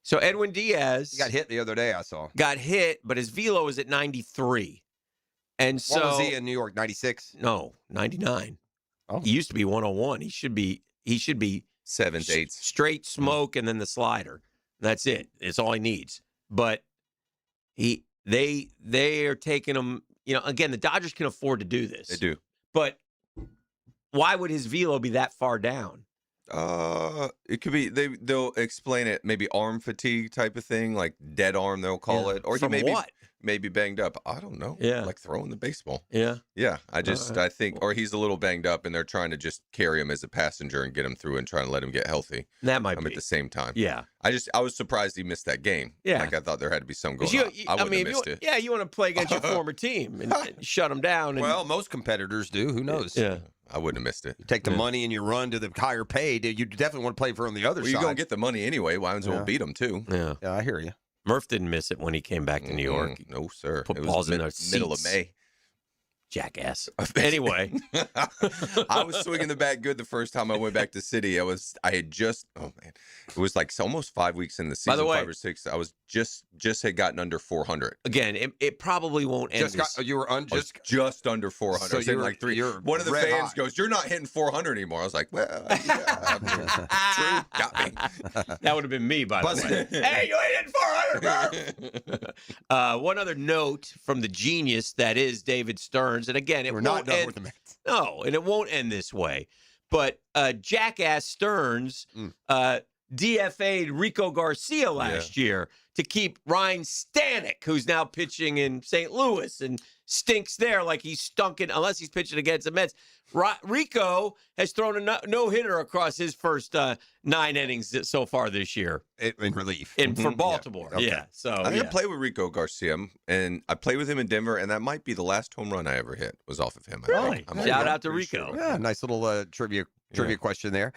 So Edwin Diaz He got hit the other day, I saw. Got hit, but his velo is at 93. And so What was he in New York, 96? No, 99. Oh. He used to be 101. He should be 7s, 8s. Straight smoke and then the slider. That's it. It's all he needs. But they are taking him, again, the Dodgers can afford to do this. They do. But why would his velo be that far down? It could be they'll explain it, maybe arm fatigue type of thing, like dead arm they'll call it, or From he what? maybe banged up. I don't know. Yeah, like throwing the baseball. Yeah, I think, or he's a little banged up, and they're trying to just carry him as a passenger and get him through and trying to let him get healthy. That might be at the same time. Yeah, I was surprised he missed that game. Yeah, like I thought there had to be some going on. I wouldn't mean, have missed it. Yeah, you want to play against your former team and shut them down. And, Well, most competitors do. Who knows? Yeah. I wouldn't have missed it. You take the money and you run to the higher paid. You definitely want to play for on the other Well, side. you're going to get the money anyway. Why don't you beat them, too? Yeah, I hear you. Murph didn't miss it when he came back to New York. No, sir. Put It was balls in their middle of seats. May. Jackass. Anyway, I was swinging the bat good the first time I went back to city. It was like almost 5 weeks in the season. By the way, 5 or 6. I was just had gotten under 400. Again, it probably won't end. You were just under 400. So I was hitting you're- like 3. you're One of the red fans hot. goes, "You're not hitting 400 anymore." I was like, "Well, yeah, true, got me." That would have been me, by the way. Hey, you ain't hitting 400, One other note from the genius that is David Stearns, and again, it We're won't not done end. with the Mets. No, and it won't end this way. But Jackass Stearns DFA'd Rico Garcia last year to keep Ryan Stanek, who's now pitching in St. Louis and stinks there like he's stunking, unless he's pitching against the Mets. Rico has thrown a no-hitter across his first 9 innings so far this year. In relief. For Baltimore. Okay. Yeah. So I'm gonna play with Rico Garcia, and I played with him in Denver, and that might be the last home run I ever hit was off of him. Really? Shout out to pretty Rico. sure. Yeah, nice little trivia question there.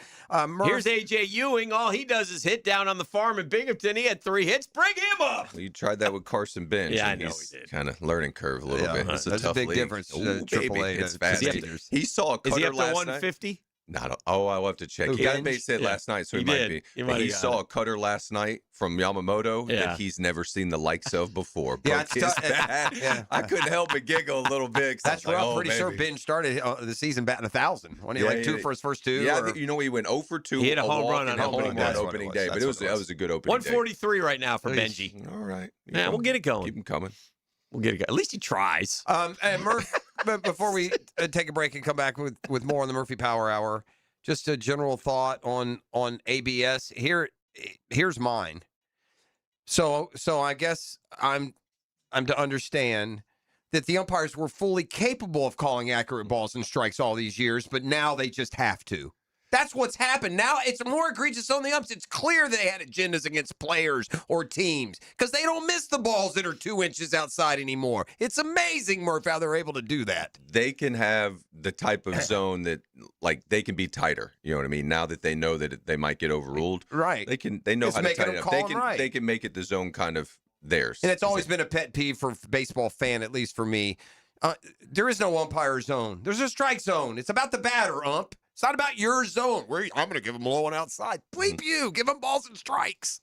Here's A.J. Ewing. All he does is hit down on the farm in Binghamton. He had 3 hits. Bring him up. You tried that with Carson Bench. Yeah, and I know he's he did. Kind of learning curve a little bit. It's That's a tough big league. difference, Ooh, AAA baby, to it's fast. seniors. He saw a Is cutter he up to last 150? night. I'll have to check. Who, He got a Benj? base hit last night, so he He might did. be. He And might he have saw got a cutter last night from Yamamoto Yeah. that he's never seen the likes of before. Yeah, Broke it's his bat. yeah. I couldn't help but giggle a little bit. 'Cause I That's was right. like, I'm pretty sure baby. Ben started the season batting 1,000. When he like 2 for his first 2. Yeah, I or- think, he went 0 for 2. He hit a home walk run and on a opening home day. run That's what opening it day, was. but That's that what was a good opening day. 143 right now for Benji. All right. Yeah, we'll get it going. Keep him coming. We'll get it going. At least he tries. And Murph, but before we take a break and come back with more on the Murphy Power Hour, just a general thought on ABS. Here's mine. So I guess I'm to understand that the umpires were fully capable of calling accurate balls and strikes all these years, but now they just have to. That's what's happened. Now it's more egregious on the umps. It's clear they had agendas against players or teams because they don't miss the balls that are 2 inches outside anymore. It's amazing, Murph, how they're able to do that. They can have the type of zone that, like, they can be tighter. You know what I mean? Now that they know that they might get overruled, right? They know It's how to making tighten them up. call them right. They can make it the zone kind of theirs. And it's always been a pet peeve for a baseball fan, at least for me. There is no umpire zone. There's a strike zone. It's about the batter, ump. It's not about your zone. I'm going to give them low and outside. Bleep you. Give them balls and strikes.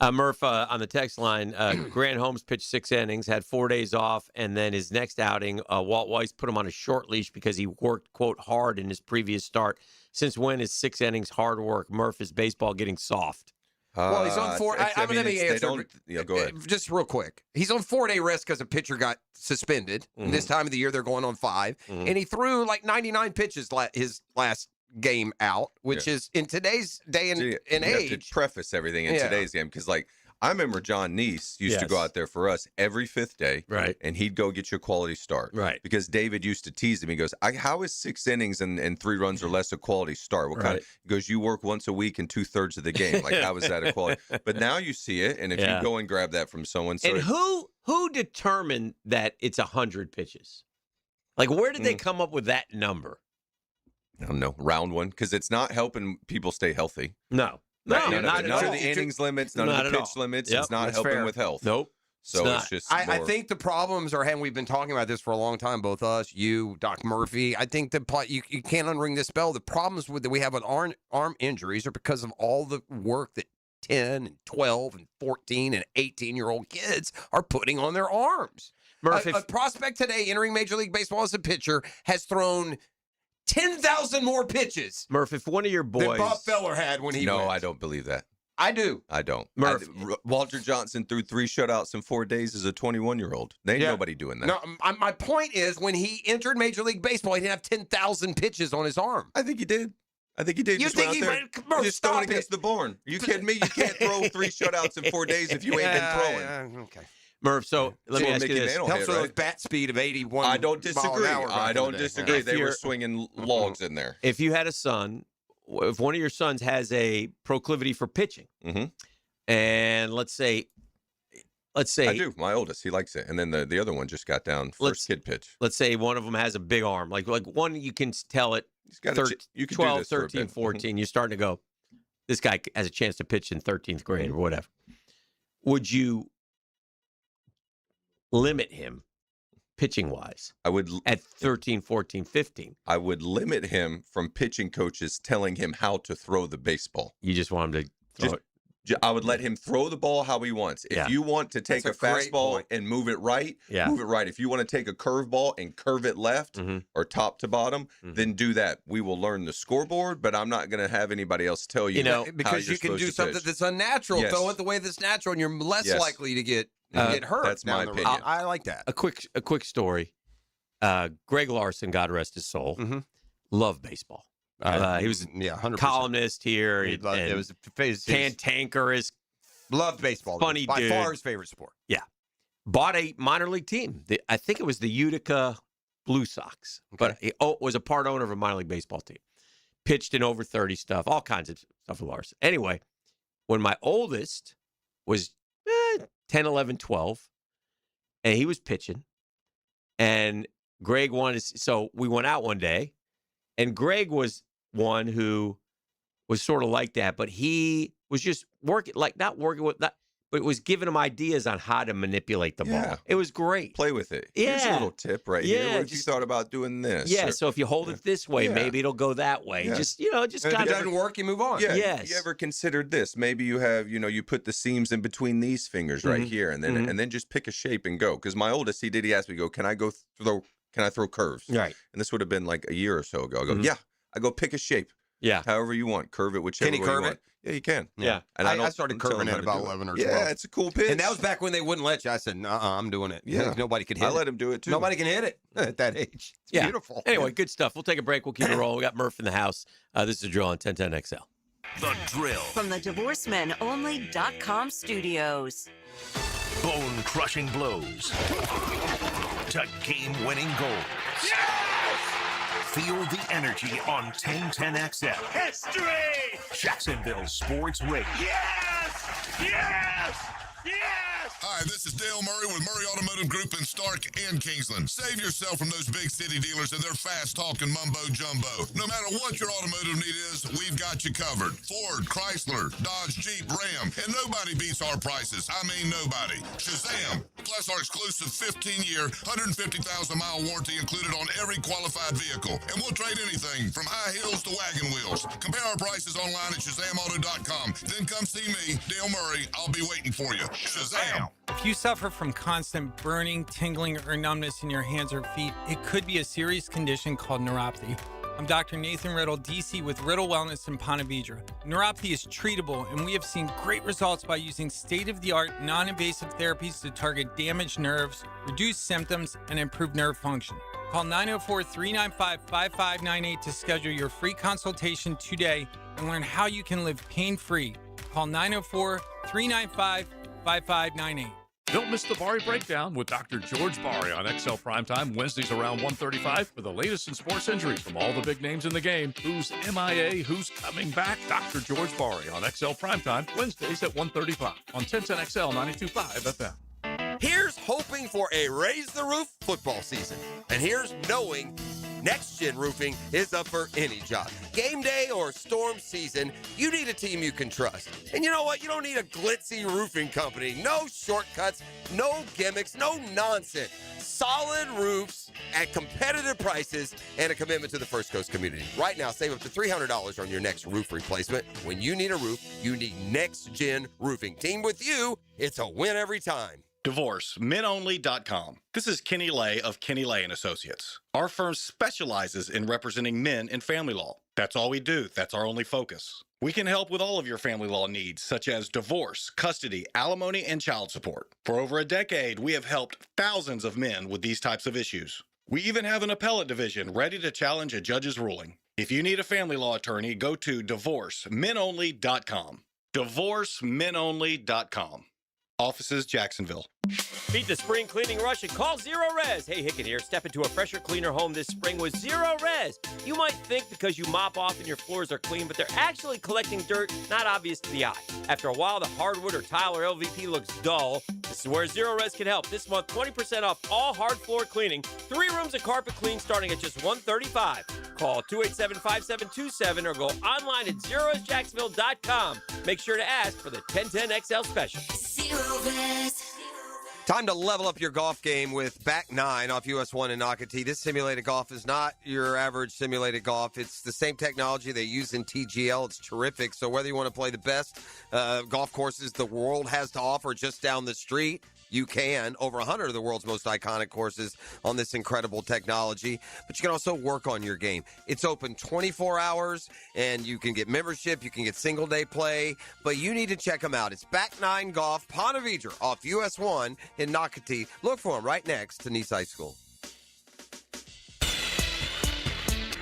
Murph, on the text line, Grant Holmes pitched 6 innings, had 4 days off, and then his next outing, Walt Weiss put him on a short leash because he worked, quote, hard in his previous start. Since when is 6 innings hard work? Murph, is baseball getting soft? Well, he's on 4. Let me answer. Go ahead. Just real quick. He's on 4-day rest because a pitcher got suspended. Mm-hmm. This time of the year, they're going on 5. Mhm. And he threw like 99 pitches his last game out, which is in today's day and You age. have to preface everything in today's game because, like, I remember John Neese used to go out there for us every 5th day, right? And he'd go get you a quality start, right? Because David used to tease him. He goes, "How is 6 innings and 3 runs or less a quality start? What kind of?" He goes, "You work once a week and 2/3 of the game. Like, how is that a quality?" But now you see it, and if you go and grab that from someone, so And who determined that it's 100 pitches? Like, where did they come up with that number? I don't know, round one, because it's not helping people stay healthy. No. None not of at all. the innings limits, none of the pitch limits. Yep. It's not helping with health. Nope. So it's just I think the problems are, and we've been talking about this for a long time, both us, you, Doc Murphy. I think you can't unring this bell. The problems that we have with arm injuries are because of all the work that 10 and 12 and 14 and 18-year-old kids are putting on their arms. Murph, a prospect today entering Major League Baseball as a pitcher has thrown 10,000 more pitches. Murph, if one of your boys... than Bob Feller had when he No, went. I don't believe that. I do. I don't. Murph. Walter Johnson threw 3 shutouts in 4 days as a 21-year-old. There ain't nobody doing that. No, my point is when he entered Major League Baseball, he didn't have 10,000 pitches on his arm. I think he did. You just think he went, Murph, just throwing against the barn. Are you kidding me? You can't throw 3 shutouts in 4 days if you ain't been throwing. Okay. Murph, so let me ask you this. Helps with those bat speed of 81 I don't disagree. I don't disagree. They were you're- swinging logs in there. If you had a son, if one of your sons has a proclivity for pitching, and let's say I do. My oldest, he likes it, and then the other one just got down first kid pitch. Let's say one of them has a big arm, like one you can tell it. got 12, 13, 14. You're starting to go, this guy has a chance to pitch in 13th grade or whatever. Would you limit him pitching wise? I would at 13, 14, 15. I would limit him from pitching coaches telling him how to throw the baseball. You just want him to throw it. I would let him throw the ball how he wants. If you want to take a fastball and move it right, move it right. If you want to take a curveball and curve it left or top to bottom, then do that. We will learn the scoreboard, but I'm not going to have anybody else tell you, because you can do something that's unnatural. Yes. Throw it the way that's natural, and you're less likely to get hurt. That's my down the opinion. road. I like that. A quick story. Greg Larson, God rest his soul, loved baseball. He was 100%. columnist here. It was cantankerous. Loved baseball. Funny by dude. far his favorite sport. Yeah. Bought a minor league team. I think it was the Utica Blue Sox, but he was a part owner of a minor league baseball team. Pitched in over 30 stuff, all kinds of stuff with Larson. Anyway, when my oldest was 10, 11, 12, and he was pitching, and Greg wanted to, so we went out one day, and Greg was one who was sort of like that, but he was just not working with that, but was giving him ideas on how to manipulate the ball. It was great. Play with it. Yeah. Here's a little tip right here. What if you just- thought about doing this? Yeah, Or- so if you hold it this way, maybe it'll go that way. Yeah. Just And if kind it of doesn't work, you move on. Yeah. Yes. You ever considered this? Maybe you have, you put the seams in between these fingers right here, and then just pick a shape and go. Because my oldest, he asked me, can I throw curves? Right. And this would have been like a year or so ago. I go, yeah. I go pick a shape. Yeah. However you want. Curve it whichever Can he way you curve want. it? Yeah, you can. Yeah. And I started I'm telling curving him at how to about do it. 11 or 12. Yeah, it's a cool pitch. And that was back when they wouldn't let you. I said, I'm doing it. Yeah. Nobody could hit it. I let him do it too. Nobody can hit it at that age. It's beautiful. Anyway, good stuff. We'll take a break. We'll keep it rolling. We got Murph in the house. This is the drill on 1010XL. The Drill. From the DivorceMenOnly.com studios. Bone-crushing blows to game-winning goals. Feel the energy on 1010XL. History! Jacksonville Sports Radio. Yes! Yes! Yes! Hi, this is Dale Murray with Murray Automotive Group in Stark and Kingsland. Save yourself from those big city dealers and their fast-talking mumbo-jumbo. No matter what your automotive need is, we've got you covered. Ford, Chrysler, Dodge, Jeep, Ram, and nobody beats our prices. I mean nobody. Shazam! Plus our exclusive 15-year, 150,000-mile warranty included on every qualified vehicle. And we'll trade anything from high heels to wagon wheels. Compare our prices online at ShazamAuto.com. Then come see me, Dale Murray. I'll be waiting for you. Shazam! If you suffer from constant burning, tingling, or numbness in your hands or feet, it could be a serious condition called neuropathy. I'm Dr. Nathan Riddle, DC with Riddle Wellness in Ponte Vedra. Neuropathy is treatable, and we have seen great results by using state-of-the-art, non-invasive therapies to target damaged nerves, reduce symptoms, and improve nerve function. Call 904-395-5598 to schedule your free consultation today and learn how you can live pain-free. Call 904-395-5598. Don't miss the Bari Breakdown with Dr. George Bari on XL Primetime, Wednesdays around 1:35 for the latest in sports injuries from all the big names in the game. Who's MIA, who's coming back? Dr. George Bari on XL Primetime, Wednesdays at 1:35 on 1010XL 92.5 FM. Here's hoping for a raise the roof football season. And here's knowing Next Gen Roofing is up for any job. Game day or storm season, you need a team you can trust. And you know what? You don't need a glitzy roofing company. No shortcuts, no gimmicks, no nonsense. Solid roofs at competitive prices and a commitment to the First Coast community. Right now, save up to $300 on your next roof replacement. When you need a roof, you need Next Gen Roofing. Team with you, it's a win every time. DivorceMenOnly.com. This is Kenny Lay of Kenny Lay & Associates. Our firm specializes in representing men in family law. That's all we do. That's our only focus. We can help with all of your family law needs, such as divorce, custody, alimony, and child support. For over a decade, we have helped thousands of men with these types of issues. We even have an appellate division ready to challenge a judge's ruling. If you need a family law attorney, go to DivorceMenOnly.com. DivorceMenOnly.com. Offices, Jacksonville. Beat the spring cleaning rush and call Zero Res. Hey, Hicken here. Step into a fresher, cleaner home this spring with Zero Res. You might think because you mop off and your floors are clean, but they're actually collecting dirt not obvious to the eye. After a while, the hardwood or tile or LVP looks dull. This is where Zero Res can help. This month, 20% off all hard floor cleaning. 3 rooms of carpet clean starting at just $135. Call 287-5727 or go online at zeroresjacksonville.com. Make sure to ask for the 1010XL special. Time to level up your golf game with Back 9 off US 1 in Nocatee. This simulated golf is not your average simulated golf. It's the same technology they use in TGL. It's terrific. So whether you want to play the best golf courses the world has to offer just down the street, you can. Over 100 of the world's most iconic courses on this incredible technology. But you can also work on your game. It's open 24 hours, and you can get membership. You can get single-day play. But you need to check them out. It's Back 9 Golf, Ponte Vedra, off US 1 in Nocatee. Look for them right next to Nice High School.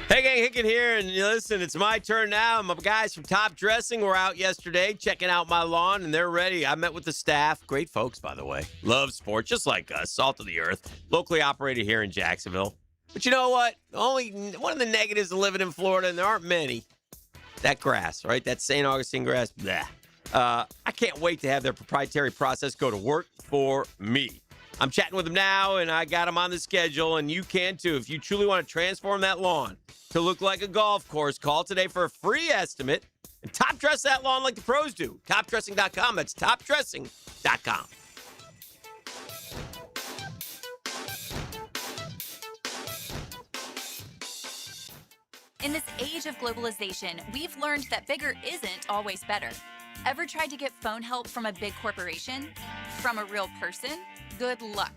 Hey, gang, Hicken here, and listen, it's my turn now. My guys from Top Dressing were out yesterday checking out my lawn, and they're ready. I met with the staff. Great folks, by the way. Love sports, just like us. Salt of the earth. Locally operated here in Jacksonville. But you know what? Only one of the negatives of living in Florida, and there aren't many, that grass, right? That St. Augustine grass. Blah. I can't wait to have their proprietary process go to work for me. I'm chatting with them now, and I got them on the schedule, and you can too. If you truly want to transform that lawn to look like a golf course, call today for a free estimate and top dress that lawn like the pros do. Topdressing.com. That's topdressing.com. In this age of globalization, we've learned that bigger isn't always better. Ever tried to get phone help from a big corporation? From a real person? Good luck.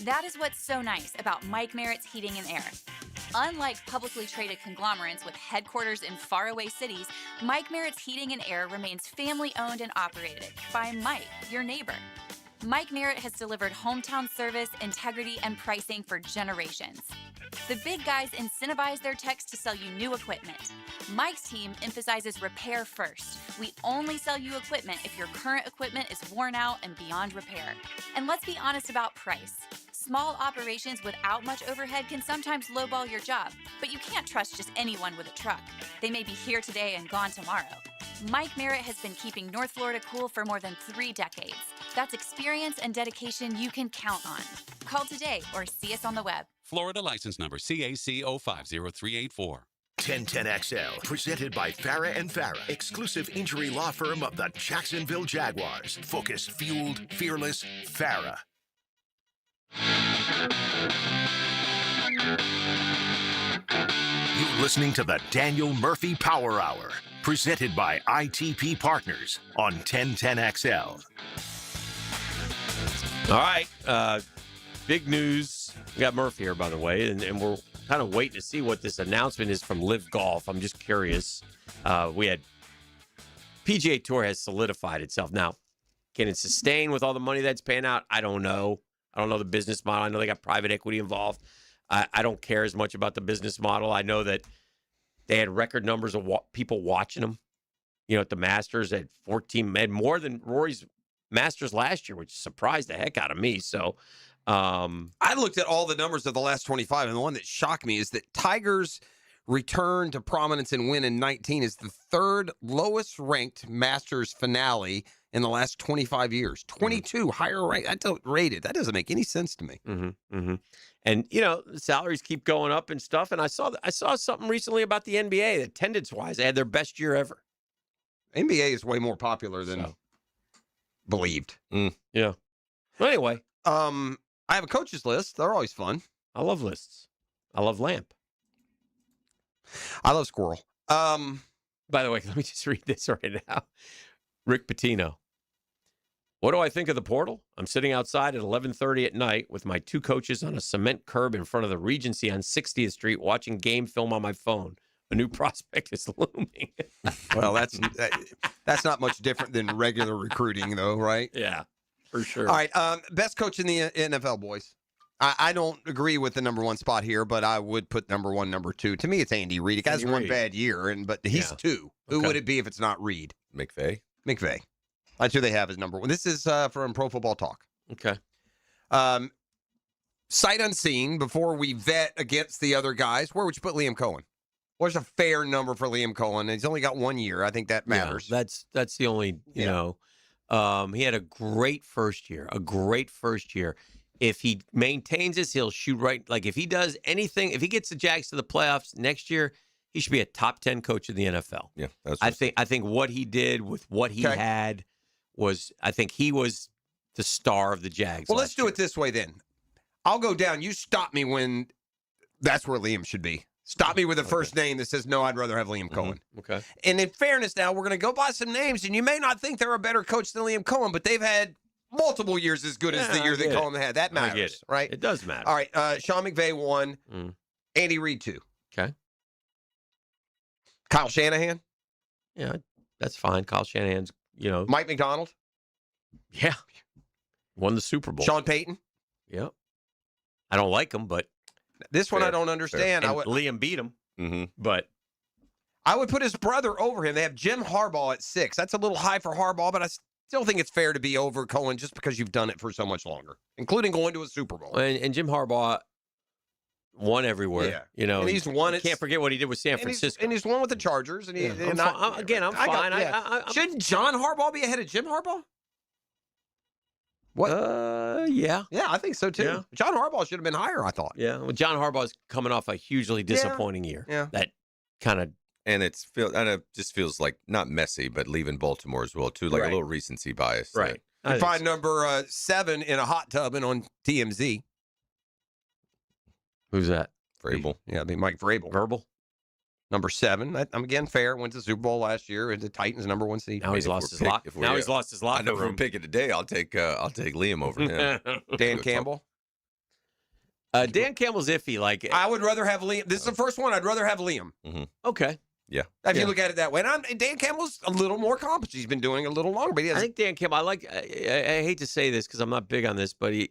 That is what's so nice about Mike Merritt's Heating and Air. Unlike publicly traded conglomerates with headquarters in faraway cities, Mike Merritt's Heating and Air remains family-owned and operated by Mike, your neighbor. Mike Merritt has delivered hometown service, integrity, and pricing for generations. The big guys incentivize their techs to sell you new equipment. Mike's team emphasizes repair first. We only sell you equipment if your current equipment is worn out and beyond repair. And let's be honest about price. Small operations without much overhead can sometimes lowball your job, but you can't trust just anyone with a truck. They may be here today and gone tomorrow. Mike Merritt has been keeping North Florida cool for more than 3 decades. That's experience and dedication you can count on. Call today or see us on the web. Florida license number CAC 050384. 1010XL, presented by Farah and Farah, exclusive injury law firm of the Jacksonville Jaguars. Focus, fueled, fearless, Farah. You're listening to the Daniel Murphy Power Hour, presented by ITP Partners on 1010XL. All right. Big news. We got Murphy here, by the way, and we're kind of waiting to see what this announcement is from Live Golf. I'm just curious. We had PGA Tour has solidified itself. Now, can it sustain with all the money that's paying out? I don't know. I don't know the business model. I know they got private equity involved. I don't care as much about the business model. I know that they had record numbers of people watching them. You know, at the Masters, at 14, had more than Rory's Masters last year, which surprised the heck out of me. So, I looked at all the numbers of the last 25, and the one that shocked me is that Tiger's return to prominence and win in 19 is the third lowest ranked Masters finale in the last 25 years. 22 higher rated. That doesn't make any sense to me. And the salaries keep going up and stuff. And I saw something recently about the NBA. Attendance wise, they had their best year ever. NBA is way more popular than believed. Yeah. Well, anyway, I have a coaches list. They're always fun. I love lists. I love Lamp. I love Squirrel. By the way, let me just read this right now. Rick Pitino. What do I think of the portal? I'm sitting outside at 11:30 at night with my two coaches on a cement curb in front of the Regency on 60th Street watching game film on my phone. A new prospect is looming. Well, that's not much different than regular recruiting, though, right? Yeah, for sure. All right, best coach in the NFL, boys. I don't agree with the number one spot here, but I would put number one, number two. To me, it's Andy Reid. He has one bad year, but he's two. Who would it be if it's not Reid? McVay. That's who they have as number one. This is from Pro Football Talk. Okay. Sight unseen, before we vet against the other guys, where would you put Liam Cohen? What's a fair number for Liam Cohen? He's only got 1 year. I think that matters. Yeah, that's the only, he had a great first year. If he maintains this, he'll shoot right. Like if he does anything, if he gets the Jags to the playoffs next year, he should be a top 10 coach in the NFL. Yeah, I think what he did with what he had was, I think he was the star of the Jags. Well, let's do it this way then. I'll go down. You stop me when that's where Liam should be. Stop me with the first name that says, no, I'd rather have Liam Cohen. Okay. And in fairness now, we're going to go by some names, and you may not think they're a better coach than Liam Cohen, but they've had multiple years as good as the year that Cohen had. That matters, I get it. right? It does matter. All right, Sean McVay 1, Andy Reid 2. Okay. Kyle Shanahan? Yeah, that's fine. Kyle Shanahan's, Mike McDonald? Yeah. Won the Super Bowl. Sean Payton? Yep. I don't like him, but this one I don't understand. Liam beat him, but I would put his brother over him. They have Jim Harbaugh at 6. That's a little high for Harbaugh, but I still think it's fair to be over Cohen just because you've done it for so much longer, including going to a Super Bowl. And Jim Harbaugh won everywhere. Yeah. And he's won it. Can't forget what he did with San Francisco. And he's won with the Chargers. And I'm fine. Shouldn't John Harbaugh be ahead of Jim Harbaugh? What? Yeah. Yeah, I think so too. Yeah. John Harbaugh should have been higher, I thought. Yeah. Well, John Harbaugh's coming off a hugely disappointing year. Yeah. That kind of. And it just feels like not messy, but leaving Baltimore as well too, like a little recency bias. Right. You find number 7 in a hot tub and on TMZ. Who's that? Vrabel. Yeah, I mean Mike Vrabel. Number 7. I'm again fair. Went to the Super Bowl last year. And the Titans number 1 seed. Now he's lost his lock. He's lost his locker I know room. from picking today, I'll take Liam over him. Dan Campbell. Dan Campbell's iffy. Like I would rather have Liam. This is the first one. I'd rather have Liam. Okay. Yeah. If you look at it that way, and Dan Campbell's a little more accomplished. He's been doing a little longer, but I think Dan Campbell. I hate to say this because I'm not big on this, but I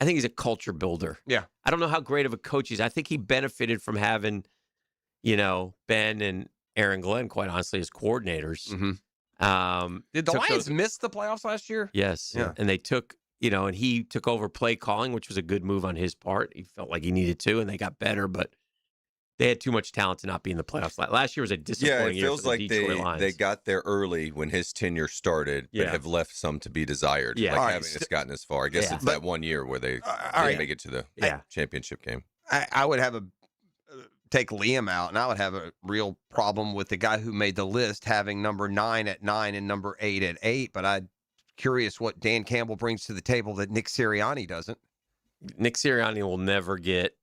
think he's a culture builder. Yeah. I don't know how great of a coach he is. I think he benefited from having, Ben and Aaron Glenn, quite honestly, as coordinators. Did the Lions miss the playoffs last year? Yes. Yeah. And they took, and he took over play calling, which was a good move on his part. He felt like he needed to, and they got better, but they had too much talent to not be in the playoffs. Last year was a disappointing year for the Detroit Lions. They got there early when his tenure started, but have left some to be desired. Yeah. Like having us gotten this far. I guess it's that 1 year where they didn't make it to the championship game. I would have take Liam out, and I would have a real problem with the guy who made the list having number 9 at 9 and number 8 at 8. But I'm curious what Dan Campbell brings to the table that Nick Sirianni doesn't. Nick Sirianni will never get.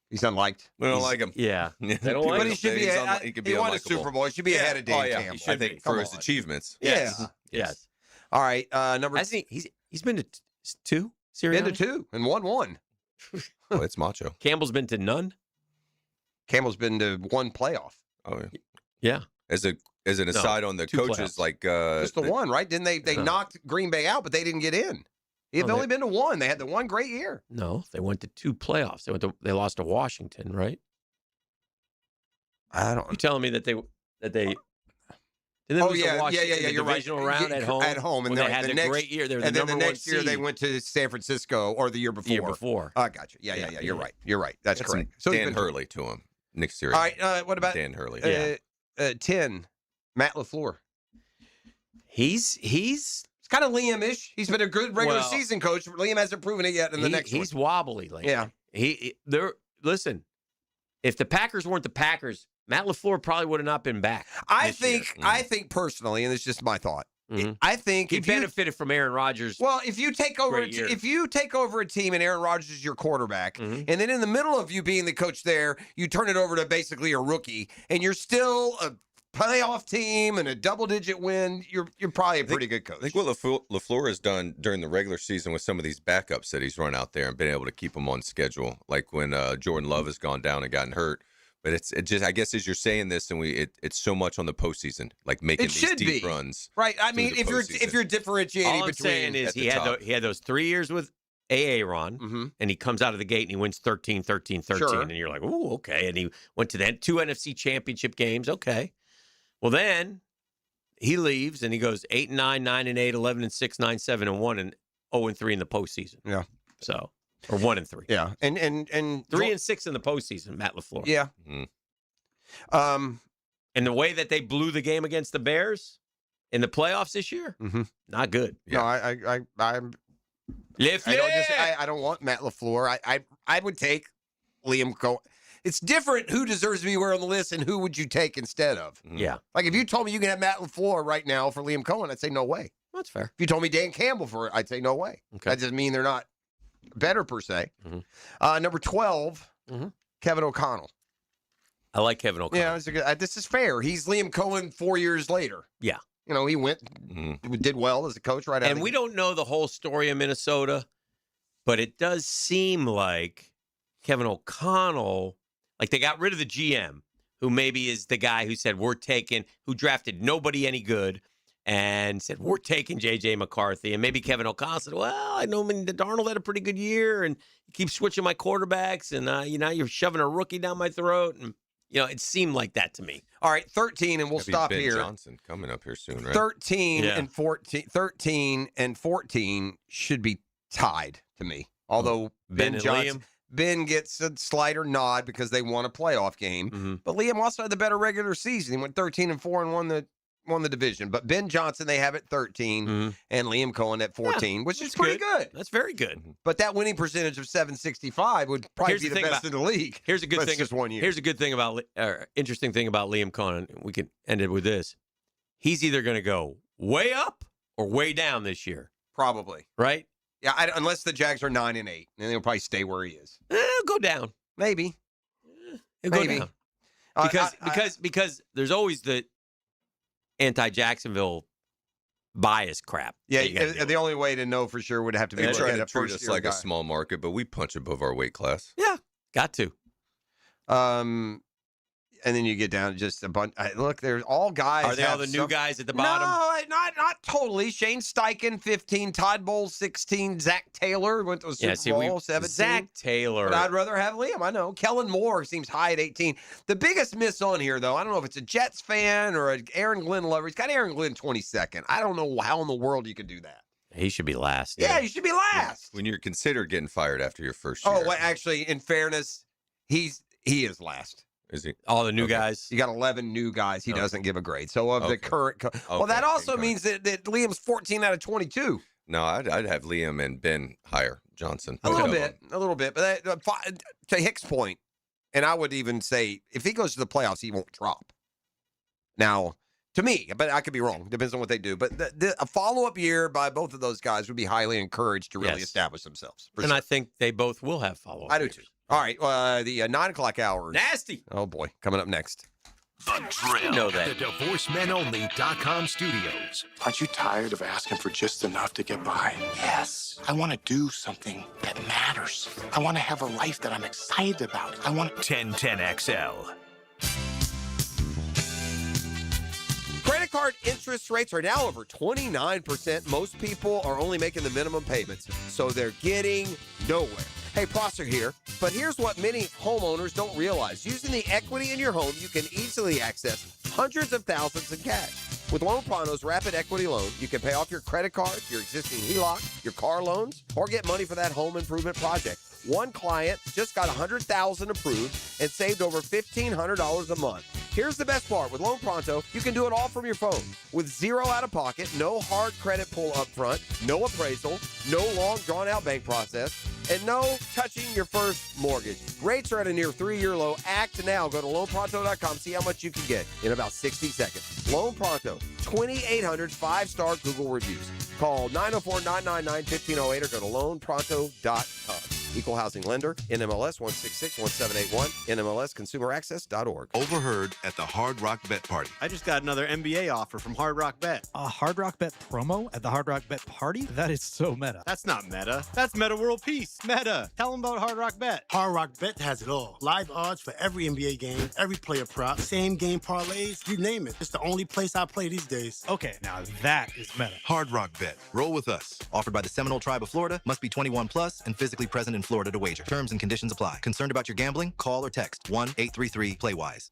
He's unliked. We don't like him. Yeah. They don't like him. He should be. He won a Super Bowl. He should be ahead of Dan Campbell. I think for his achievements. Yes. All right. Number. He's been to 2. Sirianni? Been to 2 and won 1. Oh, it's macho. Campbell's been to none. Campbell's been to 1 playoff. Oh yeah. As an aside on the coaches, playoffs. like just the 1, right? Didn't they knocked Green Bay out, but they didn't get in. They've only been to 1. They had the 1 great year. No, they went to 2 playoffs. They lost to Washington, right? I don't. You telling me that they didn't lose to Washington in the divisional round at home? At home, and they had a great year. They were the number 1 next year seed. they went to San Francisco, or the year before. Year before. I got you. Yeah. You're right. That's correct. So Dan Hurley to him. Nick Sirianni. All right, what about Dan Hurley? 10, Matt LaFleur. He's kind of Liam-ish. He's been a good regular Well, season coach. Liam hasn't proven it yet in the next one. He's wobbly lately. Yeah. Listen, if the Packers weren't the Packers, Matt LaFleur probably would have not been back. I think personally, and it's just my thought. I think he benefited from Aaron Rodgers. Well, if you take over a team and Aaron Rodgers is your quarterback, and then in the middle of you being the coach there, you turn it over to basically a rookie, and you're still a playoff team and a double-digit win, you're probably a pretty good coach. I think what LaFleur has done during the regular season with some of these backups that he's run out there and been able to keep them on schedule, like when Jordan Love has gone down and gotten hurt. But it just, I guess, as you're saying this, and it's so much on the postseason, like making these deep runs. Right. I mean, if you're differentiating all I'm between, saying is he had those 3 years with Aaron, and he comes out of the gate and he wins 13, and you're like, ooh, okay. And he went to the 2 NFC championship games. Okay. Well, then he leaves and he goes 8-9, 9-8, 11-6, 9-7-1, and 0-3 in the postseason. Yeah. So, or 1-3. Yeah. And 3-6 in the postseason, Matt LaFleur. Yeah. And the way that they blew the game against the Bears in the playoffs this year, not good. No, I don't want Matt LaFleur. I would take Liam Cohen. It's different who deserves to be where on the list and who would you take instead of. Yeah. Like if you told me you can have Matt LaFleur right now for Liam Cohen, I'd say no way. That's fair. If you told me Dan Campbell for it, I'd say no way. Okay. That doesn't mean they're not better per se. Number 12, Kevin O'Connell. I like Kevin O'Connell. Yeah, this is fair. He's Liam Cohen 4 years later. Yeah. You know, he did well as a coach right out. And we don't know the whole story of Minnesota, but it does seem like Kevin O'Connell, like they got rid of the GM, who maybe is the guy who said, who drafted nobody any good and said, we're taking J.J. McCarthy. And maybe Kevin O'Connell said, well, I know Darnold had a pretty good year and you keep switching my quarterbacks and, you're shoving a rookie down my throat. And, it seemed like that to me. All right, 13, and we'll stop Ben here. Johnson coming up here soon, right? 13 and 14 should be tied to me. Although Ben Johnson, Ben gets a slighter nod because they won a playoff game. But Liam also had the better regular season. He went 13-4 and won the division. But Ben Johnson, they have at 13, and Liam Cohen at 14, which is pretty good. That's very good. But that winning percentage of 765 would probably be the best in the league. Here's a good thing. Just 1 year. Here's a good thing interesting thing about Liam Cohen. We can end it with this. He's either going to go way up or way down this year. Probably. Right? Yeah, unless the Jags are 9-8, then he'll probably stay where he is. He'll go down. Maybe. He'll go down. Because there's always the anti-Jacksonville bias crap. Yeah, the only way to know for sure would have to be They try to a treat us like a small market, but we punch above our weight class. Yeah, got to. And then you get down to just a bunch. Look, there's all guys. Are they all the new guys at the bottom? No, not totally. Shane Steichen, 15. Todd Bowles, 16. Zach Taylor went to a Super Bowl, 17. Zach Taylor. But I'd rather have Liam. I know. Kellen Moore seems high at 18. The biggest miss on here, though, I don't know if it's a Jets fan or an Aaron Glenn lover. He's got Aaron Glenn 22nd. I don't know how in the world you could do that. He should be last. Yeah, you should be last. When you're considered getting fired after your first year. Oh, well, actually, in fairness, he is last. Is he? All the new guys? You got 11 new guys. He doesn't give a grade. So of the current... well, that also means that Liam's 14 out of 22. No, I'd have Liam and Ben higher. Johnson. A little bit. But to Hick's point, and I would even say, if he goes to the playoffs, he won't drop. Now, to me, but I could be wrong. Depends on what they do. But a follow-up year by both of those guys would be highly encouraged to really establish themselves. And I think they both will have follow-up I do, too. All right, the 9 o'clock hour. Nasty. Oh, boy. Coming up next. The Drill. Know that. The DivorceMenOnly.com studios. Aren't you tired of asking for just enough to get by? Yes. I want to do something that matters. I want to have a life that I'm excited about. I want 1010XL. Credit card interest rates are now over 29%. Most people are only making the minimum payments, so they're getting nowhere. Hey, Prosser here, but here's what many homeowners don't realize. Using the equity in your home, you can easily access hundreds of thousands in cash. With Loan Pronto's Rapid Equity Loan, you can pay off your credit card, your existing HELOC, your car loans, or get money for that home improvement project. One client just got $100,000 approved and saved over $1,500 a month. Here's the best part. With Loan Pronto, you can do it all from your phone. With zero out-of-pocket, no hard credit pull up front, no appraisal, no long, drawn-out bank process, and no touching your first mortgage. Rates are at a near 3-year low. Act now. Go to loanpronto.com. See how much you can get in about 60 seconds. Loan Pronto, 2,800 5-star Google reviews. Call 904-999-1508 or go to loanpronto.com. Equal housing lender, NMLS 1661781, NMLSconsumeraccess.org. Overheard at the Hard Rock Bet Party. I just got another NBA offer from Hard Rock Bet. A Hard Rock Bet promo at the Hard Rock Bet Party? That is so meta. That's not meta. That's Meta World Peace. Meta. Tell them about Hard Rock Bet. Hard Rock Bet has it all. Live odds for every NBA game, every player prop, same game parlays, you name it. It's the only place I play these days. Okay, now that is meta. Hard Rock Bet. Roll with us. Offered by the Seminole Tribe of Florida. Must be 21 plus and physically present in Florida to wager. Terms and conditions apply. Concerned about your gambling? Call or text 1-833-PLAY-WISE.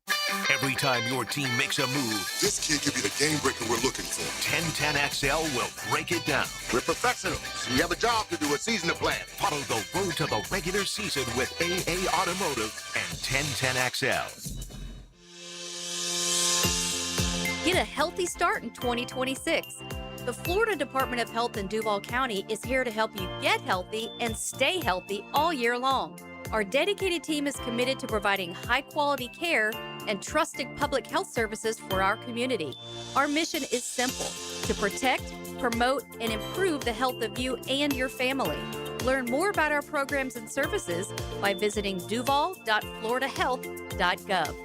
Every time your team makes a move, This kid could be the game breaker we're looking for. 1010XL will break it down. We're professionals. We have a job to do, a season to plan. Follow the road to the regular season with AA Automotive and 1010XL. Get a healthy start in 2026. The Florida Department of Health in Duval County is here to help you get healthy and stay healthy all year long. Our dedicated team is committed to providing high-quality care and trusted public health services for our community. Our mission is simple: to protect, promote, and improve the health of you and your family. Learn more about our programs and services by visiting duval.floridahealth.gov.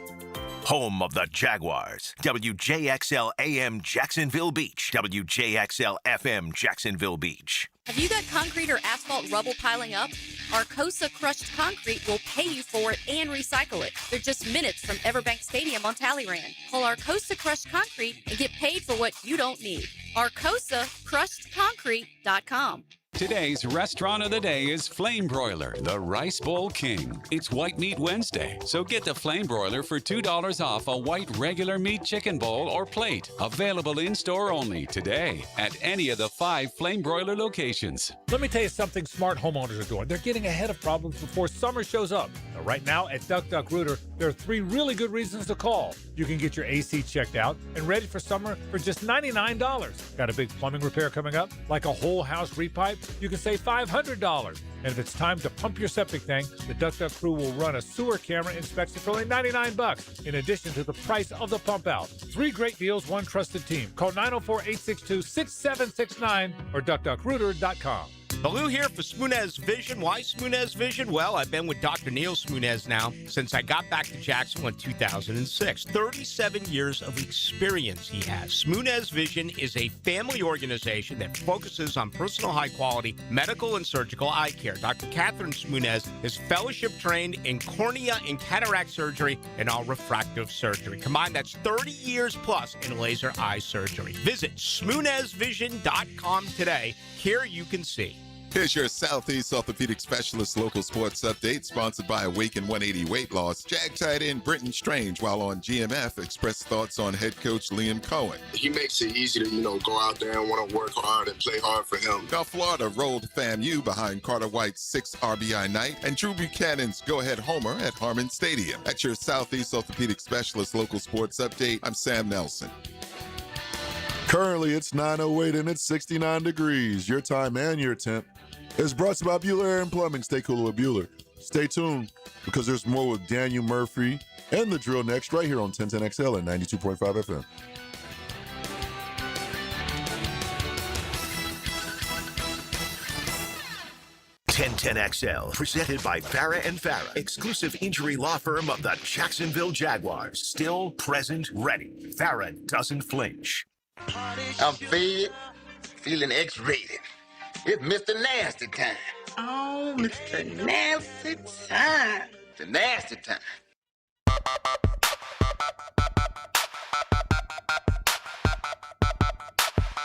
Home of the Jaguars. WJXL AM Jacksonville Beach. WJXL FM Jacksonville Beach. Have you got concrete or asphalt rubble piling up? Arcosa Crushed Concrete will pay you for it and recycle it. They're just minutes from Everbank Stadium on Talleyrand. Call Arcosa Crushed Concrete and get paid for what you don't need. ArcosaCrushedConcrete.com. Today's restaurant of the day is Flame Broiler, the Rice Bowl King. It's White Meat Wednesday, so get the Flame Broiler for $2 off a white regular meat chicken bowl or plate. Available in-store only today at any of the 5 Flame Broiler locations. Let me tell you something smart homeowners are doing. They're getting ahead of problems before summer shows up. Now, right now at Duck Duck Rooter, there are 3 really good reasons to call. You can get your AC checked out and ready for summer for just $99. Got a big plumbing repair coming up, like a whole house repipe? You can save $500. And if it's time to pump your septic tank, the Duck Duck crew will run a sewer camera inspection for only $99, in addition to the price of the pump out. 3 great deals, 1 trusted team. Call 904-862-6769 or duckduckrooter.com. Baloo here for Smoonez Vision. Why Smoonez Vision? Well, I've been with Dr. Neil Smoonez now since I got back to Jacksonville in 2006. 37 years of experience he has. Smoonez Vision is a family organization that focuses on personal high-quality medical and surgical eye care. Dr. Catherine Smoonez is fellowship trained in cornea and cataract surgery and all refractive surgery. Combined, that's 30 years plus in laser eye surgery. Visit SmoonezVision.com today. Here you can see. Here's your Southeast Orthopedic Specialist local sports update, sponsored by Awaken 180 Weight Loss. Jag tight end Brenton Strange, while on GMF, expressed thoughts on head coach Liam Cohen. He makes it easy to, go out there and want to work hard and play hard for him. Now, Florida rolled FAMU behind Carter White's 6 RBI night and Drew Buchanan's go-ahead homer at Harmon Stadium. That's your Southeast Orthopedic Specialist local sports update. I'm Sam Nelson. Currently, it's 9:08 and it's 69 degrees. Your time and your temp is brought to you by Bueller Air and Plumbing. Stay cool with Bueller. Stay tuned, because there's more with Daniel Murphy and The Drill next, right here on 1010XL and 92.5 FM. XL, presented by Farah and Farah, exclusive injury law firm of the Jacksonville Jaguars. Still present, ready. Farah doesn't flinch. I'm fed, feeling X-rated. It's Mr. Nasty time. Oh, Mr. Nasty time. The nasty time.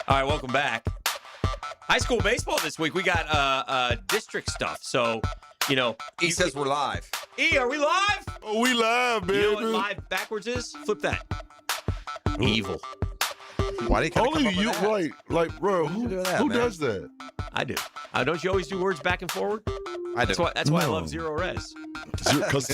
All right, welcome back. High school baseball this week. We got district stuff. So, he says we're live. E, are we live? Oh, we live, baby. You know what live backwards is? Flip that. Evil. Why do you only you right? Like, bro, who does that? I do. Don't you always do words back and forward? That's why I love Zero Res. Because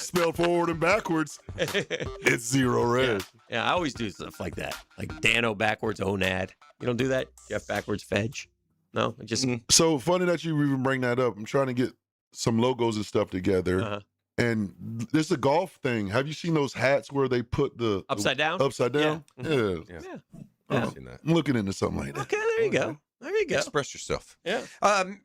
spelled forward and backwards, it's Zero Res. Yeah, I always do stuff like that. Like Dano backwards, Onad. You don't do that? Jeff backwards, Fedge? No? Just So funny that you even bring that up. I'm trying to get some logos and stuff together. And there's a golf thing. Have you seen those hats where they put the Upside down? Upside down? Yeah. Yeah. I've seen that. I'm looking into something like that. Okay, there you go. There you go. Express yourself. Yeah.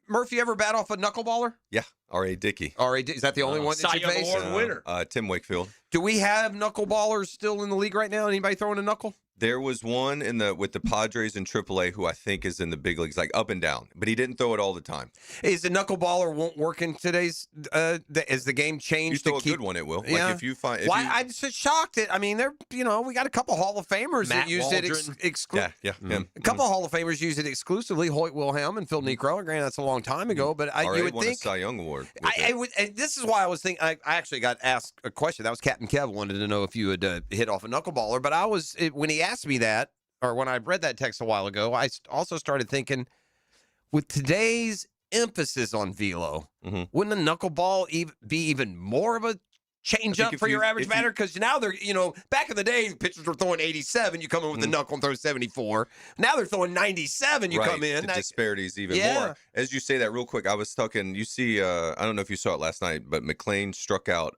Murphy ever bat off a knuckleballer? Yeah. R.A. Dickey. R.A. Is that the only one that Cy you Young face? Award winner. Tim Wakefield. Do we have knuckleballers still in the league right now? Anybody throwing a knuckle? There was one with the Padres in AAA who I think is in the big leagues, like up and down, but he didn't throw it all the time. Is the knuckleballer won't work in today's? As the game changed, You throw a good one, it will. Yeah. Like if you find. I'm just shocked at. I mean, we got a couple Hall of Famers Matt that use Waldron. it exclusively. Yeah, him. A couple Hall of Famers use it exclusively. Hoyt Wilhelm and Phil Necro. Granted, that's a long time ago, but you would won think a Cy Young Award. and this is why I was thinking. I actually got asked a question. That was Captain Kev wanted to know if you had hit off a knuckleballer. But when he asked me that, or when I read that text a while ago, I also started thinking, with today's emphasis on velo, wouldn't a knuckleball be even more of a change up for your average batter? Because now they're, back in the day, pitchers were throwing 87. You come in with the knuckle and throw 74. Now they're throwing 97. You come in. The disparities even more. As you say that real quick, I was talking, you see, I don't know if you saw it last night, but McLean struck out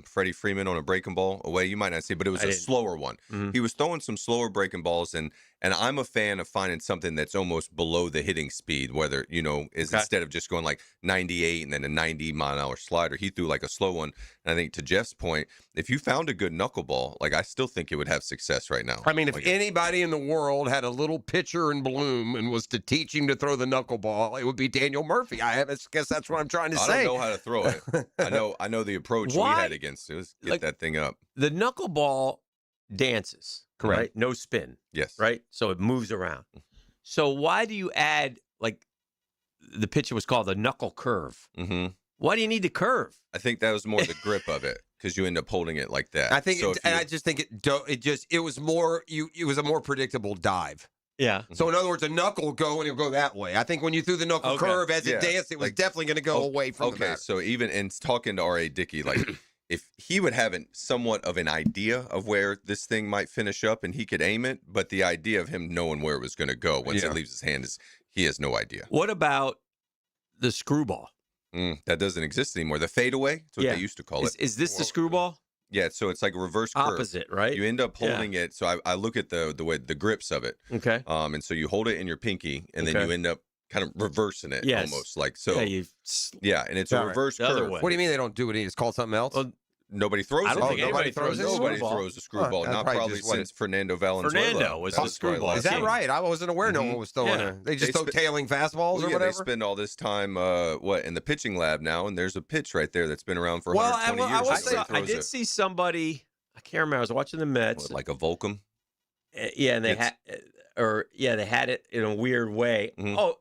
Freddie Freeman on a breaking ball away. You might not see, but it was a slower one. He was throwing some slower breaking balls, and I'm a fan of finding something that's almost below the hitting speed, whether, instead of just going like 98 and then a 90-mile-an-hour slider, he threw like a slow one. And I think to Jeff's point, if you found a good knuckleball, like I still think it would have success right now. I mean, if anybody in the world had a little pitcher in bloom and was to teach him to throw the knuckleball, it would be Daniel Murphy. I guess that's what I'm trying to say. I don't know how to throw it. I know the approach we had against it was get that thing up. The knuckleball dances. Correct. Right? No spin. Yes. Right? So it moves around. So why do you add, like, the pitch was called the knuckle curve? Why do you need the curve? I think that was more the grip of it because you end up holding it like that. I think, I just think it was more. It was a more predictable dive. Yeah. So in other words, a knuckle will go and it'll go that way. I think when you threw the knuckle curve as it danced, it was definitely going to go away from the batter. So even in talking to R.A. Dickey, like if he would have somewhat of an idea of where this thing might finish up and he could aim it, but the idea of him knowing where it was going to go once it leaves his hand he has no idea. What about the screwball? That doesn't exist anymore. The fadeaway, that's what they used to call it. Is this the screwball? Yeah, so it's like a reverse curve. Opposite, right? You end up holding it. So I look at the way the grips of it. Okay. And so you hold it in your pinky, and then you end up kind of reversing it almost like so. Yeah, and it's a reverse curve. What do you mean they don't do it? It's called something else? Well, nobody throws it. I don't think anybody throws a Nobody screwball. throws a screwball. Not probably since Fernando Valenzuela. Fernando was the screwball. Is that right? I wasn't aware no one was throwing it. They just throw tailing fastballs or whatever? They spend all this time in the pitching lab now, and there's a pitch right there that's been around for 120 years. I did see somebody, I can't remember, I was watching the Mets. Like a Volcom? Yeah, and they they had it in a weird way. Oh,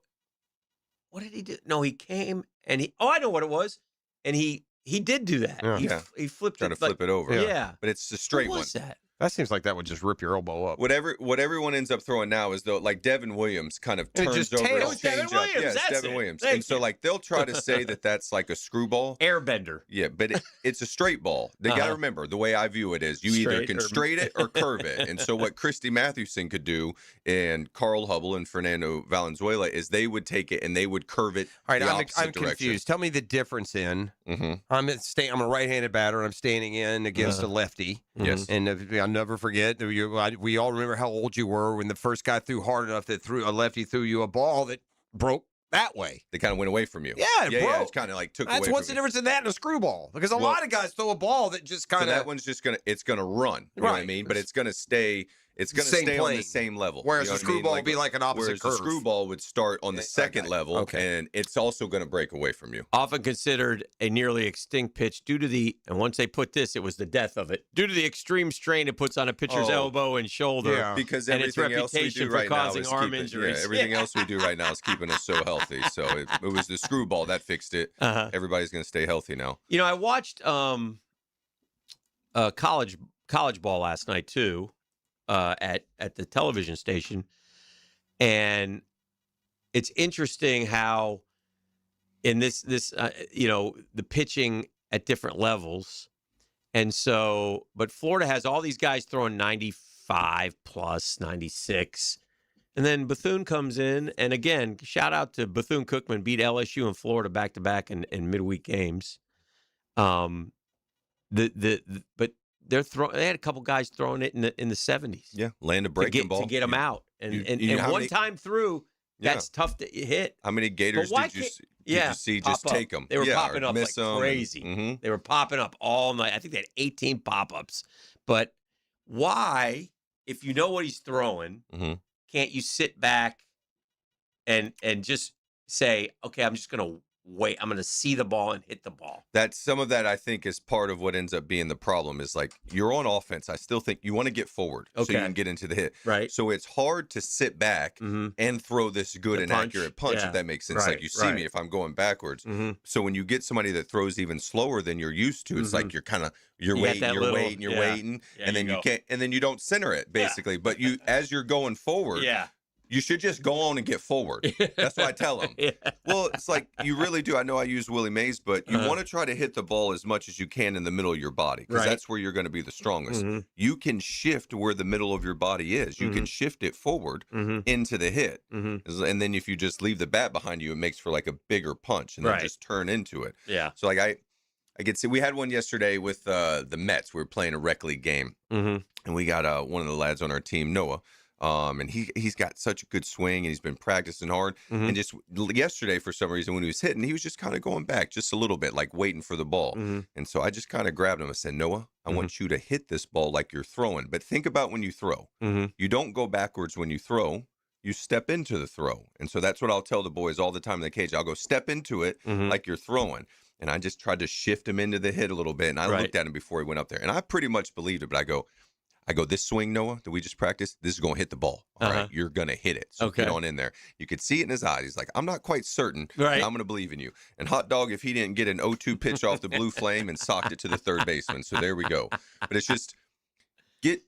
what did he do? No, he came and I know what it was. And he did do that. He flipped Trying to flip it over. Yeah. But it's a straight one. What was that? That seems like that would just rip your elbow up. What everyone ends up throwing now is though, like Devin Williams kind of turns over and change up. Yeah, it's Devin Williams. And so like they'll try to say that that's like a screwball. Airbender. Yeah, but it's a straight ball. They got to remember the way I view it is you either can straight it or curve it. And so what Christy Mathewson could do and Carl Hubble and Fernando Valenzuela is they would take it and they would curve it. All right, the I'm opposite direction. confused. Tell me the difference in. I'm a right-handed batter and I'm standing in against a lefty. Yes. And I'll never forget. We all remember how old you were when the first guy threw hard enough that a lefty threw you a ball that broke that way. They kind of went away from you. Yeah, it broke. It's kind of like took That's away what's from the difference in that and a screwball? Because a lot of guys throw a ball that just kind of. So that one's just it's gonna run. You know what I mean? But it's gonna stay. It's going to stay on the same level. Whereas the screwball would be like an opposite curve. Whereas the screwball would start on the second level, and it's also going to break away from you. Often considered a nearly extinct pitch due to and once they put this, it was the death of it, due to the extreme strain it puts on a pitcher's elbow and shoulder. Yeah, because and its everything else we reputation do for right now causing is arm injuries. Yeah, everything else we do right now is keeping us so healthy. So it was the screwball that fixed it. Everybody's going to stay healthy now. You know, I watched college ball last night too. At the television station, and it's interesting how in this the pitching at different levels. And so, but Florida has all these guys throwing 95 plus, 96. And then Bethune comes in, and again, shout out to Bethune-Cookman, beat LSU and Florida back-to-back in midweek games. But they had a couple guys throwing it in the 70s. Yeah, land a breaking ball to get them out, and one time through, that's tough to hit. How many Gators did you see just take them? They were popping up like crazy. Mm-hmm. They were popping up all night. I think they had 18 pop-ups. But why, if you know what he's throwing, can't you sit back and just say, okay, I'm just going to wait. I'm going to see the ball and hit the ball. Some of that, I think, is part of what ends up being the problem is like you're on offense. I still think you want to get forward so you can get into the hit. Right. So it's hard to sit back and throw this good and accurate punch, if that makes sense. Like you see me if I'm going backwards. So when you get somebody that throws even slower than you're used to, it's like you're waiting, and then you can't, and then you don't center it basically. But as you're going forward, you should just go on and get forward. That's what I tell them. Well, it's like you really do. I know I use Willie Mays, but you want to try to hit the ball as much as you can in the middle of your body because that's where you're going to be the strongest. You can shift where the middle of your body is. You can shift it forward into the hit. And then if you just leave the bat behind you, it makes for like a bigger punch and then just turn into it. Yeah. So like I could see we had one yesterday with the Mets. We were playing a rec league game. And we got one of the lads on our team, Noah. And he's got such a good swing, and he's been practicing hard. And just yesterday, for some reason, when he was hitting, he was just kind of going back just a little bit, like waiting for the ball. And so I just kind of grabbed him and said, Noah, I want you to hit this ball like you're throwing. But think about when you throw. You don't go backwards when you throw. You step into the throw. And so that's what I'll tell the boys all the time in the cage. I'll go step into it like you're throwing. And I just tried to shift him into the hit a little bit. And I looked at him before he went up there. And I pretty much believed it, but I go, this swing, Noah, that we just practiced, this is going to hit the ball. All right, you're going to hit it. So get on in there. You could see it in his eyes. He's like, I'm not quite certain, but I'm going to believe in you. And Hot Dog, if he didn't get an 0-2 pitch off the blue flame and socked it to the third baseman. So there we go. But it's just get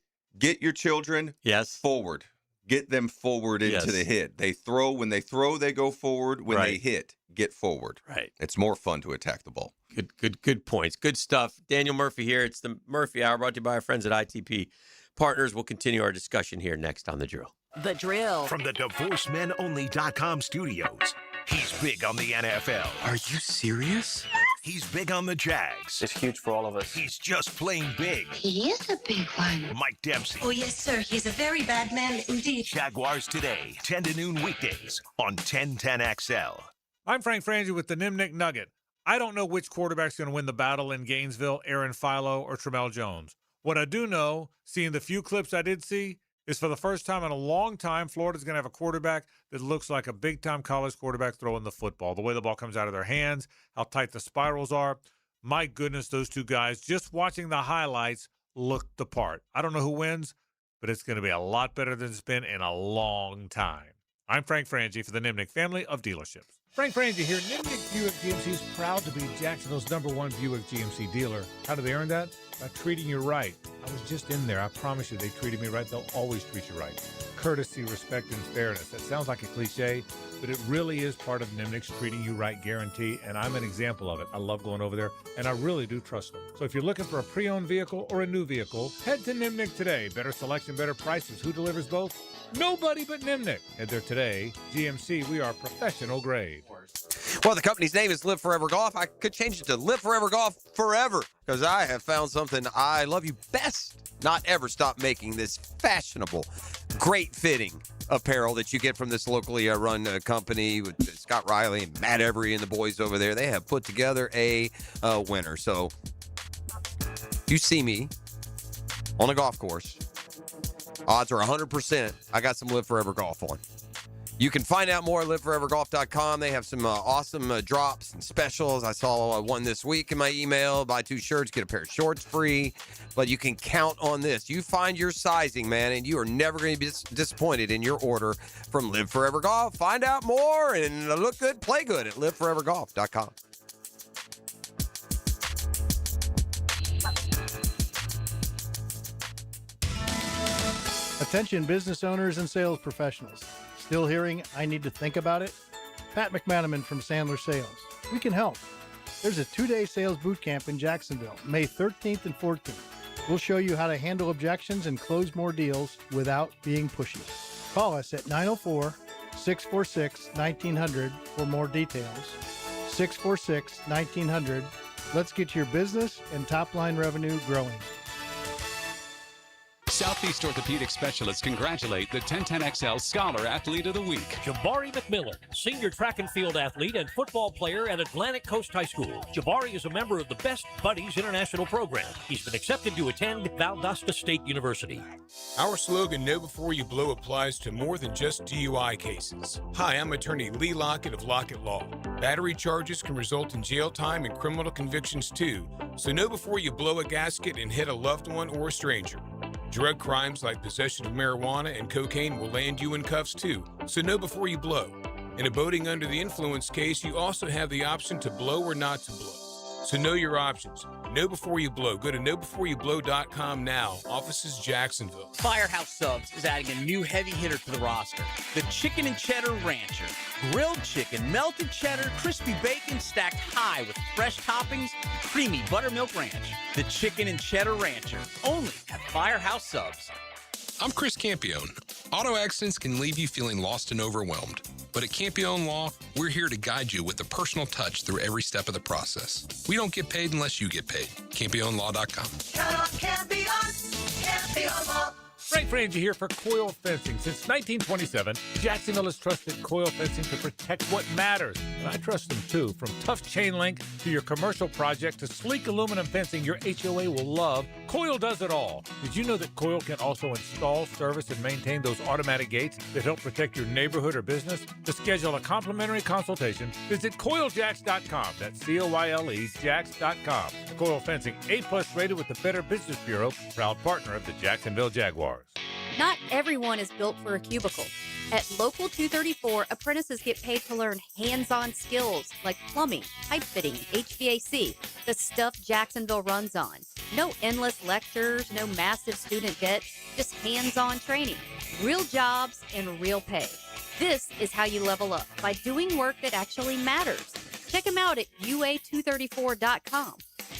your children forward. Get them forward into the hit. When they throw, they go forward. When they hit, get forward. Right. It's more fun to attack the ball. Good points. Good stuff. Daniel Murphy here. It's the Murphy Hour brought to you by our friends at ITP Partners. We'll continue our discussion here next on The Drill. The Drill. From the DivorceMenOnly.com studios. He's big on the NFL. Are you serious? He's big on the Jags. It's huge for all of us. He's just plain big. He is a big one. Mike Dempsey. Oh, yes, sir. He's a very bad man indeed. Jaguars Today, 10 to noon weekdays on 1010XL. I'm Frank Frangie with the Nimnik Nugget. I don't know which quarterback's going to win the battle in Gainesville, Aaron Philo or Tramel Jones. What I do know, seeing the few clips I did see, is for the first time in a long time, Florida's going to have a quarterback that looks like a big-time college quarterback throwing the football. The way the ball comes out of their hands, how tight the spirals are. My goodness, those two guys, just watching the highlights, looked the part. I don't know who wins, but it's going to be a lot better than it's been in a long time. I'm Frank Frangie for the Nimnik family of dealerships. Frank Frangie here. Nimnik Buick GMC is proud to be Jacksonville's #1 Buick GMC dealer. How do they earn that? By treating you right. I was just in there. I promise you they treated me right. They'll always treat you right. Courtesy, respect, and fairness. That sounds like a cliche, but it really is part of Nimnik's treating you right guarantee, and I'm an example of it. I love going over there, and I really do trust them. So if you're looking for a pre-owned vehicle or a new vehicle, head to Nimnik today. Better selection, better prices. Who delivers both? Nobody but Nimnik. Head there today. GMC, we are professional grade. Well, the company's name is Live Forever Golf. I could change it to Live Forever Golf Forever because I have found something I love you best. Not ever stop making this fashionable, great fitting apparel that you get from this locally run company with Scott Riley and Matt Every and the boys over there. They have put together a winner. So you see me on a golf course. Odds are 100%. I got some Live Forever Golf on. You can find out more at liveforevergolf.com. They have some awesome drops and specials. I saw one this week in my email. Buy 2 shirts, get a pair of shorts free. But you can count on this. You find your sizing, man, and you are never going to be disappointed in your order from Live Forever Golf. Find out more and look good, play good at liveforevergolf.com. Attention business owners and sales professionals. Still hearing, I need to think about it? Pat McManaman from Sandler Sales. we can help. There's a 2-day sales boot camp in Jacksonville, May 13th and 14th. We'll show you how to handle objections and close more deals without being pushy. Call us at 904-646-1900 for more details. 646-1900. Let's get your business and top-line revenue growing. Southeast Orthopedic Specialists congratulate the 1010XL Scholar Athlete of the Week. Jabari McMillan, senior track and field athlete and football player at Atlantic Coast High School. Jabari is a member of the Best Buddies International Program. He's been accepted to attend Valdosta State University. Our slogan, Know Before You Blow, applies to more than just DUI cases. Hi, I'm attorney Lee Lockett of Lockett Law. Battery charges can result in jail time and criminal convictions too, so know before you blow a gasket and hit a loved one or a stranger. Drug crimes like possession of marijuana and cocaine will land you in cuffs too, so know before you blow. In a boating under the influence case, you also have the option to blow or not to blow. So know your options. Know before you blow. Go to knowbeforeyouBlow.com now. Offices Jacksonville. Firehouse Subs is adding a new heavy hitter to the roster. The Chicken and Cheddar Rancher. Grilled chicken, melted cheddar, crispy bacon stacked high with fresh toppings, creamy buttermilk ranch. The Chicken and Cheddar Rancher. Only at Firehouse Subs. I'm Chris Campione. Auto accidents can leave you feeling lost and overwhelmed. But at Campione Law, we're here to guide you with a personal touch through every step of the process. We don't get paid unless you get paid. CampioneLaw.com. Count on Campione. Campione Law. Frank Frangie here for Coil Fencing. Since 1927, Jacksonville has trusted Coil Fencing to protect what matters. And I trust them too. From tough chain link to your commercial project to sleek aluminum fencing your HOA will love, Coil does it all. Did you know that Coil can also install, service, and maintain those automatic gates that help protect your neighborhood or business? To schedule a complimentary consultation, visit CoilJacks.com. That's COYLE Jacks.com. Coil Fencing, A+ rated with the Better Business Bureau, proud partner of the Jacksonville Jaguars. Not everyone is built for a cubicle. At Local 234, apprentices get paid to learn hands-on skills like plumbing, pipe fitting, HVAC, the stuff Jacksonville runs on. No endless lectures, no massive student debt, just hands-on training, real jobs, and real pay. This is how you level up, by doing work that actually matters. Check them out at UA234.com.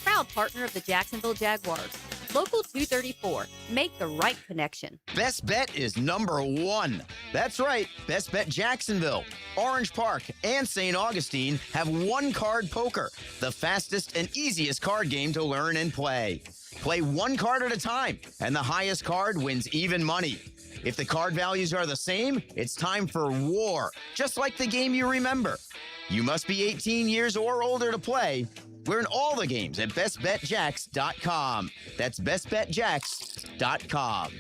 Proud partner of the Jacksonville Jaguars. Local 234. Make the right connection. Best Bet is #1. That's right, Best Bet Jacksonville. Orange Park and St. Augustine have one-card poker, the fastest and easiest card game to learn and play. Play one card at a time, and the highest card wins even money. If the card values are the same, it's time for war, just like the game you remember. You must be 18 years or older to play. Learn all the games at bestbetjacks.com. That's bestbetjacks.com.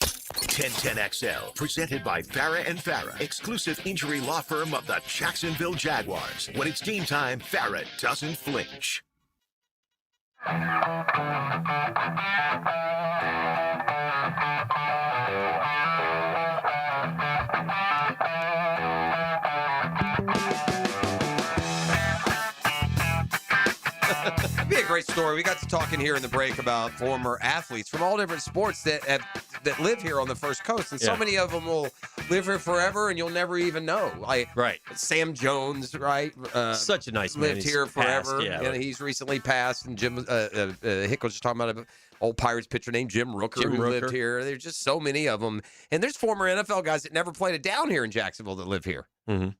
1010XL, presented by Farah and Farah, exclusive injury law firm of the Jacksonville Jaguars. When it's game time, Farah doesn't flinch. It'd be a great story. We got to talking here in the break about former athletes from all different sports that live here on the First Coast, and so many of them will live here forever, and you'll never even know. Like Sam Jones, right? Such a nice man. Lived here forever. Passed, and he's recently passed. And Jim Hick was just talking about an old Pirates pitcher named Jim Rooker who lived here. There's just so many of them, and there's former NFL guys that never played it down here in Jacksonville that live here. Mm-hmm.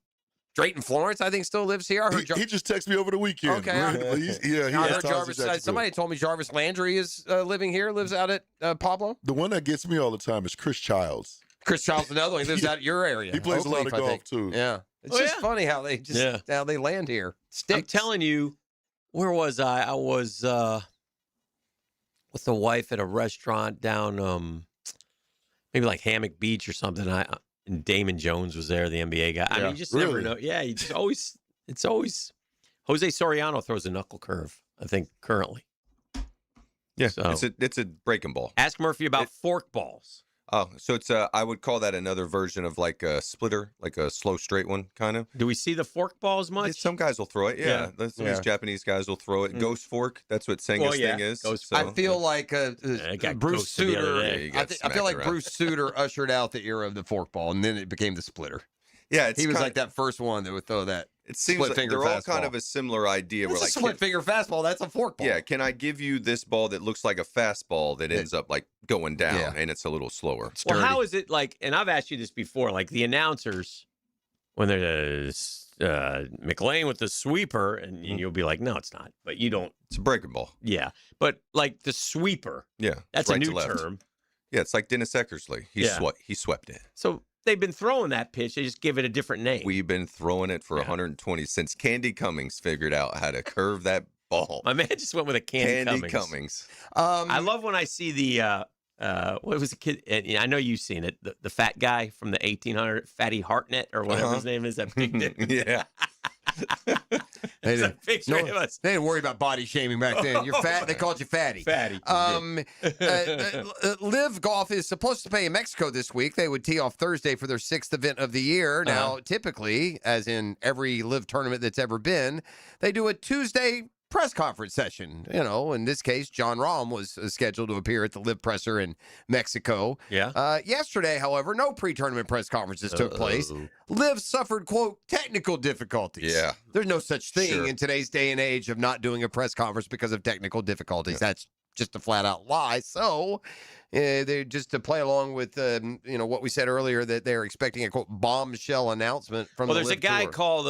Drayton Florence, I think, still lives here. I heard he just texted me over the weekend. Okay. I heard Jarvis, somebody told me Jarvis Landry is living here, lives out at Pablo. The one that gets me all the time is Chris Childs. Chris Childs, another one. He lives out at your area. He plays a lot of golf, too. Yeah. It's just funny how they how they land here. I'm telling you, where was I? I was with the wife at a restaurant down maybe like Hammock Beach or something. And Damon Jones was there, the NBA guy. I mean, you just never know. Yeah, you just it's always Jose Soriano throws a knuckle curve, I think, currently. Yeah, so, it's a breaking ball. Ask Murphy about fork balls. Oh, so it's I would call that another version of like a splitter, like a slow straight one, kind of. Do we see the fork balls much? Some guys will throw it. Yeah. These Japanese guys will throw it. Ghost fork. That's what Senga's thing is. So, I feel like Bruce Sutter. I feel like Bruce Sutter ushered out the era of the fork ball, and then it became the splitter. Yeah, he was like that first one that would throw that. It seems Split like finger they're all kind fastball. of a similar idea. It's Where a split finger fastball. That's a forkball. Yeah, can I give you this ball that looks like a fastball that ends up like going down and it's a little slower? Well, how is it like, and I've asked you this before, like the announcers, when there's McLean with the sweeper, and you'll be like, no, it's not. But you don't. It's a breaking ball. Yeah. But like the sweeper. Yeah. That's right a to new left. term. Yeah, it's like Dennis Eckersley. He swept it. So they've been throwing that pitch. They just give it a different name. We've been throwing it for 120 since Candy Cummings figured out how to curve that ball. My man just went with a Candy Cummings. I love when I see the what was the kid? And I know you've seen it. The fat guy from the 1800, Fatty Hartnett or whatever his name is. That big dude. Yeah. They a picture of us. They didn't worry about body shaming back then. You're fat. They called you fatty. Fatty. Live Golf is supposed to play in Mexico this week. They would tee off Thursday for their 6th event of the year. Now, typically, as in every Live tournament that's ever been, they do a Tuesday press conference session. You know, in this case, John Rahm was scheduled to appear at the Live Presser in Mexico. Yeah. Yesterday, however, no pre-tournament press conferences took place. Liv suffered, quote, technical difficulties. Yeah. There's no such thing Sure. in today's day and age of not doing a press conference because of technical difficulties. That's just a flat-out lie. So they just to play along with what we said earlier, that they're expecting a, quote, bombshell announcement from Well, there's a guy Tour. called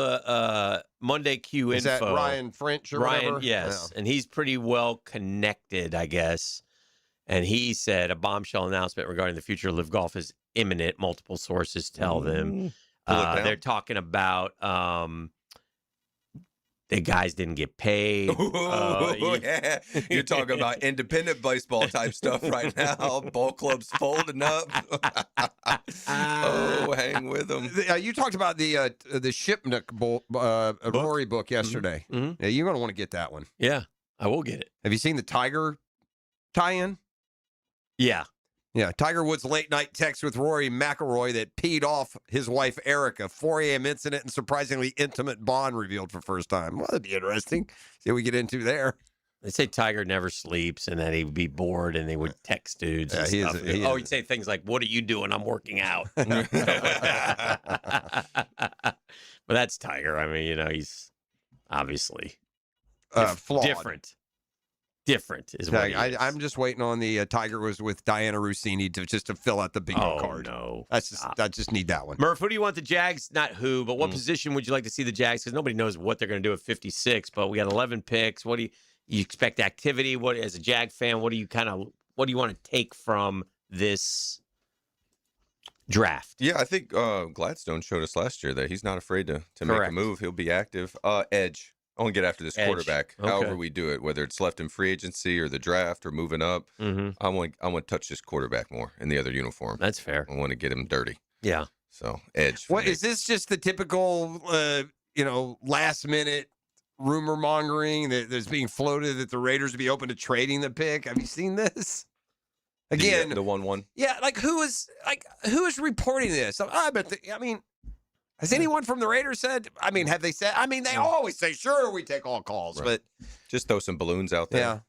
Monday Q Is Info. that Ryan French or whatever? Yes. And he's pretty well connected, I guess. And he said a bombshell announcement regarding the future of Live Golf is imminent. Multiple sources tell them. They're talking about the guys didn't get paid. Yeah. You're talking about independent baseball type stuff right now. Ball clubs folding up. Hang with them. You talked about the Shipnuck Rory book yesterday. Mm-hmm. Yeah, you're going to want to get that one. Yeah, I will get it. Have you seen the Tiger tie-in? Yeah. Yeah, Tiger Woods' late-night text with Rory McIlroy that peed off his wife, Erica. 4 a.m. incident and surprisingly intimate bond revealed for first time. Well, that'd be interesting. See what we get into there. They say Tiger never sleeps and that he would be bored and they would text dudes and stuff. He'd say things like, "What are you doing? I'm working out." But that's Tiger. I mean, he's obviously flawed. Different is what he is. I'm just waiting on the Tiger was with Diana Rossini to fill out the bingo card. No. I just need that one. Murph, who do you want the Jags? Not who, but what position would you like to see the Jags? Because nobody knows what they're going to do at 56. But we got 11 picks. What do you expect? Activity? What as a Jag fan? What do you want to take from this draft? Yeah, I think Gladstone showed us last year that he's not afraid to make a move. He'll be active. Edge. I want to get after this quarterback. Okay. However we do it, whether it's left in free agency or the draft or moving up. Mm-hmm. I want to touch this quarterback more in the other uniform. That's fair. I want to get him dirty. Yeah. So Edge. What is this? Just the typical, last minute rumor mongering that's being floated that the Raiders would be open to trading the pick? Have you seen this? Again, the 1-1. Yeah, who is reporting this? Has anyone from the Raiders said? I mean, have they said? I mean, they always say, "Sure, we take all calls," but just throw some balloons out there.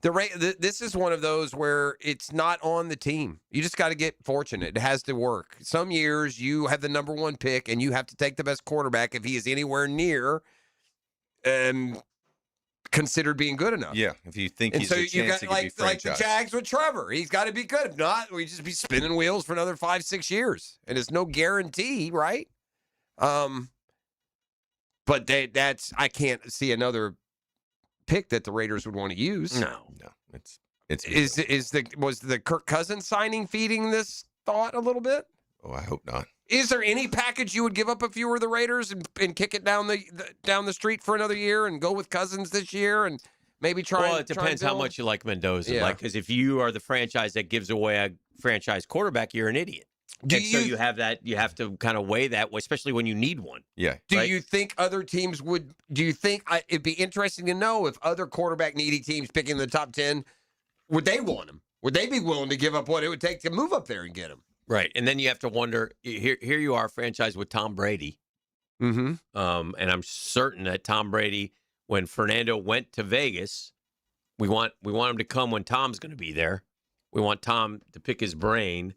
Yeah, this is one of those where it's not on the team. You just got to get fortunate. It has to work. Some years you have the number one pick, and you have to take the best quarterback if he is anywhere near, considered being good enough. Yeah, if you think And he's so a chance, you got he could be like the franchised. Jags with Trevor. He's got to be good. If not, we just be spinning wheels for another 5-6 years, and it's no guarantee, right? But I can't see another pick that the Raiders would want to use. No, it's was the Kirk Cousins signing feeding this thought a little bit? Oh, I hope not. Is there any package you would give up if you were the Raiders and kick it down the street for another year and go with Cousins this year and maybe try? Well, it depends how much you like Mendoza. Yeah. Because if you are the franchise that gives away a franchise quarterback, you're an idiot. So you have that. You have to kind of weigh that, especially when you need one. Yeah. Do you think other teams would? Do you think it'd be interesting to know if other quarterback needy teams picking the top 10 would they want him? Would they be willing to give up what it would take to move up there and get him? Right, and then you have to wonder. Here you are, franchise with Tom Brady. Mm-hmm. And I'm certain that Tom Brady, when Fernando went to Vegas, we want him to come when Tom's going to be there. We want Tom to pick his brain.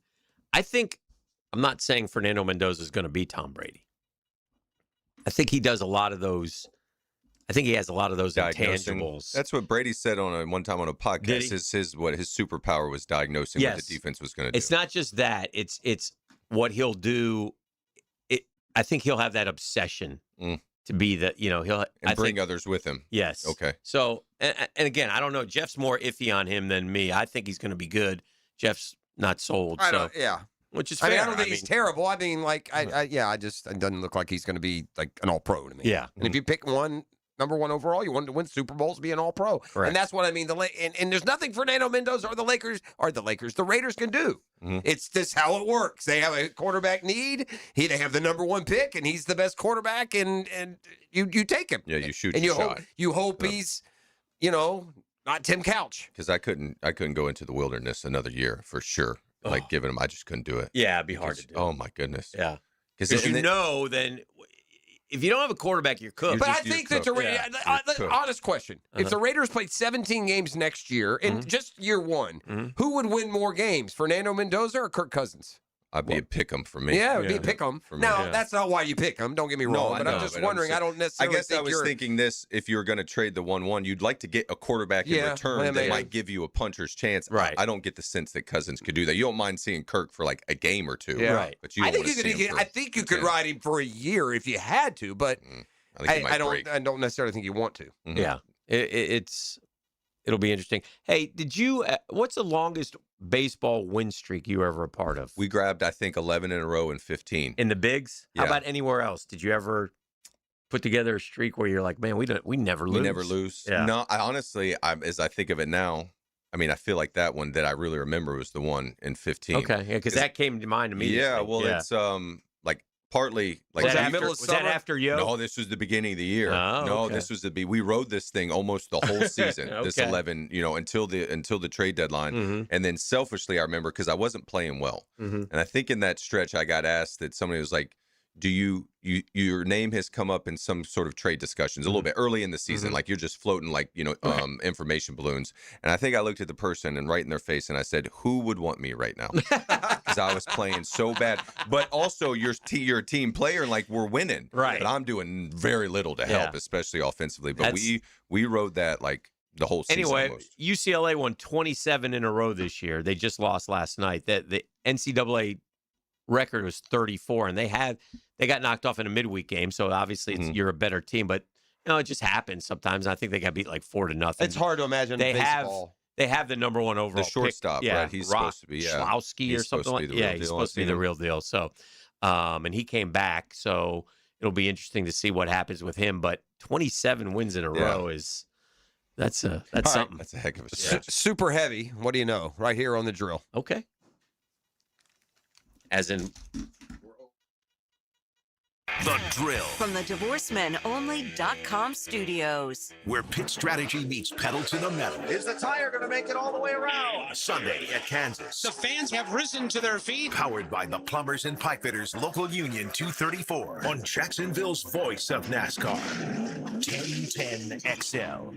I'm not saying Fernando Mendoza is going to be Tom Brady. I think he does a lot of those. I think he has a lot of those Diagnosing. intangibles. That's what Brady said one time on a podcast. His superpower was diagnosing what the defense was going to do. It's not just that. It's what he'll do. I think he'll have that obsession to be he'll bring others with him. Yes. Okay. So and again, I don't know. Jeff's more iffy on him than me. I think he's going to be good. Jeff's not sold. Which is fair. I don't think he's terrible. I mean, like, it doesn't look like he's going to be like an all-pro to me. Yeah. And if you pick number one overall, you want to win Super Bowls, be an all-pro. Correct. And that's what I mean. And there's nothing Fernando Mendoza or the Raiders can do. Mm-hmm. It's just how it works. They have a quarterback need. They have the number one pick, and he's the best quarterback, and you take him. Yeah, you shoot and your shot. You hope he's, not Tim Couch. Because I couldn't go into the wilderness another year for sure. Like giving him, I just couldn't do it. Yeah, it'd be hard to do. Oh my goodness. Yeah, because then if you don't have a quarterback, you're cooked. But I think that honest question: if the Raiders played 17 games next year in just year one, who would win more games, Fernando Mendoza or Kirk Cousins? I'd be a pick 'em for me. Yeah, it would be a pick 'em. Now, that's not why you pick 'em. Don't get me wrong. But I'm just wondering. I don't necessarily. I guess I was thinking this: if you were going to trade the 1-1, you'd like to get a quarterback in return that might give you a puncher's chance. Right. I don't get the sense that Cousins could do that. You don't mind seeing Kirk for like a game or two. Yeah. Right. But I think you could ride him for a year if you had to. But I don't necessarily think you want to. Mm-hmm. Yeah. It'll be interesting. Hey, what's the longest baseball win streak you were ever a part of? We grabbed, I think, 11 in a row in 15. In the bigs? Yeah. How about anywhere else? Did you ever put together a streak where you're like, man, we never lose? We never lose. Yeah. No, as I think of it now, I mean, I feel like that one that I really remember was the one in 15. Okay, yeah, because that came to mind immediately. Yeah, well, it's like partly like was that after Yo? No, this was the beginning of the year. Oh, no, okay. this was we rode this thing almost the whole season. This 11, until the trade deadline, and then selfishly I remember because I wasn't playing well, and I think in that stretch I got asked that somebody was like, "Do your name has come up in some sort of trade discussions a little bit early in the season, like you're just floating like information balloons." And I think I looked at the person and right in their face and I said, "Who would want me right now?" Because I was playing so bad, but also you're a team player and like we're winning, right? But I'm doing very little to help, especially offensively. But we rode that like the whole season. Anyway, almost. UCLA won 27 in a row this year. They just lost last night. The NCAA record was 34, and they got knocked off in a midweek game. So obviously, you're a better team, but it just happens sometimes. I think they got beat like 4-0. It's hard to imagine baseball. They have the number one overall the shortstop, pick. right? He's supposed to be Schlowski or something like that. Yeah, he's supposed to be the real deal. So, and he came back. So it'll be interesting to see what happens with him. But 27 wins in a row that's something. Right. That's a heck of a stretch. Super heavy. What do you know? Right here on the drill. Okay. As in. The Drill. From the DivorceMenOnly.com studios. Where pit strategy meets pedal to the metal. Is the tire going to make it all the way around? Sunday at Kansas. The fans have risen to their feet. Powered by the Plumbers and Pipefitters Local Union 234 on Jacksonville's voice of NASCAR. 1010 XL.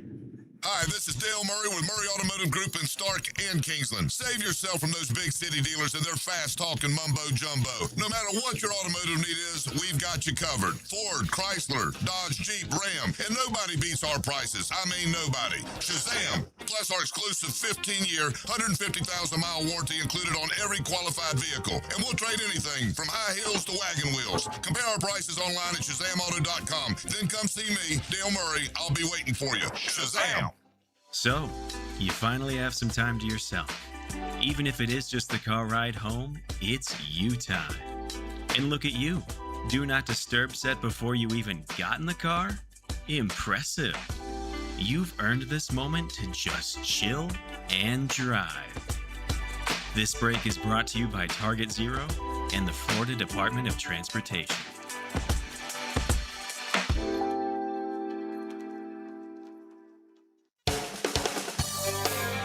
Hi, this is Dale Murray with Murray Automotive Group in Stark and Kingsland. Save yourself from those big city dealers and their fast-talking mumbo-jumbo. No matter what your automotive need is, we've got you covered. Ford, Chrysler, Dodge, Jeep, Ram, and nobody beats our prices. I mean nobody. Shazam! Plus our exclusive 15-year, 150,000-mile warranty included on every qualified vehicle. And we'll trade anything from high heels to wagon wheels. Compare our prices online at ShazamAuto.com. Then come see me, Dale Murray. I'll be waiting for you. Shazam! So, you finally have some time to yourself. Even if it is just the car ride home, it's you time. And look at you. Do not disturb set before you even got in the car? Impressive. You've earned this moment to just chill and drive. This break is brought to you by Target Zero and the Florida Department of Transportation.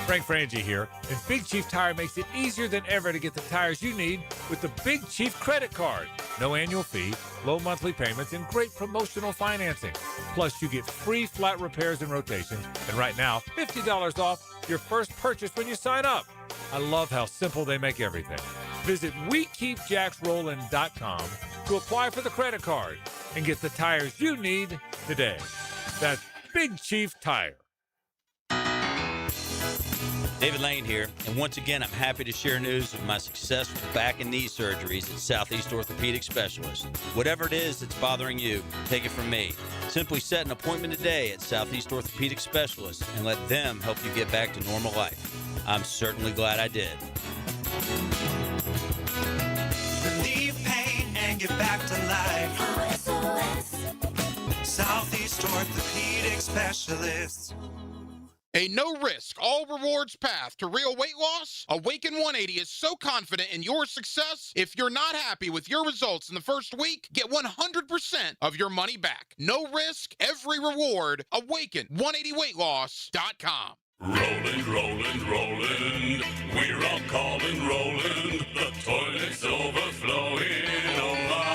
Frank Frangie here, and Big Chief Tire makes it easier than ever to get the tires you need with the Big Chief credit card. No annual fee, low monthly payments, and great promotional financing. Plus, you get free flat repairs and rotations, and right now, $50 off your first purchase when you sign up. I love how simple they make everything. Visit WeKeepJacksRollin.com to apply for the credit card. and get the tires you need today. That's Big Chief Tire. David Lane here, and once again, I'm happy to share news of my successful back and knee surgeries at Southeast Orthopedic Specialists. Whatever it is that's bothering you, take it from me. Simply set an appointment today at Southeast Orthopedic Specialists and let them help you get back to normal life. I'm certainly glad I did. Relieve pain and get back to life. SOS. Southeast Orthopedic Specialists. A no-risk, all-rewards path to real weight loss? Awaken 180 is so confident in your success, if you're not happy with your results in the first week, get 100% of your money back. No risk, every reward. Awaken180weightloss.com. Roland, Roland, Roland, we're all calling Roland, the toilet's overflowing, oh my.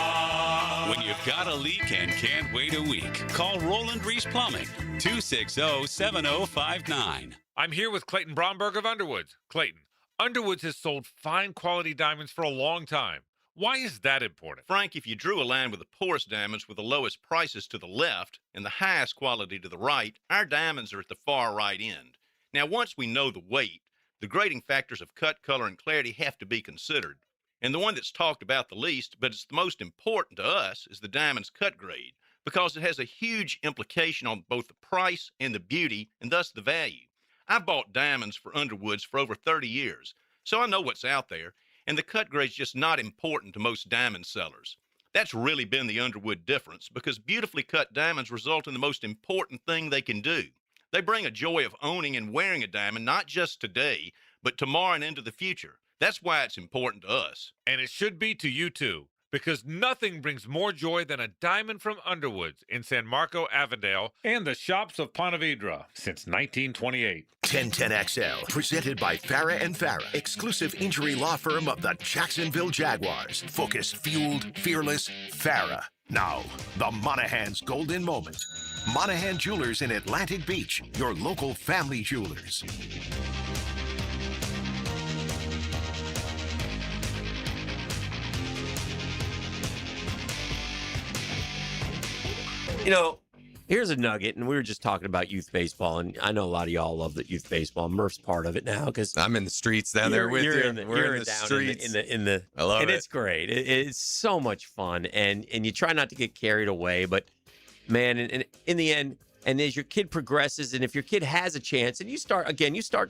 When you've got a leak and can't wait a week, call Roland Reese Plumbing, 260-7059. I'm here with Clayton Bromberg of Underwoods. Clayton, Underwoods has sold fine quality diamonds for a long time. Why is that important? Frank, if you drew a line with the poorest diamonds with the lowest prices to the left and the highest quality to the right, our diamonds are at the far right end. Now, once we know the weight, the grading factors of cut, color, and clarity have to be considered. And the one that's talked about the least, but it's the most important to us, is the diamond's cut grade, because it has a huge implication on both the price and the beauty, and thus the value. I've bought diamonds for Underwoods for over 30 years, so I know what's out there, and the cut grade's just not important to most diamond sellers. That's really been the Underwood difference, because beautifully cut diamonds result in the most important thing they can do. They bring a joy of owning and wearing a diamond, not just today, but tomorrow and into the future. That's why it's important to us. And it should be to you too, because nothing brings more joy than a diamond from Underwoods in San Marco, Avondale, and the shops of Ponte Vedra since 1928. 1010XL, presented by Farah and Farah, exclusive injury law firm of the Jacksonville Jaguars. Focused, fueled, fearless, Farah. Now, the Monahan's golden moment. Monahan Jewelers in Atlantic Beach, your local family jewelers. You know, here's a nugget, and we were just talking about youth baseball, and I know a lot of y'all love the youth baseball. Murph's part of it now because I'm in the streets down there with you. We're in the streets. I love it. And it's great. It's so much fun, and you try not to get carried away, but man, and in the end, and as your kid progresses, and if your kid has a chance, and you start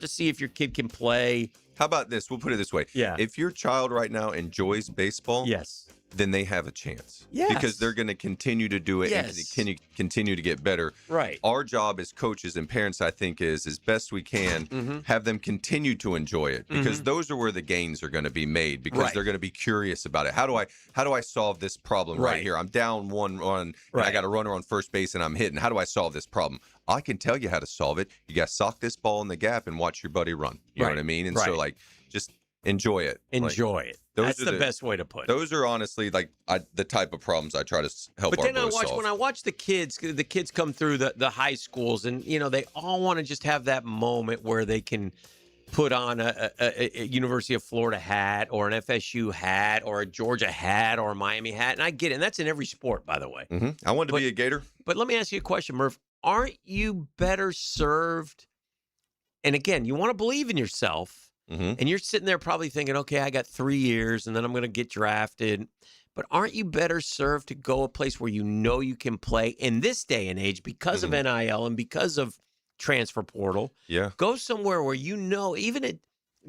to see if your kid can play. How about this? We'll put it this way. Yeah. If your child right now enjoys baseball, yes, then they have a chance. Yes. Because they're going to continue to do it Yes. and continue to get better. Right. Our job as coaches and parents, I think, is as best we can have them continue to enjoy it, because those are where the gains are going to be made, because Right. they're going to be curious about it. How do I solve this problem right here? I'm down 1-run and I got a runner on first base and I'm hitting. How do I solve this problem? I can tell you how to solve it. You got to sock this ball in the gap and watch your buddy run. You know what I mean? And so, like, just enjoy it. Enjoy it. That's the best way to put it. Those are honestly like the type of problems I try to help But our then boys solve. when I watch the kids come through the high schools, and they all want to just have that moment where they can put on a University of Florida hat or an FSU hat or a Georgia hat or a Miami hat, and I get it. And that's in every sport, by the way. I wanted to be a Gator. But let me ask you a question, Murph. Aren't you better served? And again, you want to believe in yourself. And you're sitting there probably thinking, okay, I got 3 years and then I'm going to get drafted. But aren't you better served to go a place where you know you can play in this day and age because of NIL and because of transfer portal? Yeah. Go somewhere where even at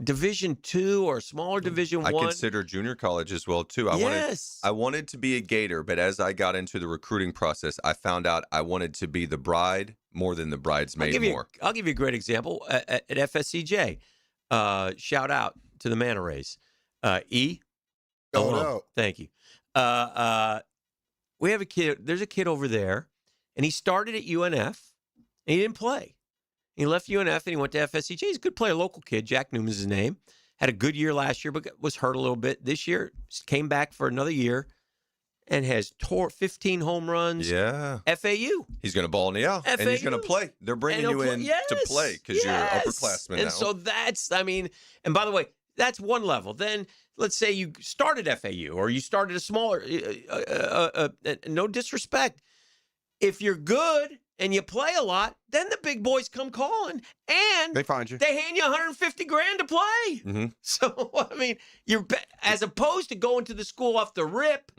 Division II or smaller Division I I. consider junior college as well too. Yes. I wanted to be a Gator, but as I got into the recruiting process, I found out I wanted to be the bride more than the bridesmaid more. I'll give you a great example at FSCJ. Shout out to the Manta Rays. E. Hello. Thank you. We have a kid. There's a kid over there, and he started at UNF, and he didn't play. He left UNF, and he went to FSCJ. He's a good player, local kid. Jack Newman's his name. Had a good year last year, but was hurt a little bit. This year, came back for another year, and has 15 home runs. Yeah. FAU. He's going to ball in the out, and he's going to play. They're bringing you in to play because you're upperclassmen now. And so and by the way, That's one level. Then let's say you started FAU or you started a smaller, no disrespect. If you're good and you play a lot, then the big boys come calling and they find you. They hand you $150,000 to play. Mm-hmm. So, I mean, as opposed to going to the school off the rip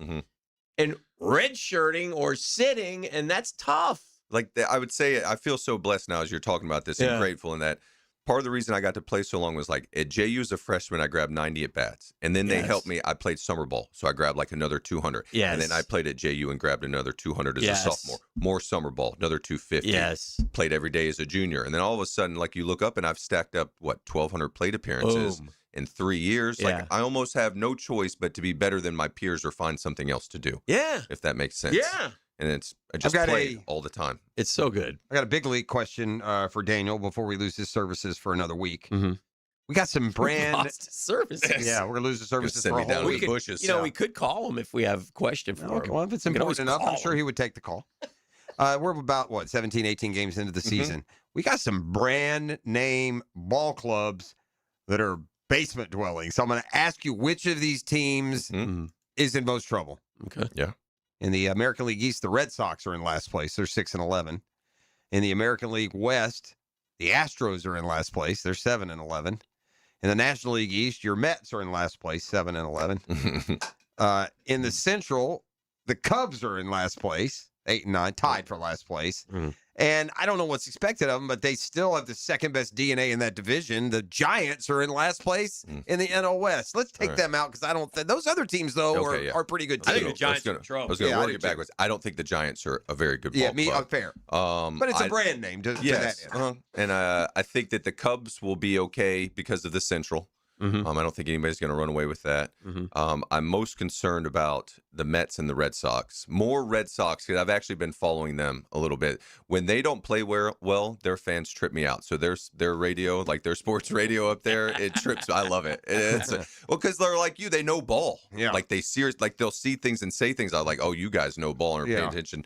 and redshirting or sitting, and that's tough. Like I would say, I feel so blessed now as you're talking about this and grateful in that. Part of the reason I got to play so long was like at JU as a freshman, I grabbed 90 at bats. And then they helped me. I played summer ball. So I grabbed like another 200. Yes. And then I played at JU and grabbed another 200 as a sophomore. More summer ball, another 250. Yes. Played every day as a junior. And then all of a sudden, like you look up and I've stacked up, 1,200 plate appearances in 3 years. Yeah. Like I almost have no choice but to be better than my peers or find something else to do. Yeah. If that makes sense. Yeah. And I just play all the time. It's so good. I got a big league question for Daniel before we lose his services for another week. Mm-hmm. We got some brand lost his services. Yeah, we're gonna lose the services send for me a whole down to week. the bushes. We could call him if we have a question for him. Well, if it's important enough, I'm sure he would take the call. We're about 17, 18 games into the season. We got some brand name ball clubs that are basement dwelling. So I'm going to ask you which of these teams is in most trouble. Okay. Yeah. In the American League East, the Red Sox are in last place. They're 6-11. In the American League West, the Astros are in last place. They're 7-11. In the National League East, your Mets are in last place, 7-11. In the Central, the Cubs are in last place, 8-9, tied for last place. And I don't know what's expected of them, but they still have the second best DNA in that division. The Giants are in last place in the NL West. Let's take them out because I don't think those other teams, though, are pretty good teams. I think the Giants are in trouble. I was going to work it backwards. I don't think the Giants are a very good ball club. Fair. But it's a brand name to that end. And I think that the Cubs will be okay because of the Central. I don't think anybody's going to run away with that. I'm most concerned about the Mets and the Red Sox. More Red Sox, because I've actually been following them a little bit. When they don't play well, their fans trip me out. So their radio, like their sports radio up there, it trips. I love it. Because they're like you, they know ball. Yeah. Like they'll see things and say things. I'm like, oh, you guys know ball and are paying attention.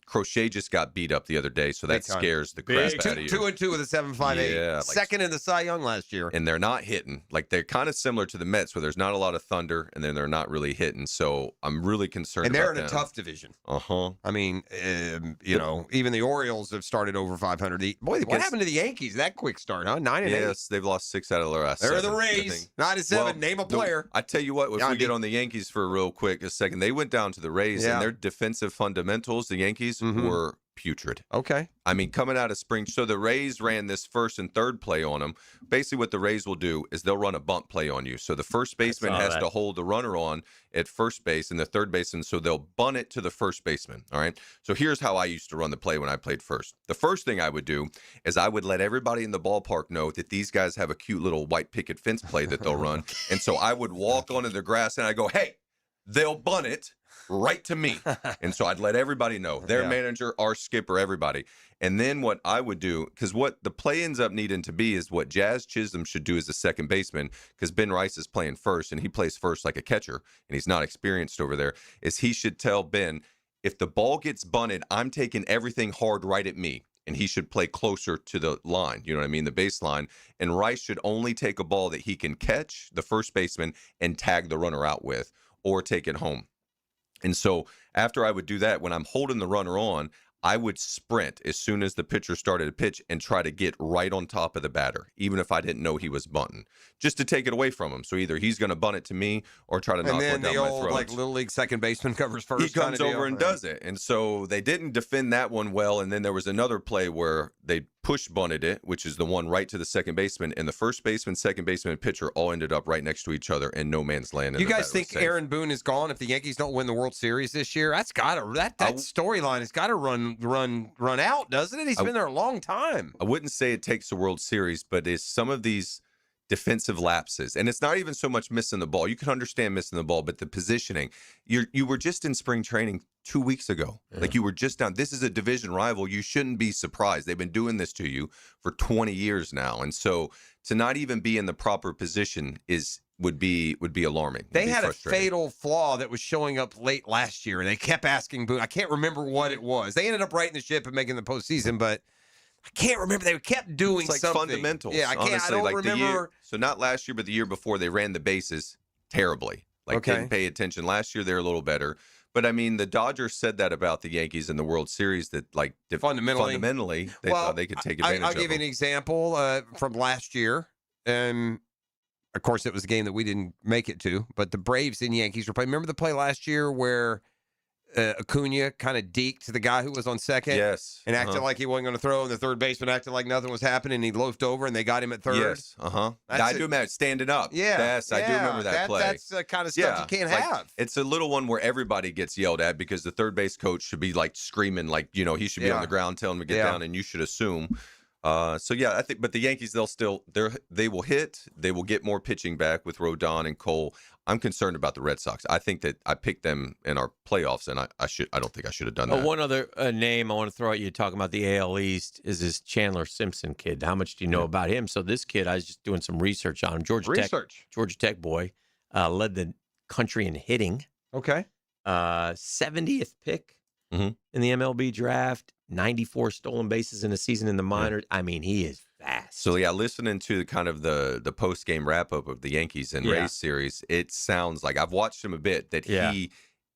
Crochet just got beat up the other day, so that scares the crap out of you. 2-2 with a 7.58. Yeah, second in the Cy Young last year. And they're not hitting. Like they're kind of similar to the Mets, where there's not a lot of thunder, and then they're not really hitting. So I'm really concerned. And they're about in a them. tough division. I mean, even the Orioles have started over 500. Boy, what happened to the Yankees? That quick start, huh? 9-8. Yes, they've lost 6 out of their last. They're 7, the Rays. 9-7. Name a player. I tell you what, if we get on the Yankees for a second, they went down to the Rays, and their defensive fundamentals, the Yankees were putrid. Okay. I mean, coming out of spring, so the Rays ran this first and third play on them. Basically, what the Rays will do is they'll run a bunt play on you. So the first baseman has to hold the runner on at first base and the third baseman, so they'll bunt it to the first baseman. All right. So here's how I used to run the play when I played first. The first thing I would do is I would let everybody in the ballpark know that these guys have a cute little white picket fence play that they'll run. And so I would walk onto the grass and I go, hey, they'll bunt it right to me. And so I'd let everybody know, their manager, our skipper, everybody. And then what I would do, because what the play ends up needing to be is what Jazz Chisholm should do as a second baseman, because Ben Rice is playing first and he plays first like a catcher and he's not experienced over there, is he should tell Ben, if the ball gets bunted, I'm taking everything hard right at me. And he should play closer to the line, you know what I mean, the baseline. And Rice should only take a ball that he can catch, the first baseman, and tag the runner out with, or take it home. And so after I would do that, when I'm holding the runner on, I would sprint as soon as the pitcher started to pitch and try to get right on top of the batter, even if I didn't know he was bunting, just to take it away from him. So either he's going to bunt it to me or try to knock one down my throat. And then the old, Little League second baseman covers first. He comes over and does it. And so they didn't defend that one well. And then there was another play where they push bunted it, which is the one right to the second baseman, and the first baseman, second baseman, and pitcher all ended up right next to each other in no man's land. You guys think Aaron Boone is gone if the Yankees don't win the World Series this year? That's got to that storyline has got to run out, doesn't it? He's been there a long time. I wouldn't say it takes the World Series, but it's some of these defensive lapses, and it's not even so much missing the ball. You can understand missing the ball, but the positioning. You were just in spring training 2 weeks ago. Like you were just down. This is a division rival. You shouldn't be surprised. They've been doing this to you for 20 years now, and so to not even be in the proper position would be alarming. They had a fatal flaw that was showing up late last year, and they kept asking Boone. I can't remember what it was. They ended up righting the ship and making the postseason, but I can't remember. They kept doing It's like something. fundamentals. Yeah, I can't. Honestly, I don't like remember. so not last year, but the year before, they ran the bases terribly. Like didn't pay attention. Last year, they were a little better. But I mean, the Dodgers said that about the Yankees in the World Series, that like fundamentally they thought they could take advantage of I'll give you an example from last year. Of course, it was a game that we didn't make it to, but the Braves and Yankees were playing. Remember the play last year where Acuna kind of deked the guy who was on second? Yes. And acted like he wasn't going to throw, and the third baseman acted like nothing was happening, and he loafed over, and they got him at third? Yes. I do remember standing up. Yeah. Yes, I do remember that play. That's the kind of stuff you can't have. It's a little one where everybody gets yelled at because the third base coach should be like screaming, like, he should be on the ground telling him to get down, and you should assume. I think, but the Yankees, they will hit. They will get more pitching back with Rodon and Cole. I'm concerned about the Red Sox. I think that I picked them in our playoffs, and I don't think I should have done that. One other name I want to throw at you talking about the AL East is this Chandler Simpson kid. How much do you know about him? So this kid, I was just doing some research on him. Georgia Tech boy, led the country in hitting. Okay. 70th pick in the MLB draft. 94 stolen bases in a season in the minors. I mean, he is fast. So, listening to kind of the post-game wrap-up of the Yankees and Rays series, it sounds like, I've watched him a bit, that he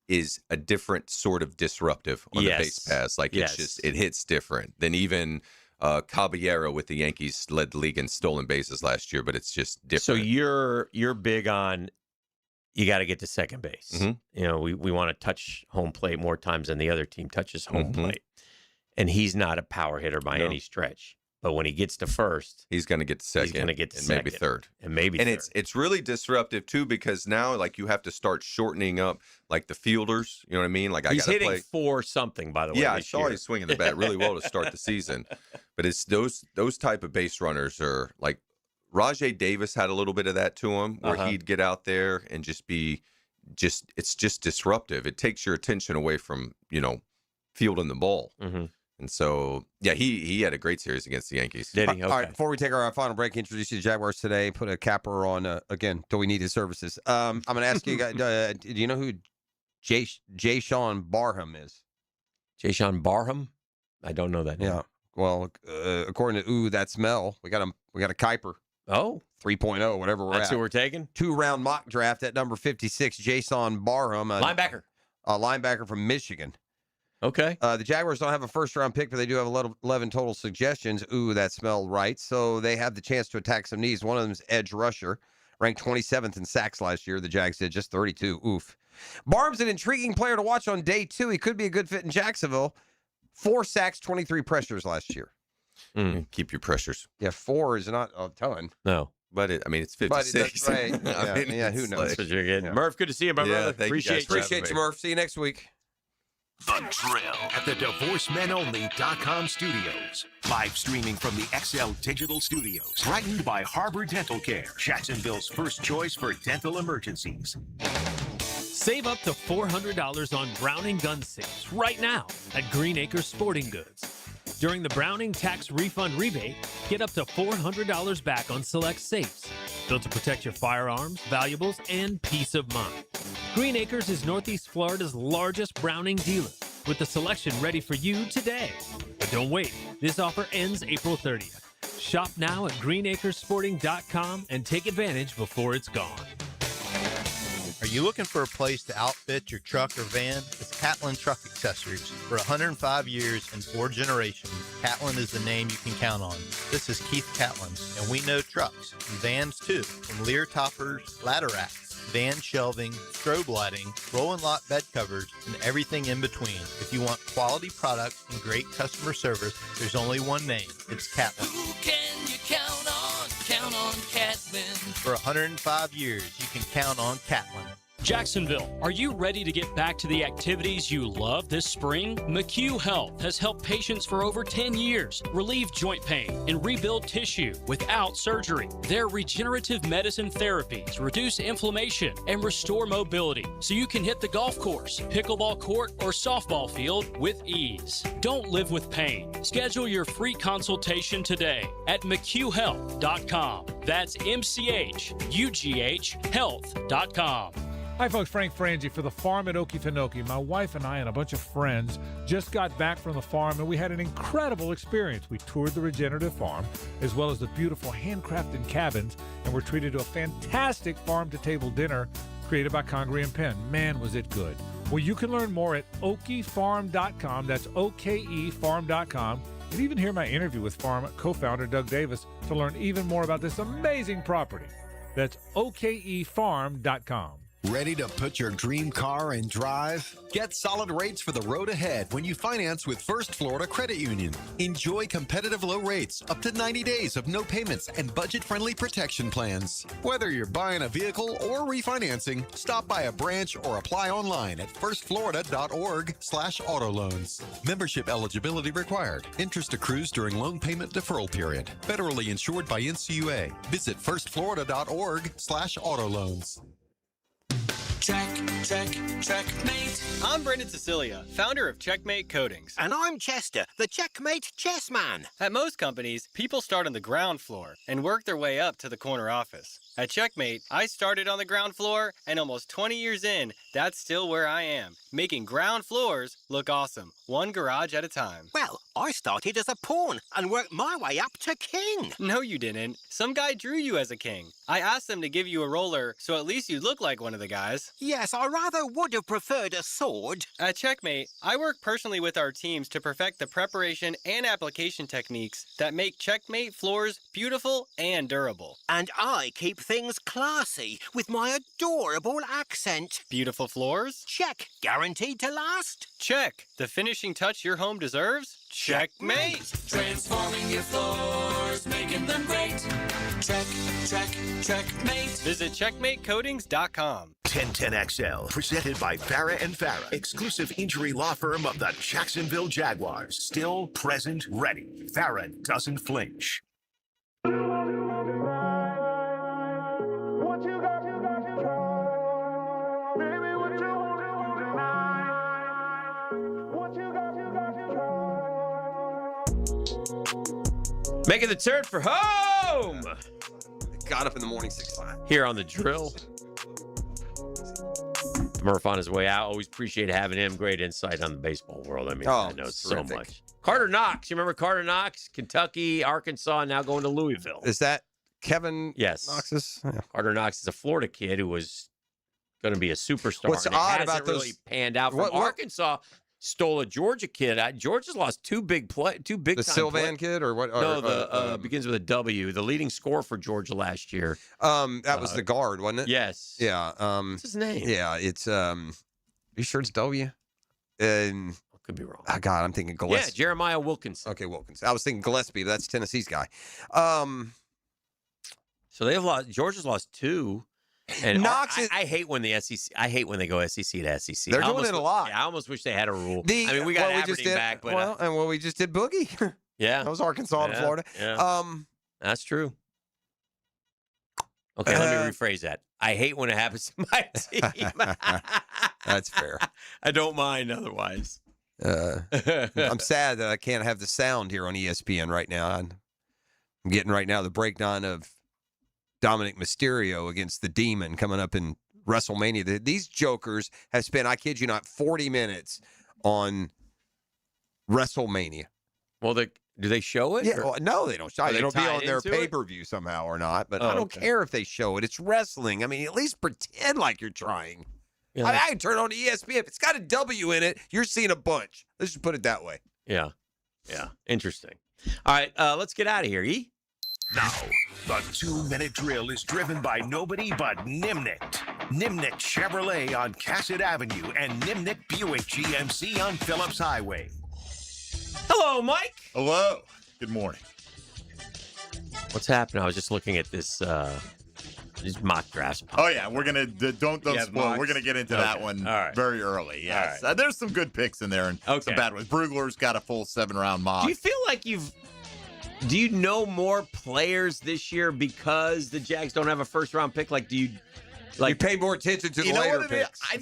is a different sort of disruptive on the base pass. Like, it hits different than even Caballero with the Yankees led the league in stolen bases last year, but it's just different. So you're big on, you got to get to second base. We want to touch home plate more times than the other team touches home plate. And he's not a power hitter by any stretch. But when he gets to first, he's going to get to second. He's going to get to and second. maybe third. And maybe and third. it's really disruptive, too, because now, like, you have to start shortening up, like, the fielders. You know what I mean? Like, he's I got to hitting play. 4 something, by the way. Yeah, I saw he's swinging the bat really well to start the season. But it's those type of base runners are, like, Rajai Davis had a little bit of that to him, where he'd get out there and just be it's just disruptive. It takes your attention away from, fielding the ball. And so, he had a great series against the Yankees. Did he? Okay. All right, before we take our final break, introduce you to Jaguars today, put a capper on, again, till we need his services. I'm going to ask you guys, do you know who Jayshawn Barham is? Jayshawn Barham? I don't know that name. Yeah. Well, according to Ooh, That Smell, we got a Kuiper. Oh. 3.0, whatever we're That's at. who we're taking? 2-round mock draft at number 56, Jayshawn Barham. Linebacker. A linebacker from Michigan. Okay. The Jaguars don't have a first-round pick, but they do have 11 total suggestions. Ooh, that smelled right. So they have the chance to attack some needs. One of them is edge rusher, ranked 27th in sacks last year. The Jags did just 32. Oof. Barham's an intriguing player to watch on day 2. He could be a good fit in Jacksonville. 4 sacks, 23 pressures last year. Keep your pressures. Yeah, 4 is not a ton. No. But it's 56. But right. Who knows? That's what you're getting. Yeah. Murph, good to see you, my brother. Appreciate you, Murph. See you next week. The Drill at the DivorceMenOnly.com studios. Live streaming from the XL Digital Studios. Brightened by Harbor Dental Care, Jacksonville's first choice for dental emergencies. Save up to $400 on Browning gun safes right now at Green Acres Sporting Goods. During the Browning tax refund rebate, get up to $400 back on select safes, built to protect your firearms, valuables, and peace of mind. Green Acres is Northeast Florida's largest Browning dealer, with the selection ready for you today. But don't wait, this offer ends April 30th. Shop now at greenacresporting.com and take advantage before it's gone. Are you looking for a place to outfit your truck or van? It's Catlin Truck Accessories. For 105 years and 4 generations, Catlin is the name you can count on. This is Keith Catlin, and we know trucks and vans too, from Lear toppers, ladder racks, van shelving, strobe lighting, roll and lock bed covers, and everything in between. If you want quality products and great customer service, there's only one name. It's Catlin. Who can you count on? Count on Catlin. For 105 years, you can count on Catlin. Jacksonville, are you ready to get back to the activities you love this spring? McHugh Health has helped patients for over 10 years relieve joint pain and rebuild tissue without surgery. Their regenerative medicine therapies reduce inflammation and restore mobility so you can hit the golf course, pickleball court, or softball field with ease. Don't live with pain. Schedule your free consultation today at McHughHealth.com. That's MCHUGH Health.com. Hi, folks. Frank Frangie for the farm at Okefenokee. My wife and I and a bunch of friends just got back from the farm, and we had an incredible experience. We toured the regenerative farm, as well as the beautiful handcrafted cabins, and were treated to a fantastic farm-to-table dinner created by Congreve and Penn. Man, was it good. Well, you can learn more at okefarm.com. That's okefarm.com. And even hear my interview with farm co-founder Doug Davis to learn even more about this amazing property. That's okefarm.com. Ready to put your dream car in drive? Get solid rates for the road ahead when you finance with First Florida Credit Union. Enjoy competitive low rates, up to 90 days of no payments and budget-friendly protection plans. Whether you're buying a vehicle or refinancing, stop by a branch or apply online at firstflorida.org/auto loans. Membership eligibility required. Interest accrues during loan payment deferral period. Federally insured by NCUA. Visit firstflorida.org/auto loans. Checkmate. I'm Brendan Cecilia, founder of Checkmate Coatings. And I'm Chester, the Checkmate Chessman. At most companies, people start on the ground floor and work their way up to the corner office. At Checkmate, I started on the ground floor, and almost 20 years in, that's still where I am, making ground floors look awesome, one garage at a time. Well, I started as a pawn and worked my way up to king. No, you didn't. Some guy drew you as a king. I asked them to give you a roller, so at least you look like one of the guys. Yes, I rather would have preferred a sword. At Checkmate, I work personally with our teams to perfect the preparation and application techniques that make Checkmate floors beautiful and durable. And I keep things classy with my adorable accent. Beautiful floors? Check. Guaranteed to last? Check. The finishing touch your home deserves? Checkmate. Transforming your floors, making them great. Checkmate. Visit checkmatecoatings.com. 1010XL, presented by Farah and Farah, exclusive injury law firm of the Jacksonville Jaguars. Still, present, ready. Farah doesn't flinch. Making the turn for home. Got up in the morning 6:05. Here on the drill. Murph on his way out. Always appreciate having him. Great insight on the baseball world. I mean, I know so much. Carter Knox. You remember Carter Knox? Kentucky, Arkansas, now going to Louisville. Is that Kevin Knox's? Yeah. Carter Knox is a Florida kid who was going to be a superstar. What's odd about those? Really panned out from Arkansas. Stole a Georgia kid. Georgia's lost two big The time Sylvan kid or what? No, begins with a W. The leading scorer for Georgia last year. That was the guard, wasn't it? Yes. Yeah. What's his name? Yeah, it's you sure it's W? Could be wrong. Oh, God, I'm thinking Gillespie. Yeah, Jeremiah Wilkinson. Okay, Wilkinson. I was thinking Gillespie, but that's Tennessee's guy. So they've lost. Georgia's lost two. And Knox I hate when the SEC. I hate when they go SEC to SEC. They're doing it a lot. Yeah, I almost wish they had a rule. I mean, we got Aberdeen back, but we just did Boogie. Yeah, that was Arkansas and Florida. Yeah. That's true. Okay, let me rephrase that. I hate when it happens to my team. That's fair. I don't mind otherwise. I'm sad that I can't have the sound here on ESPN right now. I'm getting right now the breakdown of Dominic Mysterio against the Demon coming up in WrestleMania. These jokers have spent, I kid you not, 40 minutes on WrestleMania. Well, do they show it? Yeah, no, they don't show it. It'll be on their into pay-per-view somehow or not, but I don't care if they show it. It's wrestling. I mean, at least pretend like you're trying. Yeah, I can turn on ESPN. If it's got a W in it, you're seeing a bunch. Let's just put it that way. Yeah. Interesting. All right, let's get out of here, E. Now, the 2-minute drill is driven by nobody but Nimnicht. Nimnicht Chevrolet on Cassett Avenue and Nimnicht Buick GMC on Phillips Highway. Hello, Mike. Hello. Good morning. What's happening? I was just looking at this these mock drafts. Oh yeah, we're gonna don't spoil. Mocks? We're gonna get into that one very early. Yes, All right. There's some good picks in there and some bad ones. Brugler's got a full 7-round mock. Do you feel like do you know more players this year because the Jags don't have a first-round pick? Like, do you you pay more attention to the later picks? I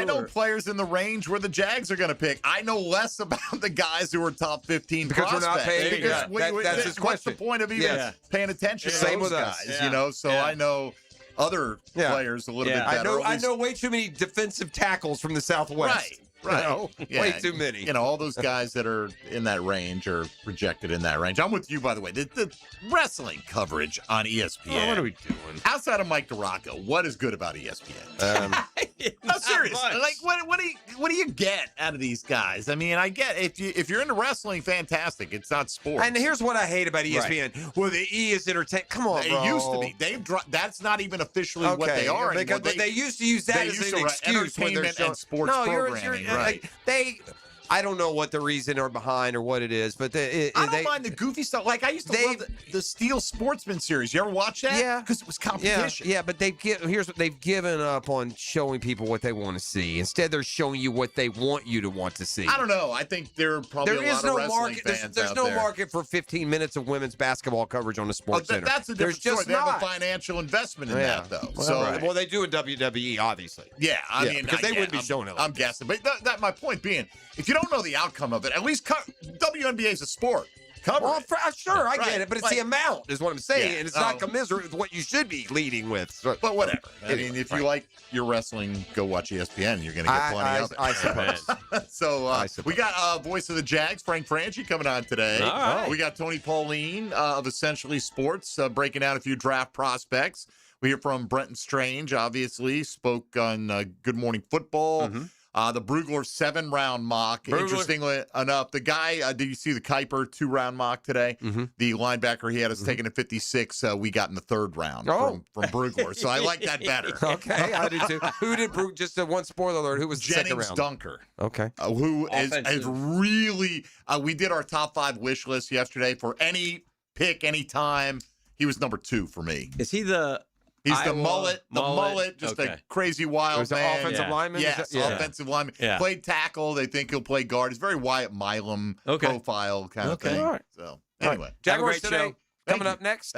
know players in the range where the Jags are going to pick. I know less about the guys who are top 15 because prospects. we're not paying. Because that's his question. What's the point of even paying attention to Same those with guys? us. You know, so I know other players a little bit better. I know way too many defensive tackles from the Southwest. Right. You know? Way too many. You know, all those guys that are in that range are projected in that range. I'm with you, by the way. The wrestling coverage on ESPN. Oh, what are we doing? Outside of Mike DeRocco, what is good about ESPN? No, seriously. Like, what do you get out of these guys? I mean, I get if you're into wrestling, fantastic. It's not sports. And here's what I hate about ESPN. Right. Well, the E is entertainment. Come on, bro. It used to be. That's not even officially what they are anymore. Because they used to use that as an excuse when they're entertainment showing and sports programming. Right. I don't know what the reason or behind or what it is, but I don't mind the goofy stuff. Like I used to love the Steel Sportsman series. You ever watch that? Yeah, because it was competition. Yeah, but here's what they've given up on showing people what they want to see. Instead, they're showing you what they want you to want to see. I don't know. I think there are probably a lot of wrestling fans There's out no there. market for 15 minutes of women's basketball coverage on the Sports Center. That's a different story. Just they have a financial investment in that, though. Well, they do in WWE, obviously. Yeah, I mean, because they wouldn't be showing it. I'm guessing, but that my point being, if you don't know the outcome of it, at least WNBA is a sport. Well, sure, I get it, but it's the amount is what I'm saying, and it's not commensurate with what you should be leading with. So, but whatever. I mean, if you like your wrestling, go watch ESPN. You're going to get plenty of it. I suppose. So we got voice of the Jags, Frank Franchi, coming on today. All right. We got Tony Pauline of Essentially Sports breaking down a few draft prospects. We hear from Brenton Strange, obviously, spoke on Good Morning Football. Mm-hmm. The Brugler 7-round mock. Interestingly enough, the guy, did you see the Kuiper 2-round mock today? Mm-hmm. The linebacker he had us taken at 56. We got in the 3rd round from Brugler. So I like that better. Okay, I do too. Who did just one spoiler alert? Who was the second Jennings round? Dunker. Okay. Who is really, we did our top 5 wish list yesterday for any pick, any time. He was number 2 for me. Is he the... He's the mullet, just a crazy wild man. Offensive lineman? Yes, offensive lineman. Yeah. Played tackle. They think he'll play guard. It's very Wyatt Milam profile kind of thing. All right. So, anyway. Jaguars today. Thank Coming up next,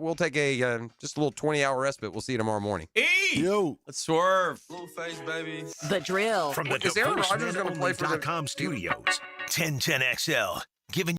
we'll take a just a little 20-hour respite. We'll see you tomorrow morning. Yo. Let's swerve. Blueface, baby. The Drill. From the Is Aaron Rodgers going to play for the studios, 1010XL, giving